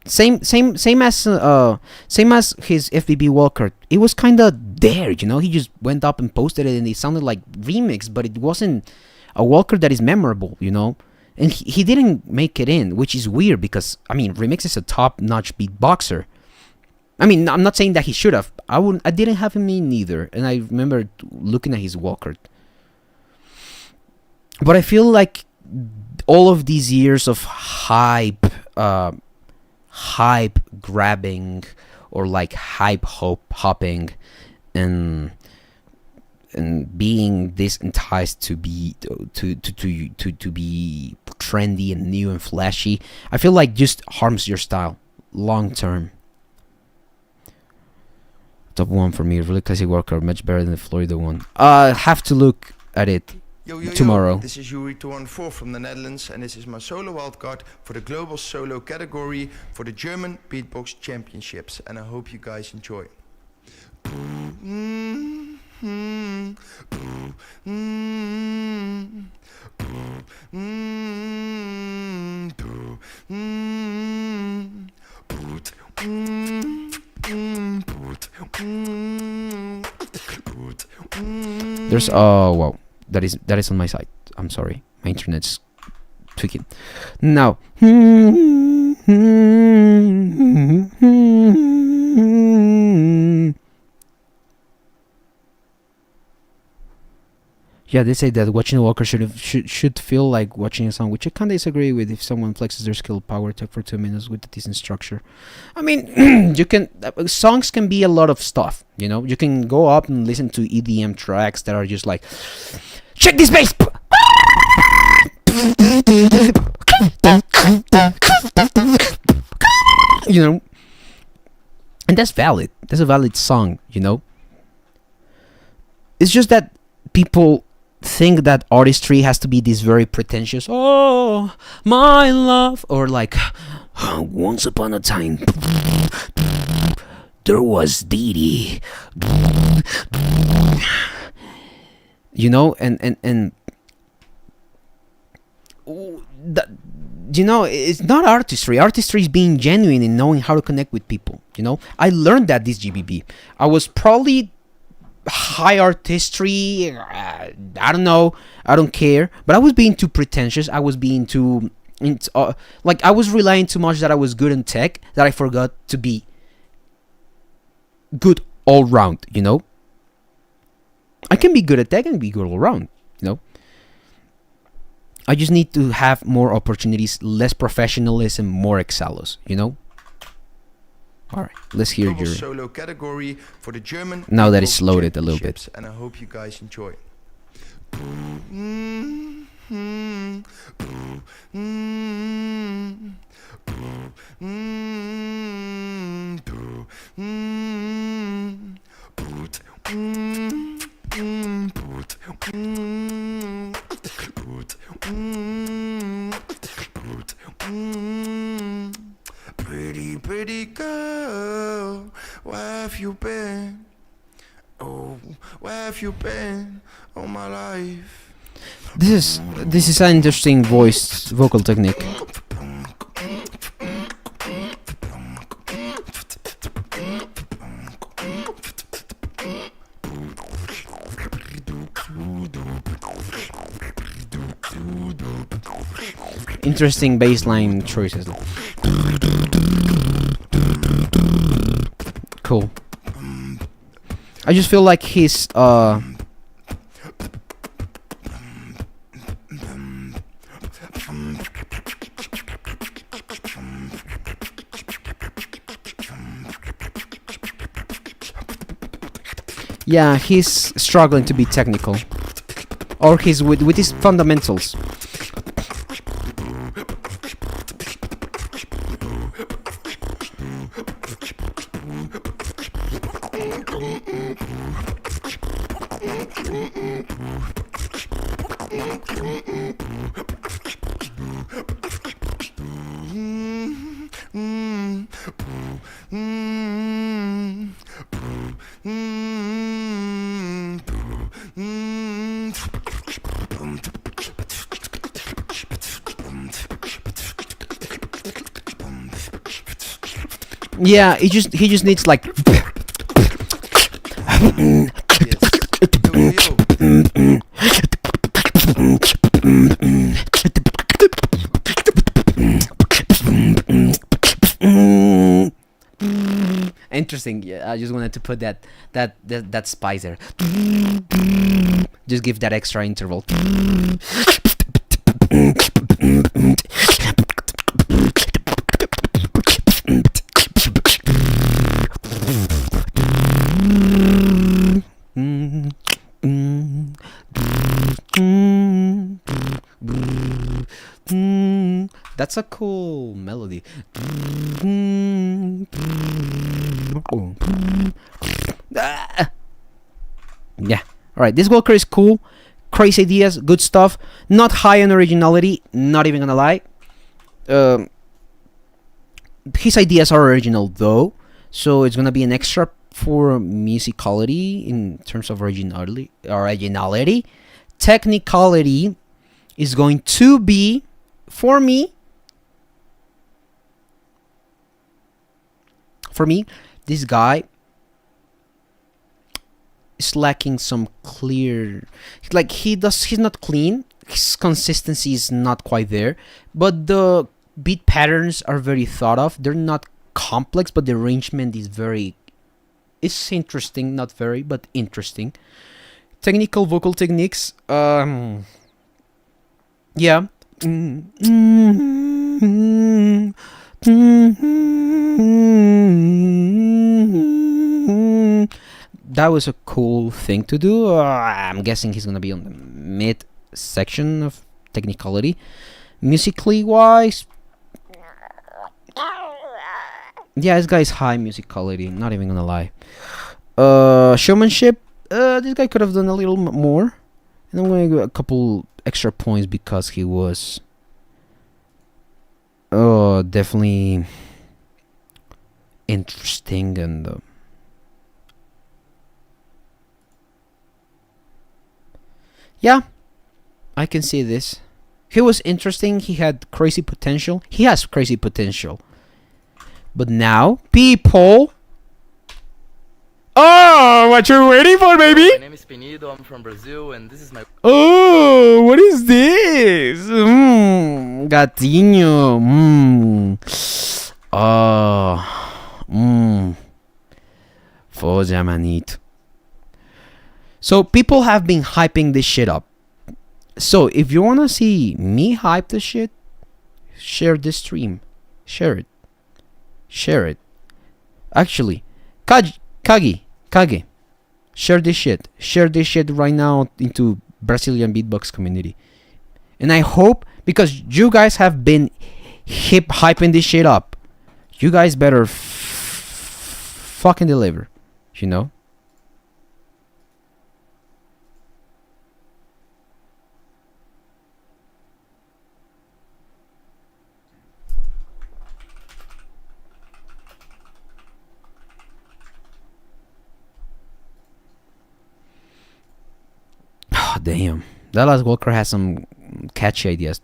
Same as his FBB Walker. It was kind of there, you know. He just went up and posted it, and it sounded like remix, but it wasn't a Walker that is memorable, you know. And he didn't make it in, which is weird because, I mean, Remix is a top-notch beatboxer. I mean, I'm not saying that he should have. I didn't have him in either, and I remember looking at his Walker. But I feel like all of these years of hype grabbing, or like hype hopping, and being this enticed to be to be trendy and new and flashy, I feel like just harms your style long term. Top 1 for me, really classic Walker, much better than the Florida one. Have to look at it tomorrow. This is Yuri 214 from the Netherlands, and this is my solo wildcard for the global solo category for the German Beatbox Championships, and I hope you guys enjoy. There's wow, that is on my side. I'm sorry, my internet's tweaking. Now, yeah, they say that watching a Walker should feel like watching a song, which I kind of disagree with. If someone flexes their skill power tech for 2 minutes with a decent structure, I mean, you can songs can be a lot of stuff, you know. You can go up and listen to EDM tracks that are just like, check this bass, you know, and that's valid. That's a valid song, you know. It's just that people think that artistry has to be this very pretentious, oh my love, or like, once upon a time there was Dee, you know, and that, you know, it's not artistry. Artistry is being genuine and knowing how to connect with people, you know. I learned that this GBB. I was probably high artistry, I don't know, I don't care, but I was being too pretentious. I was being too like, I was relying too much that I was good in tech, that I forgot to be good all round, you know. I can be good at that and be good all around, you know. I just need to have more opportunities, less professionalism, more excellos, you know. All right, let's hear Global your solo category for the German now that Beatbox it's loaded a little bit. Championships, and I hope you guys enjoy. Pretty, pretty girl, where have you been? Oh, where have you been all my life? This is an interesting vocal technique. Interesting bassline choices. Cool. I just feel like he's yeah, he's struggling to be technical, or he's with his fundamentals. Yeah, he just needs like interesting. Yeah, I just wanted to put that spice there. Just give that extra interval. That's a cool melody. Yeah. Alright, this Walker is cool. Crazy ideas, good stuff. Not high on originality, not even gonna lie. His ideas are original though, so it's gonna be an extra for musicality in terms of originality. Technicality is going to be, for me, this guy is lacking some clear, like he's not clean, his consistency is not quite there, but the beat patterns are very thought of. They're not complex, but the arrangement is it's interesting, not very, but interesting. Technical vocal techniques, yeah. That was a cool thing to do. I'm guessing he's gonna be on the mid section of technicality. Musically wise, yeah, this guy's high musicality, not even gonna lie. Showmanship, this guy could have done a little more, and I'm gonna give a couple extra points because he was definitely interesting and yeah, I can see this. He was interesting. He had crazy potential. He has crazy potential. But now, people. Oh, what you're waiting for, baby? My name is Penido. I'm from Brazil, and this is my. Oh, what is this? Gatinho. Oh. Foda, manito. So people have been hyping this shit up. So if you wanna see me hype this shit, share this stream. Share it. Share it. Actually, Kage, share this shit. Share this shit right now into Brazilian beatbox community. And I hope, because you guys have been hyping this shit up, you guys better fucking deliver, you know? Oh, damn. Dallas Walker has some catchy ideas.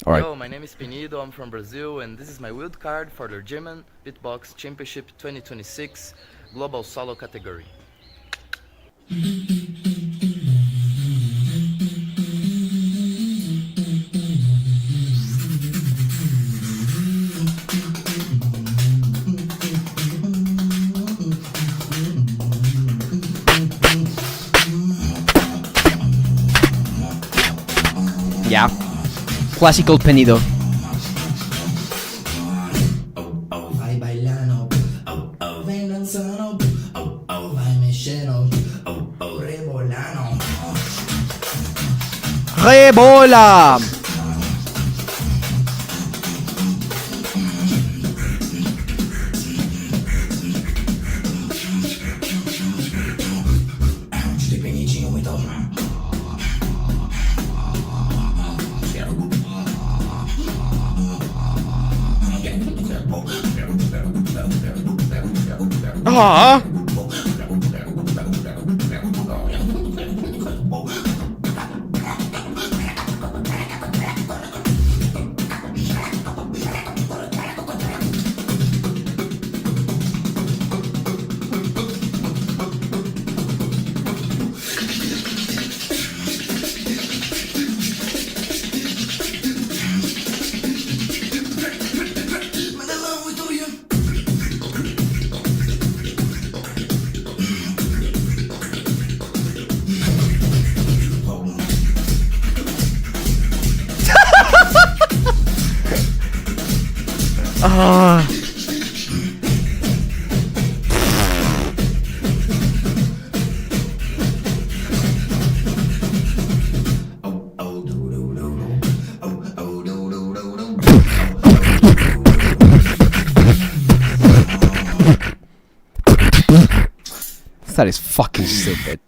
Alright. Yo, my name is Penido, I'm from Brazil, and this is my wild card for the German Beatbox Championship 2026 Global Solo category. Yeah. Classical Penido. Vai bailando, vem dançando, vai mexendo, rebolando. Rebola! Ah! Ah. That is fucking stupid.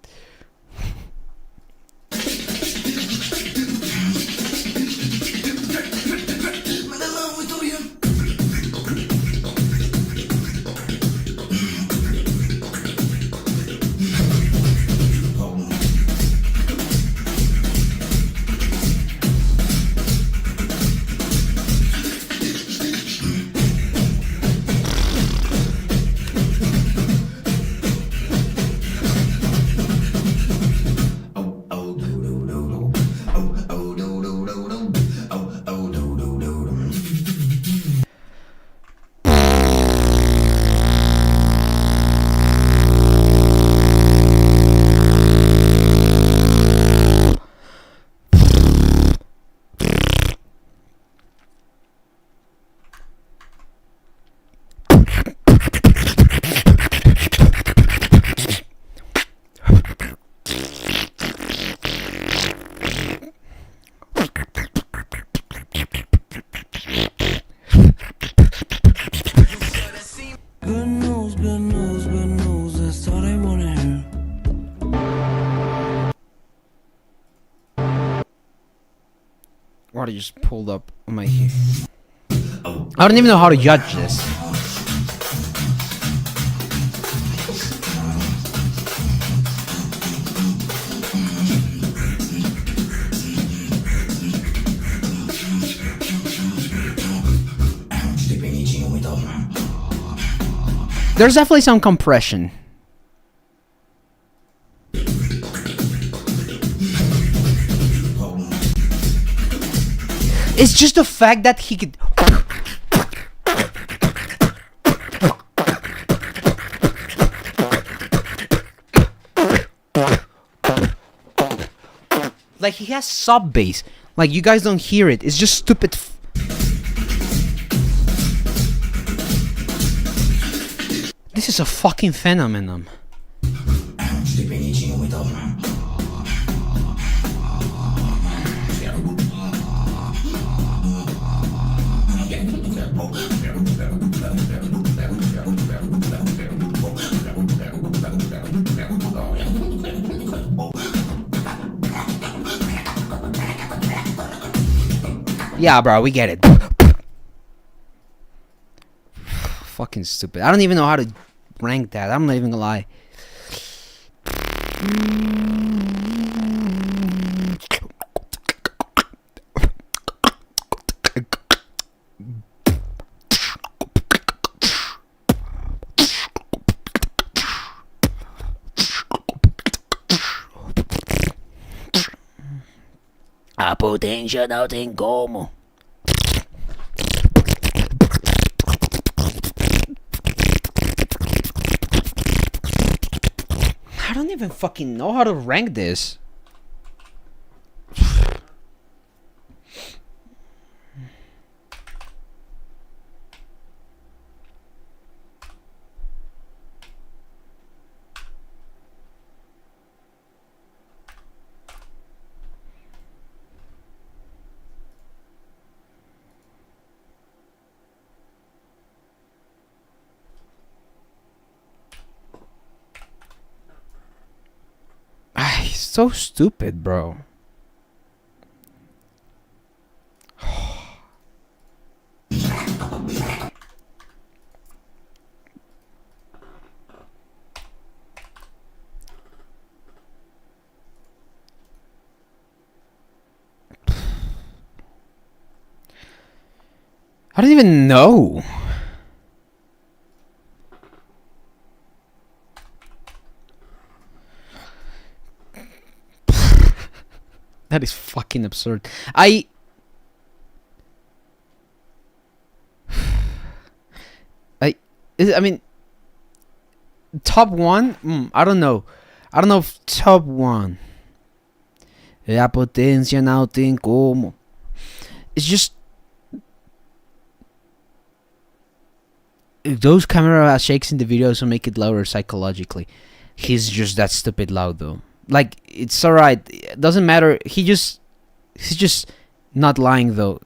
What I just pulled up on my head. I don't even know how to judge this. There's definitely some compression. It's just the fact that he could... Like, he has sub bass. Like, you guys don't hear it. It's just stupid. This is a fucking phenomenon. Yeah, bro, we get it. Fucking stupid. I don't even know how to rank that. I'm not even gonna lie. A potencia não tem como. I don't even fucking know how to rank this. He's so stupid, bro. I don't even know. That is fucking absurd. I mean, top one? I don't know. I don't know if top one. La potencia não tem como. It's just those camera shakes in the videos will make it louder psychologically. He's just that stupid loud though. Like, it's alright. It doesn't matter. He's just not lying though.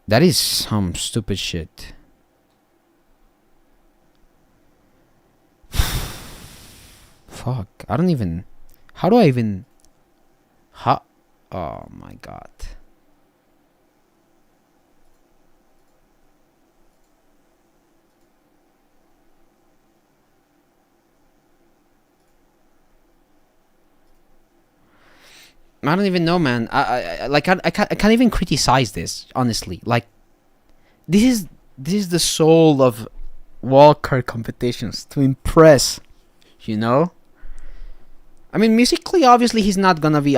That is some stupid shit. Fuck. I don't even... How do I even... How... Oh my god. I don't even know, man. I can't even criticize this, honestly. Like, this is the soul of wildcard competitions, to impress, you know? I mean, musically, obviously, he's not gonna be,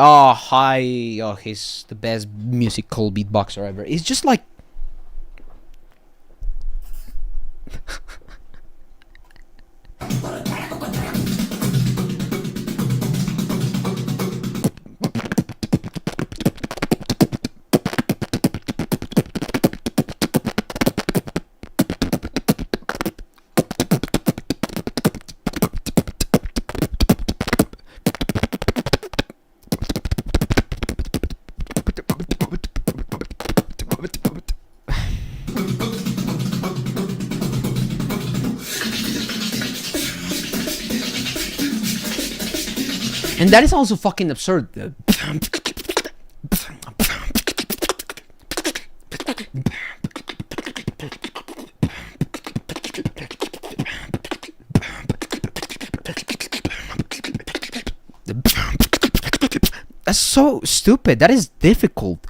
he's the best musical beatboxer ever. It's just like... And that is also fucking absurd. That's so stupid. That is difficult.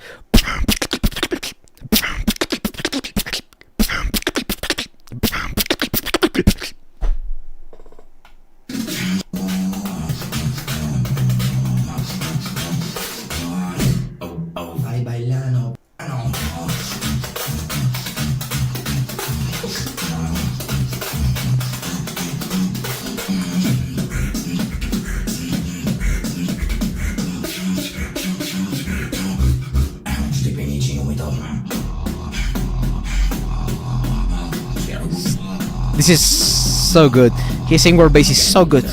This is so good. His inward bass is so good.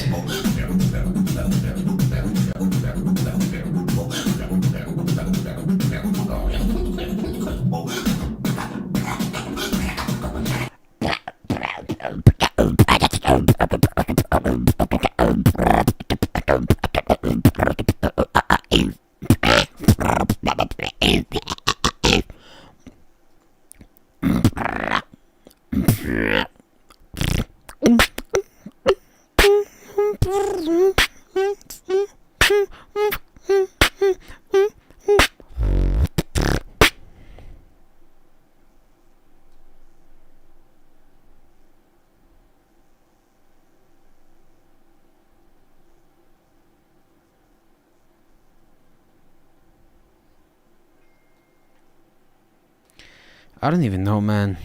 I don't even know, man.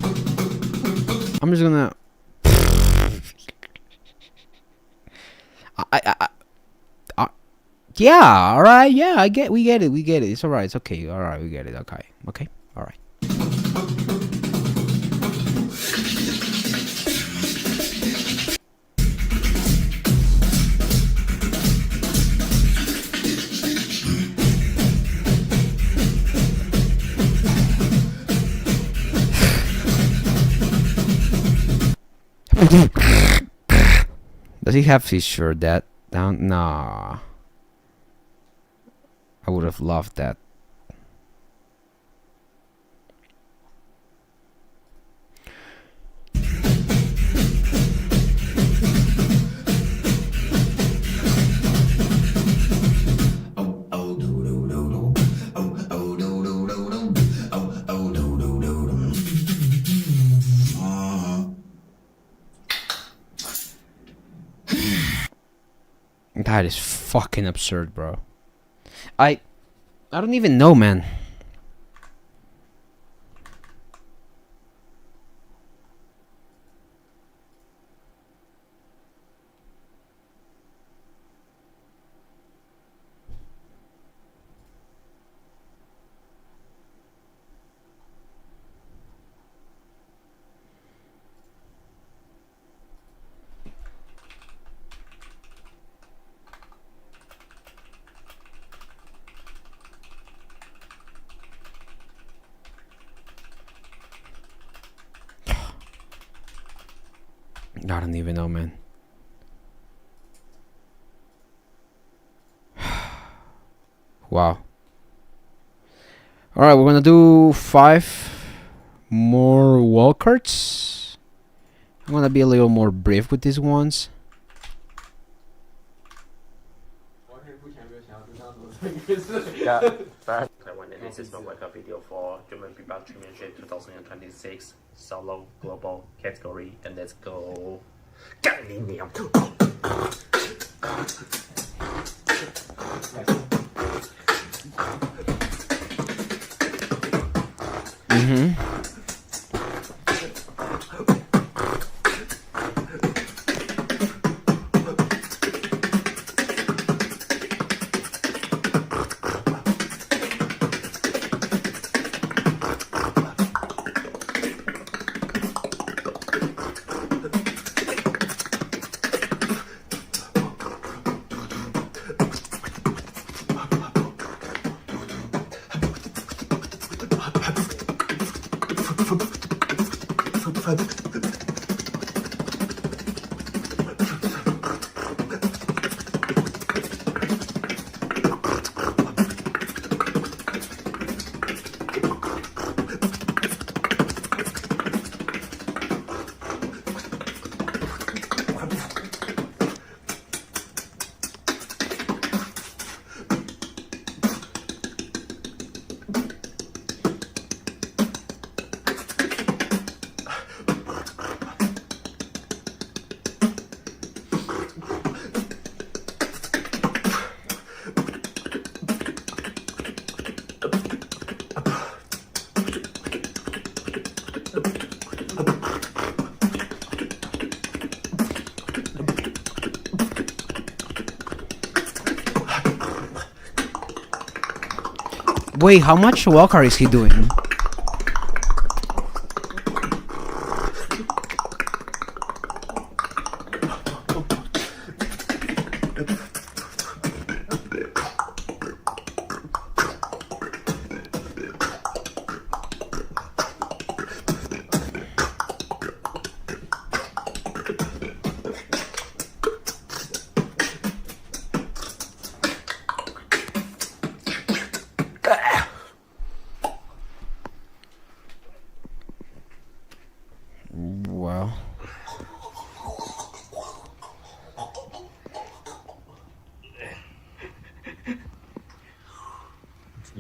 I'm just gonna. Yeah, all right. Yeah, we get it. It's all right. It's okay. All right, we get it. Okay, all right. Does he have his shirt that down? Nah. I would have loved that. That is fucking absurd, bro. I don't even know, man. I don't even know, man. Wow. Alright, we're gonna do 5 more wildcards. I'm gonna be a little more brief with these ones. Yeah, fair. This is my wildcard video for German Beatbox Championship 2026 solo global category, and let's go. Wait, how much wildcard is he doing?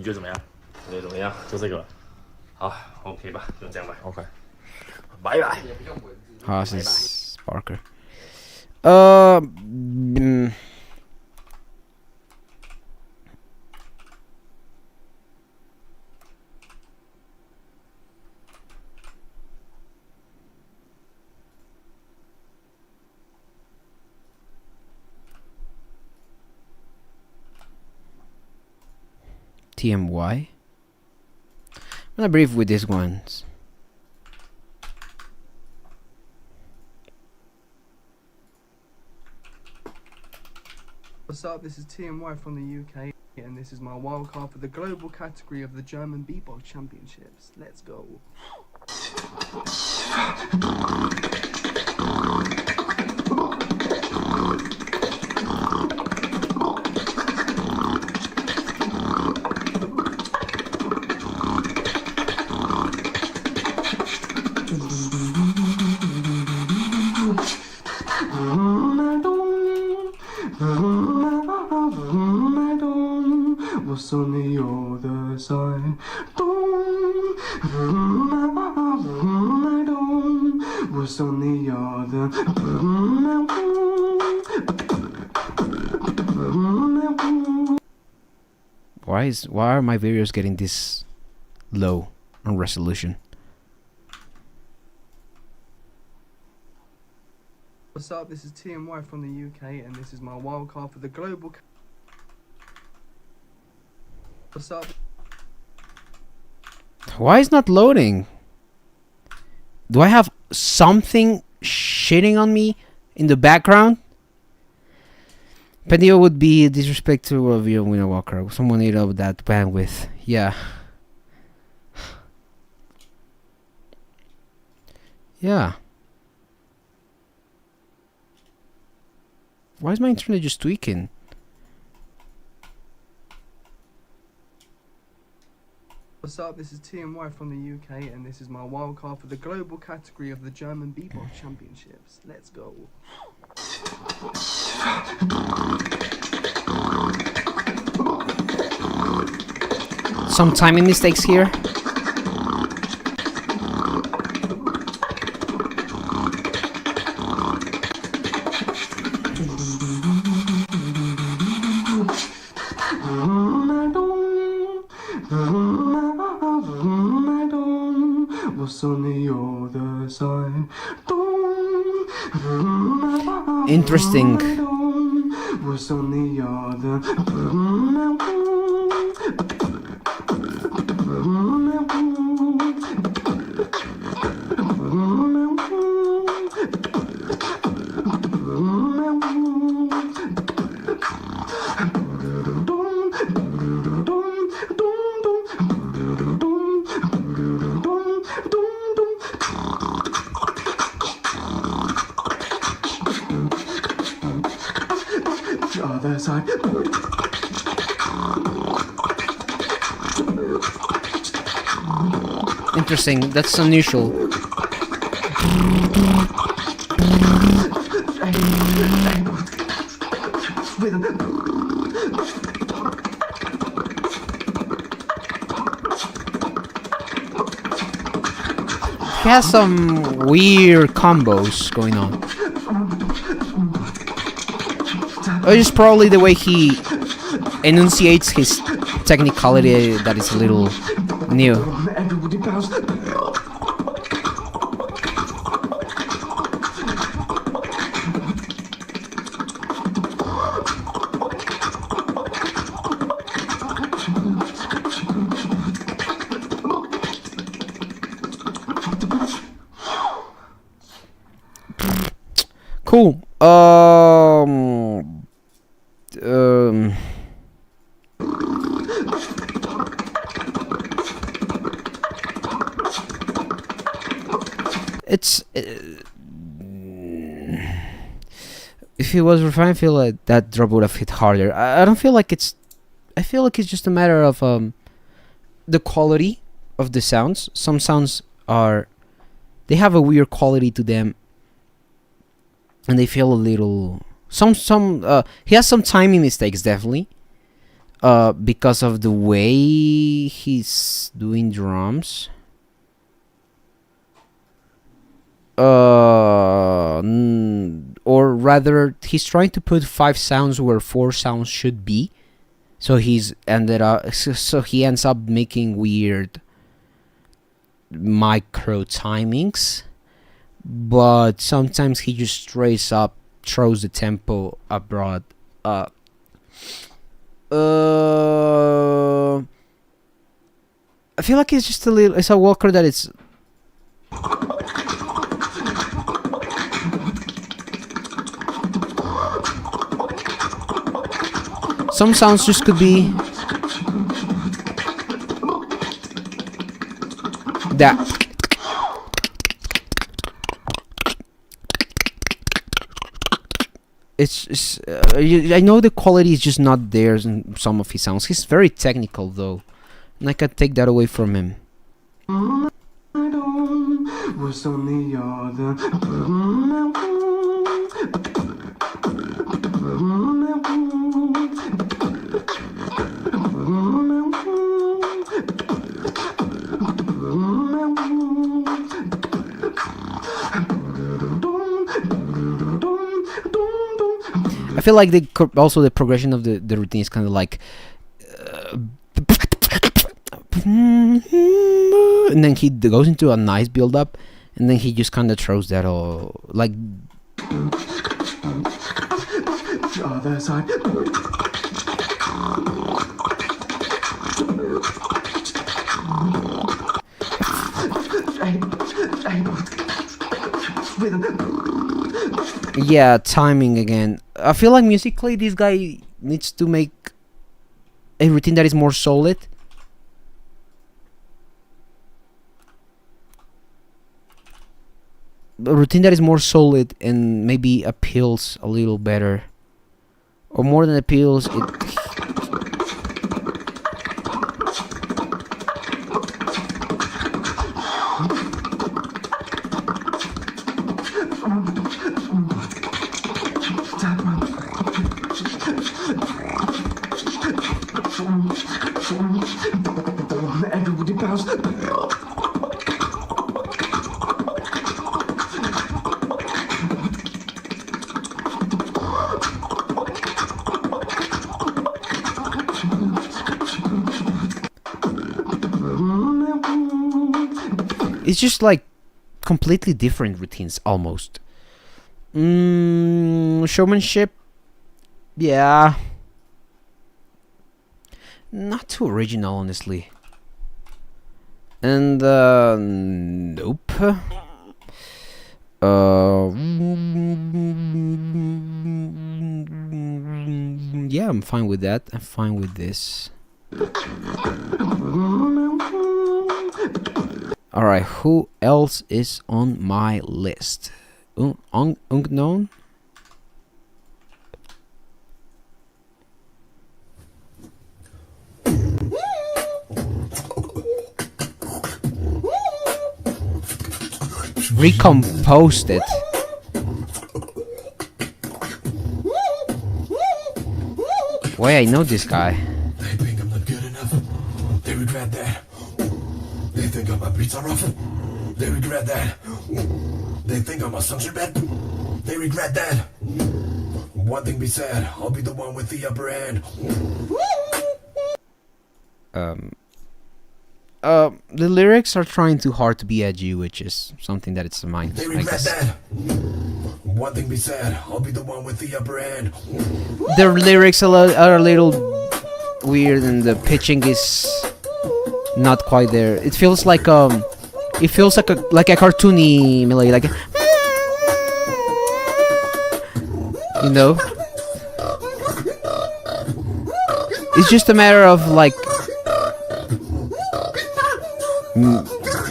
觉得怎么样？我觉得怎么样？就这个吧。好 ，OK 吧，就这样吧。OK， 拜拜。好，是 Parker。TMY. I'm gonna brief with these ones. What's up? This is TMY from the UK, and this is my wildcard for the global category of the German Beatbox Championships. Let's go. What's on the other side? What's on the other? Why are my videos getting this low on resolution? What's up? This is TMY from the UK, and this is my wildcard for the global. What's up? Why is not loading? Do I have something shitting on me in the background? Pendio would be disrespect to a winner walker. Someone ate up that bandwidth. Yeah. Yeah. Why is my internet just tweaking? What's up? This is TMY from the UK, and this is my wildcard for the global category of the German Beatbox Championships. Let's go. Some timing mistakes here. What's on the other side? Interesting. What's on the other? Other side. Interesting. That's unusual. He has some weird combos going on. It's probably the way he enunciates his technicality that is a little new. Cool. It's if it was refined, I feel like that drop would have hit harder. I don't feel like it's. I feel like it's just a matter of the quality of the sounds. Some sounds are, they have a weird quality to them, and they feel a little. He has some timing mistakes definitely. because of the way he's doing drums. Or rather, he's trying to put 5 sounds where 4 sounds should be. So he ends up making weird micro timings, but sometimes he just straight up throws the tempo abroad. I feel like it's just it's a Walker that it's some sounds just could be that. It's I know the quality is just not there in some of his sounds. He's very technical though, and I can't take that away from him. Was on the other. I feel like also the progression of the routine is kind of like, and then he goes into a nice build up, and then he just kind of throws that all like. Other side. Yeah, timing again. I feel like musically this guy needs to make a routine that is more solid. A routine that is more solid and maybe appeals a little better. Or more than appeals, it... Everybody bounce. It's just like completely different routines almost. Showmanship, yeah, not too original honestly. And nope. Yeah, I'm fine with that. I'm fine with this. Alright, who else is on my list? Unknown? Recomposed it. Wait, I know this guy. They think I'm not good enough. They regret that. They think all my beats are rough. They regret that. They think all my songs are bad. They regret that. One thing be said, I'll be the one with the upper hand. The lyrics are trying too hard to be edgy, which is something that it's mine. They regret that. One thing be said, I'll be the one with the upper hand. The lyrics are a little weird, and the pitching is not quite there. It feels like a cartoony melody, like you know. It's just a matter of like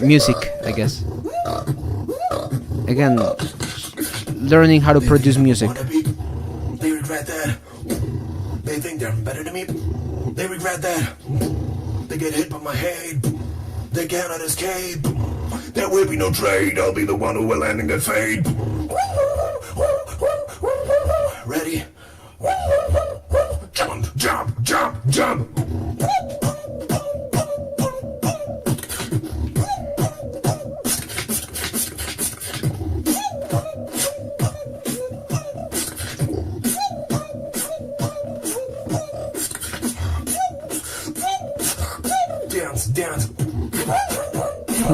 music, I guess. Again, learning how to produce music. They regret that. They think they're better than me. They regret that. They get hit by my hate. They cannot escape. There will be no trade. I'll be the one who will end in their fate. Ready? Jump, jump, jump, jump.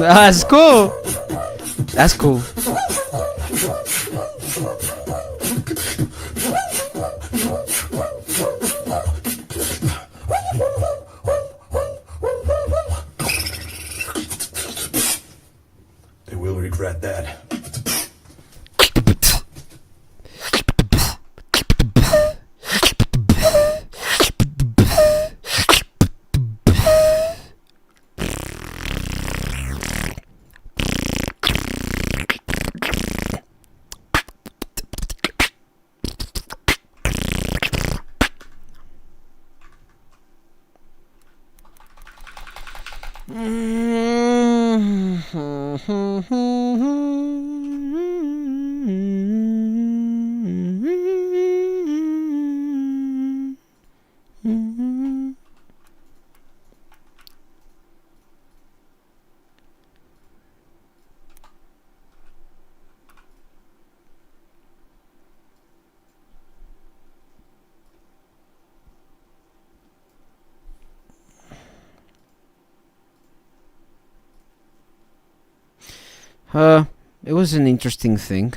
That's cool. That's cool. They will regret that. It was an interesting thing.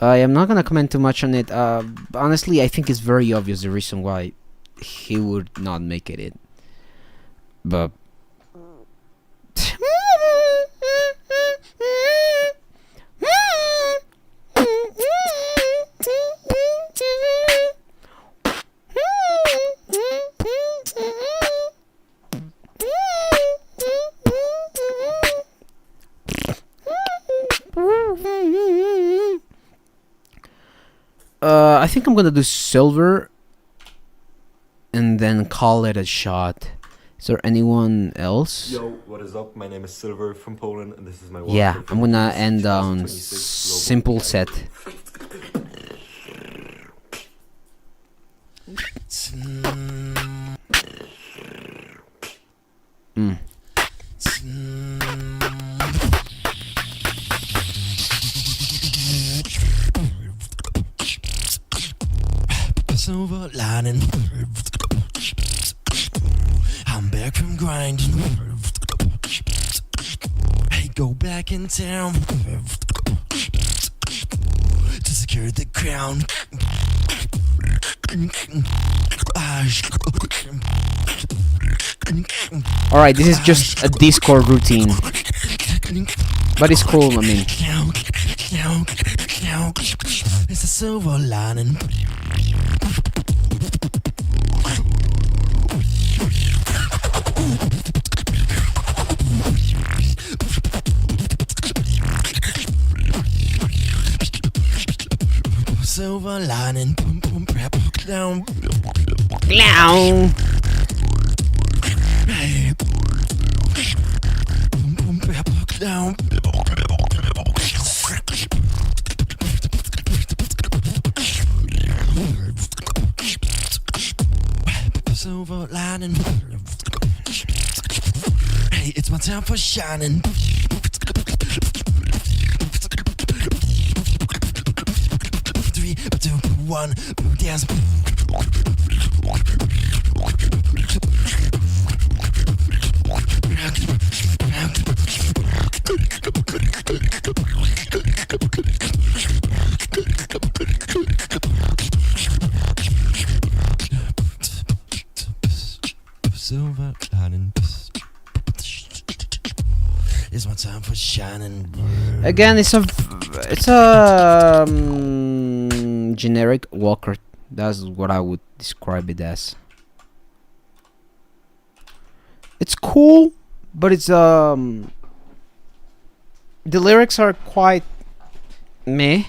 I am not gonna comment too much on it. Honestly, I think it's very obvious the reason why he would not make it in. But I think I'm gonna do silver and then call it a shot. Is there anyone else? Yo, what is up? My name is Silver from Poland, and this is my Yeah, I'm gonna end on simple set. Silver lining. I'm back from grinding. Hey, go back in town to secure the crown. Alright, this is just a Discord routine. But it's cool, I mean. It's a silver lining. Silver lining, boom boom rap down. Clown. Hey, boom boom rap down. Silver lining. Hey, it's my time for shining. 3, 2, 1, dance. Silver lining. It's my time for shining. Again, it's a generic Walker. That's what I would describe it as. It's cool, but it's the lyrics are quite meh.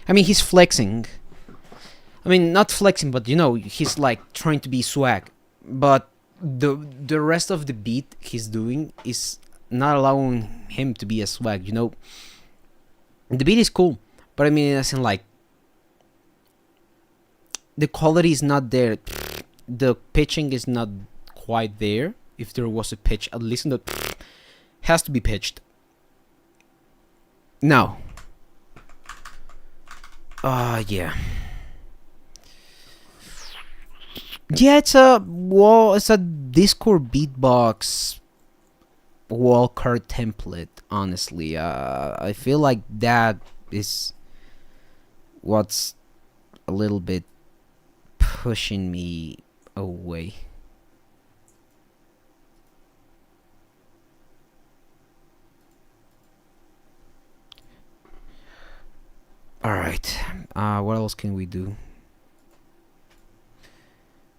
I mean, he's flexing. I mean, not flexing, but you know, he's like trying to be swag. But the rest of the beat he's doing is not allowing him to be a swag. You know, the beat is cool, but I mean, it doesn't like. The quality is not there. The pitching is not quite there. If there was a pitch, at least in the has to be pitched. Now, yeah, it's a Discord beatbox. wall card template, honestly. I feel like that is what's a little bit pushing me away. Alright, what else can we do?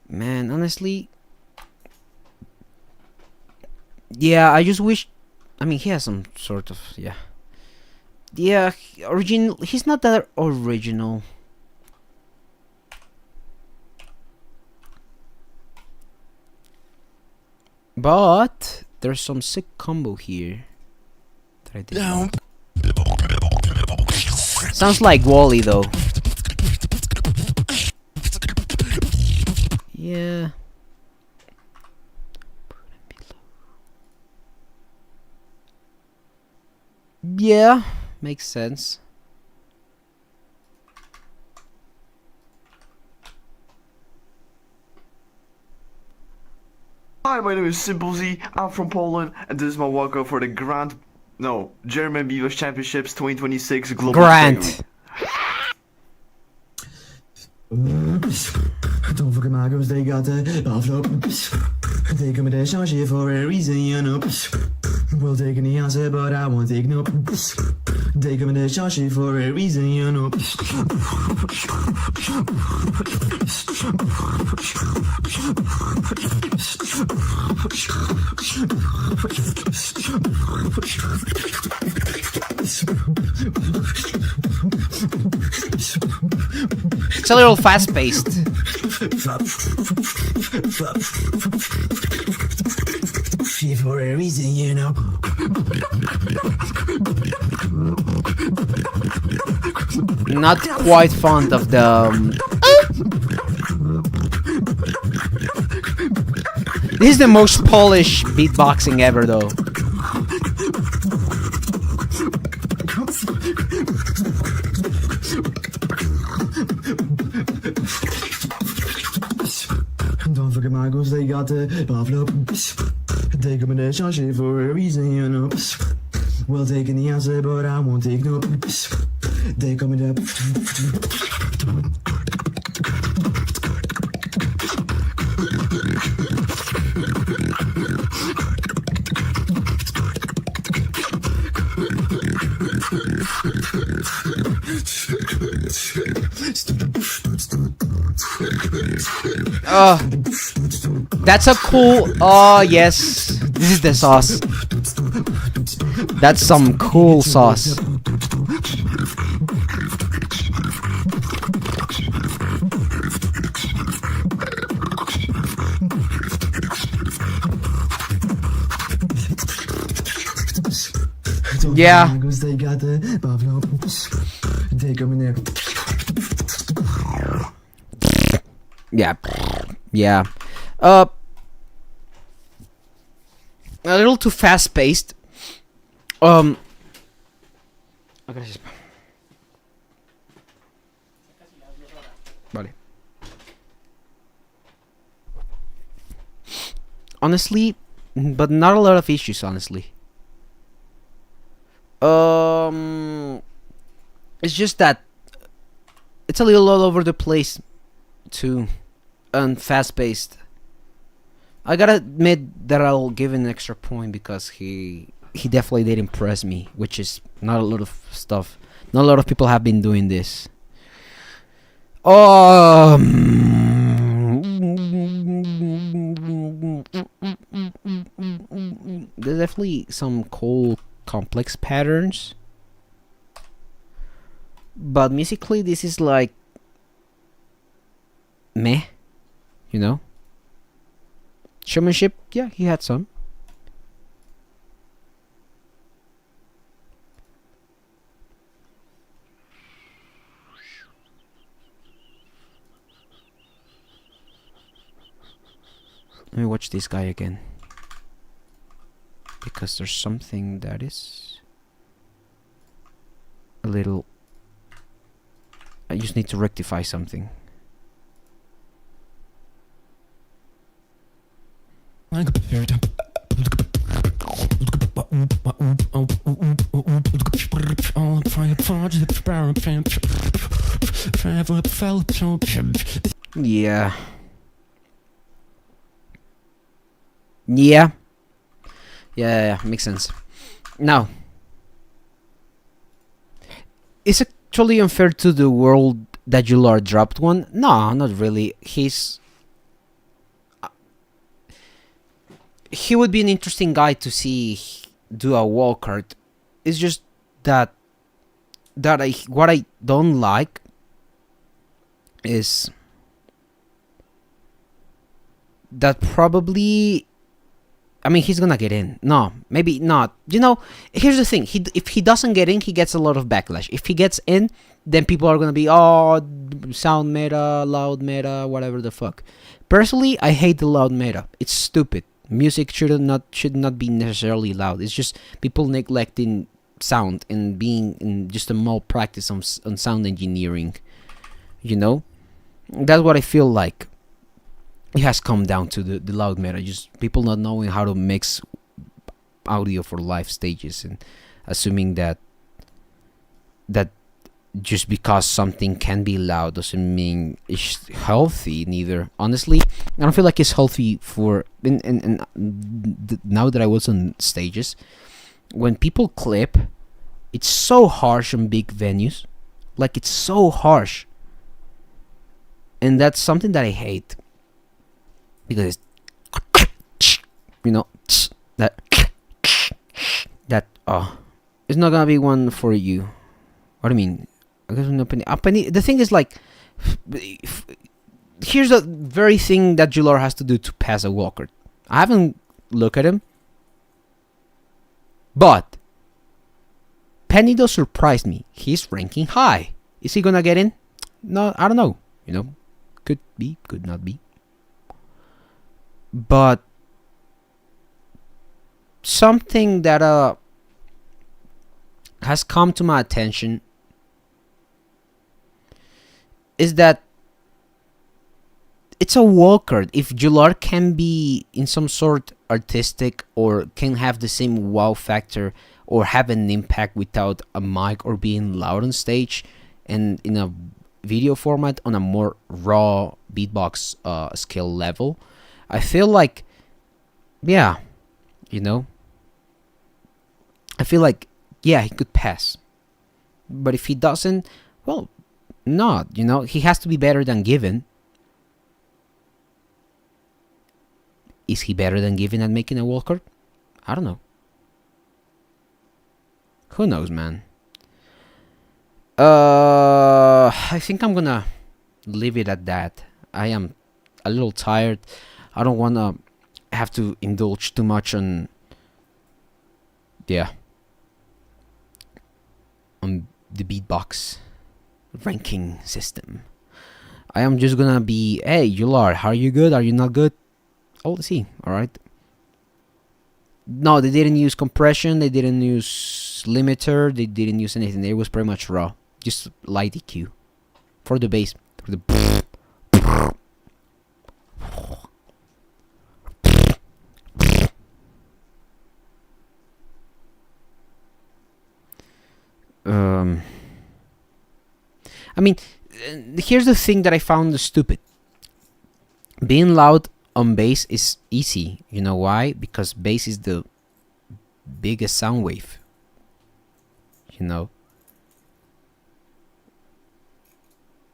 Man, honestly, yeah, I just wish, I mean, he has some sort of, yeah. Yeah, he's not that original. But there's some sick combo here that I did. Sounds like Wally though. Yeah. Yeah, makes sense. Hi, my name is Simple Z. I'm from Poland, and this is my walkout for the German Beatbox Championships 2026 Global category. Don't forget my girls, they got the buffalo. They come with their shot shit for a reason, you know. We'll take any answer, but I won't take no. They come with their shot shit for a reason, you know. It's a little fast-paced. For a reason, you know. Not quite fond of the. This is the most Polish beatboxing ever, though. Don't forget my girls, they got the buffalo. They come in their shot shit for a reason, you know. We'll take any answer, but I won't take no. They come in there. That's a cool. Oh yes, this is the sauce. That's some cool sauce. Yeah. They got the buffalo. They come in there. Yeah. Yeah. A little too fast-paced. Okay. Vale. Honestly, but not a lot of issues, honestly. It's just that it's a little all over the place too, and fast-paced. I gotta admit that I'll give an extra point because he definitely did impress me, which is not a lot of stuff. Not a lot of people have been doing this. There's definitely some cool complex patterns, but musically this is like meh, you know. Showmanship, yeah, he had some. Let me watch this guy again, because there's something that is a little. I just need to rectify something. Yeah. Yeah. Yeah, makes sense. Now, is it actually unfair to the world that Jular dropped one? No, not really. He would be an interesting guy to see do a wall card. It's just that what I don't like is that probably, I mean, he's gonna get in. No, maybe not. You know, here's the thing. If he doesn't get in, he gets a lot of backlash. If he gets in, then people are gonna be, oh, sound meta, loud meta, whatever the fuck. Personally, I hate the loud meta. It's stupid. Music should not be necessarily loud. It's just people neglecting sound and being in just a malpractice on sound engineering. You know, that's what I feel like. It has come down to the loud meta, just people not knowing how to mix audio for live stages and assuming that just because something can be loud doesn't mean it's healthy neither. Honestly, I don't feel like it's healthy for now that I was on stages, when people clip, it's so harsh on big venues, like it's so harsh, and that's something that I hate. Because you know that it's not gonna be one for you. What do you mean? I guess the thing is, like, here's the very thing that Jular has to do to pass a walker. I haven't looked at him, but Penido surprised me. He's ranking high. Is he gonna get in? No, I don't know. You know, could be, could not be. But something that has come to my attention is that it's a walker. If Jular can be in some sort artistic or can have the same wow factor or have an impact without a mic or being loud on stage and in a video format on a more raw beatbox skill level, I feel like, yeah, you know, I feel like, yeah, he could pass. But if he doesn't, well, not, you know, he has to be better than Given. Is he better than Given at making a walker? I don't know. Who knows, man? I think I'm gonna leave it at that. I am a little tired. I don't wanna have to indulge too much on, yeah, on the beatbox ranking system. I am just gonna be, hey, Jular, are you good? Are you not good? Oh, let's see. Alright. No, they didn't use compression, they didn't use limiter, they didn't use anything. It was pretty much raw. Just light EQ. For the bass. For the I mean, here's the thing that I found stupid. Being loud on bass is easy. You know why? Because bass is the biggest sound wave. You know?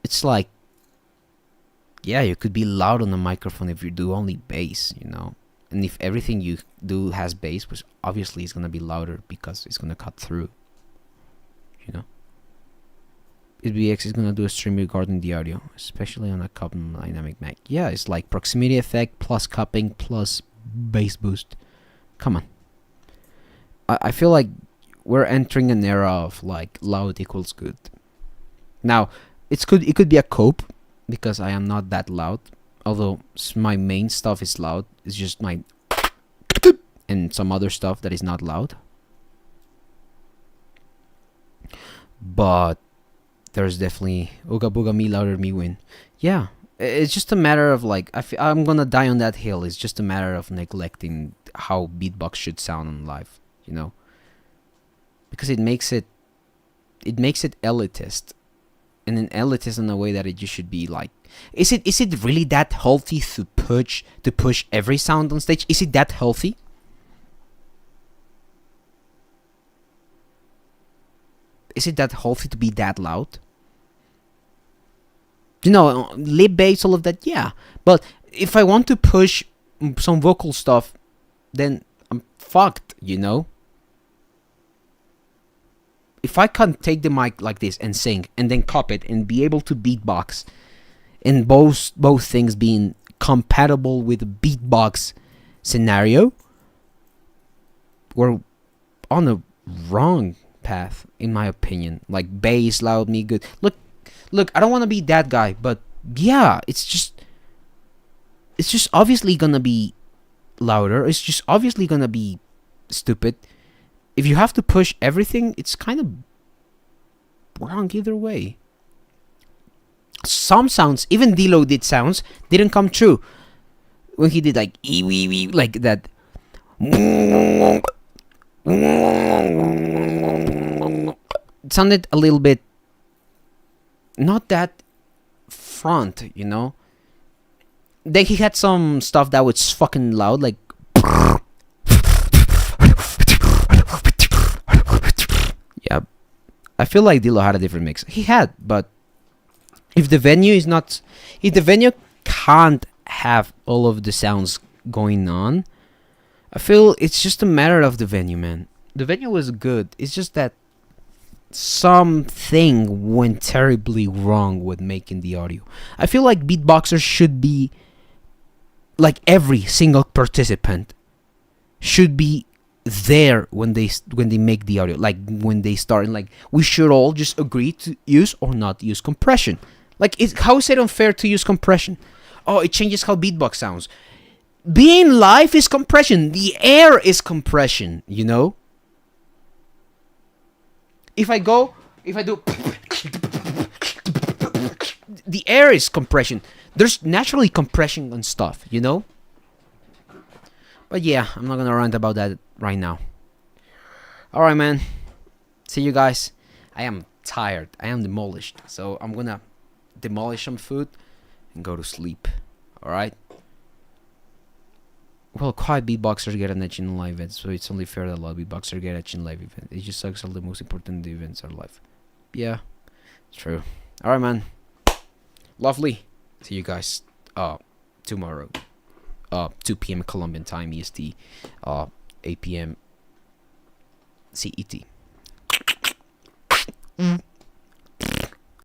It's like, yeah, you could be loud on the microphone if you do only bass, you know? And if everything you do has bass, which obviously is going to be louder because it's going to cut through. You know? BX is gonna do a stream regarding the audio, especially on a cupping dynamic mic. Yeah, it's like proximity effect plus cupping plus bass boost. Come on. I feel like we're entering an era of like loud equals good. Now, it could be a cope because I am not that loud. Although my main stuff is loud. It's just my and some other stuff that is not loud. But there's definitely Ooga Booga me louder me win. Yeah, it's just a matter of like I'm gonna die on that hill. It's just a matter of neglecting how beatbox should sound on live, you know, because it makes it it makes it elitist, and an elitist in a way that it just should be like. Is it really that healthy to push every sound on stage? Is it that healthy? Is it that healthy to be that loud? You know, lip bass, all of that, yeah. But if I want to push some vocal stuff, then I'm fucked, you know? If I can't take the mic like this and sing, and then cop it, and be able to beatbox, and both things being compatible with a beatbox scenario, we're on a wrong path, in my opinion. Like, bass, loud, me good. Look, I don't want to be that guy, but yeah, it's just obviously gonna be louder. It's just obviously gonna be stupid. If you have to push everything, it's kind of wrong either way. Some sounds, even D-Lo did sounds, didn't come true. When he did like like that. It sounded a little bit not that front, you know. Then he had some stuff that was fucking loud, like yeah. I feel like D-Lo had a different mix. He had, but if the venue can't have all of the sounds going on, I feel it's just a matter of the venue, man. The venue was good. It's just that something went terribly wrong with making the audio. I feel like beatboxers should be, like, every single participant should be there when they make the audio. Like, when they start, and like, we should all just agree to use or not use compression. Like, how is it unfair to use compression? Oh, it changes how beatbox sounds. Being live is compression. The air is compression, you know? If I do the air is compression. There's naturally compression on stuff, you know? But yeah, I'm not gonna rant about that right now. Alright, man. See you guys. I am tired. I am demolished. So I'm gonna demolish some food and go to sleep. Alright? Well, quiet beatboxers get an edge in live events, so it's only fair that a lot of beatboxers get an edge in live events. It just sucks all the most important events are live. Yeah, it's true. Alright, man. Lovely. See you guys tomorrow. 2 p.m. Colombian time, EST. 8 p.m. CET.